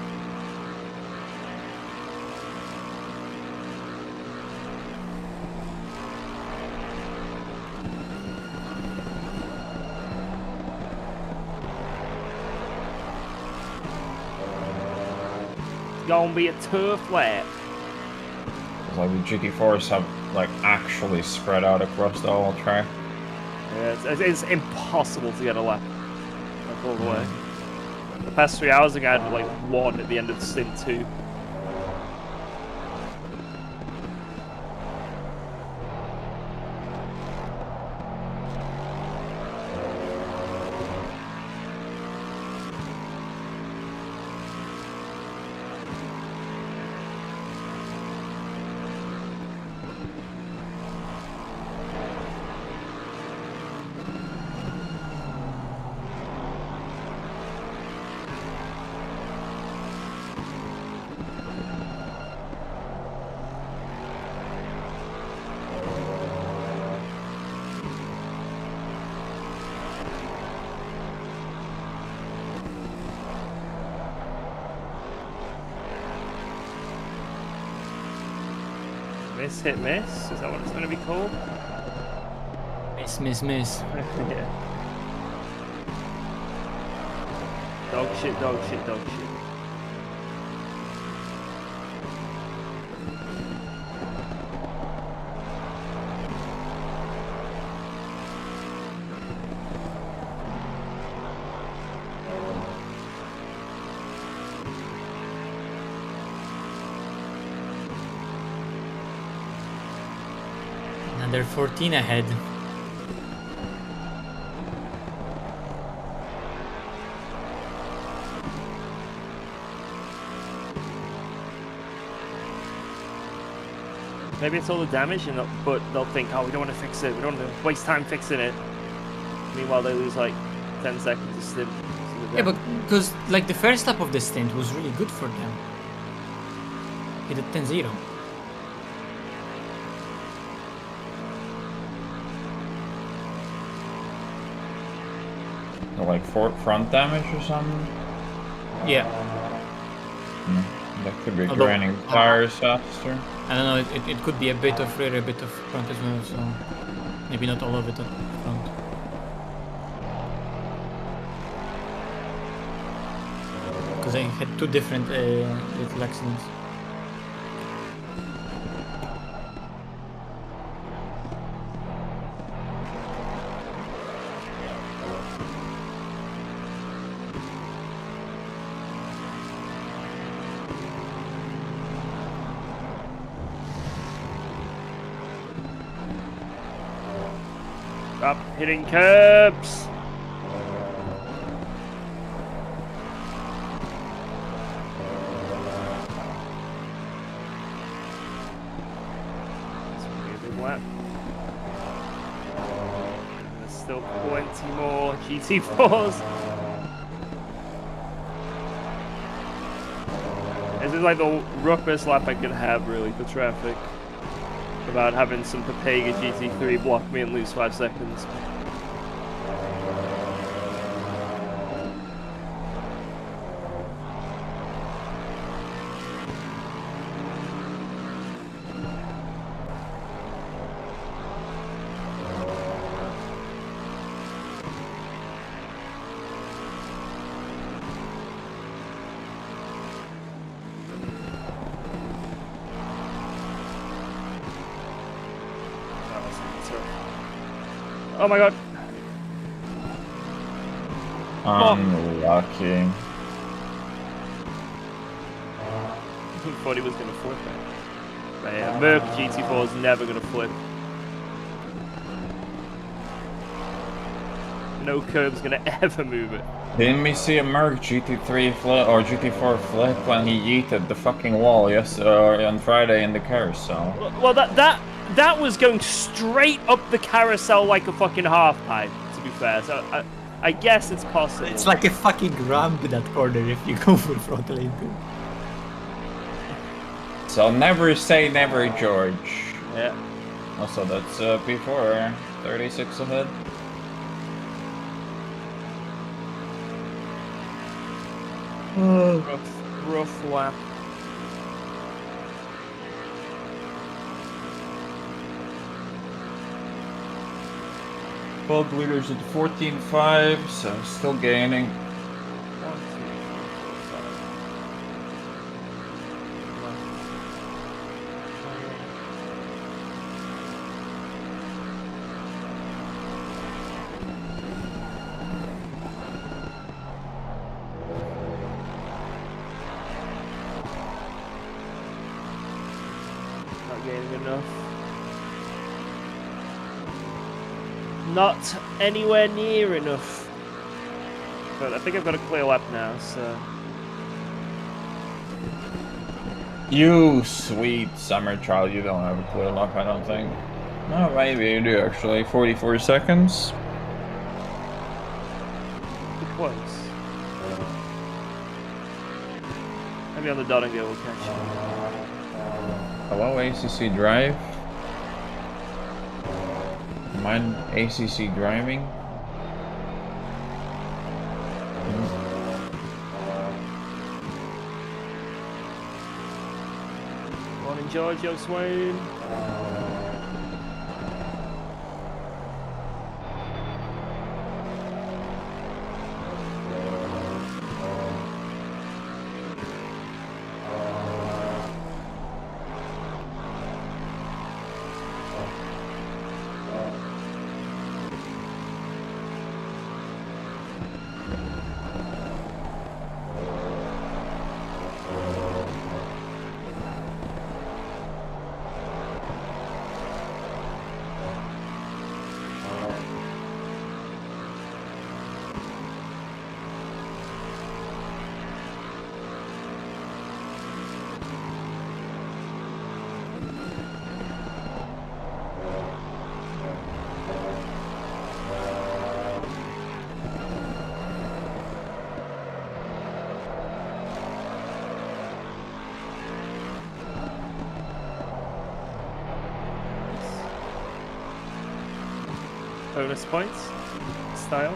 It's going to be a tough lap. It's like the GT4s have like actually spread out across the whole track. Yeah, it's impossible to get a lap. All the way. The past 3 hours ago, I had like 1 at the end of Stint 2. Miss, hit, miss? Is that what it's going to be called? Miss, miss, miss. Yeah. Dog shit, dog shit, dog shit. Another 14 ahead. Maybe it's all the damage, but they'll think, oh, we don't want to fix it. We don't want to waste time fixing it. Meanwhile, they lose like 10 seconds of stint. Yeah, but because like the first lap of the stint was really good for them. Hit at 10-0. Like front damage or something? Yeah. That could be Although- grinding tires faster. I don't know, it could be a bit of rear, a bit of front as well, so maybe not all of it at front. Because I had 2 different little accidents. Stop hitting curbs! This will be a big lap. still plenty more GT4s. This is like the roughest lap I could have, really, for traffic. Without having some Papega GT3 block me and lose 5 seconds. Oh my god. Unlucky. He thought he was going to flip it. But yeah, Merc GT4 is never going to flip. No curb's going to ever move it. Didn't we see a Merc GT3 flip or GT4 flip when he yeeted the fucking wall on Friday in the carousel? Well, that was going straight up the carousel like a fucking half pipe, to be fair. So I guess it's possible. It's like a fucking ramp that corner if you go full throttle into. So never say never, George. Yeah. Also, that's P4, 36 ahead. Rough lap. World leaders at 14.5, so still gaining. 1, 2, 3, 4, 5. Not gaining enough. Not anywhere near enough. But I think I've got a clear lap now, so... You sweet summer child, you don't have a clear lap, I don't think. No, maybe you do actually. 44 seconds. Too close. Maybe on the dot and go will catch you. Hello, ACC Drive. Mind ACC driving? Morning, Giorgio Swain. Bonus points. Style.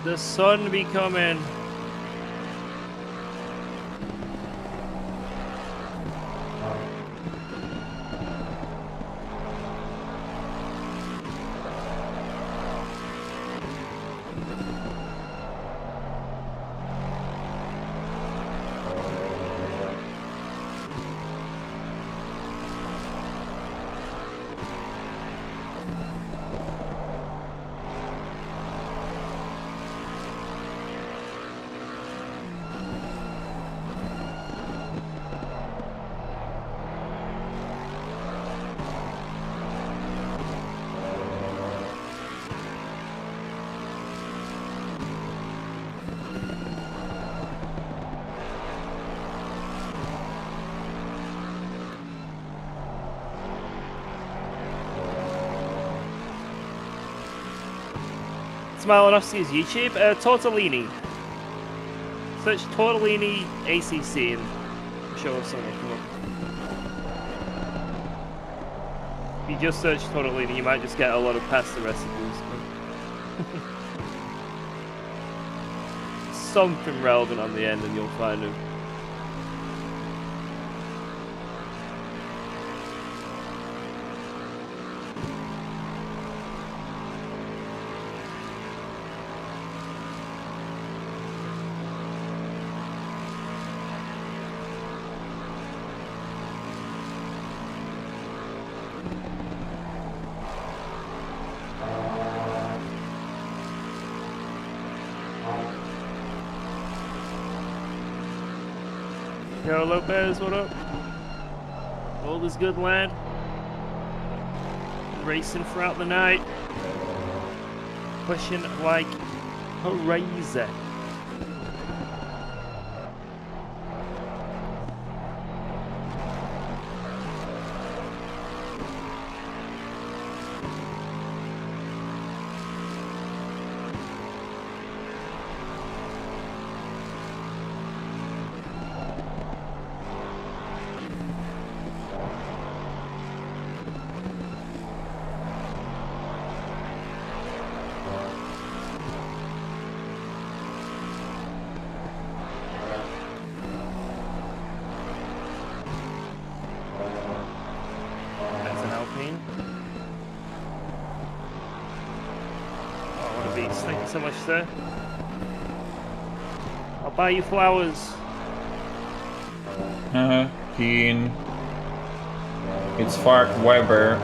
the sun be coming. Smiling off sees YouTube. Tortellini. Search Tortellini ACC and I'm sure something will come up. If you just search Tortellini, you might just get a lot of pasta recipes. Something relevant on the end and you'll find them. Yo, Lopez, what up? All is good, lad. Racing throughout the night. Pushing like crazy. Thank you so much, sir. I'll buy you flowers. Keen. It's Fark Weber.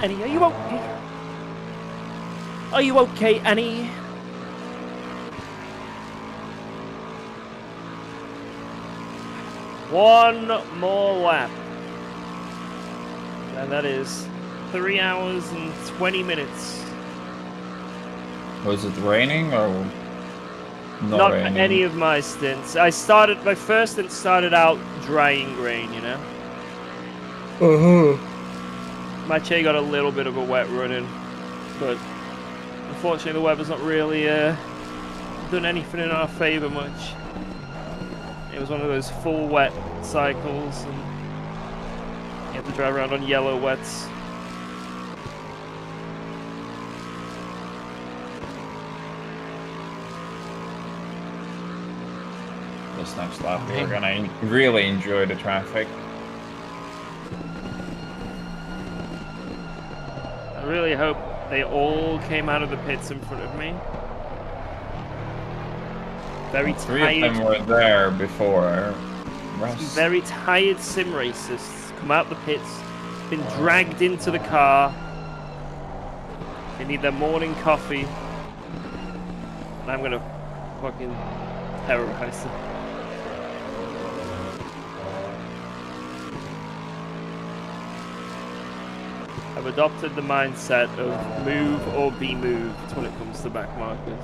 Annie, are you okay? Are you okay, Annie? One more lap. And that is 3 hours and 20 minutes. Was it raining or not raining? Any of my stints. My first stint started out drying rain, you know? My chair got a little bit of a wet run-in, but unfortunately the weather's not really done anything in our favour much. It was one of those full wet cycles, and you have to drive around on yellow wets. This next lap, we're gonna really enjoy the traffic. I really hope they all came out of the pits in front of me. Very Three of them tired. were there before. Some Rest. very tired sim racers come out the pits, been dragged into the car. They need their morning coffee. And I'm gonna fucking terrorize them. I've adopted the mindset of move or be moved when it comes to back markers.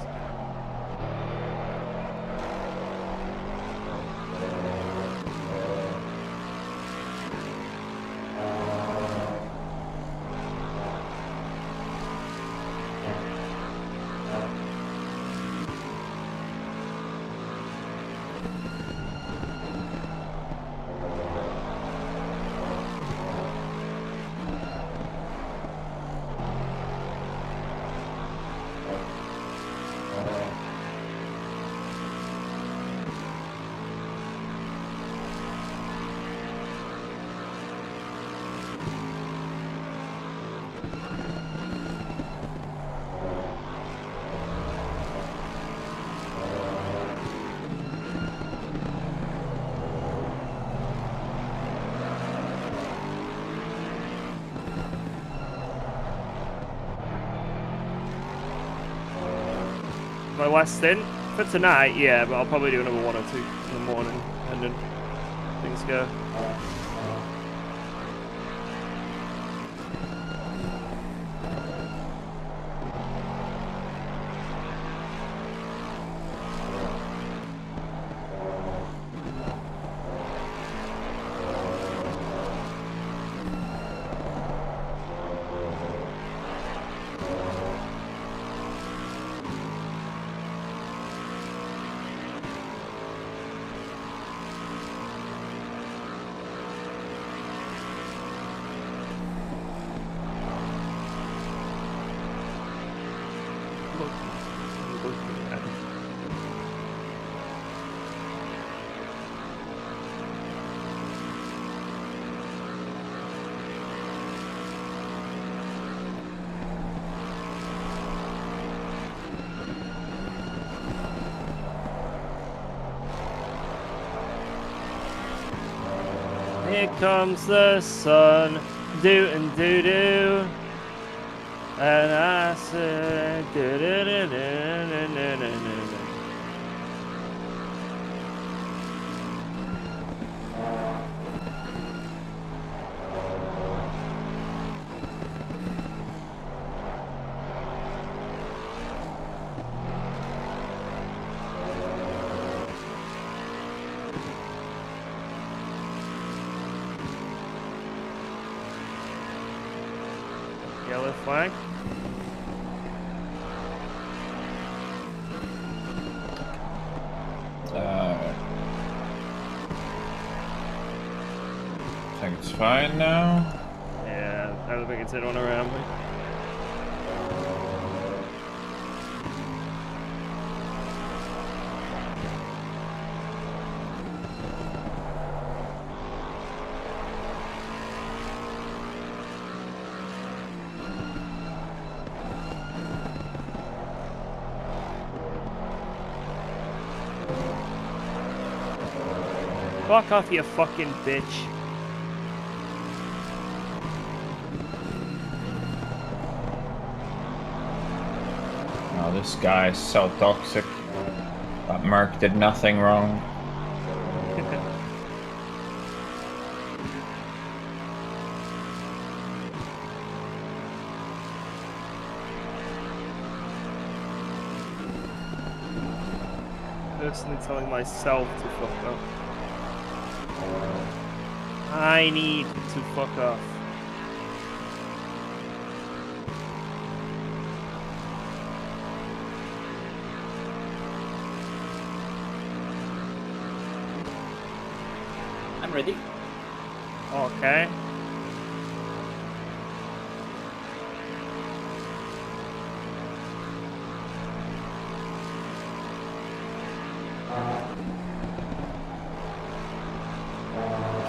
My last stint for tonight, yeah, but I'll probably do another one or two in the morning, and then things go. Here comes the sun, do and do do, and I say do do do do do do do. Yellow flag. I think it's fine now. Yeah, I don't think it's anyone around me. Fuck off, you fucking bitch. Oh, this guy is so toxic. That Merc did nothing wrong. Personally telling myself to fuck up. I need to fuck off. I'm ready. Okay.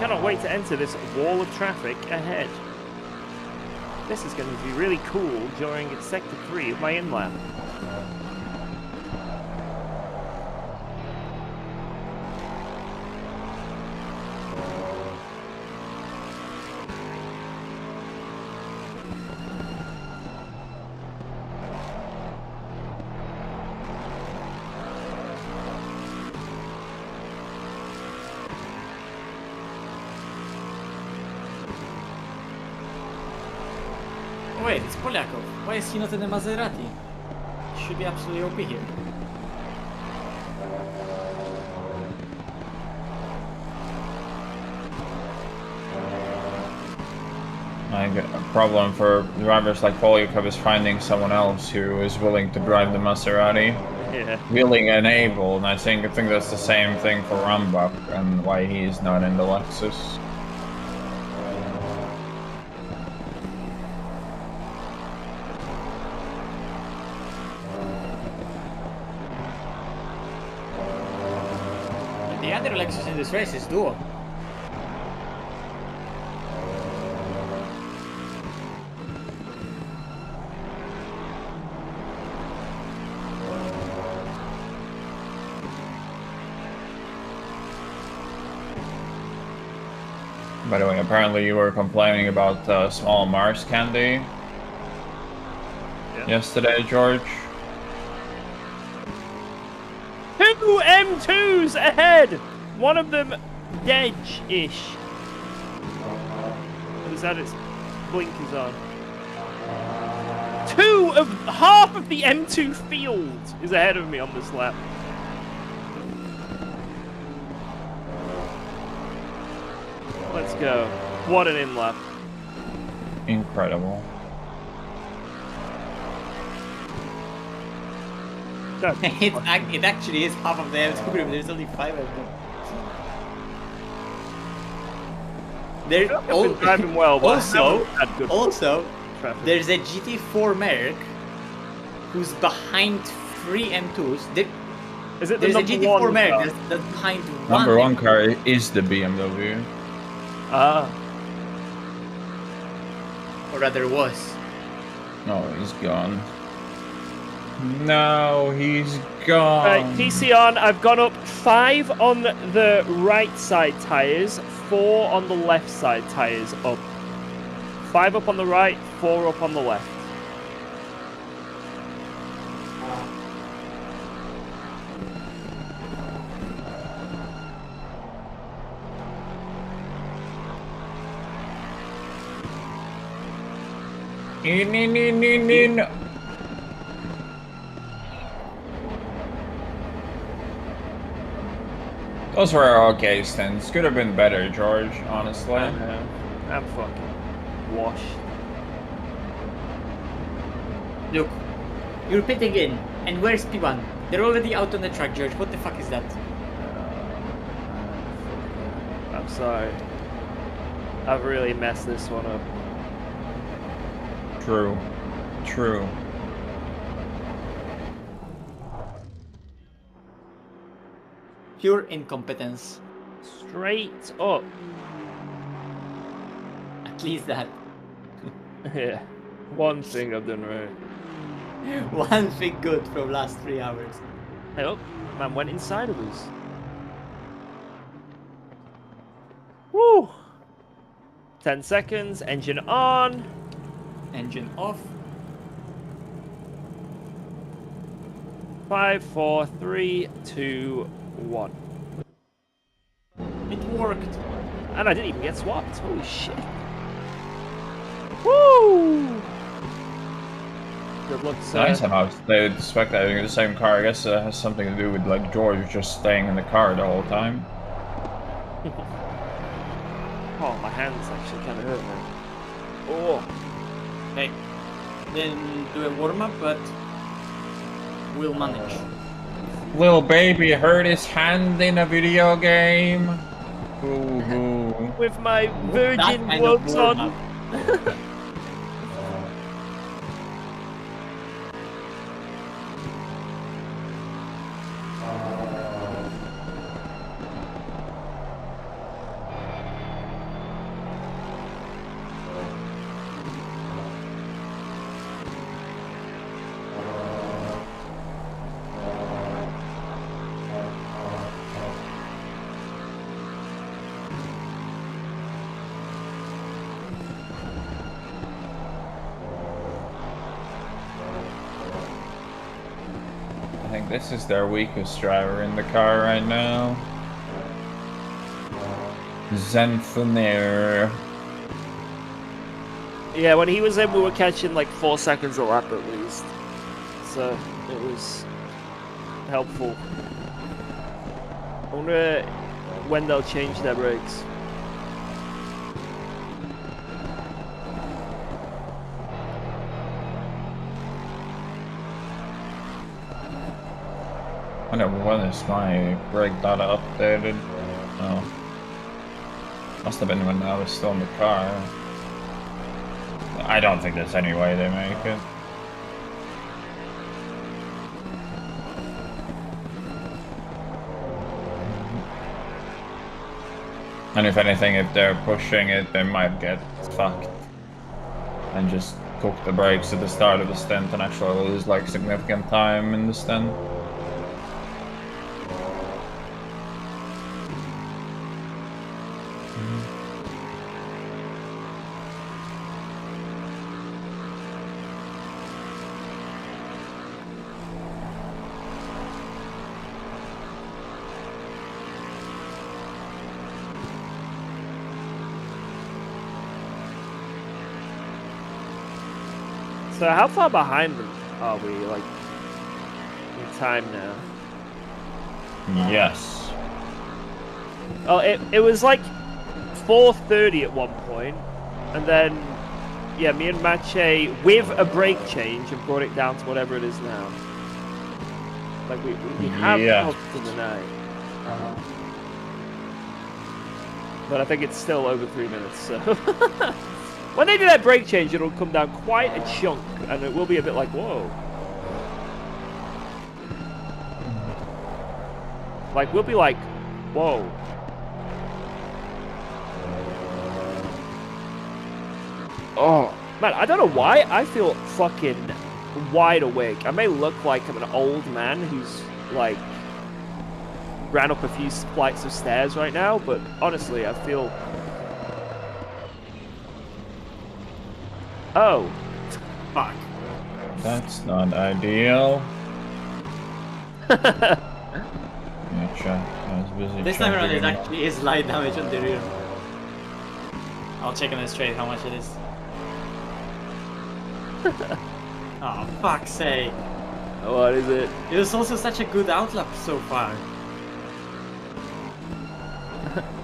Cannot wait to enter this wall of traffic ahead. This is going to be really cool during Sector 3 of my in-lap. Wait, it's Polyakov. Why is he not in the Maserati? He should be absolutely OP here. Like, a problem for drivers like Polyakov is finding someone else who is willing to drive the Maserati. Yeah. Willing and able, and I think that's the same thing for Rambach and why he's not in the Lexus. The other Lexus in this race is Duo. By the way, apparently you were complaining about small Mars candy yesterday, George. 2 M2s ahead! One of them dead-ish. Has had its blinkers on. Half of the M2 field is ahead of me on this lap. Let's go. What an in-lap. Incredible. It actually is half of the M2 group. There's only 5 of them. They're I've been driving well, but I haven't had good traffic. there's a GT4 Merc who's behind 3 M2s. Is it the There's a number GT4 one Merc car? that's behind Number one one car is the BMW. Ah. or rather was. No, he's gone. No, he's gone. Right, PC on. I've gone up 5 on the right side tyres, 4 on the left side tyres up. 5 up on the right, 4 up on the left. In. Those were okay stints. Could have been better, George, honestly. I'm fucking washed. Look, you're pitting in, and where's P1? They're already out on the track, George. What the fuck is that? I'm sorry. I've really messed this one up. True. True. Pure incompetence. Straight up. At least that. Yeah. One thing I've done right. One thing good from last 3 hours. Hey, oh, man went inside of us. Woo! 10 seconds, engine on. Engine off. 5, 4, 3, 2, 1. It worked. And I didn't even get swapped. Holy shit. Woo! Good luck, sir. Nice how they expect that in the same car. I guess it has something to do with like George just staying in the car the whole time. Oh, my hands actually kind of hurt now. Oh. Hey, didn't do a warm-up, but we'll manage. Little baby hurt his hand in a video game. Ooh. With my virgin That kind of gloves on. warm-up. think this is their weakest driver in the car right now. Zenfanair. Yeah, when he was in, we were catching like 4 seconds a lap at least. So it was helpful. I wonder when they'll change their brakes. I wonder when is my brake data updated. Oh. Must have been when I was still in the car. I don't think there's any way they make it. And if anything, if they're pushing it, they might get fucked. And just cook the brakes at the start of the stint and actually lose like significant time in the stint. So how far behind them are we, like, in time now? Yes. Oh, it was like 4:30 at one point, and then, yeah, me and Mache, with a brake change, and brought it down to whatever it is now. Like, we have helped in the night. But I think it's still over 3 minutes, so... When they do that brake change, it'll come down quite a chunk, and it will be a bit like, whoa. Like, we'll be like, whoa. Oh, man, I don't know why I feel fucking wide awake. I may look like I'm an old man who's, like, ran up a few flights of stairs right now, but honestly, I feel... Oh. Fuck. That's not ideal. Yeah, check. I was busy This time around checking it it. actually is light damage on the rear. I'll check on the straight how much it is. Oh, fuck's sake. What is it? It was also such a good outlap so far.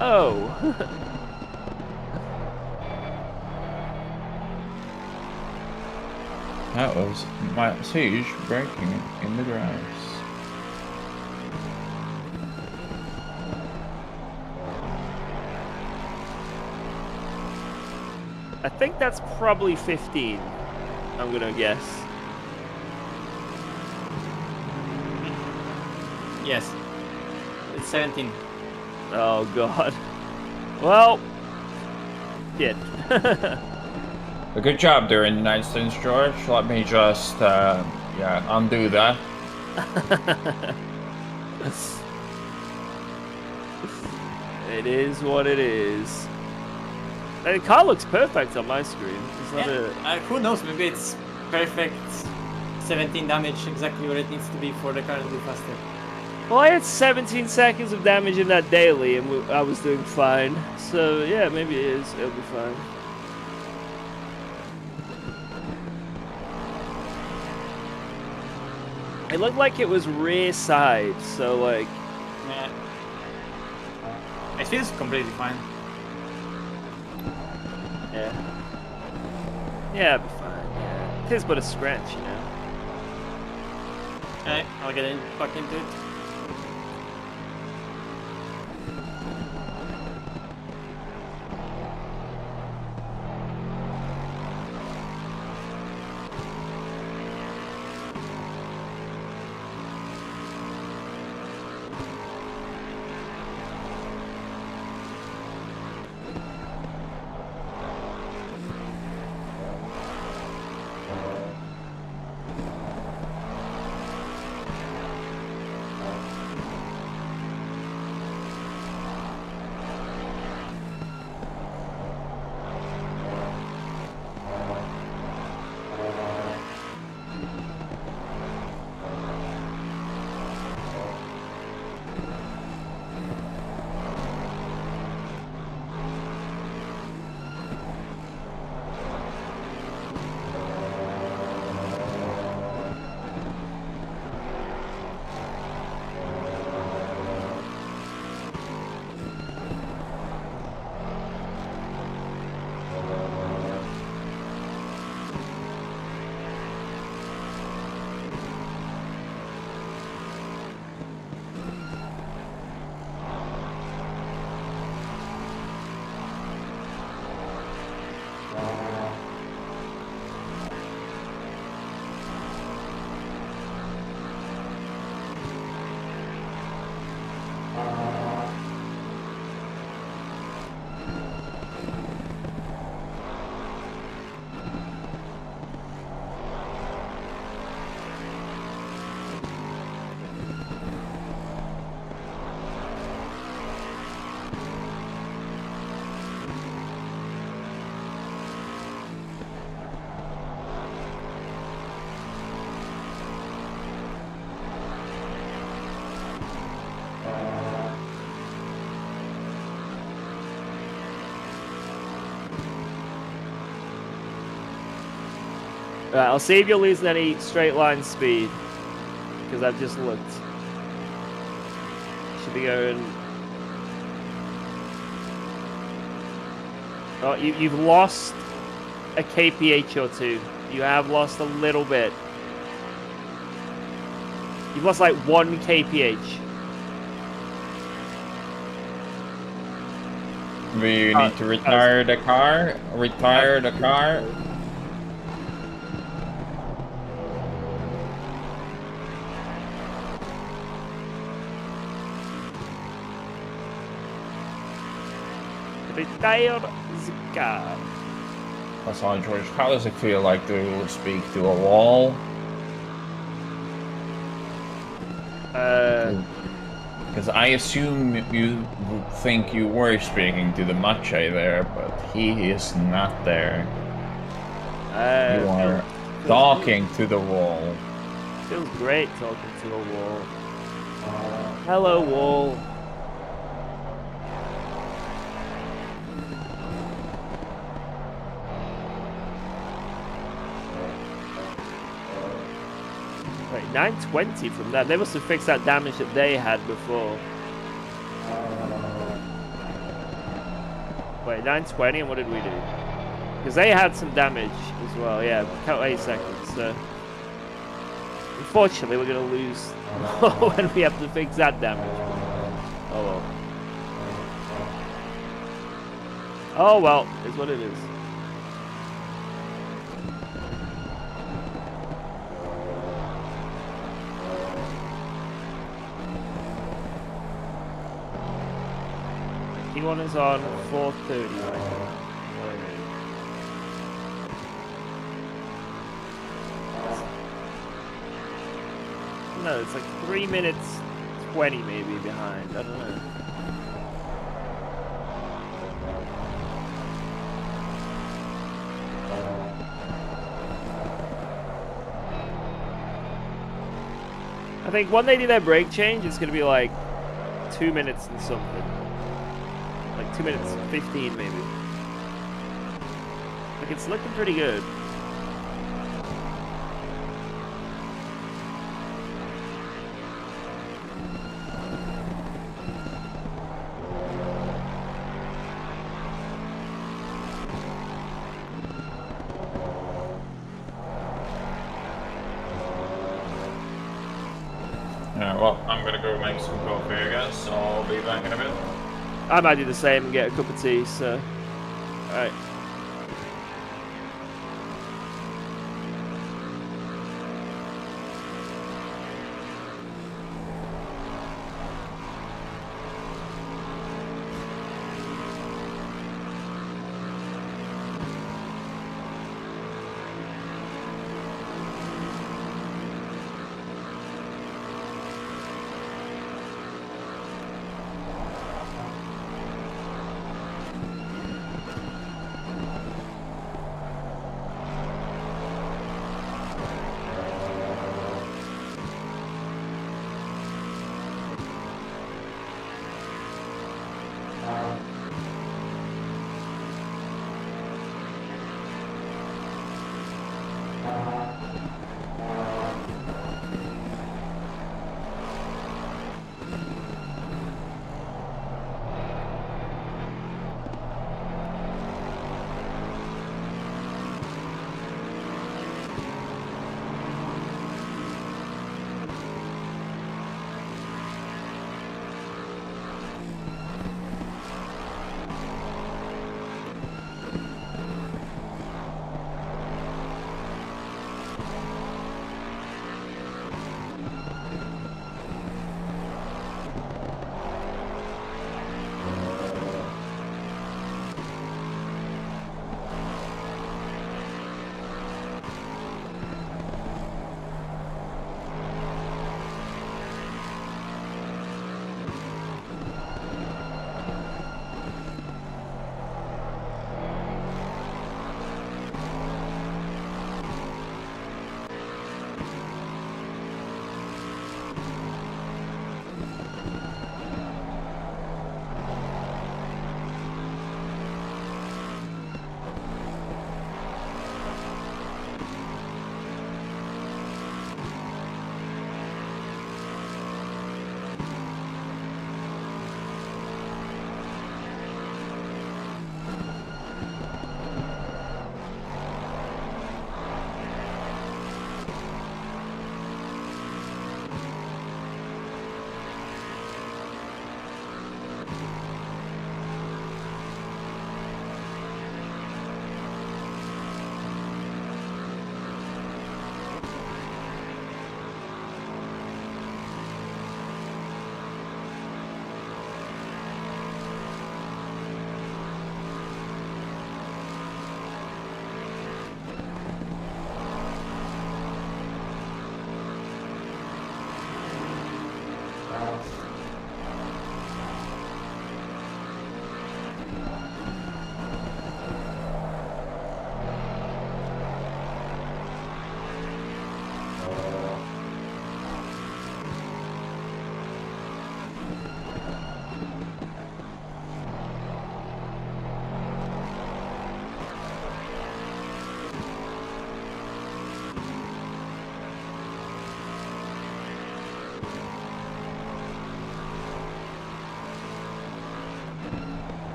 Oh. That was my Siege braking in the grass. I think that's probably 15. I'm gonna guess. Yes. It's 17. Oh god. Well, shit. A good job during the night stints, George. Let me just, yeah, undo that. It is what it is. And the car looks perfect on my screen. It's not Who knows, maybe it's perfect 17 damage, exactly what it needs to be for the car to be faster. Well, I had 17 seconds of damage in that daily, and I was doing fine. So, yeah, maybe it is. It'll be fine. It looked like it was rear side, so, like... Yeah. It feels completely fine. Yeah. Yeah, it'll be fine, yeah. It is but a scratch, you know? Alright, I'll get back into it. Right, I'll see if you're losing any straight line speed. Because I've just looked. Should be going... Oh, you've lost a kph or two. You have lost a little bit. You've lost like 1 kph. We need to retire the car. Retire the car. Retire the car. That's all, George. How does it feel like to speak to a wall? Because I assume you think you were speaking to the Mache there, but he is not there. You are talking to the wall. Feels great talking to a wall. Hello, wall. Wait, 920 from that. They must have fixed that damage that they had before. Wait, 920, and what did we do? Because they had some damage as well. Yeah, count 8 seconds. So unfortunately, we're gonna lose when we have to fix that damage. Oh well. Oh well, is what it is. One is on 4:30 right now. No, it's like 3 minutes 20 maybe behind. I don't know. I think when they do their brake change, it's gonna be like 2 minutes and something. Like 2 minutes 15 maybe. Like it's looking pretty good. Yeah, well, I'm gonna go make some coffee, I guess, so I'll be back in a bit. I might do the same and get a cup of tea, so... Alright.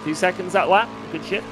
2 seconds that lap. Good shit.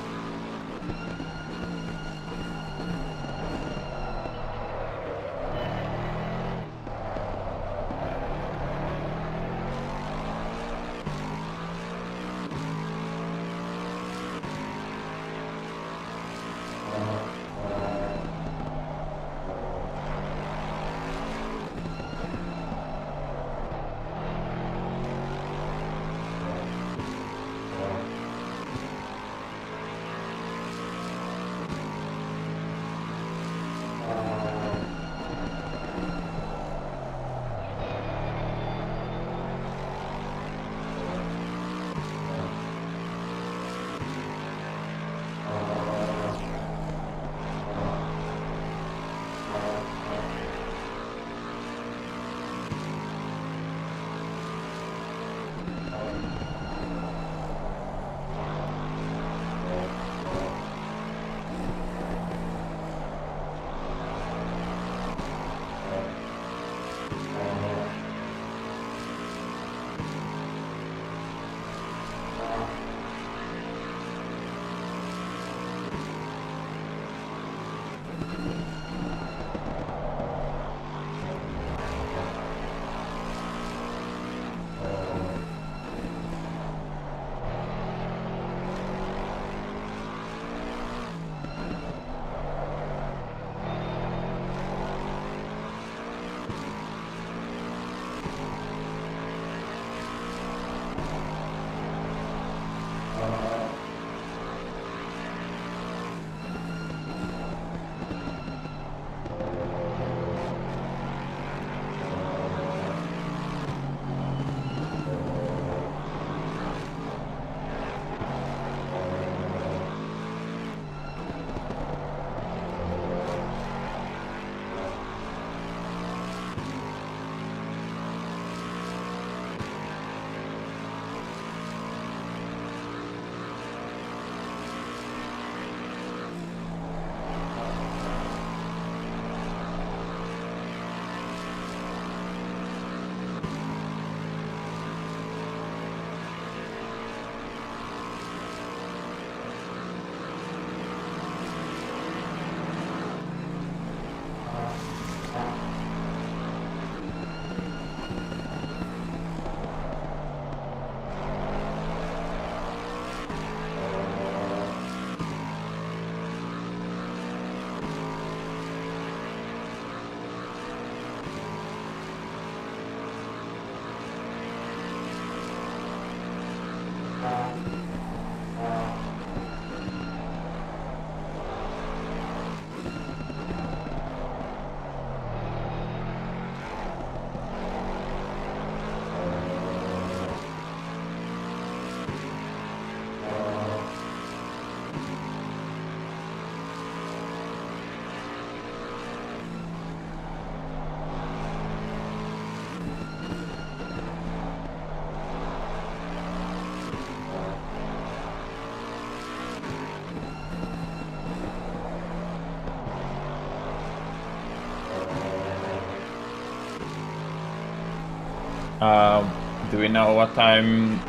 Do we know what time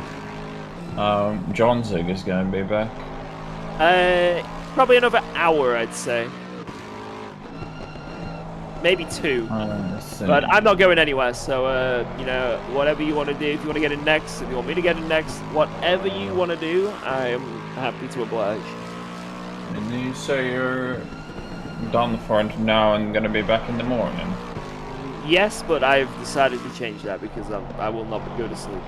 John Zig is gonna be back? Probably another hour, I'd say. Maybe 2. But I'm not going anywhere, so, you know, whatever you want to do, if you want to get in next, if you want me to get in next, whatever you want to do, I am happy to oblige. And you say you're done for now and gonna be back in the morning? Yes, but I've decided to change that because I will not go to sleep.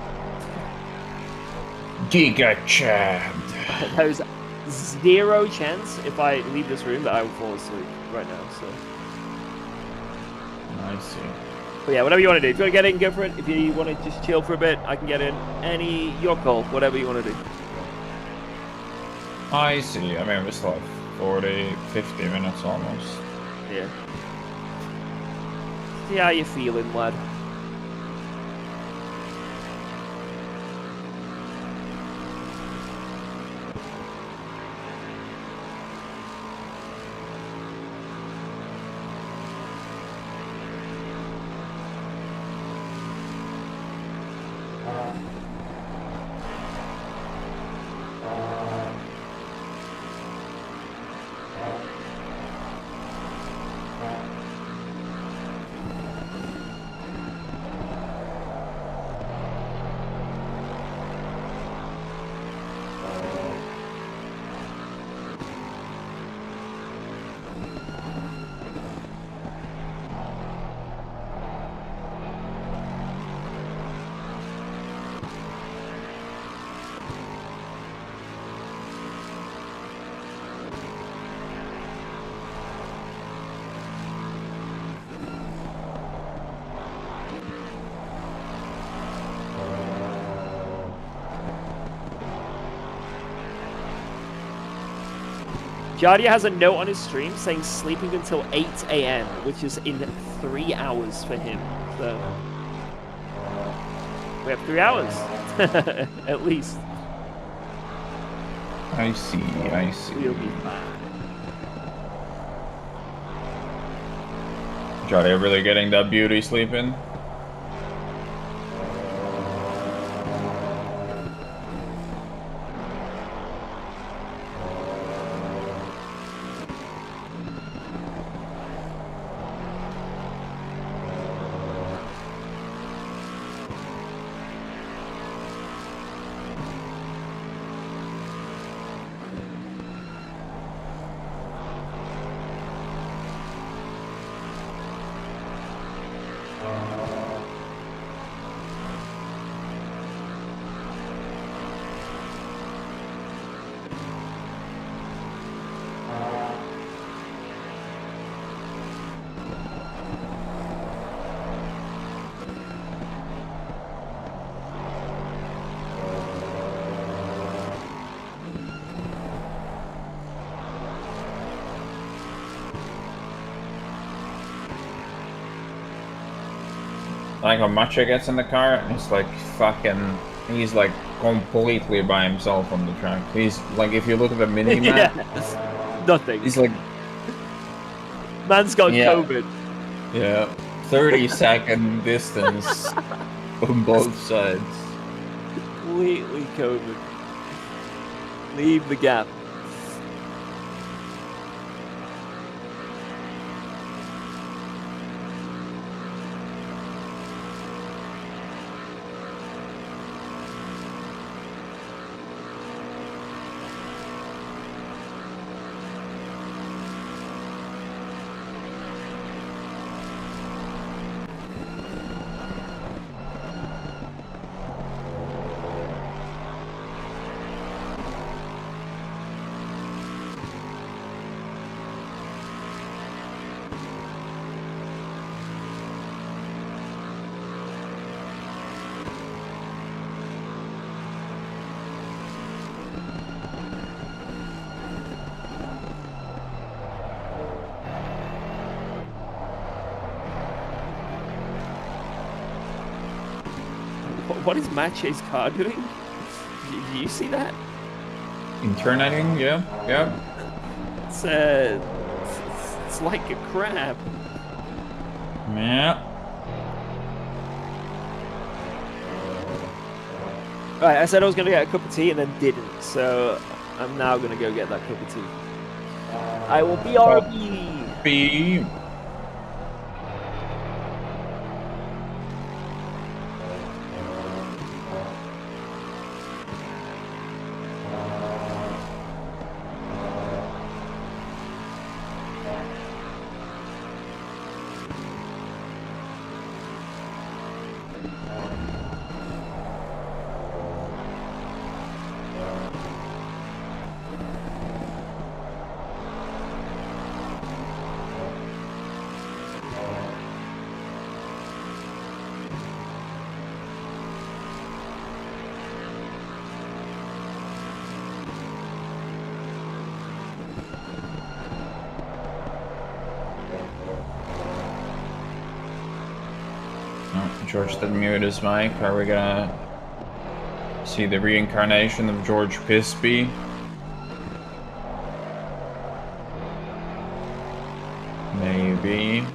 Giga Chad. There's 0 chance if I leave this room that I will fall asleep right now, so. I see. But yeah, whatever you want to do. If you want to get in, go for it. If you want to just chill for a bit, I can get in. Your call, whatever you want to do. I see. I mean, we still have 40, 50 minutes almost. Yeah. See how you feeling, lad. Jardier has a note on his stream saying sleeping until 8 AM, which is in 3 hours for him. So we have 3 hours, at least. I see, I see. We'll be fine. Jardier really getting that beauty sleeping? Like when Macho gets in the car, it's like fucking, he's like completely by himself on the track. He's like, if you look at the mini map, nothing. He's like, man's got COVID. Yeah, 30-second distance on both sides. Completely COVID. Leave the gap. What is Mache's car doing? Do you see that? Internating, yeah, yeah. It's like a crab. Yeah. Right, I said I was gonna get a cup of tea and then didn't, so I'm now gonna go get that cup of tea. I will be RB. B. George didn't mute his mic. Are we gonna see the reincarnation of George Pisby? Maybe.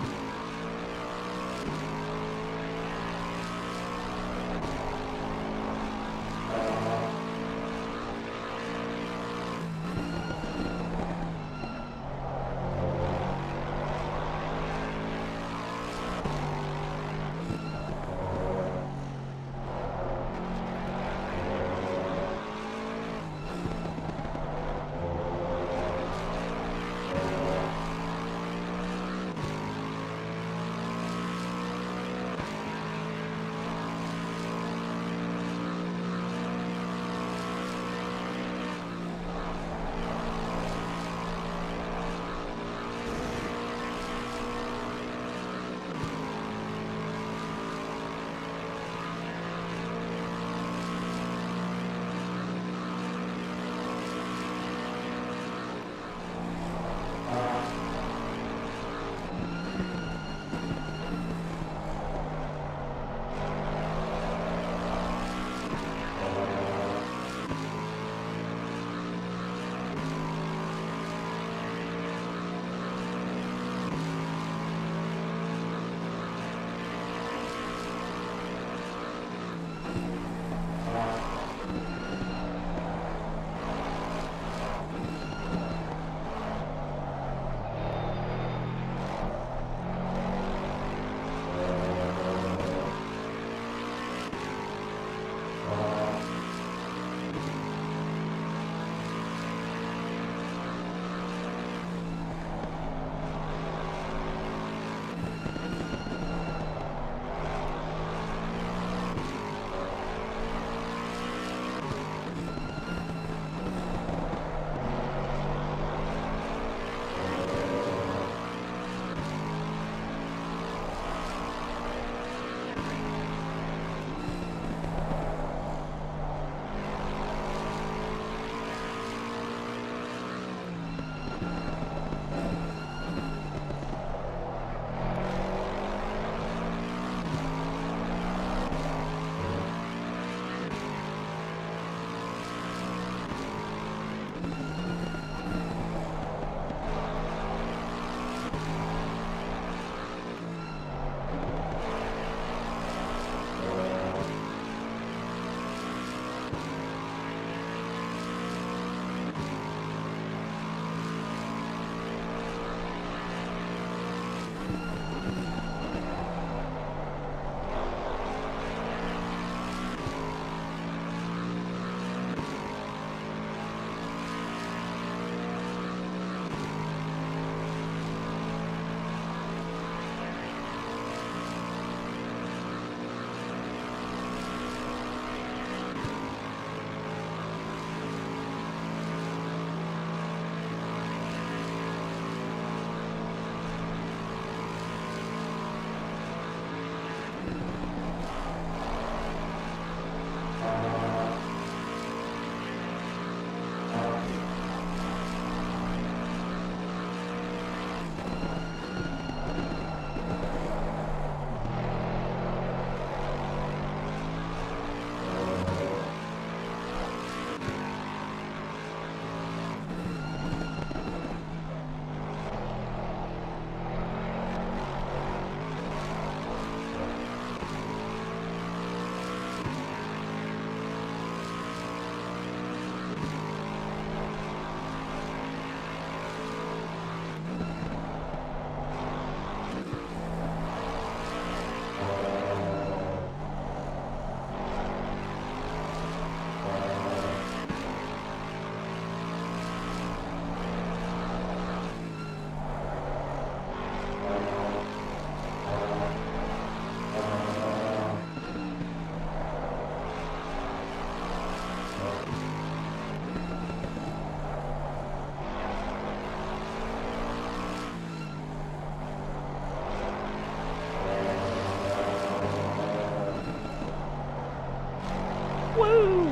Woo!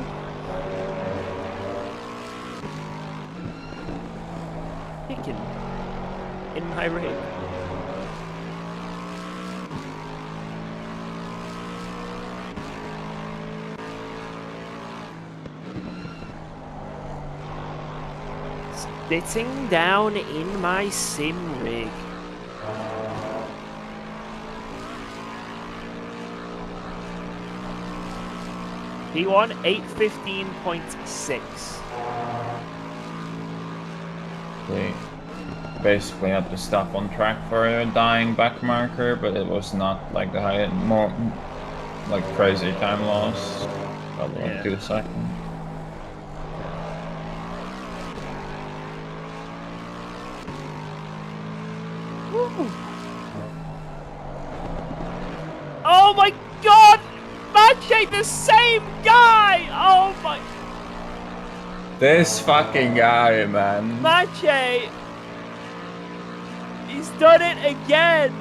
Kicking in my rig. Sitting down in my sim rig. P1 815.6. We basically had to stop on track for a dying back marker, but it was not like the high, more like crazy time loss. Probably like 2 seconds. Woo. Oh my god! Match ain't the same guy! Oh my... This fucking guy, man. Mache! He's done it again!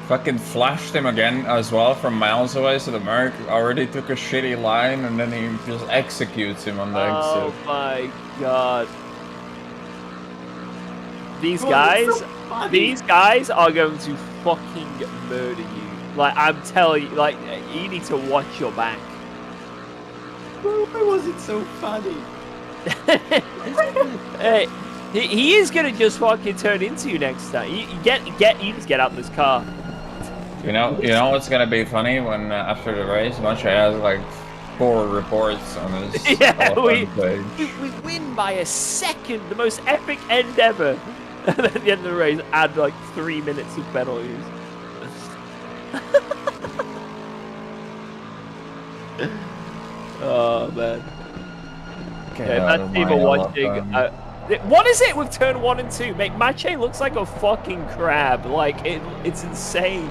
Fucking flashed him again as well from miles away, so the Merc already took a shitty line and then he just executes him on the Oh exit. my god. These guys are going to fucking murder you. Like, I'm telling you, like, you need to watch your back. Why was it so funny? Hey, he is gonna just fucking turn into you next time. You just get out of this car. You know what's gonna be funny when after the race, Mache has like 4 reports on his LFM page. We win by a second, the most epic end ever. And at the end of the race, add like 3 minutes of penalties. Oh man. Okay, that's even watching. What is it with turn 1 and 2? Mate, Mache looks like a fucking crab. Like it's insane.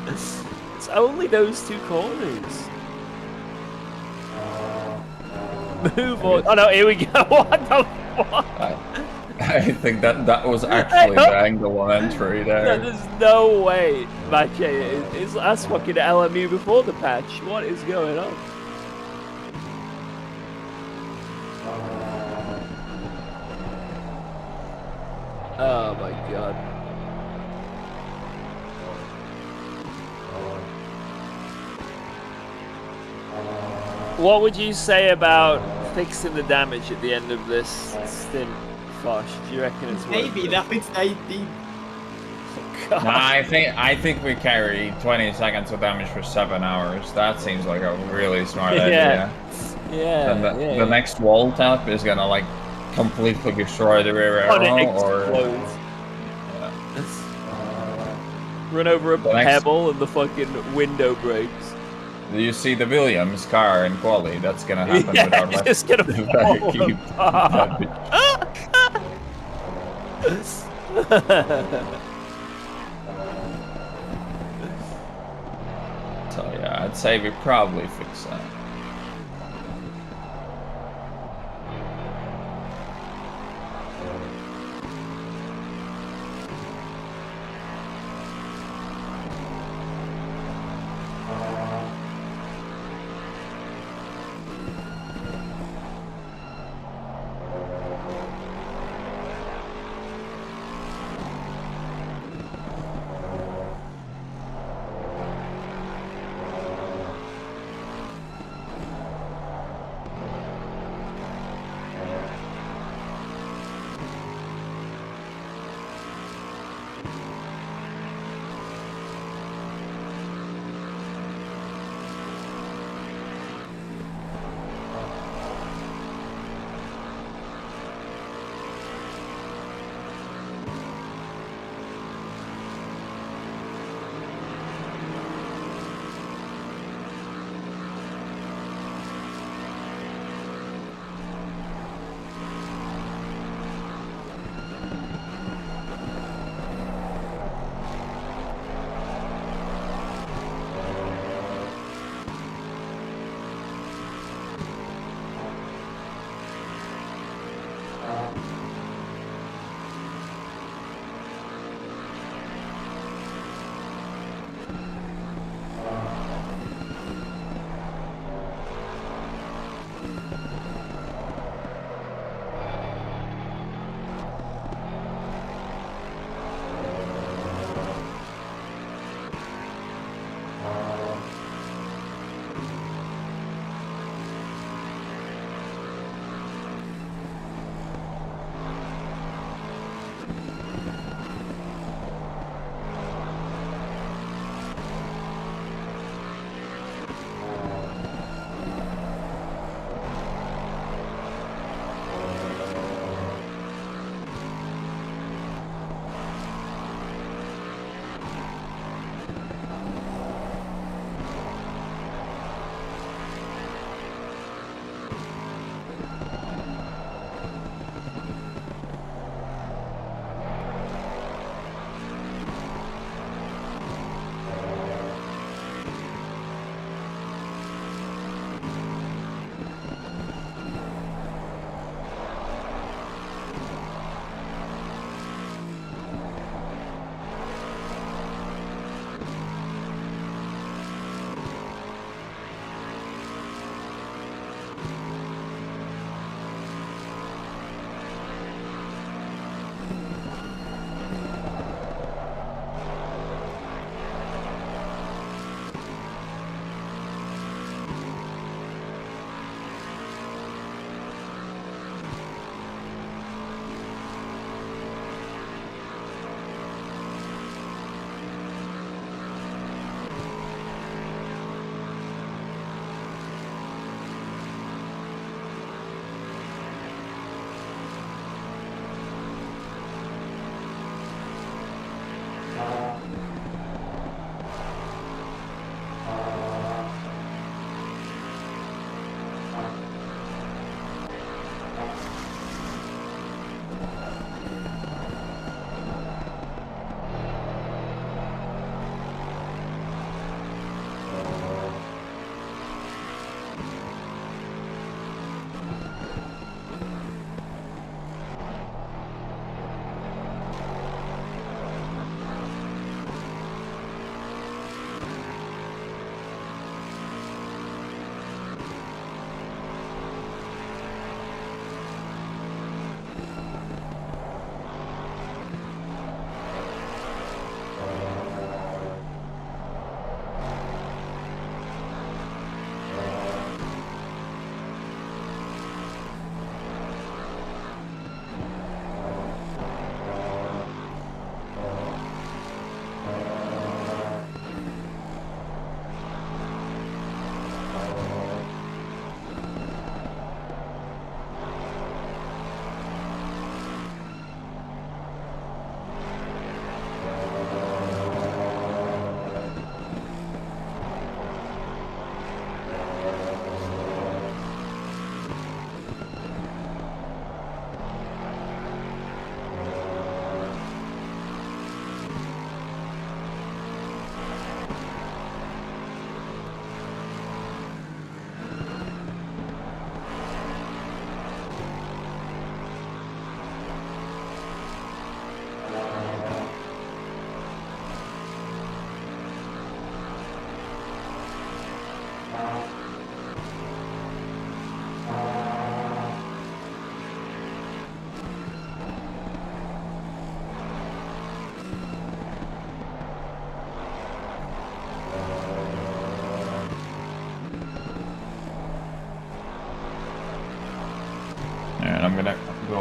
It's only those 2 corners. Move on. Oh no, here we go. What the fuck? I think that was actually the angle on entry there. No, there's no way Mache is that's fucking LMU before the patch. What is going on? Oh my god. What would you say about fixing the damage at the end of this stint, Fosh? Do you reckon it's worth Maybe it? now it's 19. God. Nah, I think we carry 20 seconds of damage for 7 hours. That seems like a really smart idea. Yeah. And the next wall tap is gonna like completely destroy the rear arrow or run over a pebble and the fucking window breaks. Do you see the Williams car in quali? That's gonna happen with our left. It's gonna fall apart. So yeah, I'd say we probably fix that.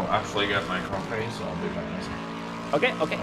I'll actually get my coffee, so I'll be back in a second. Okay, okay.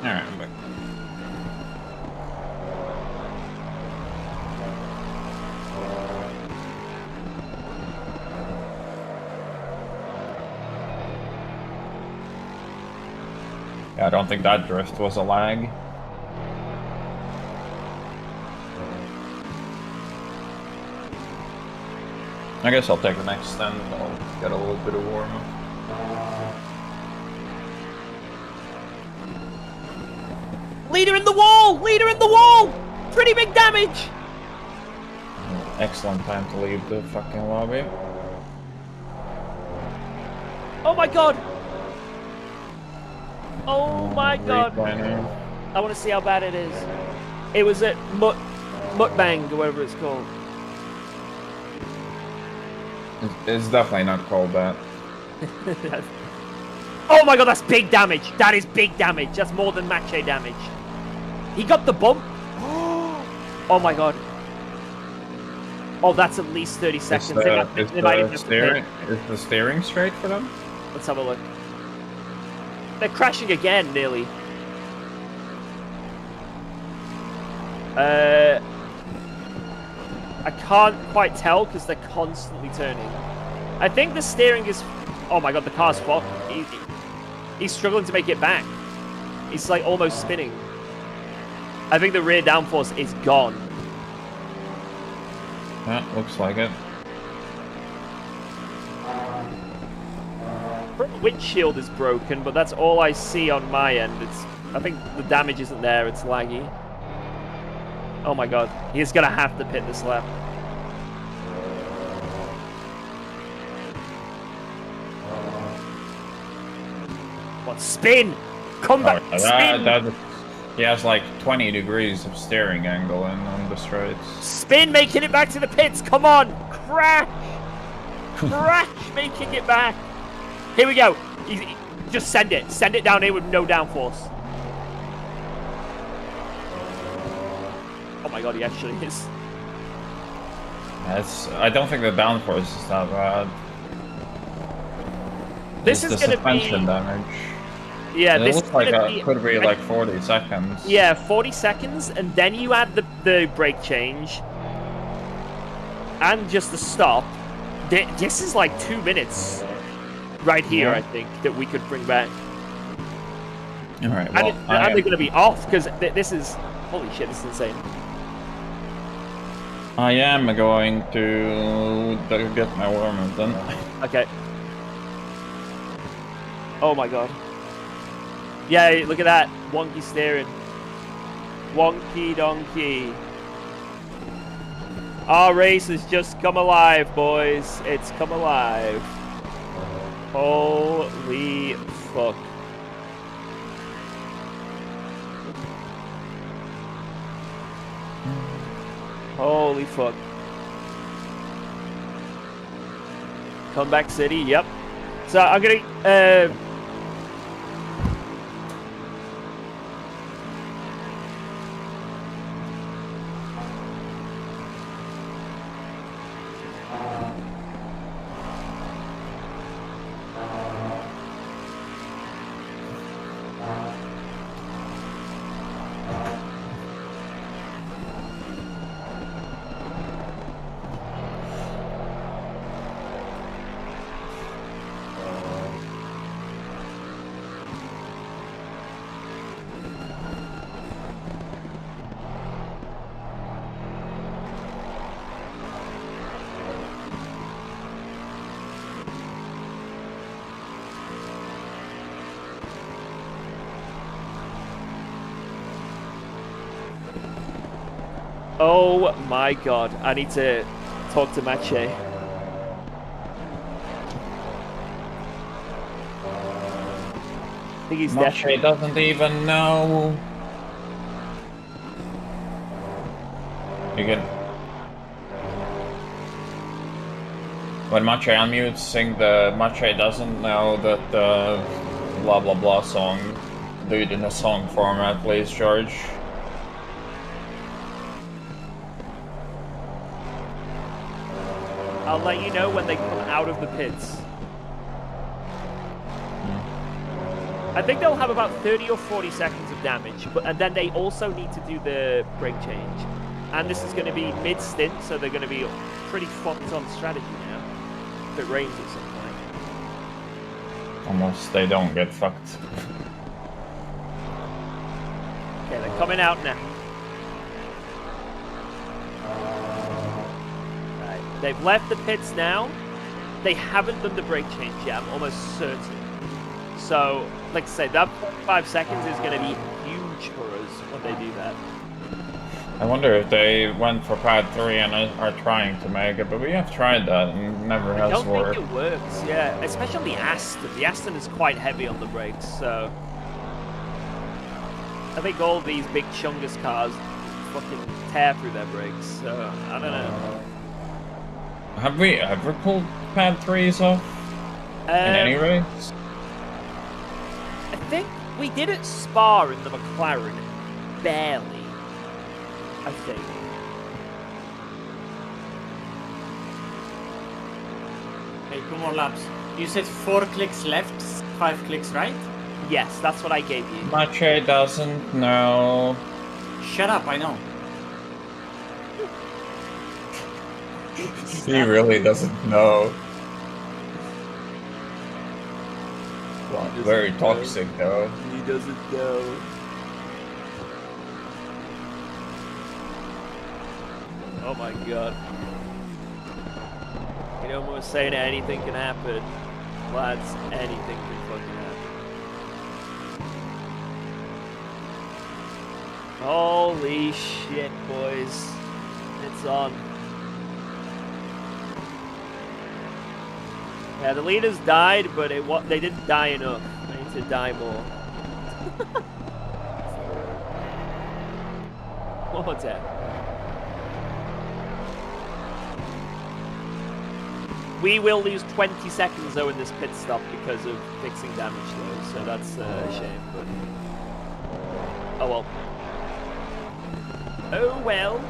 Alright, I'm back. Yeah, I don't think that drift was a lag. I guess I'll take the next stand. I'll get a little bit of warm up. Leader in the wall! Leader in the wall! Pretty big damage! Excellent time to leave the fucking lobby. Oh my god! Oh my god! Recliner. I want to see how bad it is. It was at Mukbang or whatever it's called. It's definitely not called that. Oh my god, that's big damage! That is big damage! That's more than Mache damage. He got the bump! Oh my god. Oh, that's at least 30 seconds. Is the steering straight for them? Let's have a look. They're crashing again, nearly. I can't quite tell because they're constantly turning. I think the steering is... Oh my god, the car's fucked. He's struggling to make it back. He's like almost spinning. I think the rear downforce is gone. Yeah, looks like it. Windshield is broken, but that's all I see on my end. I think the damage isn't there, it's laggy. Oh my god, he's gonna have to pit this lap. What, spin! Come back, spin! He has like 20 degrees of steering angle on the straights. Spin, making it back to the pits, come on! Crash! Crash, making it back! Here we go. Just send it. Send it down here with no downforce. Oh my god, he actually is. I don't think the downforce is that bad. This is the gonna suspension be damage. Yeah, it this looks is like gonna it could be like 40 seconds. Yeah, 40 seconds, and then you add the brake change and just the stop, this is like 2 minutes right here, I think, that we could bring back. All right. And, Well, and they're going to be off because this is, holy shit, this is insane. I am going to get my warm-up done. Okay. Oh my god. Yeah, look at that. Wonky steering. Wonky donkey. Our race has just come alive, boys. It's come alive. Holy fuck. Holy fuck. Comeback City, yep. So I'm gonna oh my god, I need to talk to Mache. I think he's Mache doesn't even know. You can. When Mache unmutes, sing the Mache doesn't know that the blah blah blah song. Do it in a song format, please, George. I'll let you know when they come out of the pits. I think they'll have about 30 or 40 seconds of damage, and then they also need to do the brake change. And this is going to be mid-stint, so they're going to be pretty fucked on strategy now. If it rains at some point. Unless they don't get fucked. Okay, they're coming out now. Right, they've left the pits now. They haven't done the brake change yet, I'm almost certain. So, like I say, that 45 seconds is going to be huge for us when they do that. I wonder if they went for pad 3 and are trying to make it, but we have tried that and it never has I don't worked. think it works, yeah. Especially the Aston. The Aston is quite heavy on the brakes, so... I think all these big Chungus cars fucking tear through their brakes, so I don't know. Have we ever pulled pad 3s off? In any race? I think we did at Spa in the McLaren. Barely. I think. Hey, 2 more laps. You said 4 clicks left, 5 clicks right? Yes, that's what I gave you. Mache doesn't know. Shut up, I know. He really doesn't know. Well, very toxic though. He doesn't know. Oh my god. You know, when we're saying anything can happen, lads, anything can fucking happen. Holy shit, boys. It's on. Yeah, the leaders died, but they didn't die enough. They need to die more. What's that? We will lose 20 seconds though in this pit stop because of fixing damage though, so that's a shame, but... Oh well. Oh well.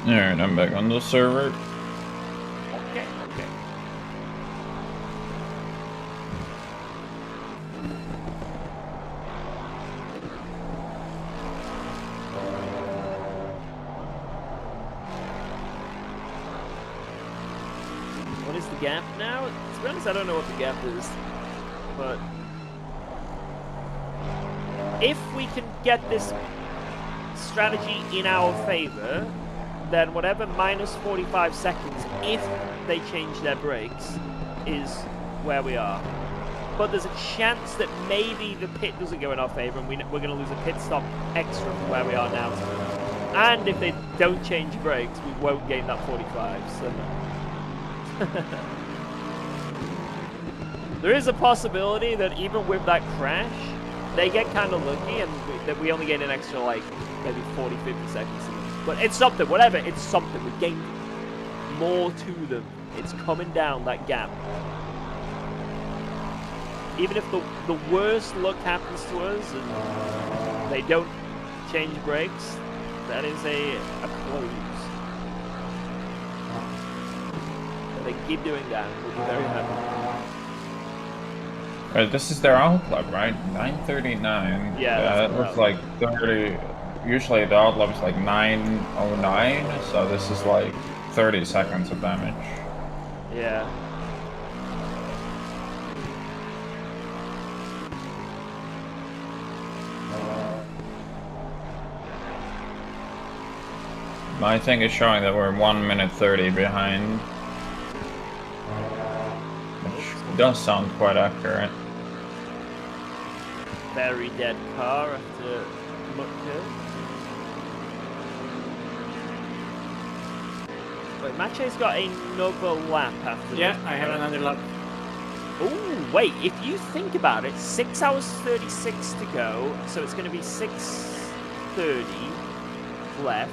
Alright, I'm back on the server. Okay, okay. What is the gap now? To be honest, I don't know what the gap is. But if we can get this strategy in our favor, then whatever minus 45 seconds, if they change their brakes, is where we are. But there's a chance that maybe the pit doesn't go in our favor and we're going to lose a pit stop extra from where we are now. And if they don't change brakes, we won't gain that 45. So there is a possibility that even with that crash, they get kind of lucky and that we only gain an extra, like, maybe 40, 50 seconds. But it's something, whatever, it's something. We gained more to them. It's coming down, that gap. Even if the worst luck happens to us and they don't change brakes, that is a close. If they keep doing that, we'll be very happy. This is their outlap, right? 9:39. Yeah, That looks like 30. Usually the outlap is like 9:09, so this is like 30 seconds of damage. Yeah. My thing is showing that we're 1 minute 30 behind. Which does sound quite accurate. Very dead car after Mutker. Wait, Mache's got another lap after Yeah, this. I have another lap. Ooh, wait, if you think about it, 6 hours 36 to go, so it's going to be 6:30 left.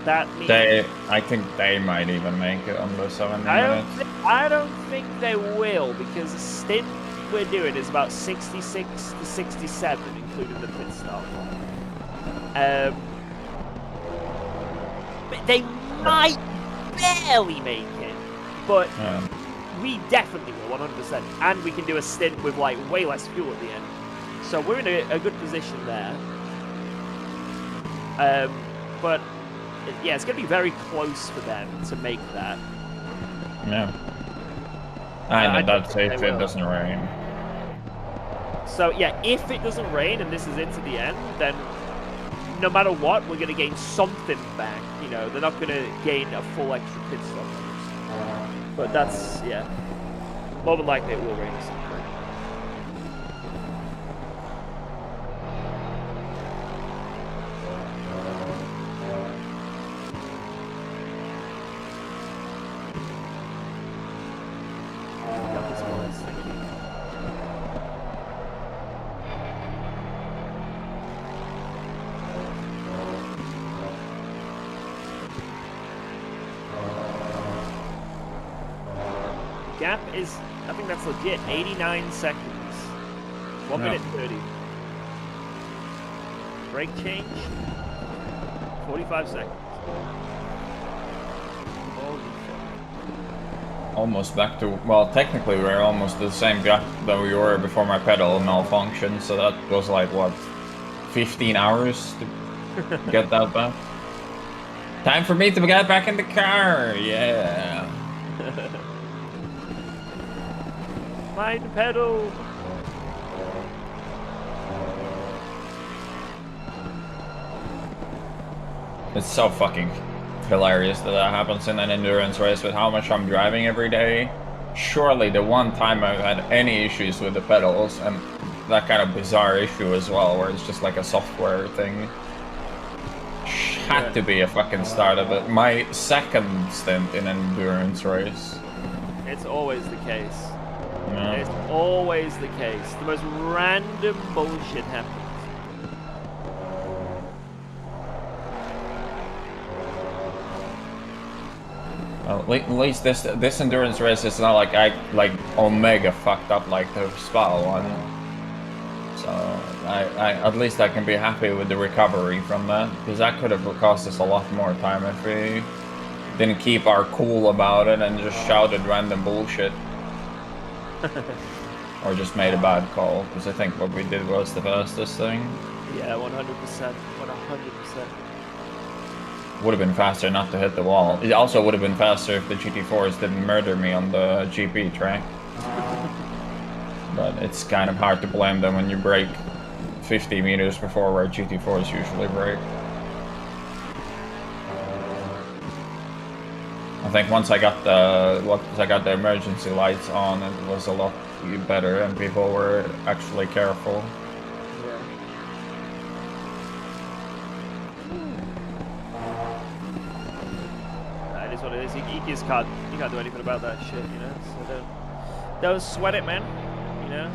That means... I think they might even make it on the 70 minutes. I don't think they will, because the stint we're doing is about 66 to 67, including the pit stop. But they might barely make it, but we definitely will, 100%. And we can do a stint with like way less fuel at the end, so we're in a good position there. But yeah, it's going to be very close for them to make that. Yeah. And that's if it doesn't rain. So yeah, if it doesn't rain and this is it to the end, then no matter what, we're going to gain something back. You know, they're not going to gain a full extra pit stop. But that's, yeah, more than likely it will rain something. Gap is, I think that's legit, 89 seconds. 1 minute 30. Brake change, 45 seconds. Holy fuck. Almost back to, well, technically we're almost the same gap that we were before my pedal malfunctioned, so that was like, what, 15 hours to get that back? Time for me to get back in the car, yeah. Mind pedal. It's so fucking hilarious that that happens in an endurance race with how much I'm driving every day. Surely the one time I've had any issues with the pedals, and that kind of bizarre issue as well, where it's just like a software thing. had to be a fucking start of it. My second stint in an endurance race. It's always the case. Yeah. It's always the case. The most random bullshit happens. Well, at least this endurance race is not like Omega fucked up like the Spa one. So I at least I can be happy with the recovery from that, because that could have cost us a lot more time if we didn't keep our cool about it and just shouted random bullshit. Or just made a bad call, because I think what we did was the fastest thing. Yeah, 100%. 100%. Would have been faster not to hit the wall. It also would have been faster if the GT4s didn't murder me on the GP track. But it's kind of hard to blame them when you brake 50 meters before where GT4s usually brake. I think once I got the emergency lights on, it was a lot better and people were actually careful. That is what it is. You just can't do anything about that shit, you know. So don't sweat it, man. You know,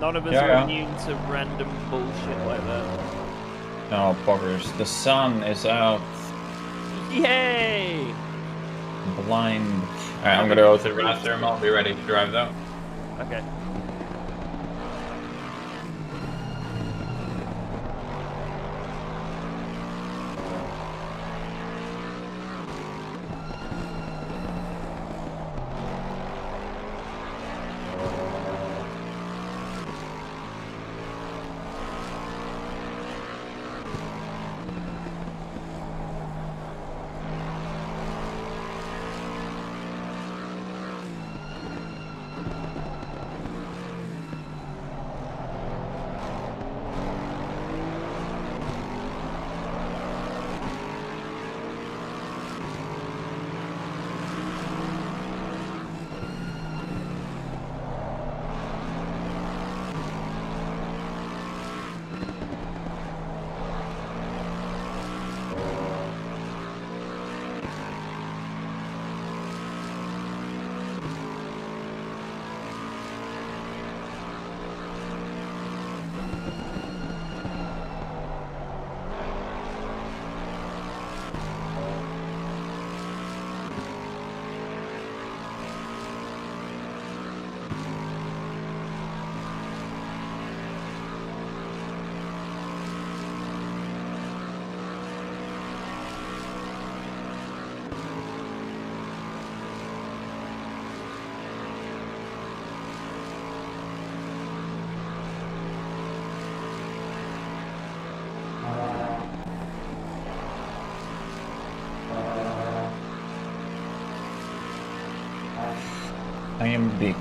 none of us are immune to random bullshit like that. No, buggers. The sun is out. Yay! Blind. Alright, I'm gonna go to the bathroom. I'll be ready to drive though. Okay. I am big.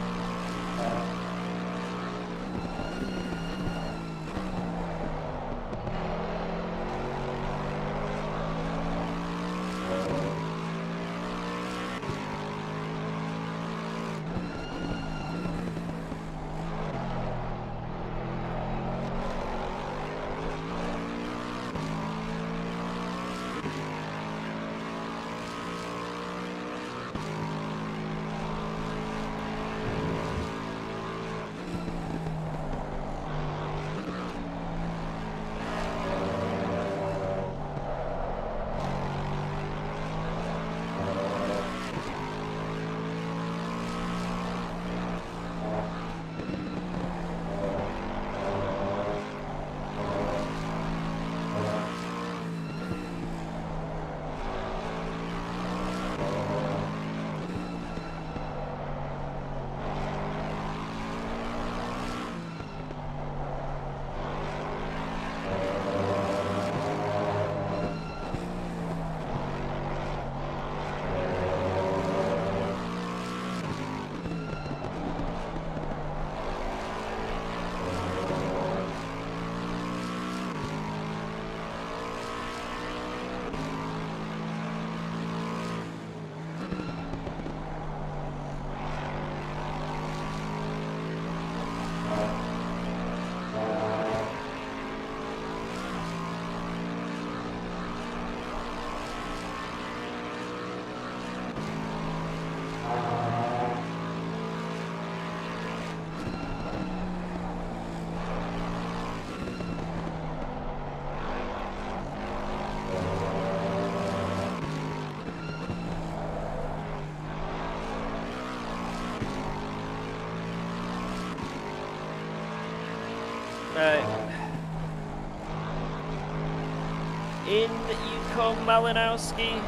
In you come, Malinowski.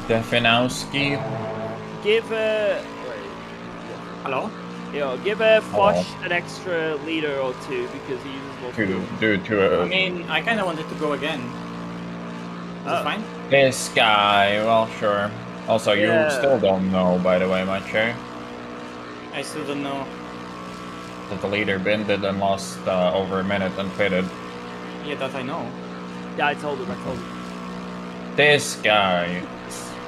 Definowski. Give a... Hello? Give a Fosh an extra liter or two because he uses more fuel. I mean, I kind of wanted to go again. Is it fine? This guy, well, sure. Also, you still don't know, by the way, Macho. I still don't know. That the leader bended and lost over a minute and pitted. Yeah, that I know. Yeah, I told him. This guy.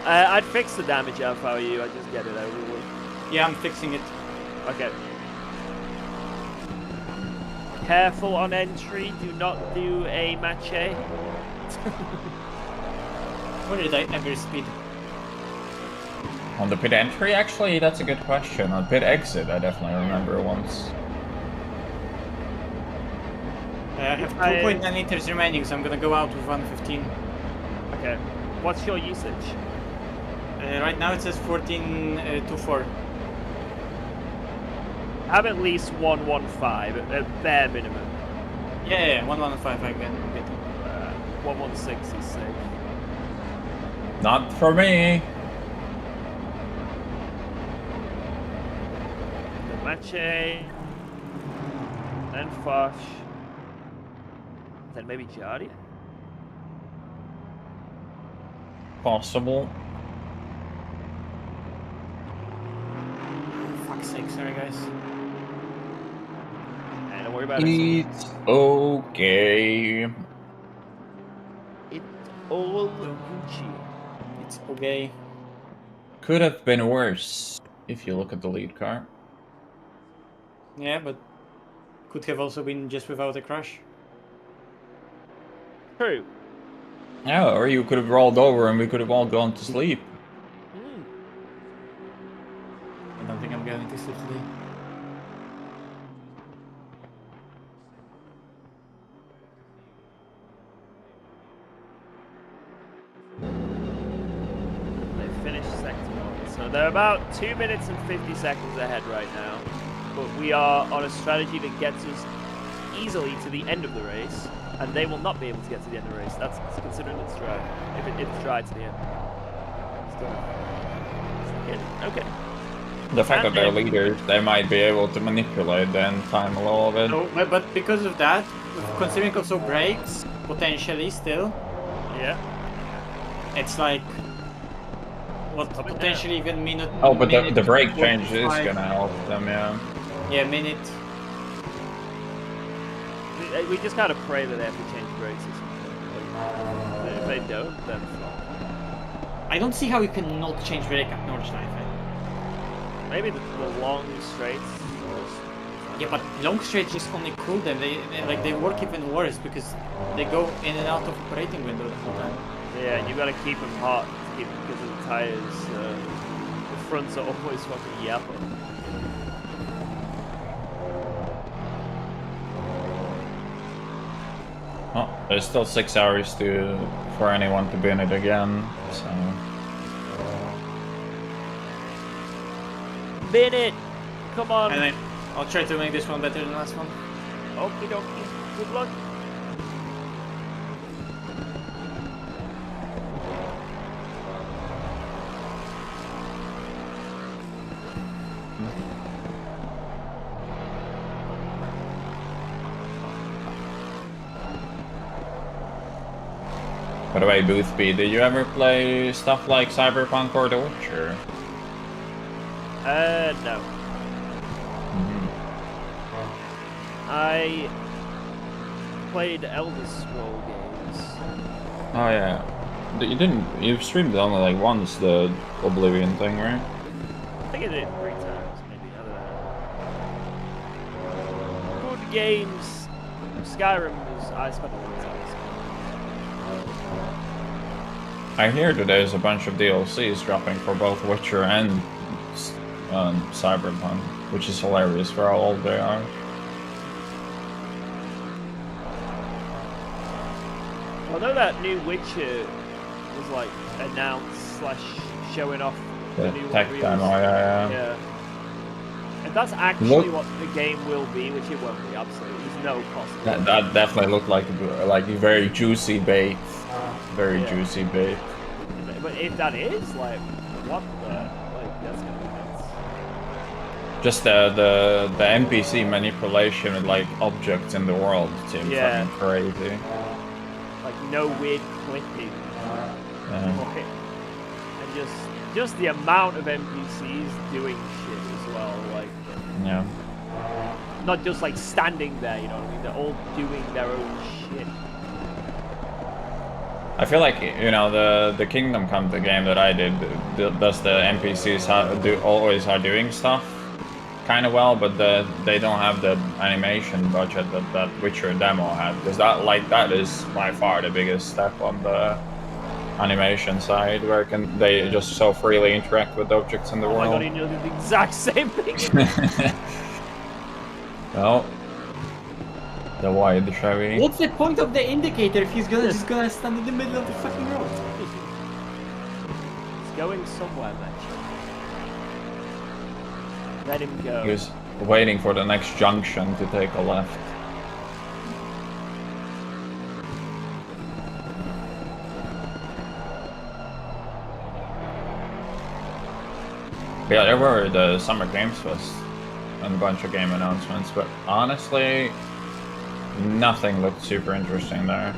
I'd fix the damage if I were you. I'd just get it over with. Yeah, I'm fixing it. Okay. Careful on entry. Do not do a mache. Where did I ever speed? On the pit entry, actually, that's a good question. On pit exit, I definitely remember once. I have 2.9 liters remaining, so I'm gonna go out with 115. Okay. What's your usage? Right now it says 14.24. Have at least 115 at bare minimum. Yeah, 115 again. 116 is safe. Not for me. The Mache, then Fosh, then maybe Jardier? Possible. Fuck's sake, sorry guys. Hey, don't worry about it. It's okay. It's all Gucci. It's okay. Could have been worse if you look at the lead car. Yeah, but could have also been just without a crash. True. Yeah, or you could have rolled over and we could have all gone to sleep. I don't think I'm going to sleep today. They finished sector 1, so they're about 2 minutes and 50 seconds ahead right now. But we are on a strategy that gets us easily to the end of the race, and they will not be able to get to the end of the race. That's considering it's dry. If it's dry to the end. Still. Okay. The fact that they're leaders, they might be able to manipulate the end time a little bit. No, but because of that, considering also brakes, potentially still, Yeah. it's like what potentially even minute. Oh, but minute the brake change is 45. gonna help them, yeah. Yeah, minute. We just gotta pray that they have to change brakes or something. Like, if they don't, then flop. I don't see how you can not change brake at NORDSCHLEIFE. Maybe the long straights. Yeah, but long straight just only cool them. They work even worse because they go in and out of operating window the whole time. Yeah, and you gotta keep them hot because of the tires. The fronts are always fucking yellow. Oh, there's still 6 hours for anyone to be in it again, so... Bin it! Come on! And then I'll try to make this one better than the last one. Okie dokie. Good luck. By the way, Boothby, did you ever play stuff like Cyberpunk or The Witcher? No. I played Elder Scroll games. Oh yeah. You streamed it only like once, the Oblivion thing, right? I think I did it 3 times, maybe. Other than good games. Skyrim was. I spent a lot of time. I hear that there's a bunch of DLCs dropping for both Witcher and Cyberpunk, which is hilarious for how old they are. I know that new Witcher was like announced / showing off the new tech Unreal. demo, yeah. Yeah. And If that's actually what the game will be, which it won't be, absolutely, there's no possibility. That definitely looked like a very juicy bait. Very Yeah. juicy bait. But if that is, like, what the, like, that's gonna be nuts. Just the NPC manipulation with like objects in the world seems Yeah. fucking crazy. Like, no weird clicking. Yeah. And just the amount of NPCs doing shit as well, like, Yeah. not just like standing there, you know what I mean? They're all doing their own shit. I feel like, you know, the Kingdom Come, the game that I did, does the NPCs always are doing stuff kind of well, but they don't have the animation budget that Witcher demo had, because that is by far the biggest step on the animation side, where they just so freely interact with objects in the Oh world. my god, he knew the exact same thing. Well, the wide Chevy. What's the point of the indicator if he's just gonna stand in the middle of the fucking road? It's going somewhere, man. Let him go. He was waiting for the next junction to take a left. Yeah, there were the Summer Games Fest and a bunch of game announcements, but honestly, nothing looked super interesting there.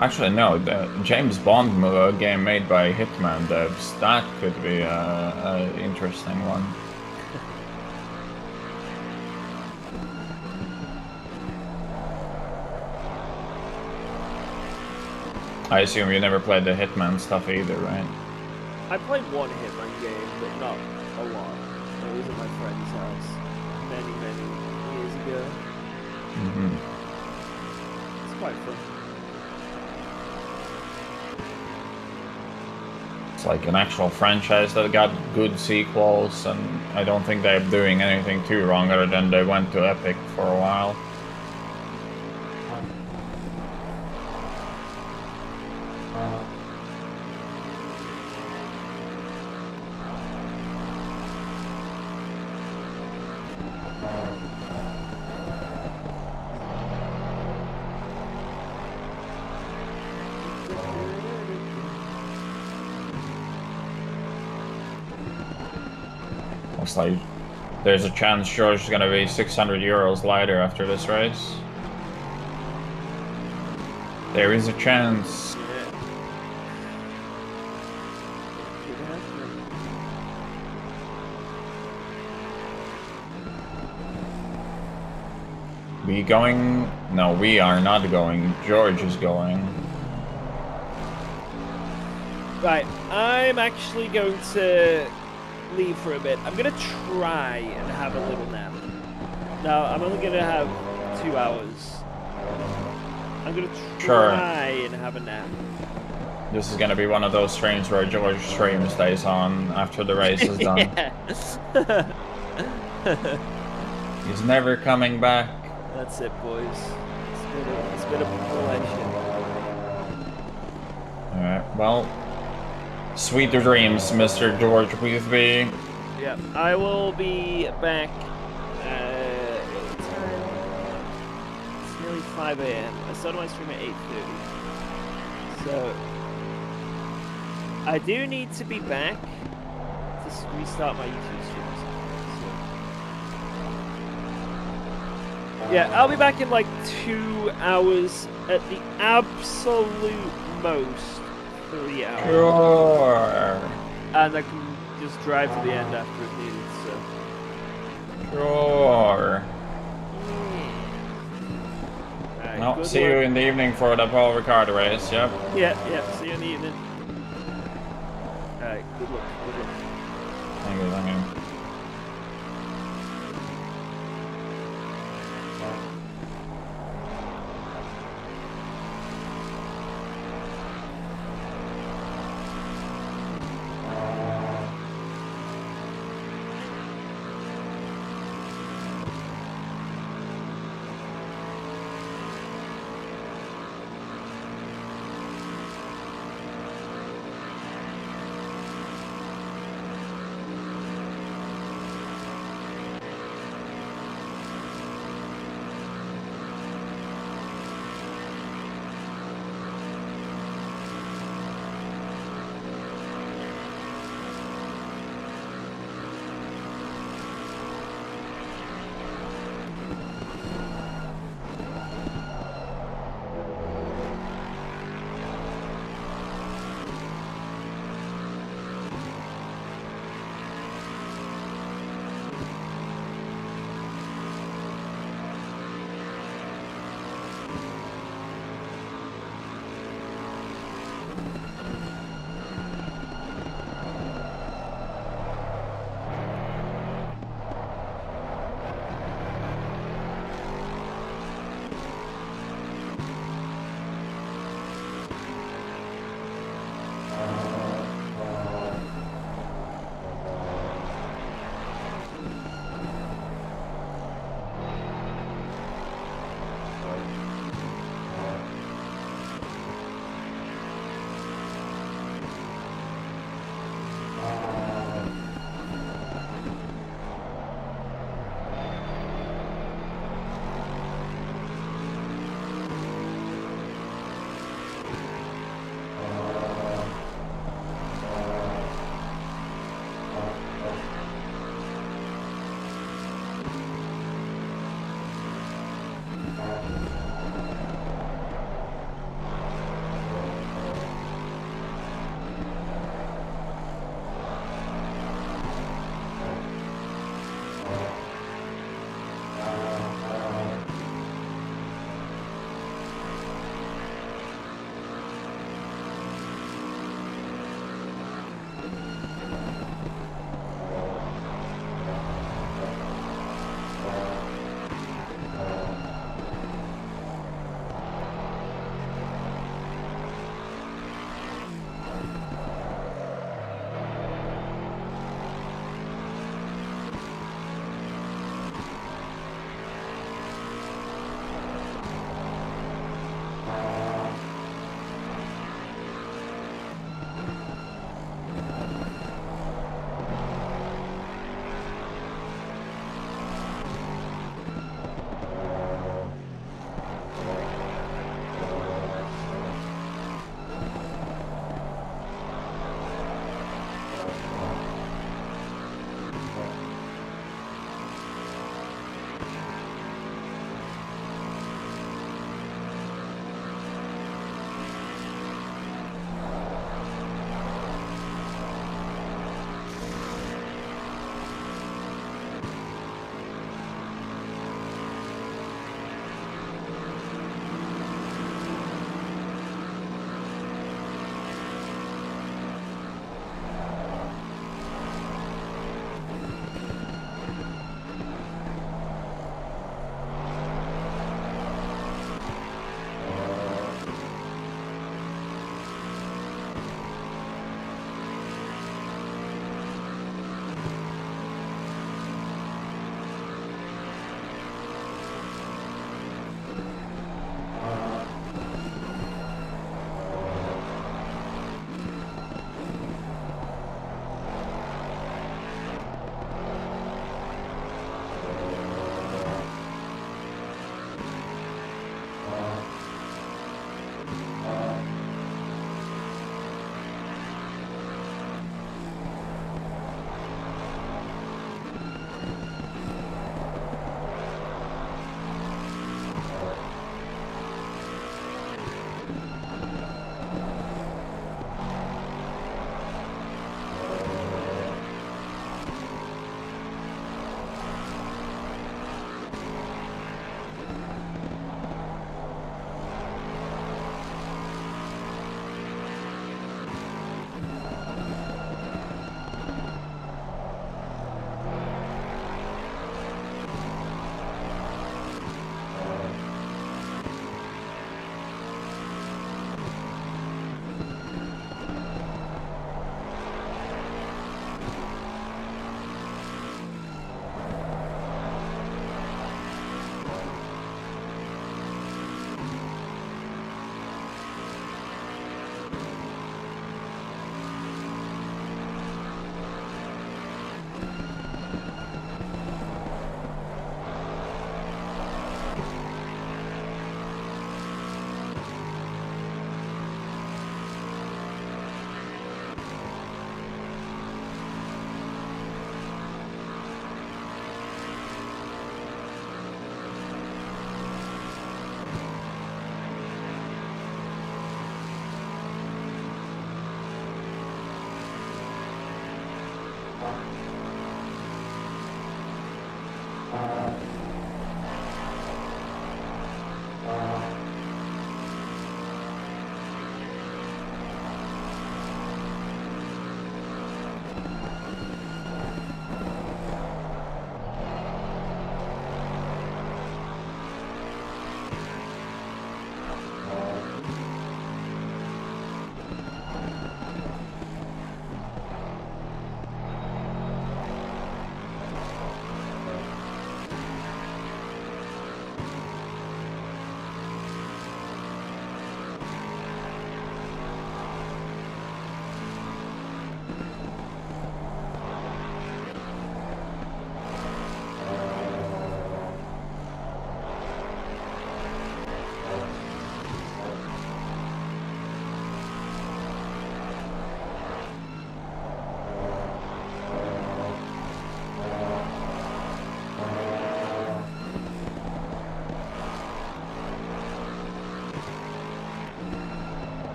Actually, no, the James Bond game made by Hitman devs, that could be an interesting one. I assume you never played the Hitman stuff either, right? I played one Hitman game, but not a lot. It was at my friend's house many years ago. It's quite fun. It's like an actual franchise that got good sequels, and I don't think they're doing anything too wrong other than they went to Epic for a while. Looks like there's a chance George is gonna be 600 euros lighter after this race. There is a chance. We going? No, we are not going. George is going. Right, I'm actually going to leave for a bit. I'm gonna try and have a little nap. Now, I'm only gonna have 2 hours. I'm gonna try and have a nap. This is gonna be one of those streams where George stream stays on after the race is done. He's never coming back. That's it, boys. It's been a pleasure. Alright, well, sweet dreams, Mr. George Weathby. Yeah, I will be back. What time? It's nearly 5 a.m. I started my stream at 8:30. So I do need to be back to restart my YouTube streams. So, yeah, I'll be back in like 2 hours at the absolute most. 3 hours. Sure. And I can just drive to the end after it needed, so. Sure. Alright, No, good see you luck. in the evening for the Paul Ricard race, yep. Yeah, see you in the evening. Alright, good luck, good luck. Thank you, thank you.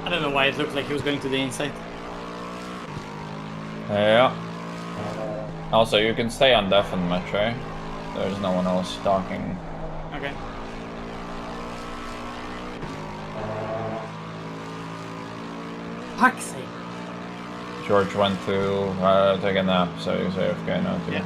I don't know why it looked like he was going to the inside. Yeah. Also, you can stay on deafen match, right? There's no one else talking. Okay. Fuck's sake. George went to take a nap, so he's AFK now too. Yeah.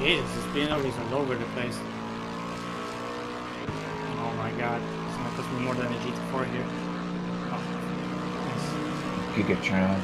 Jesus, this Beano is all over the place. Oh my god, it's gonna cost me more than a GT4 here. Oh, nice. Gigatron.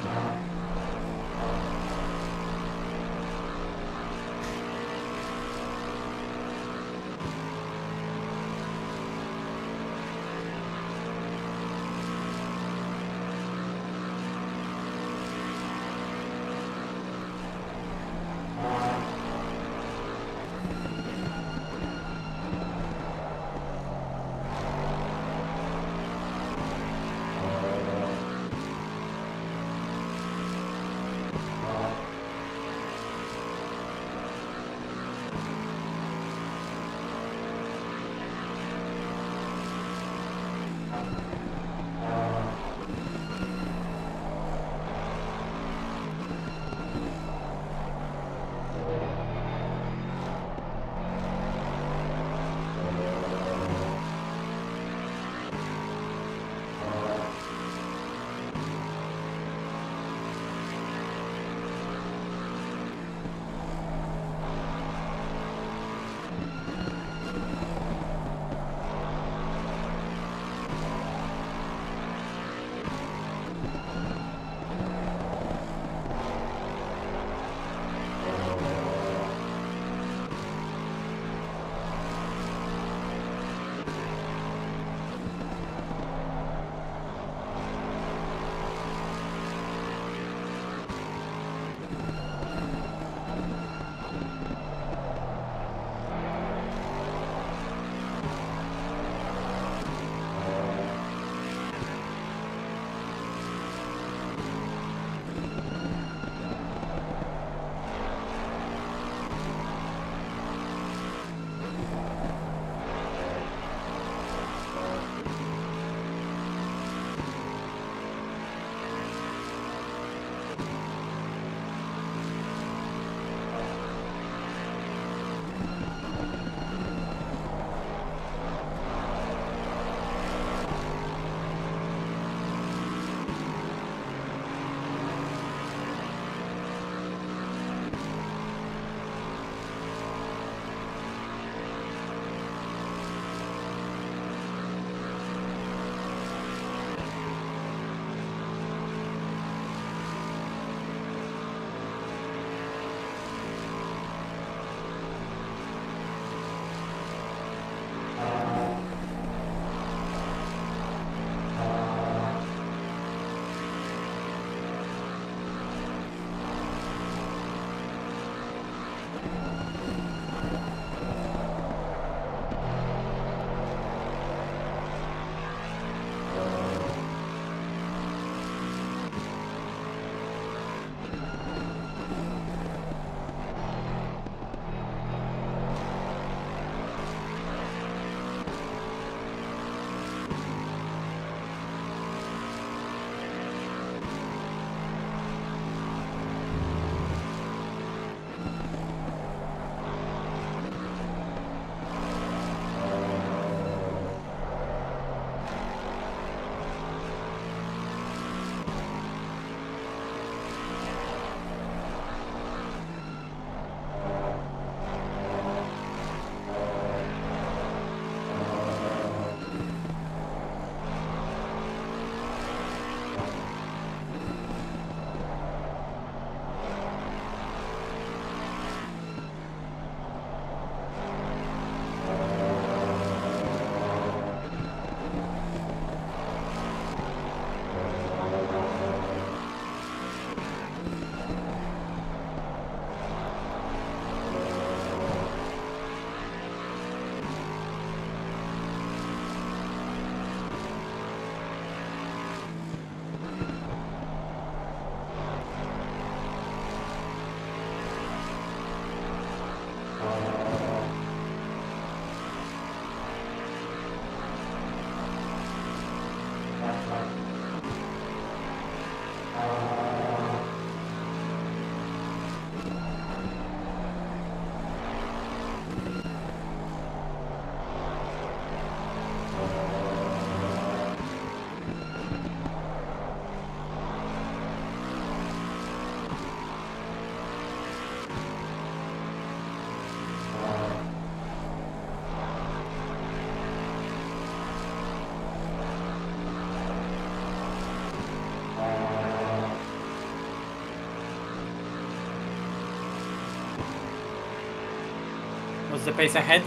What's the pace ahead?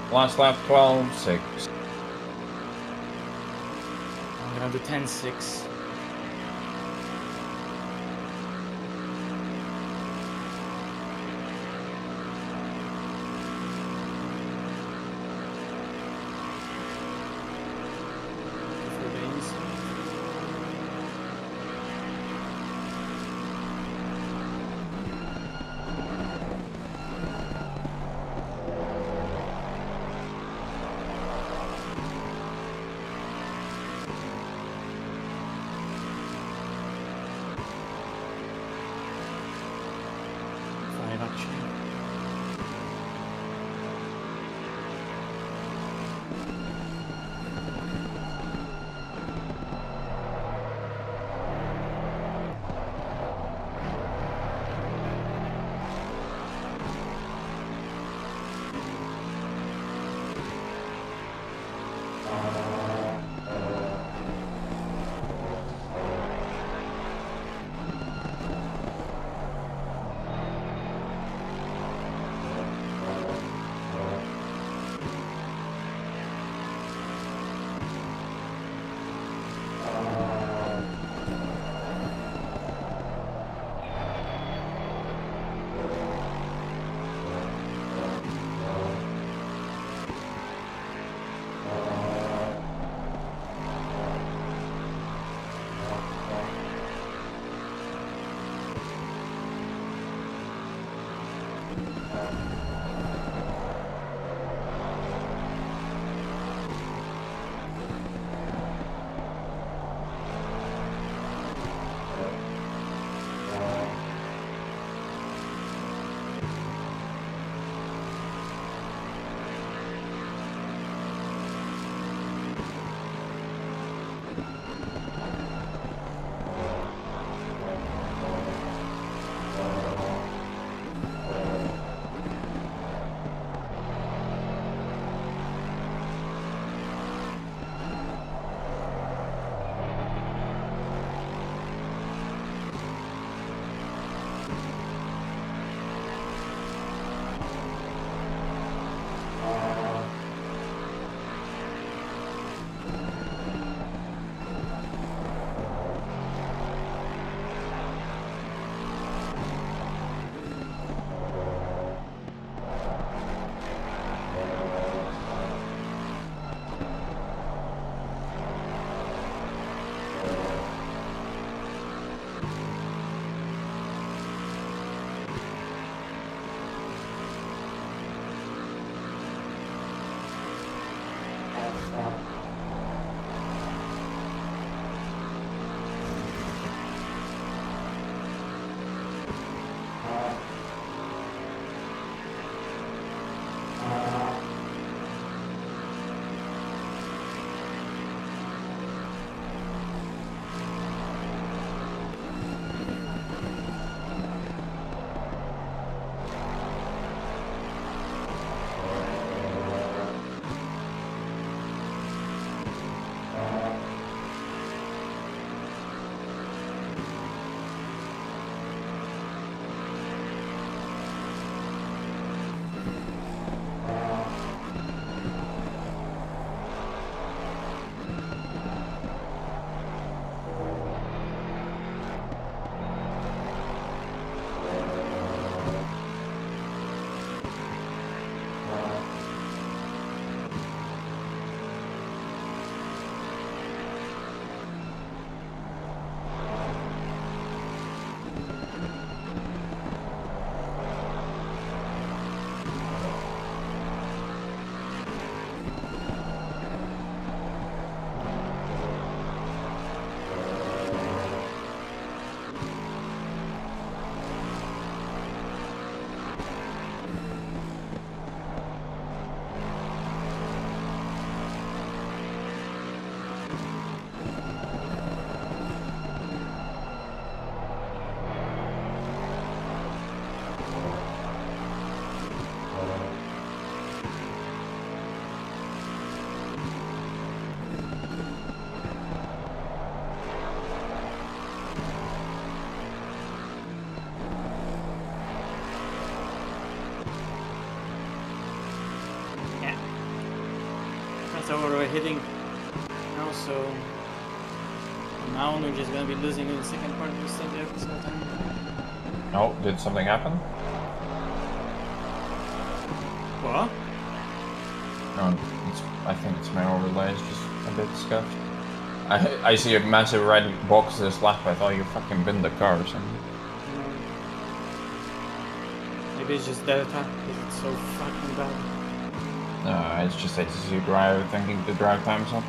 Last lap 12.6. I'm gonna do 10.6. hitting now, so now we're just gonna be losing in the second part of the stint every single time. Oh, did something happen? What? Oh, I think it's my overlay is just a bit scuffed. I see a massive red box this lap. I thought you fucking binned the car or something. Maybe it's just Delta, because it's so fucking bad. No, it's just ACC driver thinking the drive time's up.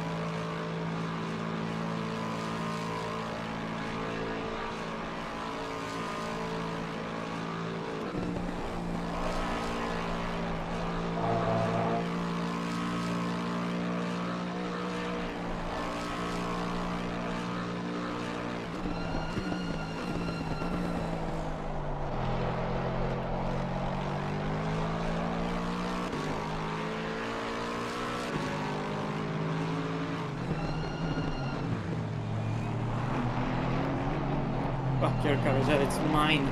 Fuck your car, it's mine.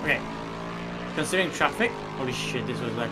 Okay. Considering traffic, holy shit, this was lucky.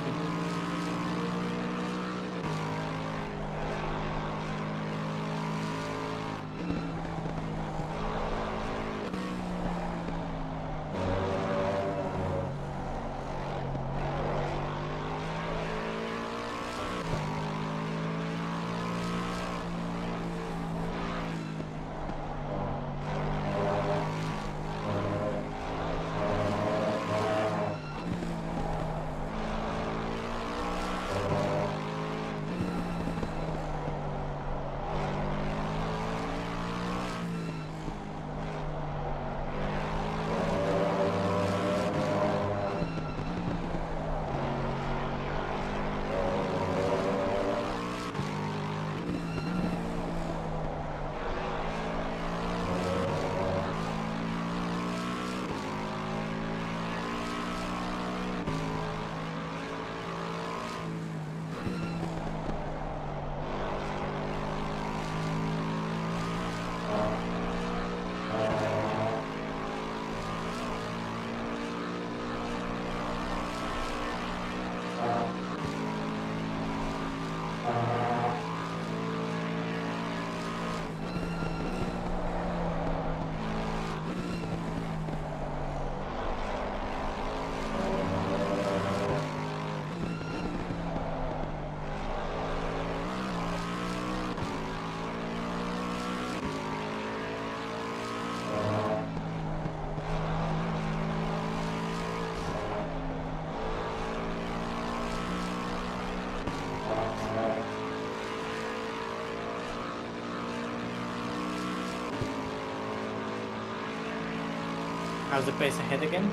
How's the pace ahead again?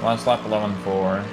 Last lap 11.4.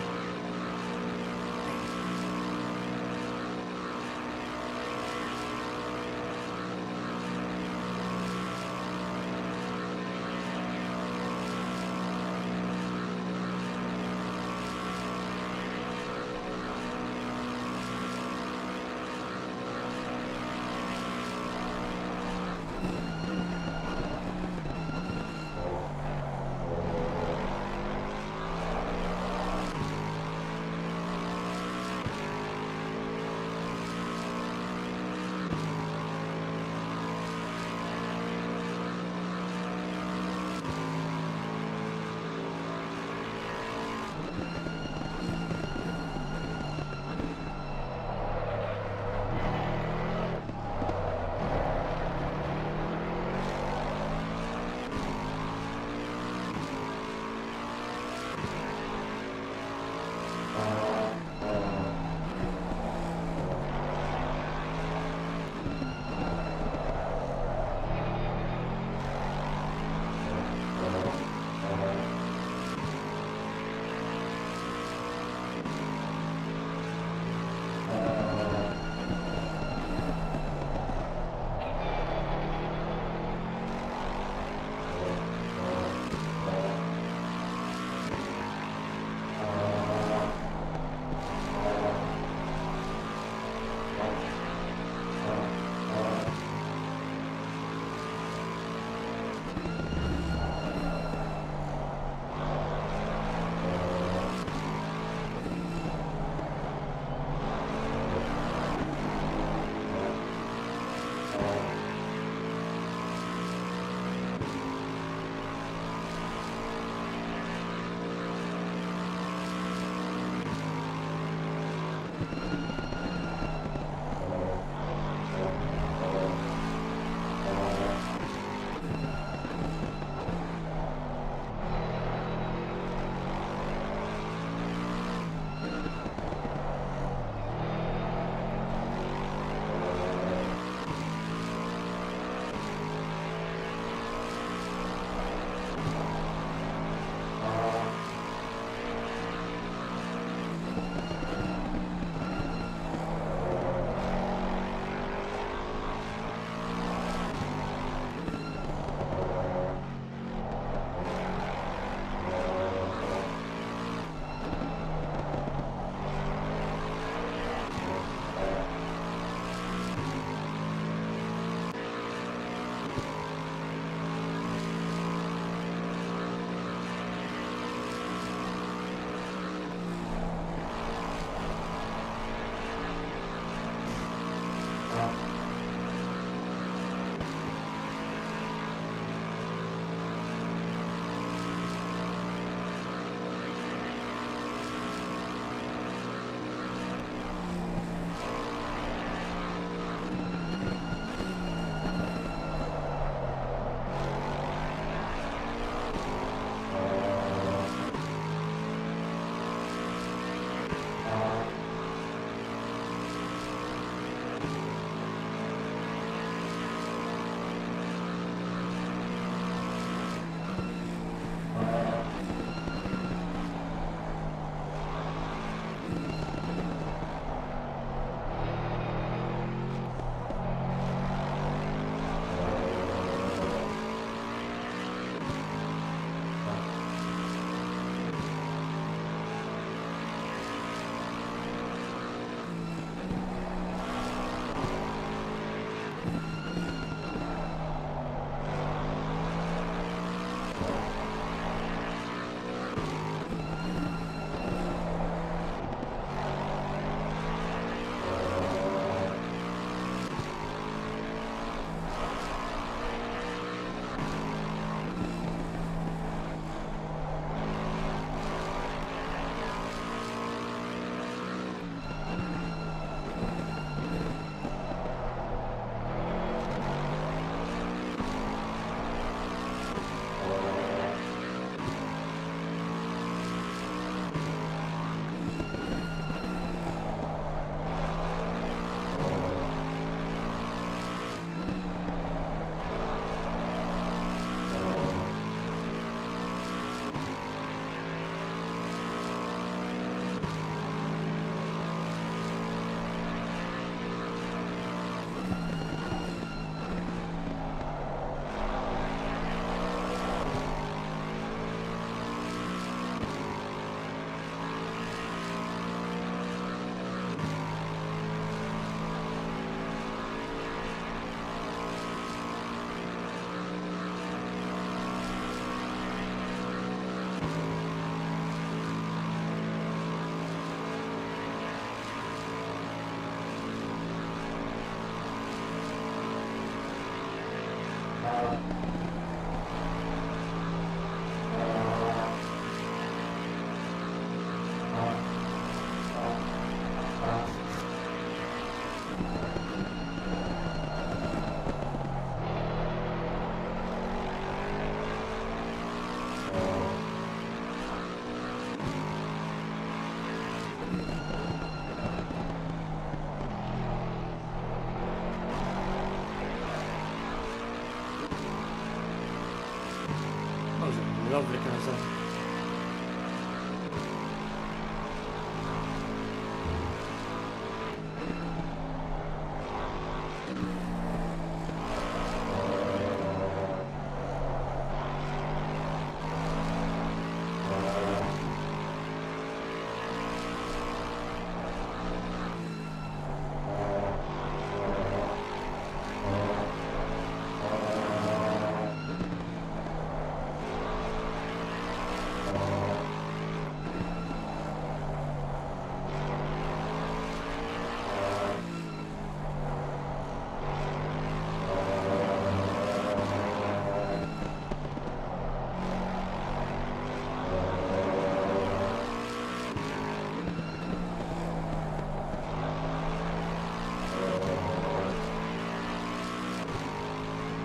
That was a lovely castle.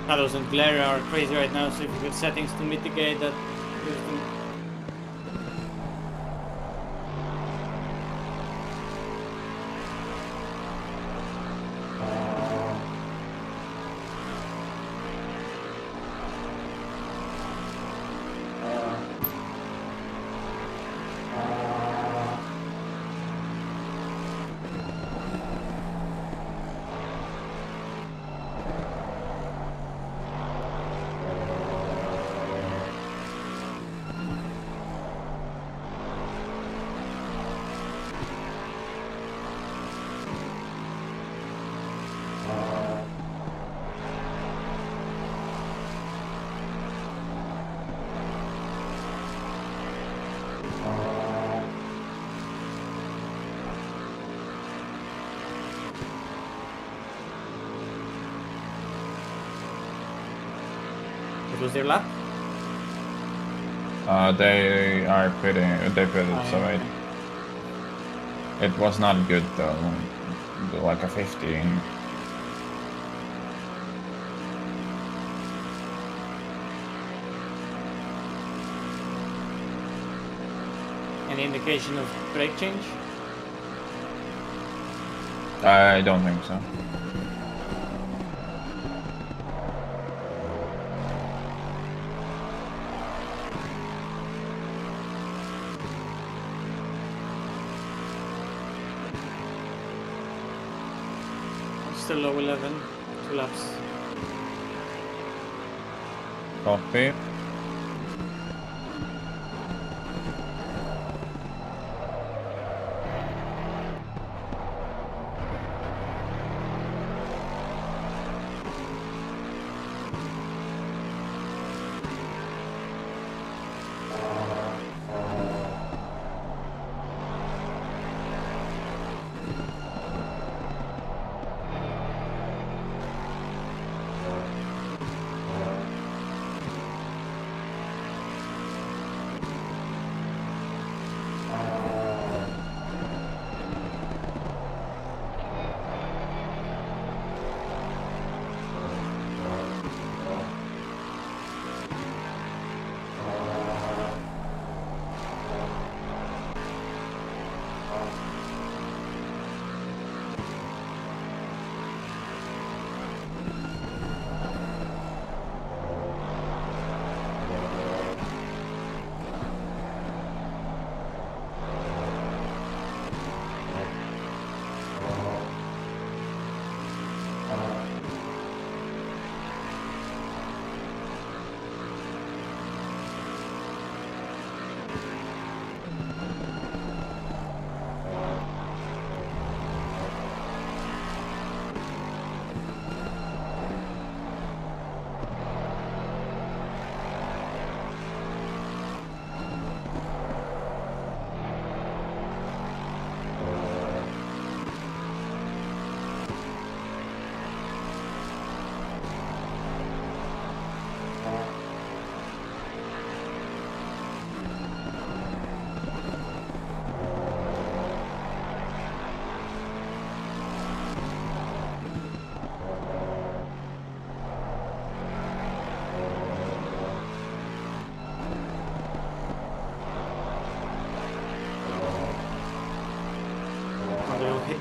Shadows and glare are crazy right now, so if you get settings to mitigate that, use them. What was their lap? They are they put it so it was not good though, like a 15. Any indication of brake change? I don't think so. Still low 11, 2 laps. Copy.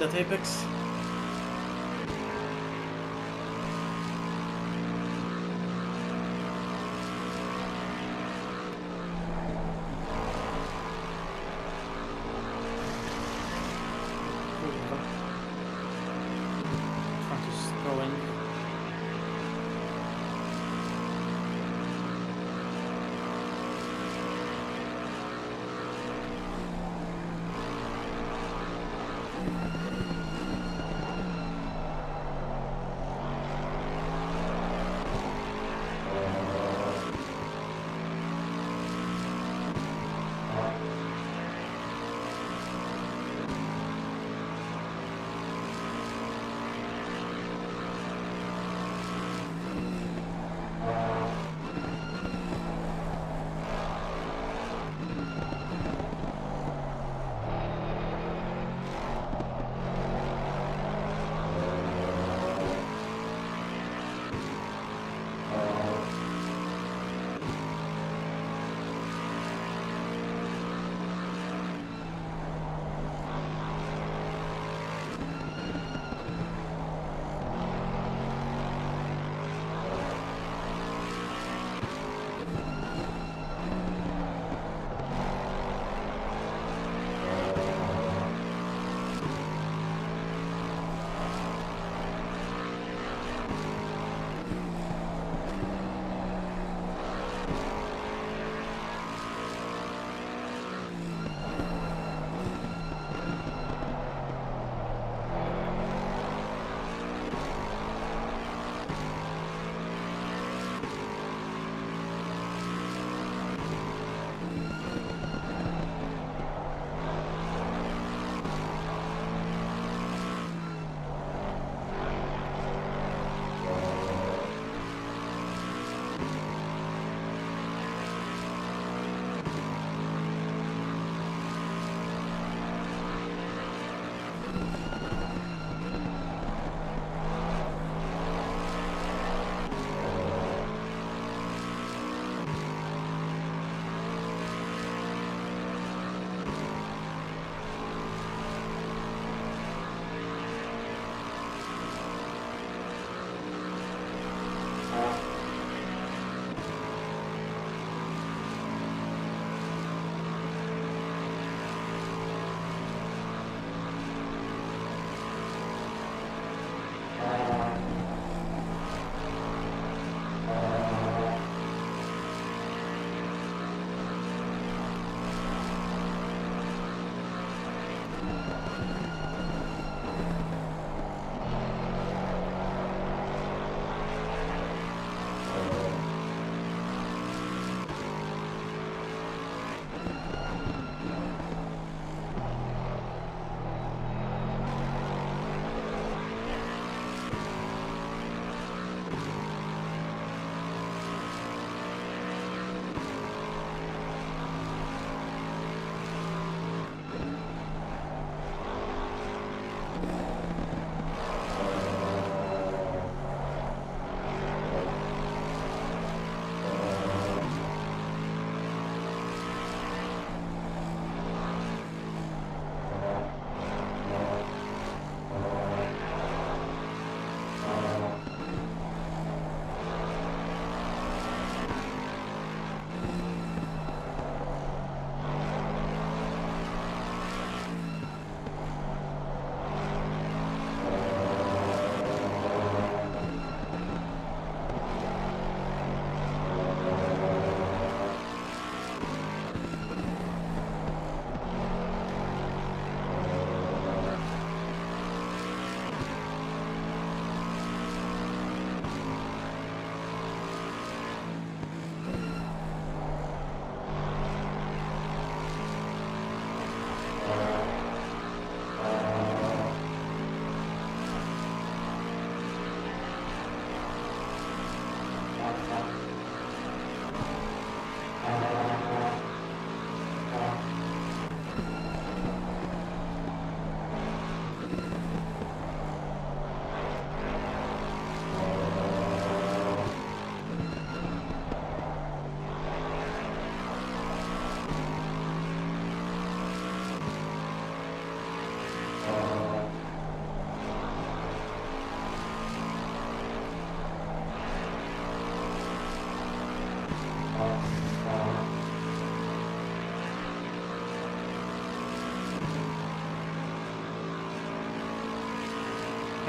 at Apex? Front is going.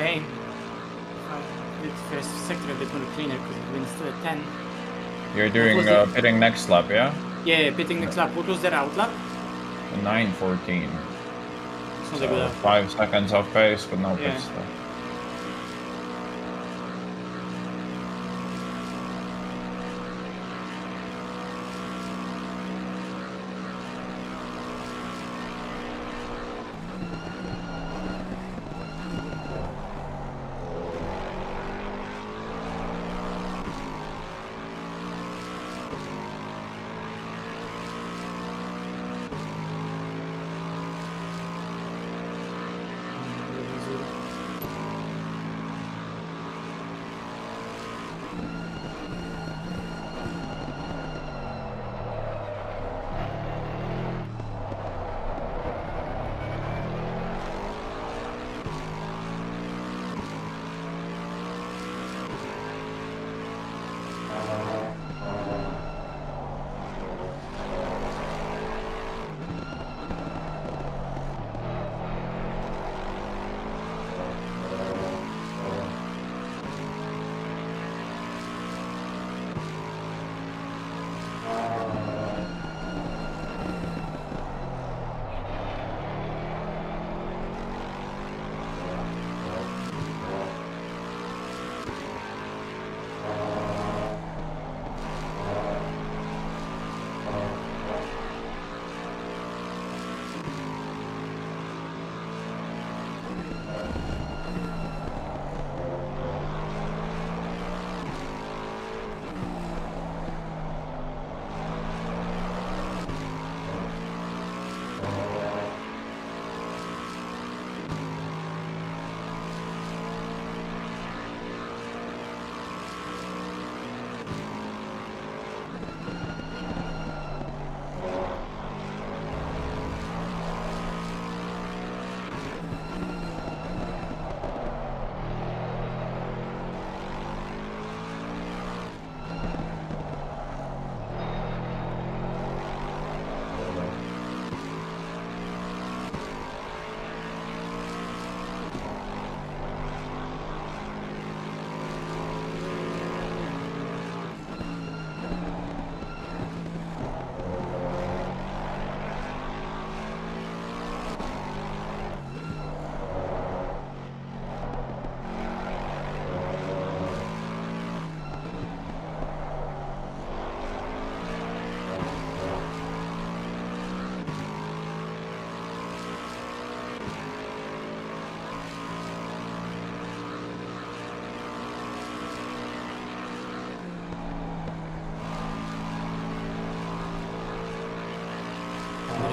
aim. With first sector a bit more cleaner because the wind's still at 10. You're doing was it? pitting next lap, yeah? Yeah, pitting next lap. What was their out lap? 9:14. It's not a So good out. 5 seconds off pace, but no Yeah. pit stop.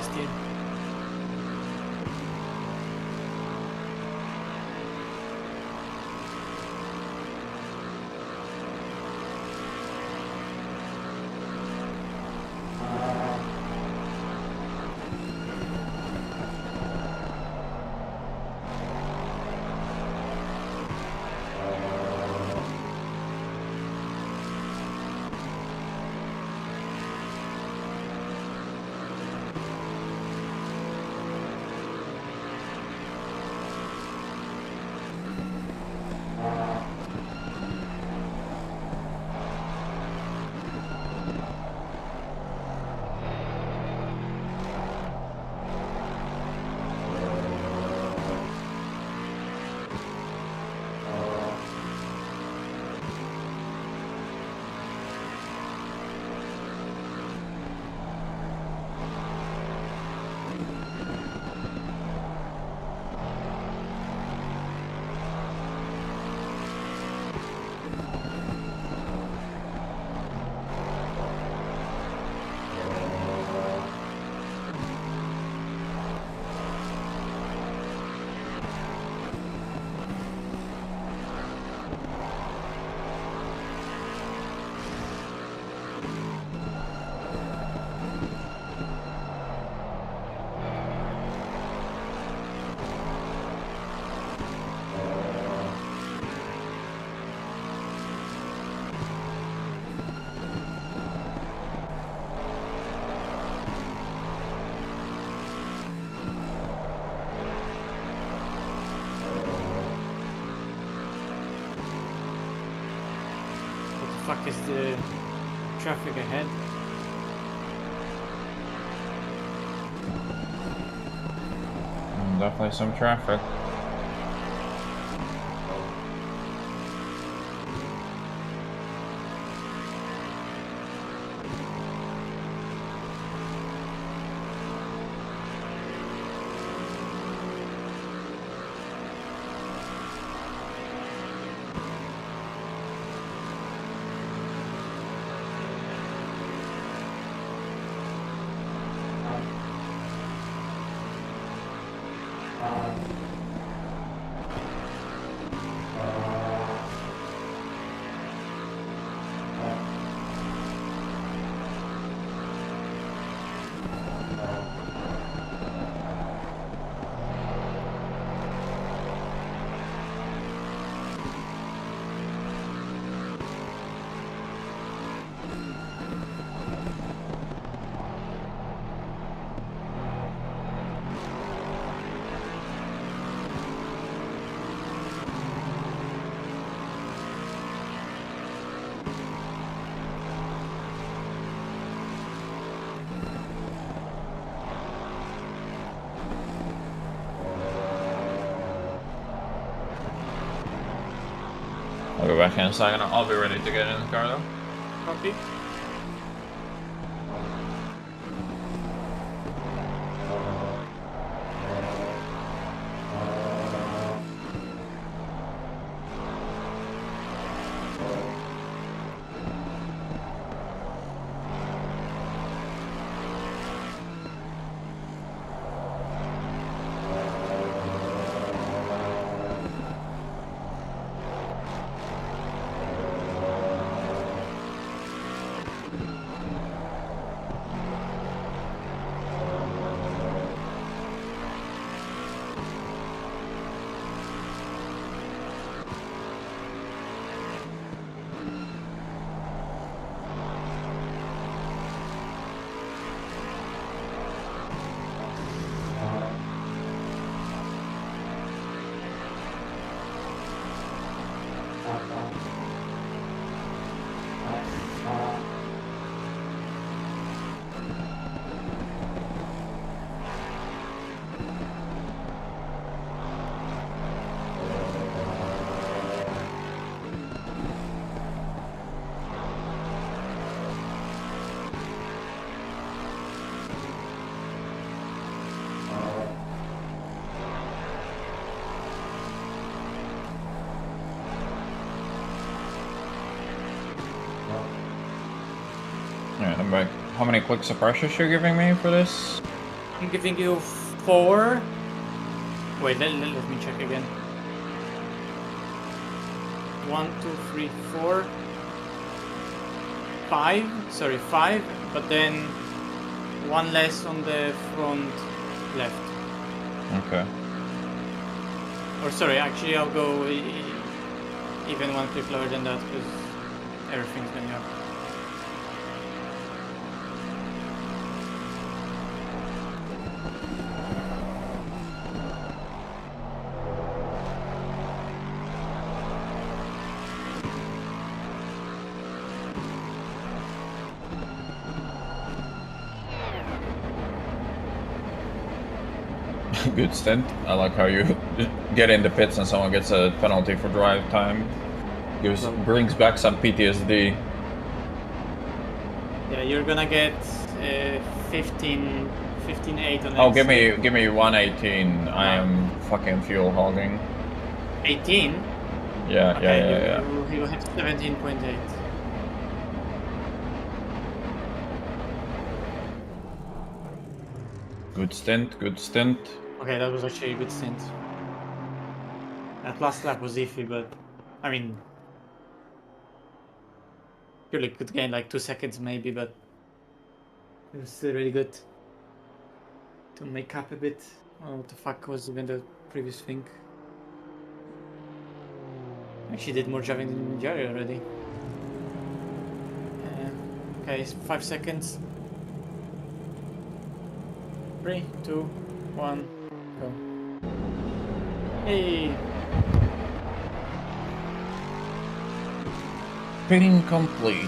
Steer. fuck is the traffic ahead? Definitely some traffic. I'll go back in a second. I'll be ready to get in the car though. Copy. Yeah, I'm back. How many quick suppressors you're giving me for this? I'm giving you 4. Wait, let me check again. 1, 2, 3, 4, 5. Sorry, 5. But then 1 less on the front left. Okay. Or sorry, actually I'll go even 1 clip lower than that because everything's going up. Good stint. I like how you get in the pits and someone gets a penalty for drive time. Brings back some PTSD. Yeah, you're gonna get 15.8 on. Oh, give me 118. I am fucking fuel hogging. 18. Yeah, Okay, yeah. You have 17.8. Good stint. Good stint. Okay, that was actually a good stint. That last lap was iffy, but I mean, surely could gain like 2 seconds maybe, but it was still really good to make up a bit. Oh, what the fuck was even the previous thing? Actually did more driving than Jardier already. Okay, 5 seconds. 3, 2, 1, go. Hey! Spin complete.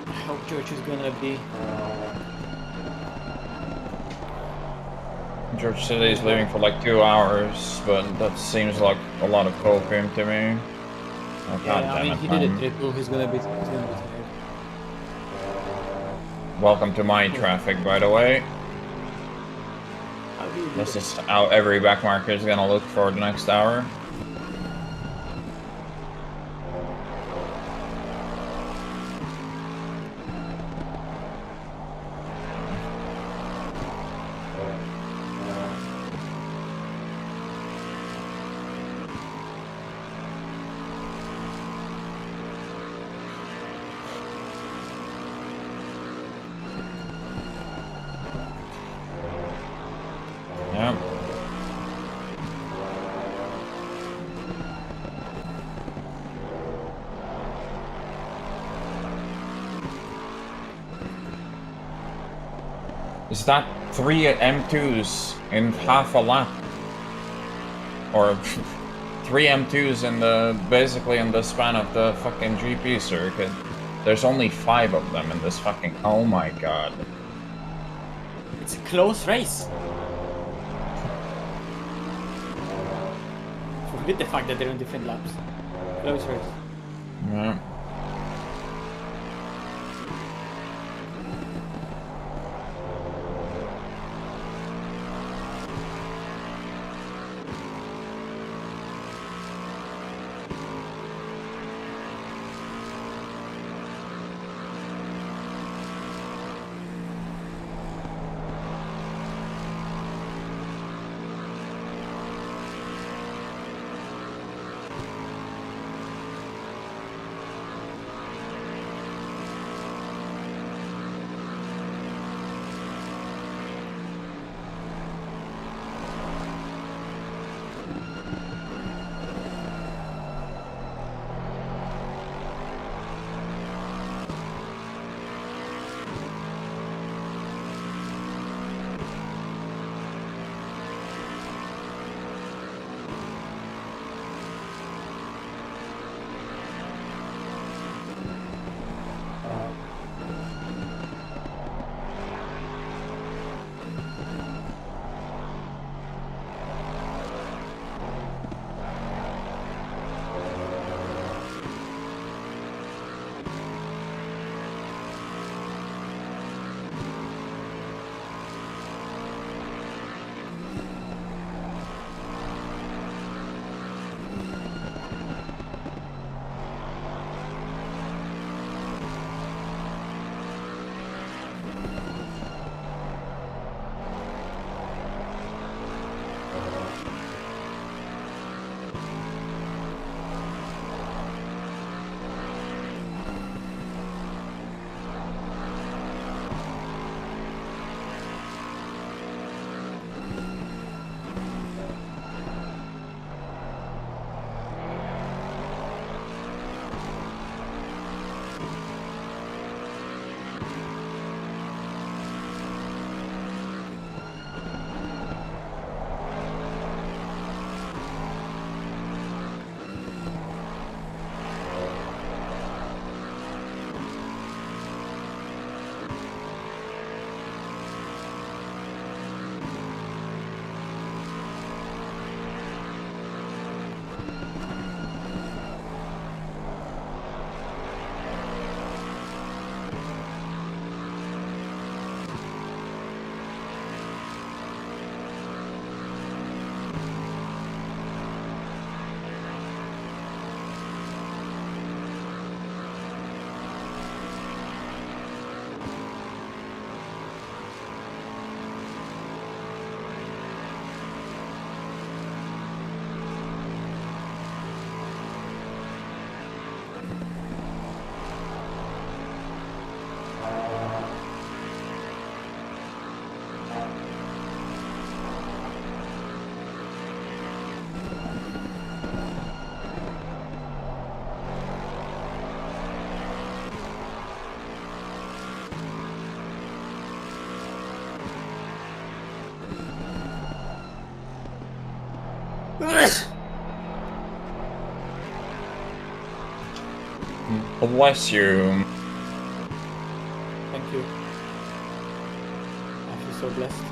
I hope George is gonna be. George said he's leaving for like 2 hours, but that seems like a lot of copium to me. Oh, Yeah, I mean, goddammit, he did a man. triple. He's gonna be tired. Welcome to my traffic, by the way. How do you do This that? is how every back marker is gonna look for the next hour. Yeah. Is that 3 M2s in half a lap? Or 3 M2s in the basically in the span of the fucking GP circuit? There's only 5 of them in this fucking. Oh my god. It's a close race. Forget the fact that they're on different laps. Close race. Yeah. Bless you. Thank you. I feel so blessed.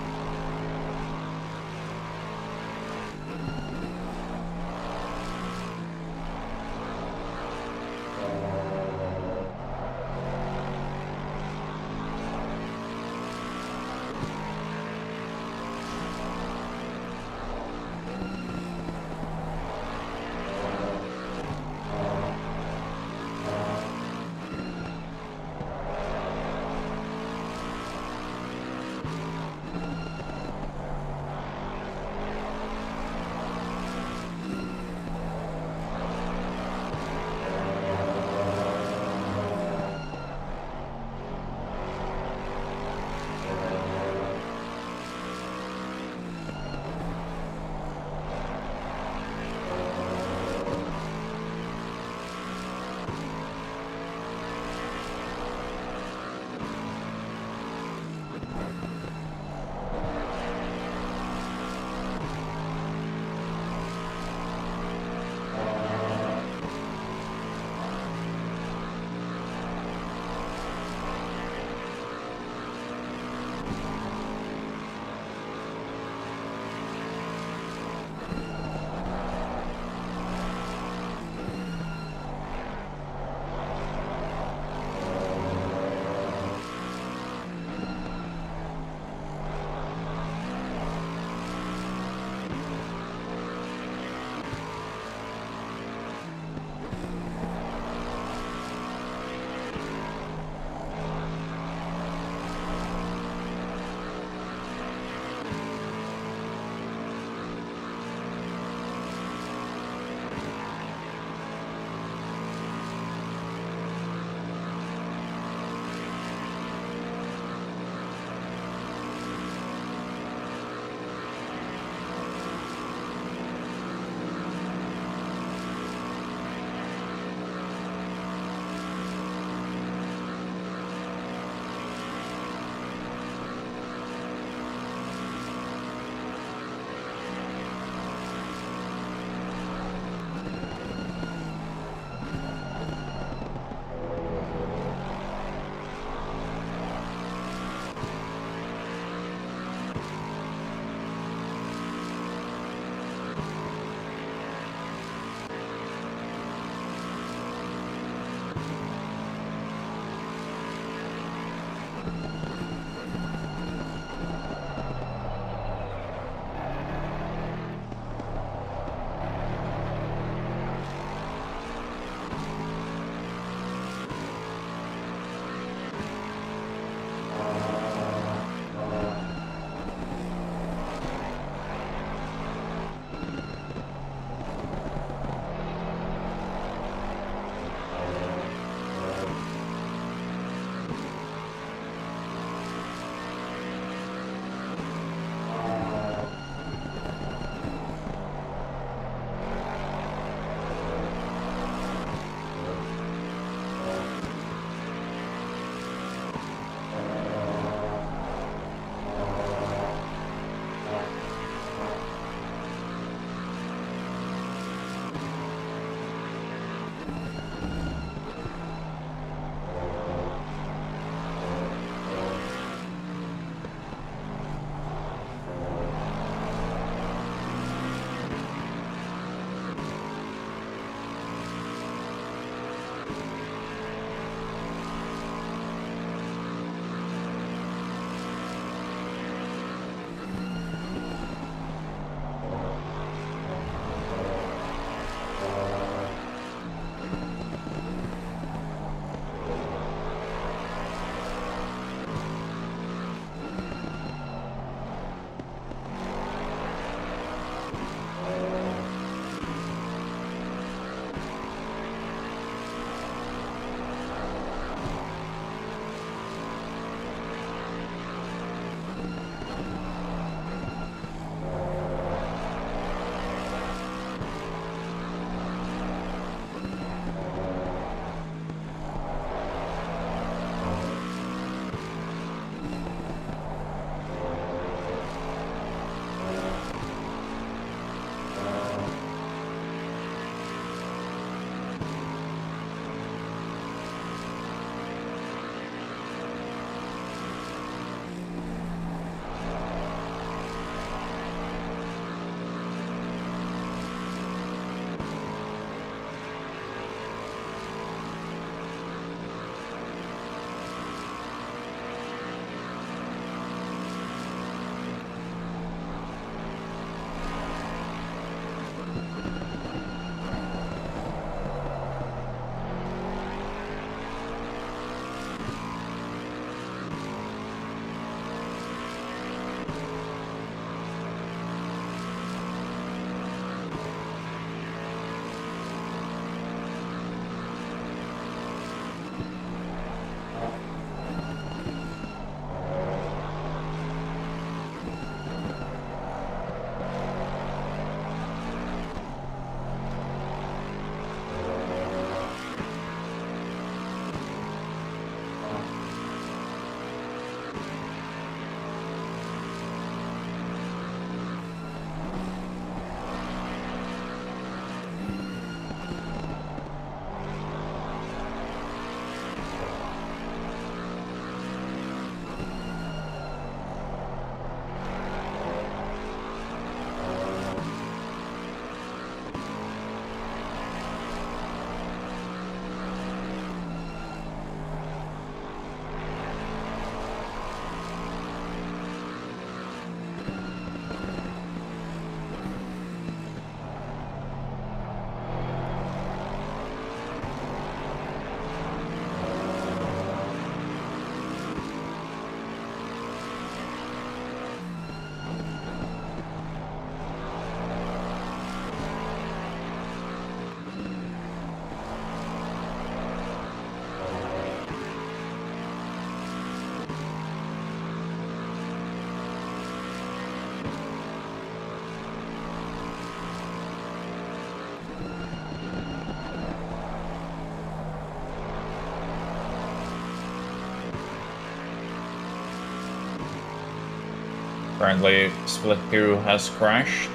Apparently, split queue has crashed.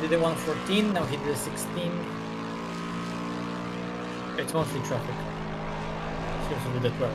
did a 114, now he did a 16. It's mostly traffic. Seems to be the 12.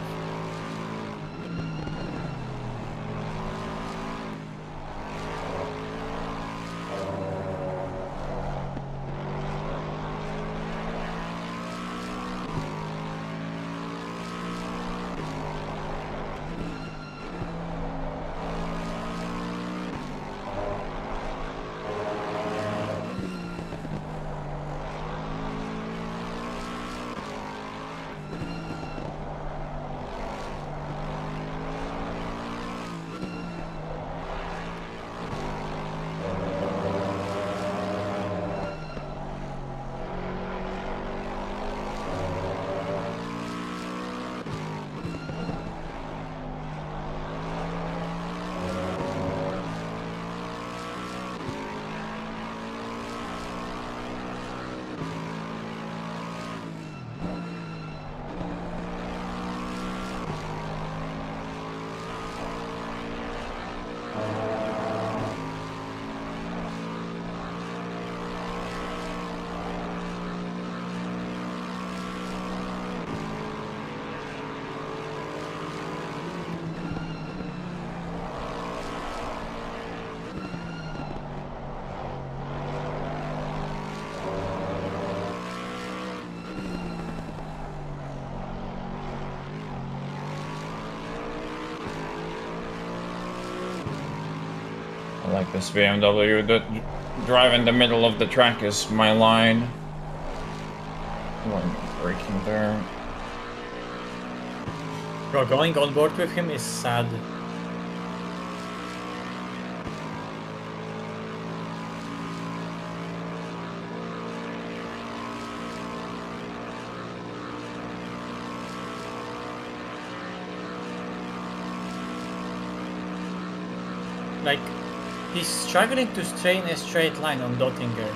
I like this BMW. The drive in the middle of the track is my line. Oh, I'm braking there. Bro, going on board with him is sad. Like, he's struggling to stay in a straight line on Dottinger.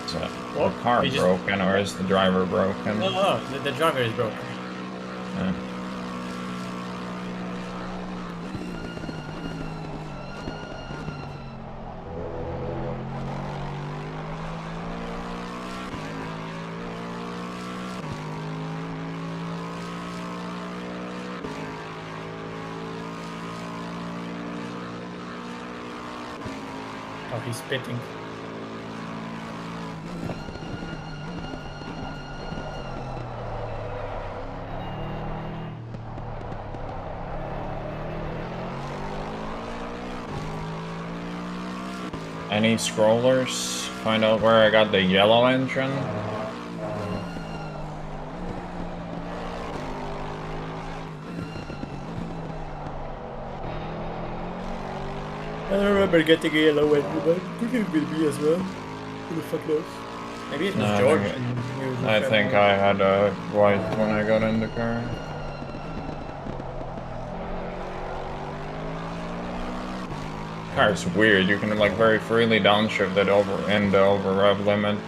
Is the car he just- broken or is the driver broken? No, the driver is broken. Yeah. Oh, he's spitting. Any scrollers? Find out where I got the yellow engine? I don't remember getting a yellow engine, but I think it will be as well. Who the fuck knows? Maybe it was No, I George. think and he was I just think driving I had a white when I got in the car. Car's weird. You can like very freely downshift it over in the over rev limit.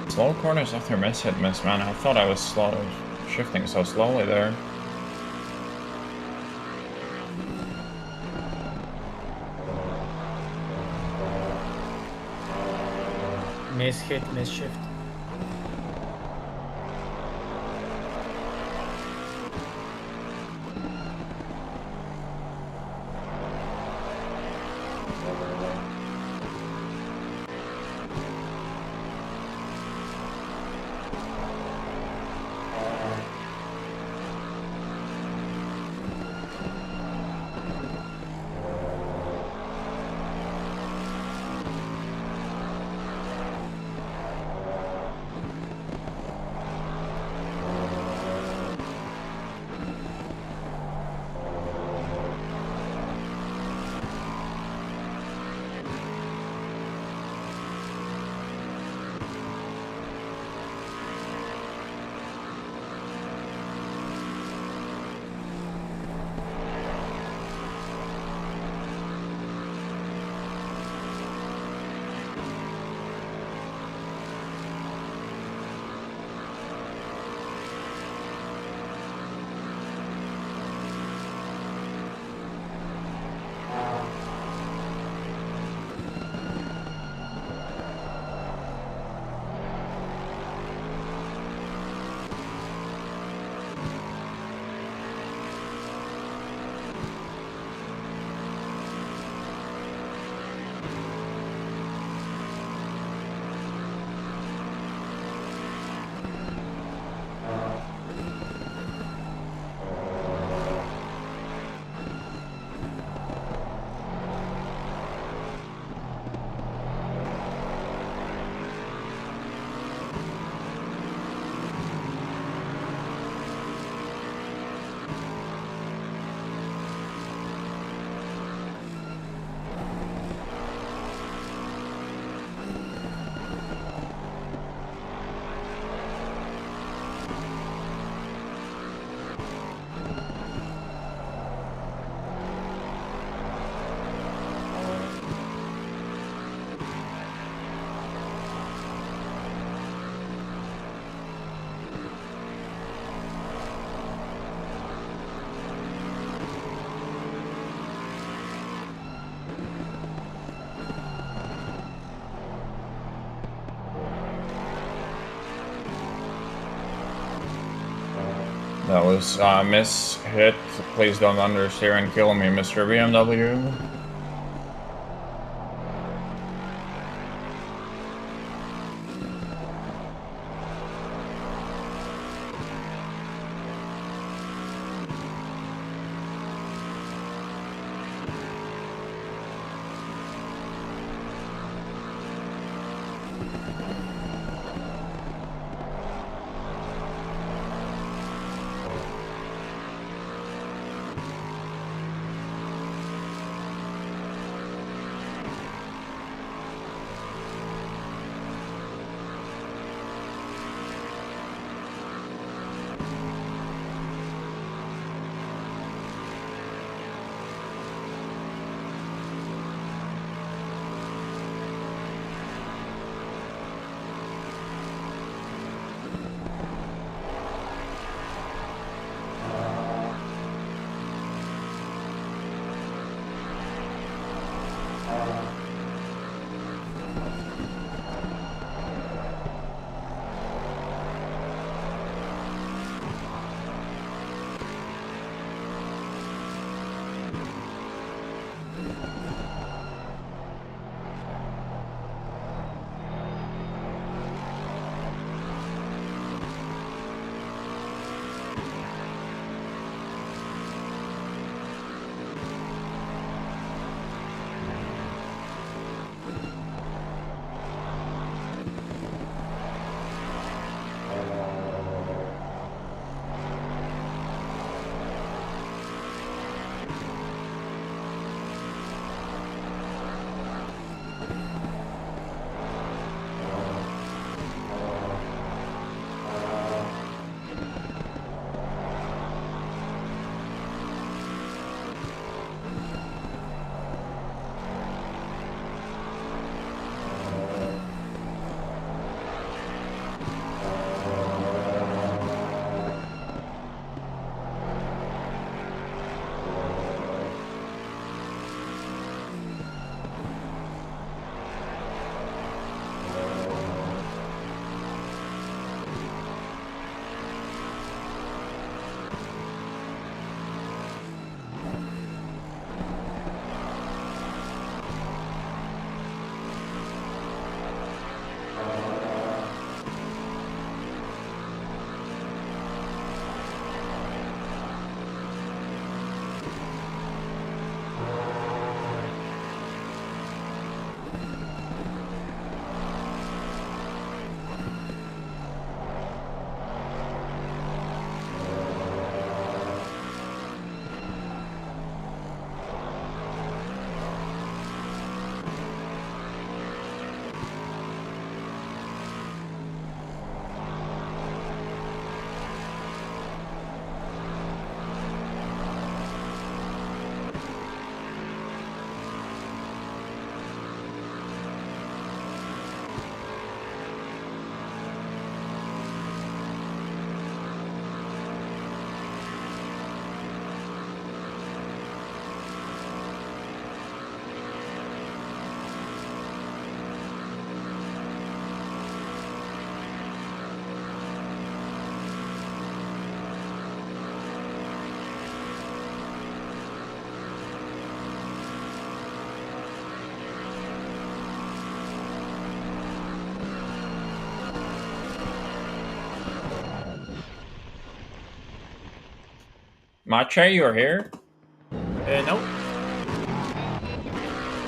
Slow corners after miss hit miss, man. I thought I was slow shifting so slowly there. Miss hit, miss shift. That was a miss hit. Please don't understeer and kill me, Mr. BMW. Mache, you're here? No,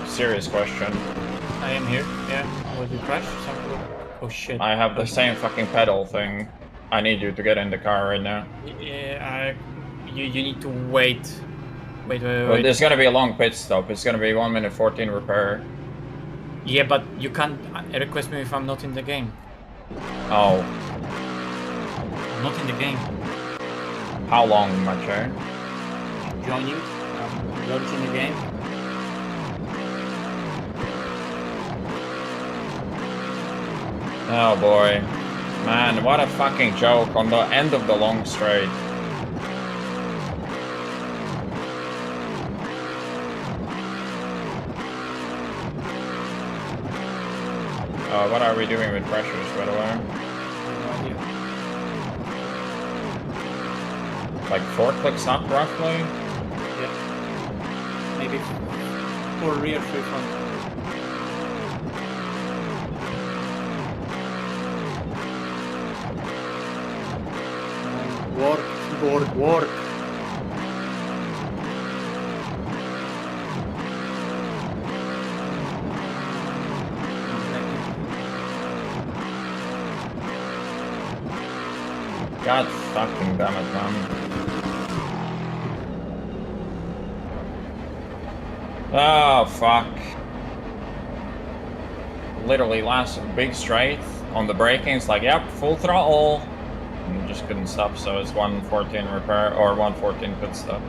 Serious question. I am here. Yeah, was it crash? Something? Oh shit. I have the same fucking pedal thing. I need you to get in the car right now. Yeah, you need to wait. Wait. Well, there's gonna be a long pit stop. It's gonna be 1 minute 14 repair. Yeah, but you can't request me if I'm not in the game. Oh, I'm not in the game. how long, Mache? Join you. Launching the game. Oh boy. Man, what a fucking joke on the end of the long straight. What are we doing with pressures, by the way? No idea. like 4 clicks up roughly. Yeah. Maybe 4 rear, 3 front. Work, keyboard, work. God fucking damn it, man. Oh, fuck. Literally last big straight on the braking, it's like, yep, full throttle. And just couldn't stop, so it's 114 repair, or 114 pit stop.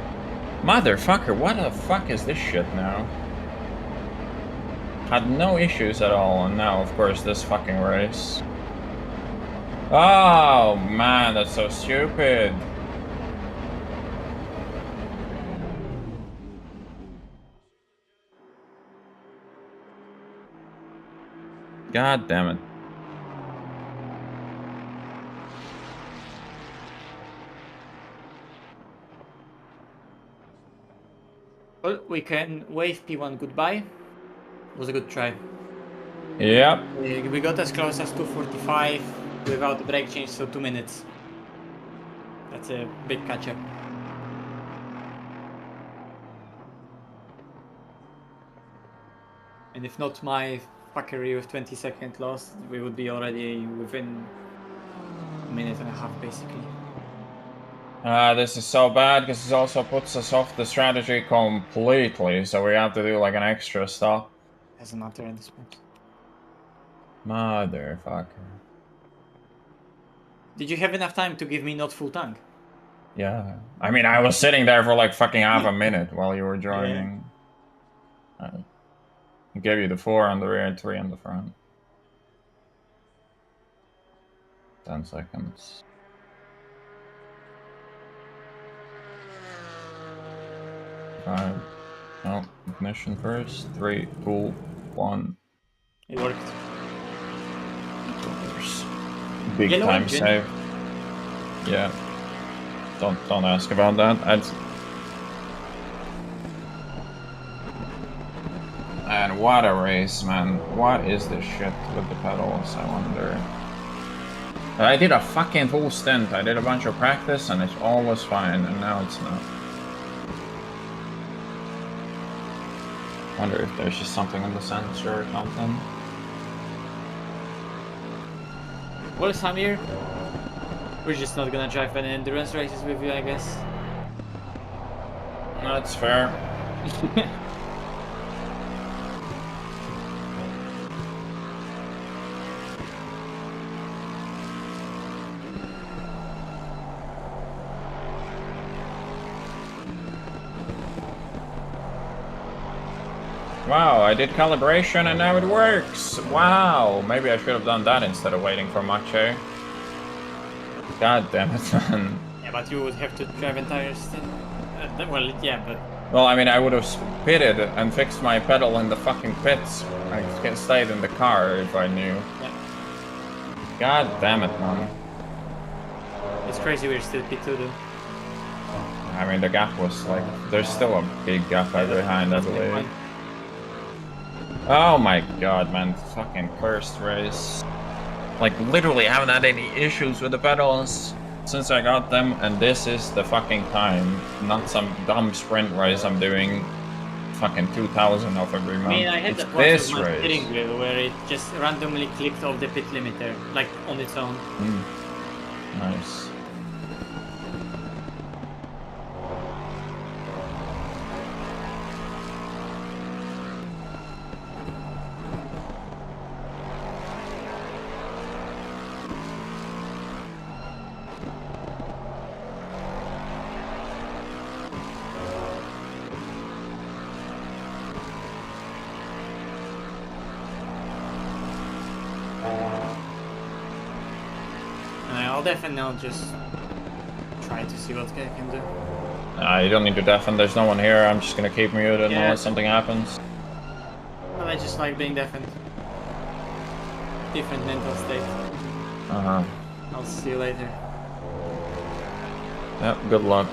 Motherfucker, what the fuck is this shit now? Had no issues at all, and now, of course, this fucking race. Oh, man, that's so stupid. God damn it. Well, we can wave P1 goodbye. It was a good try. Yep. We got as close as 245 without the brake change, so 2 minutes. That's a big catch up. And if not my fuckery with 20-second loss, we would be already within a minute and a half basically. This is so bad because it also puts us off the strategy completely, so we have to do like an extra stop. Doesn't matter at this point. Motherfucker. Did you have enough time to give me not full tank? Yeah. I mean, I was sitting there for like fucking half a minute while you were joining. I gave you the 4 on the rear and 3 on the front. 10 seconds. Five. No, ignition first. 3, 2, 1. It worked. Big Yellow time engine. save. Yeah. Don't ask about that. And what a race, man. What is this shit with the pedals, I wonder. I did a fucking full stint. I did a bunch of practice and it's all was fine, and now it's not. Wonder if there's just something in the sensor or something. Well, Samir, we're just not gonna drive any endurance races with you, I guess. That's fair. Wow, I did calibration and now it works! Wow, maybe I should have done that instead of waiting for Mache. God damn it, man. Yeah, but you would have to drive entire stint. Well, yeah, but... Well, I mean, I would have pitted and fixed my pedal in the fucking pits. I stayed in the car if I knew. Yeah. God damn it, man. It's crazy we're still P2 though. I mean, the gap was like... There's still a big gap behind, I believe. Oh my god, man. Fucking cursed race. Like, literally haven't had any issues with the pedals since I got them, and this is the fucking time. Not some dumb sprint race I'm doing fucking 2,000 of every month. I mean, I had it's that this once with my race. steering wheel where it just randomly clicked off the pit limiter, like on its own. Nice. I'll definitely just try to see what I can do. You don't need to deafen, there's no one here. I'm just gonna keep muted Yeah. unless something happens. Well, I just like being deafened. Different mental state. Uh-huh. I'll see you later. Yep, good luck.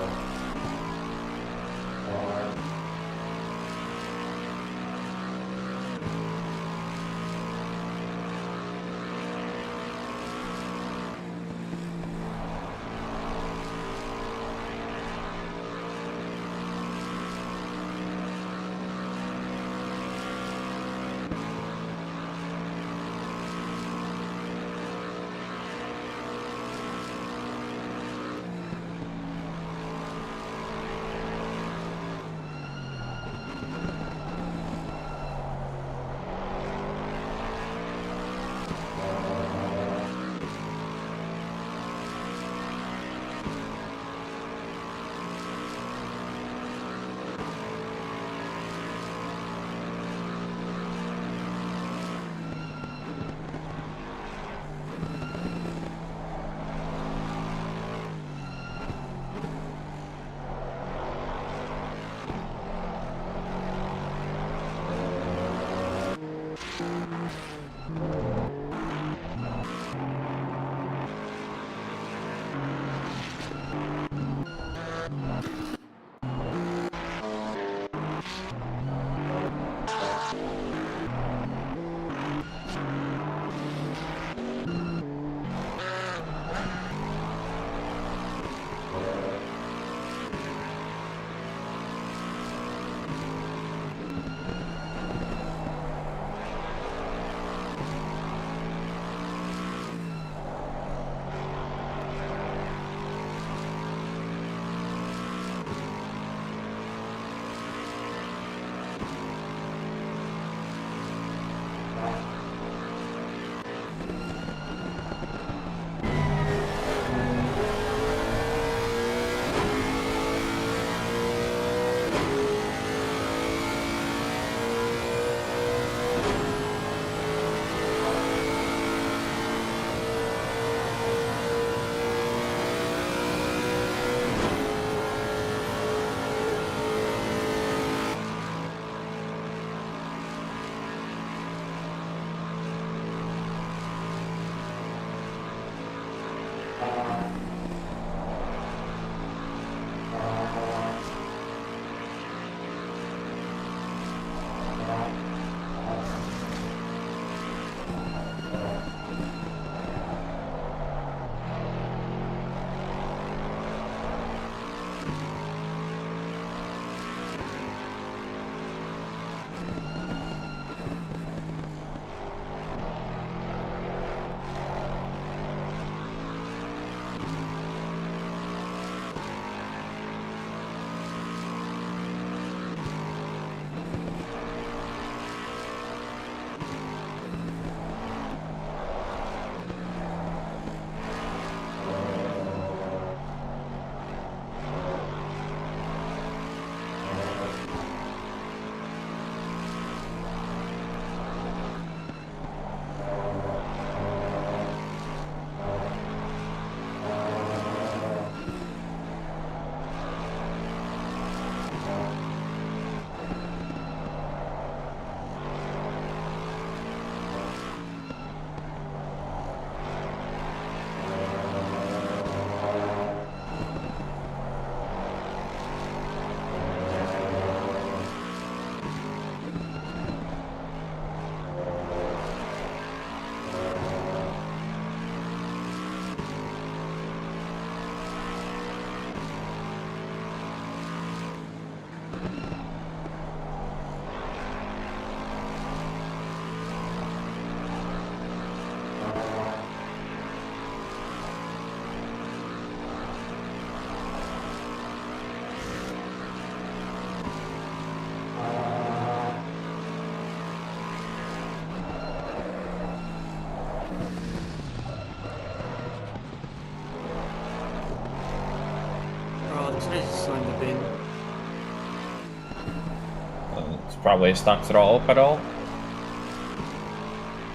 It's probably stuck throttle pedal.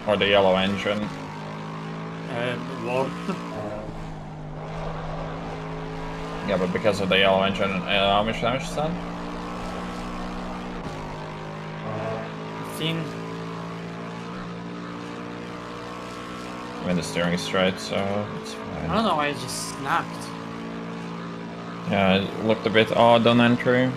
Or the yellow engine. Warp. Yeah, but because of the yellow engine, how much damage is done? 15. I mean, the steering is straight, so it's fine. I don't know why it just snapped. Yeah, it looked a bit odd on entry.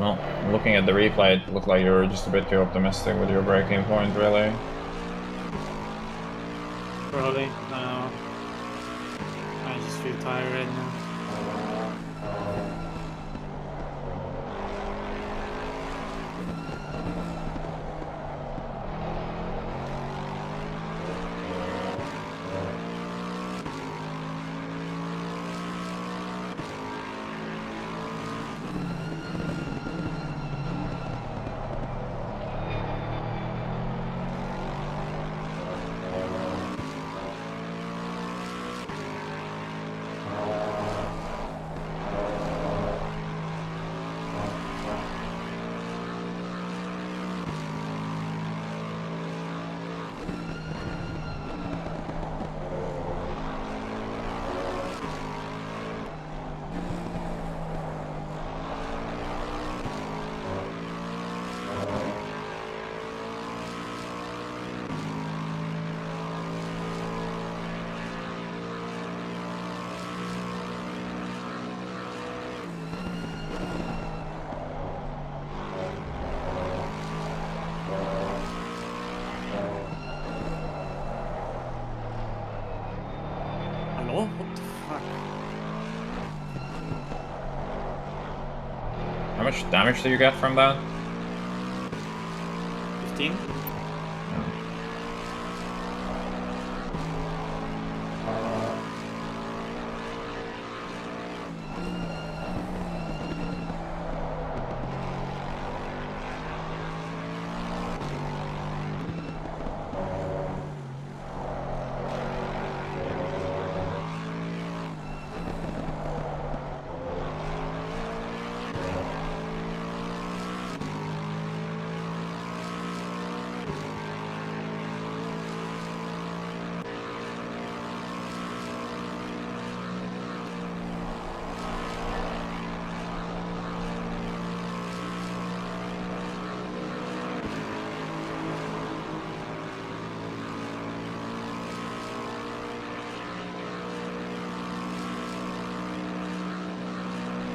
Well, looking at the replay, it looked like you were just a bit too optimistic with your braking point, really. Probably. No. I just feel tired right now. Hello? What the fuck? How much damage do you get from that? 15?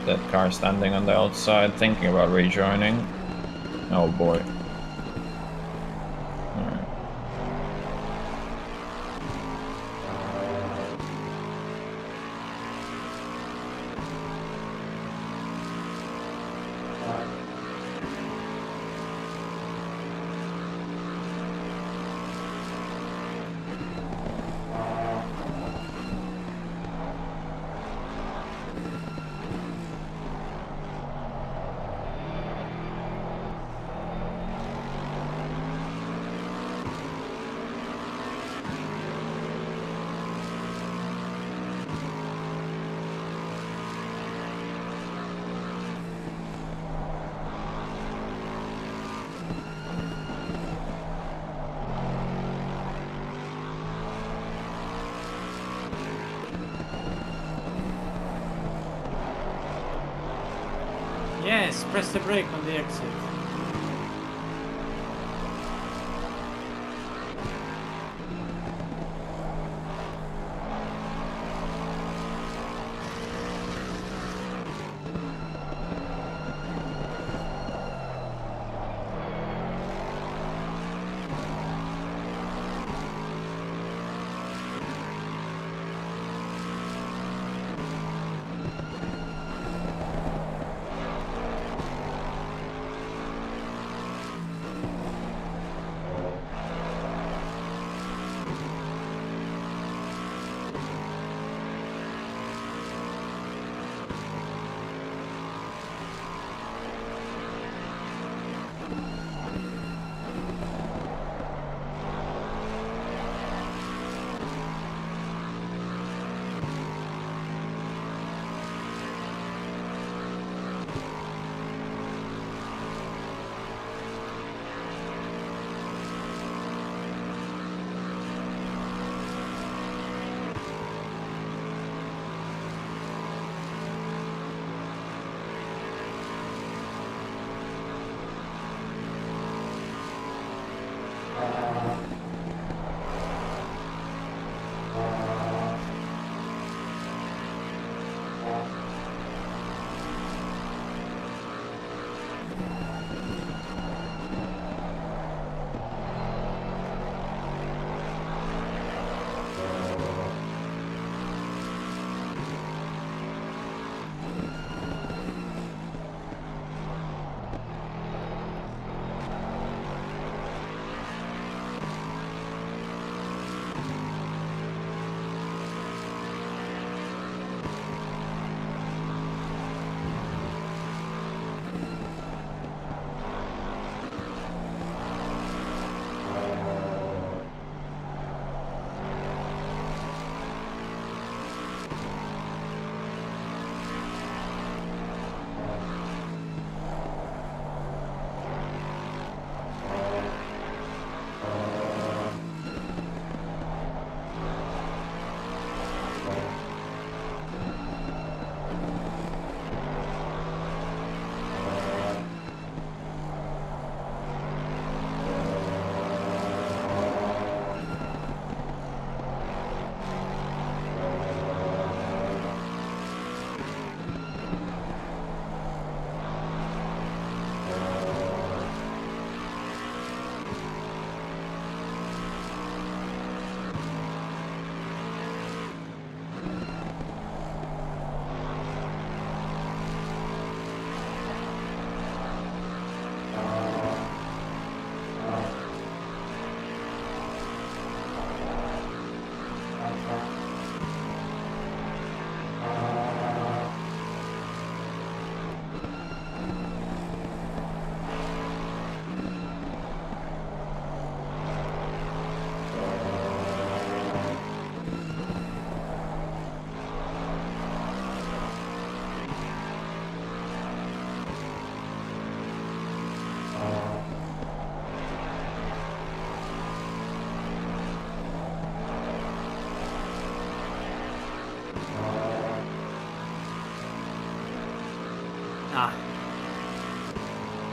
That car standing on the outside, thinking about rejoining. Oh boy. Alright. Yes, press the brake on the exit.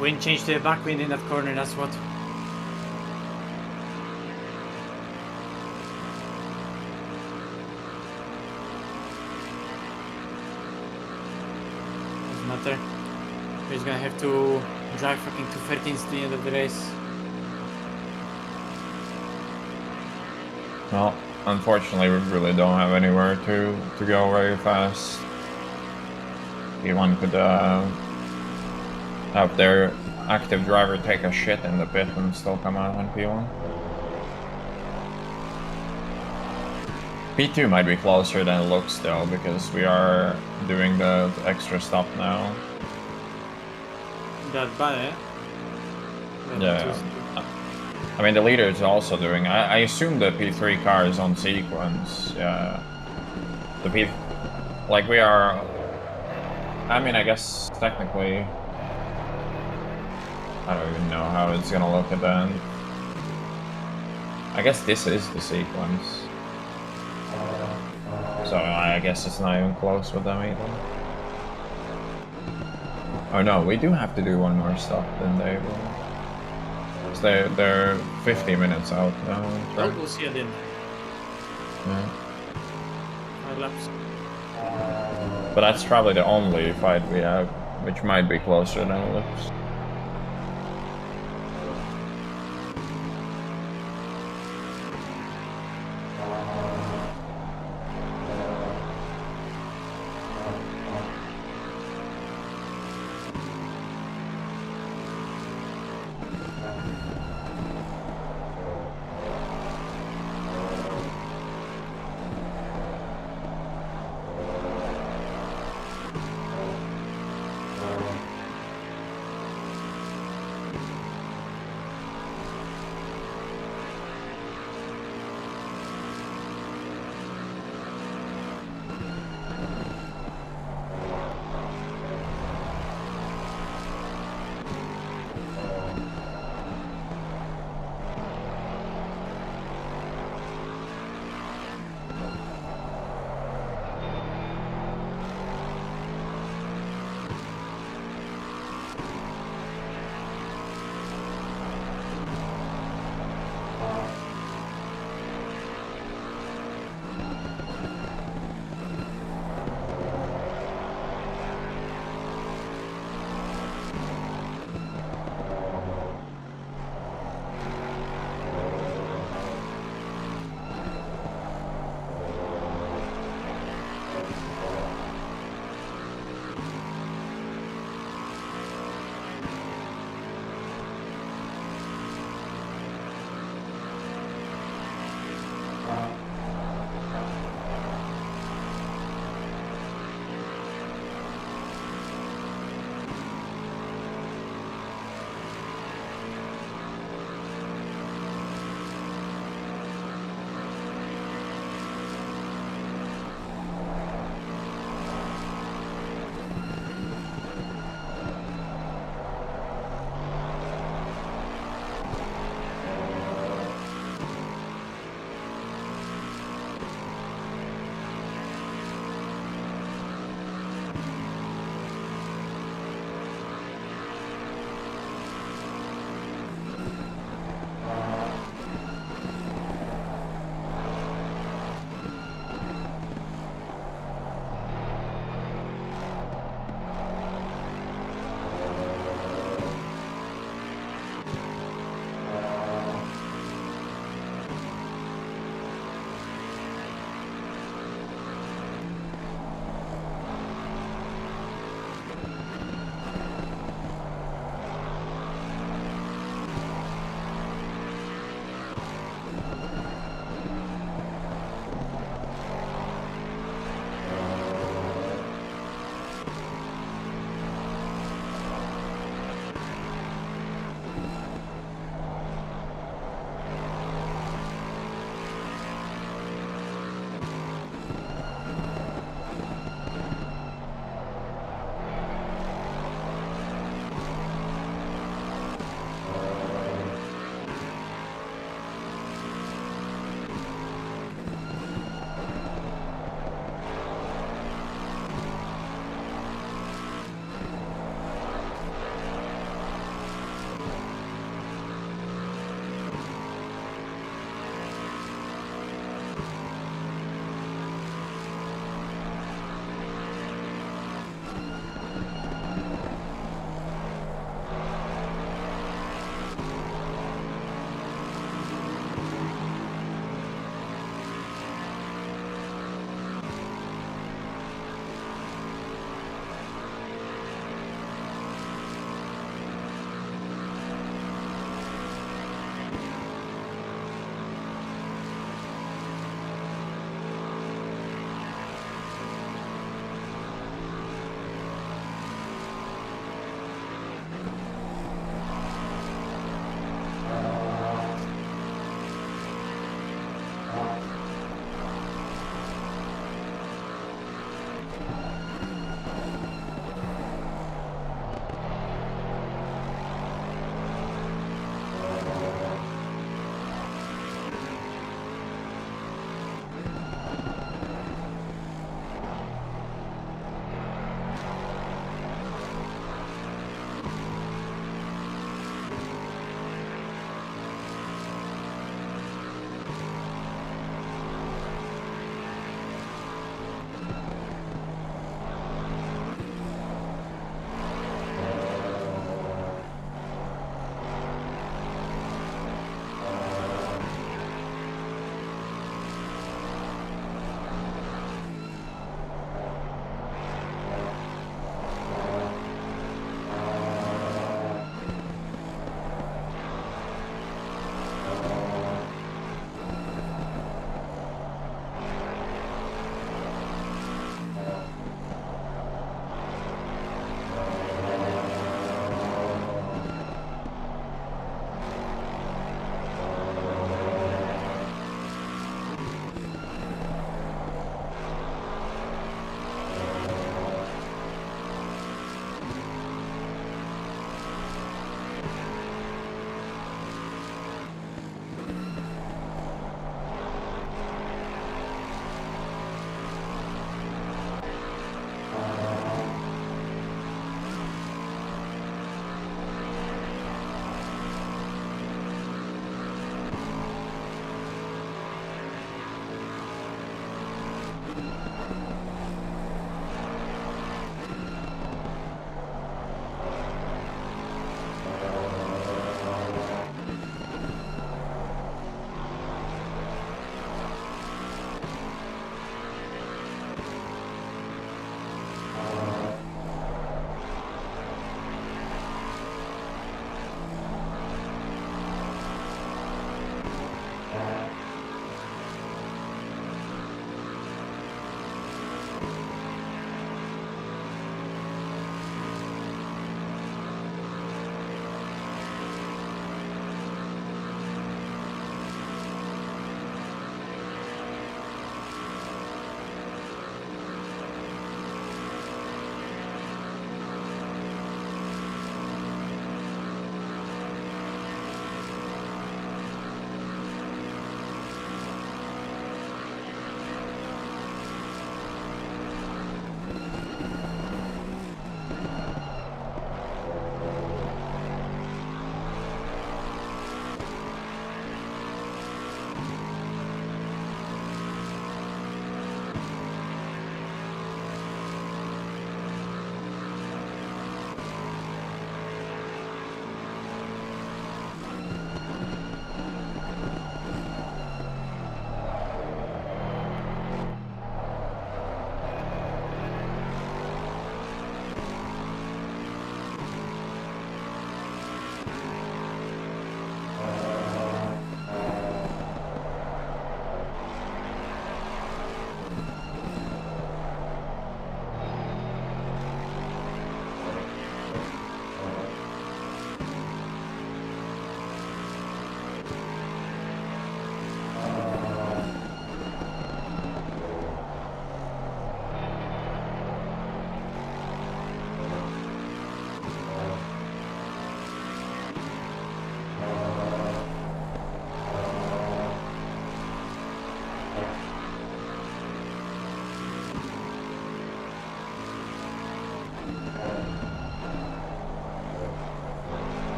Wind changed to a backwind in that corner, that's what. Doesn't matter. He's gonna have to drive fucking 213s to the end of the race. Well, unfortunately, we really don't have anywhere to go very fast. P1 could have their active driver take a shit in the pit and still come out on P1. P2 might be closer than it looks though, because we are doing the extra stop now. That bad, eh? Yeah. I mean, the leader is also doing... I assume the P3 car is on sequence. Yeah. The P... Like, we are... I mean, I guess, technically... I don't even know how it's gonna look at the end. I guess this is the sequence. So, I guess it's not even close with them either. Oh no, we do have to do one more stop, then they will... They're 50 minutes out now. Well, we'll see at the end. Yeah. 5 laps. But that's probably the only fight we have, which might be closer than it looks.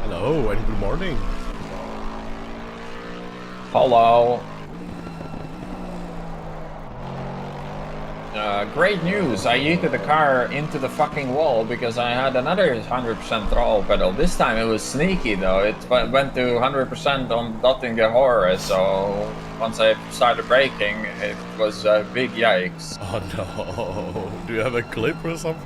Hello and good morning. Hello. Great news, I yeeted the car into the fucking wall because I had another 100% throttle pedal. This time it was sneaky though, it went to 100% on dotting the horror, so once I started braking, it was a big yikes. Oh no. Do you have a clip or something?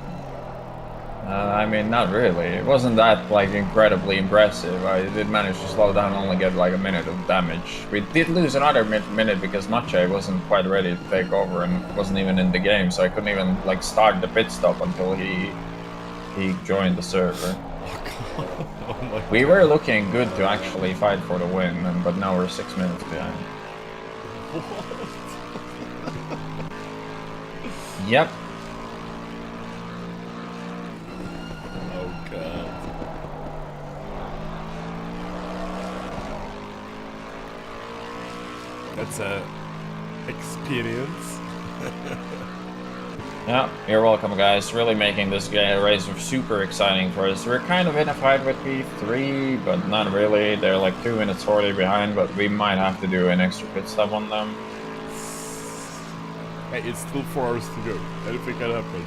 I mean, not really. It wasn't that, like, incredibly impressive. I did manage to slow down and only get, like, a minute of damage. We did lose another minute because Mache wasn't quite ready to take over and wasn't even in the game, so I couldn't even, like, start the pit stop until he joined the server. Oh my We were looking good to actually fight for the win, but now we're 6 minutes behind. Yep. That's a experience. Yeah, you're welcome, guys. Really making this race super exciting for us. We're kind of in a fight with P3, but not really. They're like 2 minutes 40 behind, but we might have to do an extra pit stop on them. Hey, it's still 4 hours to go. Anything can happen.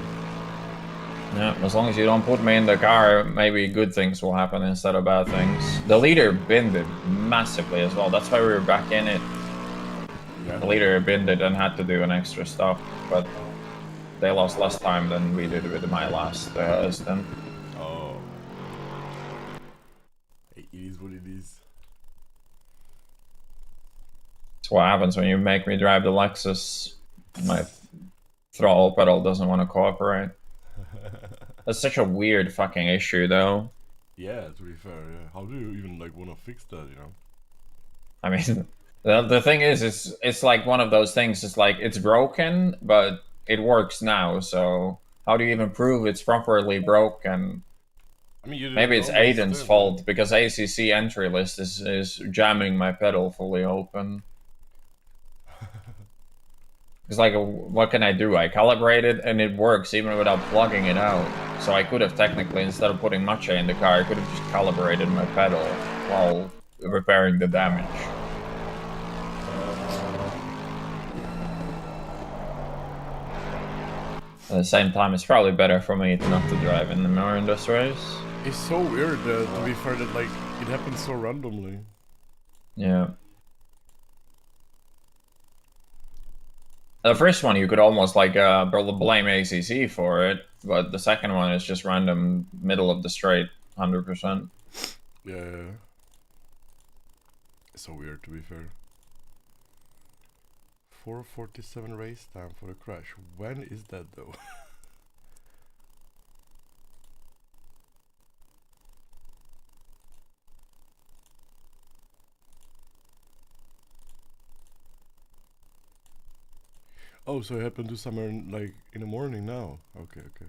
Yeah, as long as you don't put me in the car, maybe good things will happen instead of bad things. The leader binned it massively as well. That's why we were back in it. Yeah. The leader binned it and had to do an extra stop, but they lost less time than we did with my last stint. Oh. It is what it is. That's what happens when you make me drive the Lexus. My throttle pedal doesn't want to cooperate. That's such a weird fucking issue, though. Yeah, to be fair, yeah. How do you even like want to fix that, you know? I mean, the thing is, it's like one of those things. It's like it's broken, but it works now. So how do you even prove it's properly broken? I mean, maybe it's Aiden's fault because ACC entry list is jamming my pedal fully open. It's like, what can I do? I calibrate it and it works even without plugging it out. So I could have technically, instead of putting Mache in the car, I could have just calibrated my pedal while repairing the damage. At the same time, it's probably better for me not to drive in this race. It's so weird, to be fair, that like it happens so randomly. Yeah. The first one you could almost like blame ACC for it, but the second one is just random middle of the straight, 100%. Yeah. It's so weird, to be fair. 4:47 race time for the crash. When is that though? Oh, so it happened to somewhere like in the morning now. Okay. I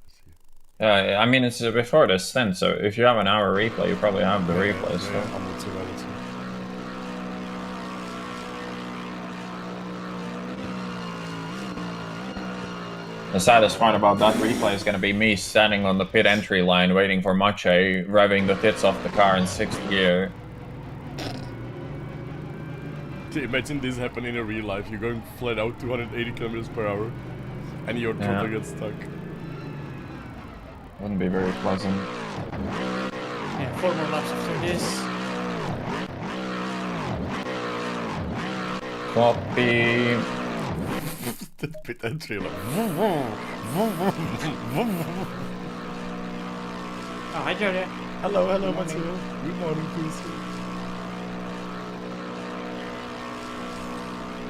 see. Yeah, I mean it's before the stint, so if you have an hour replay, you probably have the replay. So. Yeah, I'm not too bad. The saddest part about that replay is going to be me standing on the pit entry line waiting for Mache, revving the tits off the car in 6th gear. Imagine this happening in real life. You're going flat out 280 kilometers per hour and your throttle gets stuck. Wouldn't be very pleasant. Yeah, 4 more laps after this. Copy. The pit entry like. Oh, hi Jardier. Hello, Matthew. Good morning, please.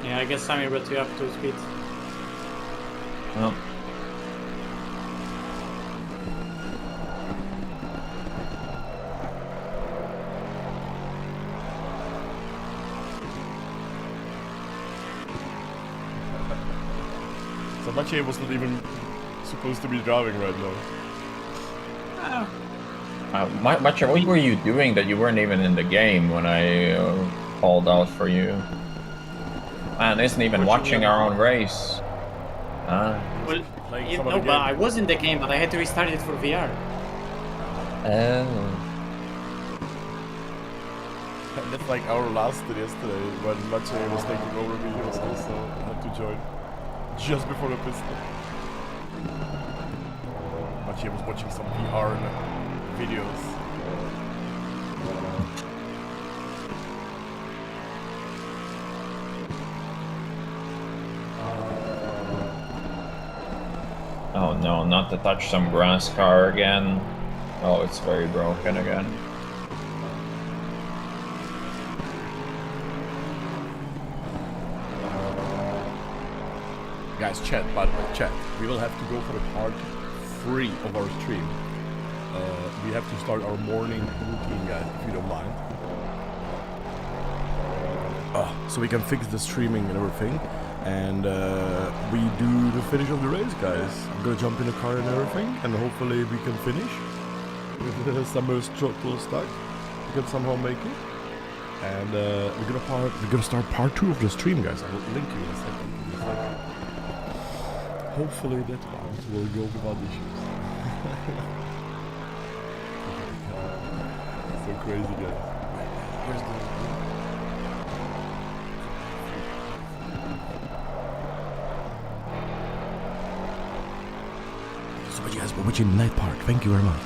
Yeah, I guess Sammy brought you up to speed. Well. So Mache was not even supposed to be driving right now. Mache, what were you doing that you weren't even in the game when I called out for you? Man isn't even watching our own race. Well, Like no, but I was in the game, but I had to restart it for VR. Oh. That's like our last day yesterday when Mache was taking over, we also had to join. just before the pistol. Actually, I was watching some VR videos. Oh no, not to touch some grass car again. Oh, it's very broken again. Guys, chat, by the way, chat. We will have to go for the part 3 of our stream. We have to start our morning routine, guys, if you don't mind. So we can fix the streaming and everything. And we do the finish of the race, guys. I'm gonna jump in the car and everything, and hopefully we can finish. With the summer throttle stuck, we can somehow make it. And we're gonna start part 2 of the stream, guys. I will link you in a second. Hopefully that part will go without issues. So crazy, guys. Where's the... So much, guys, for watching the night part. Thank you very much.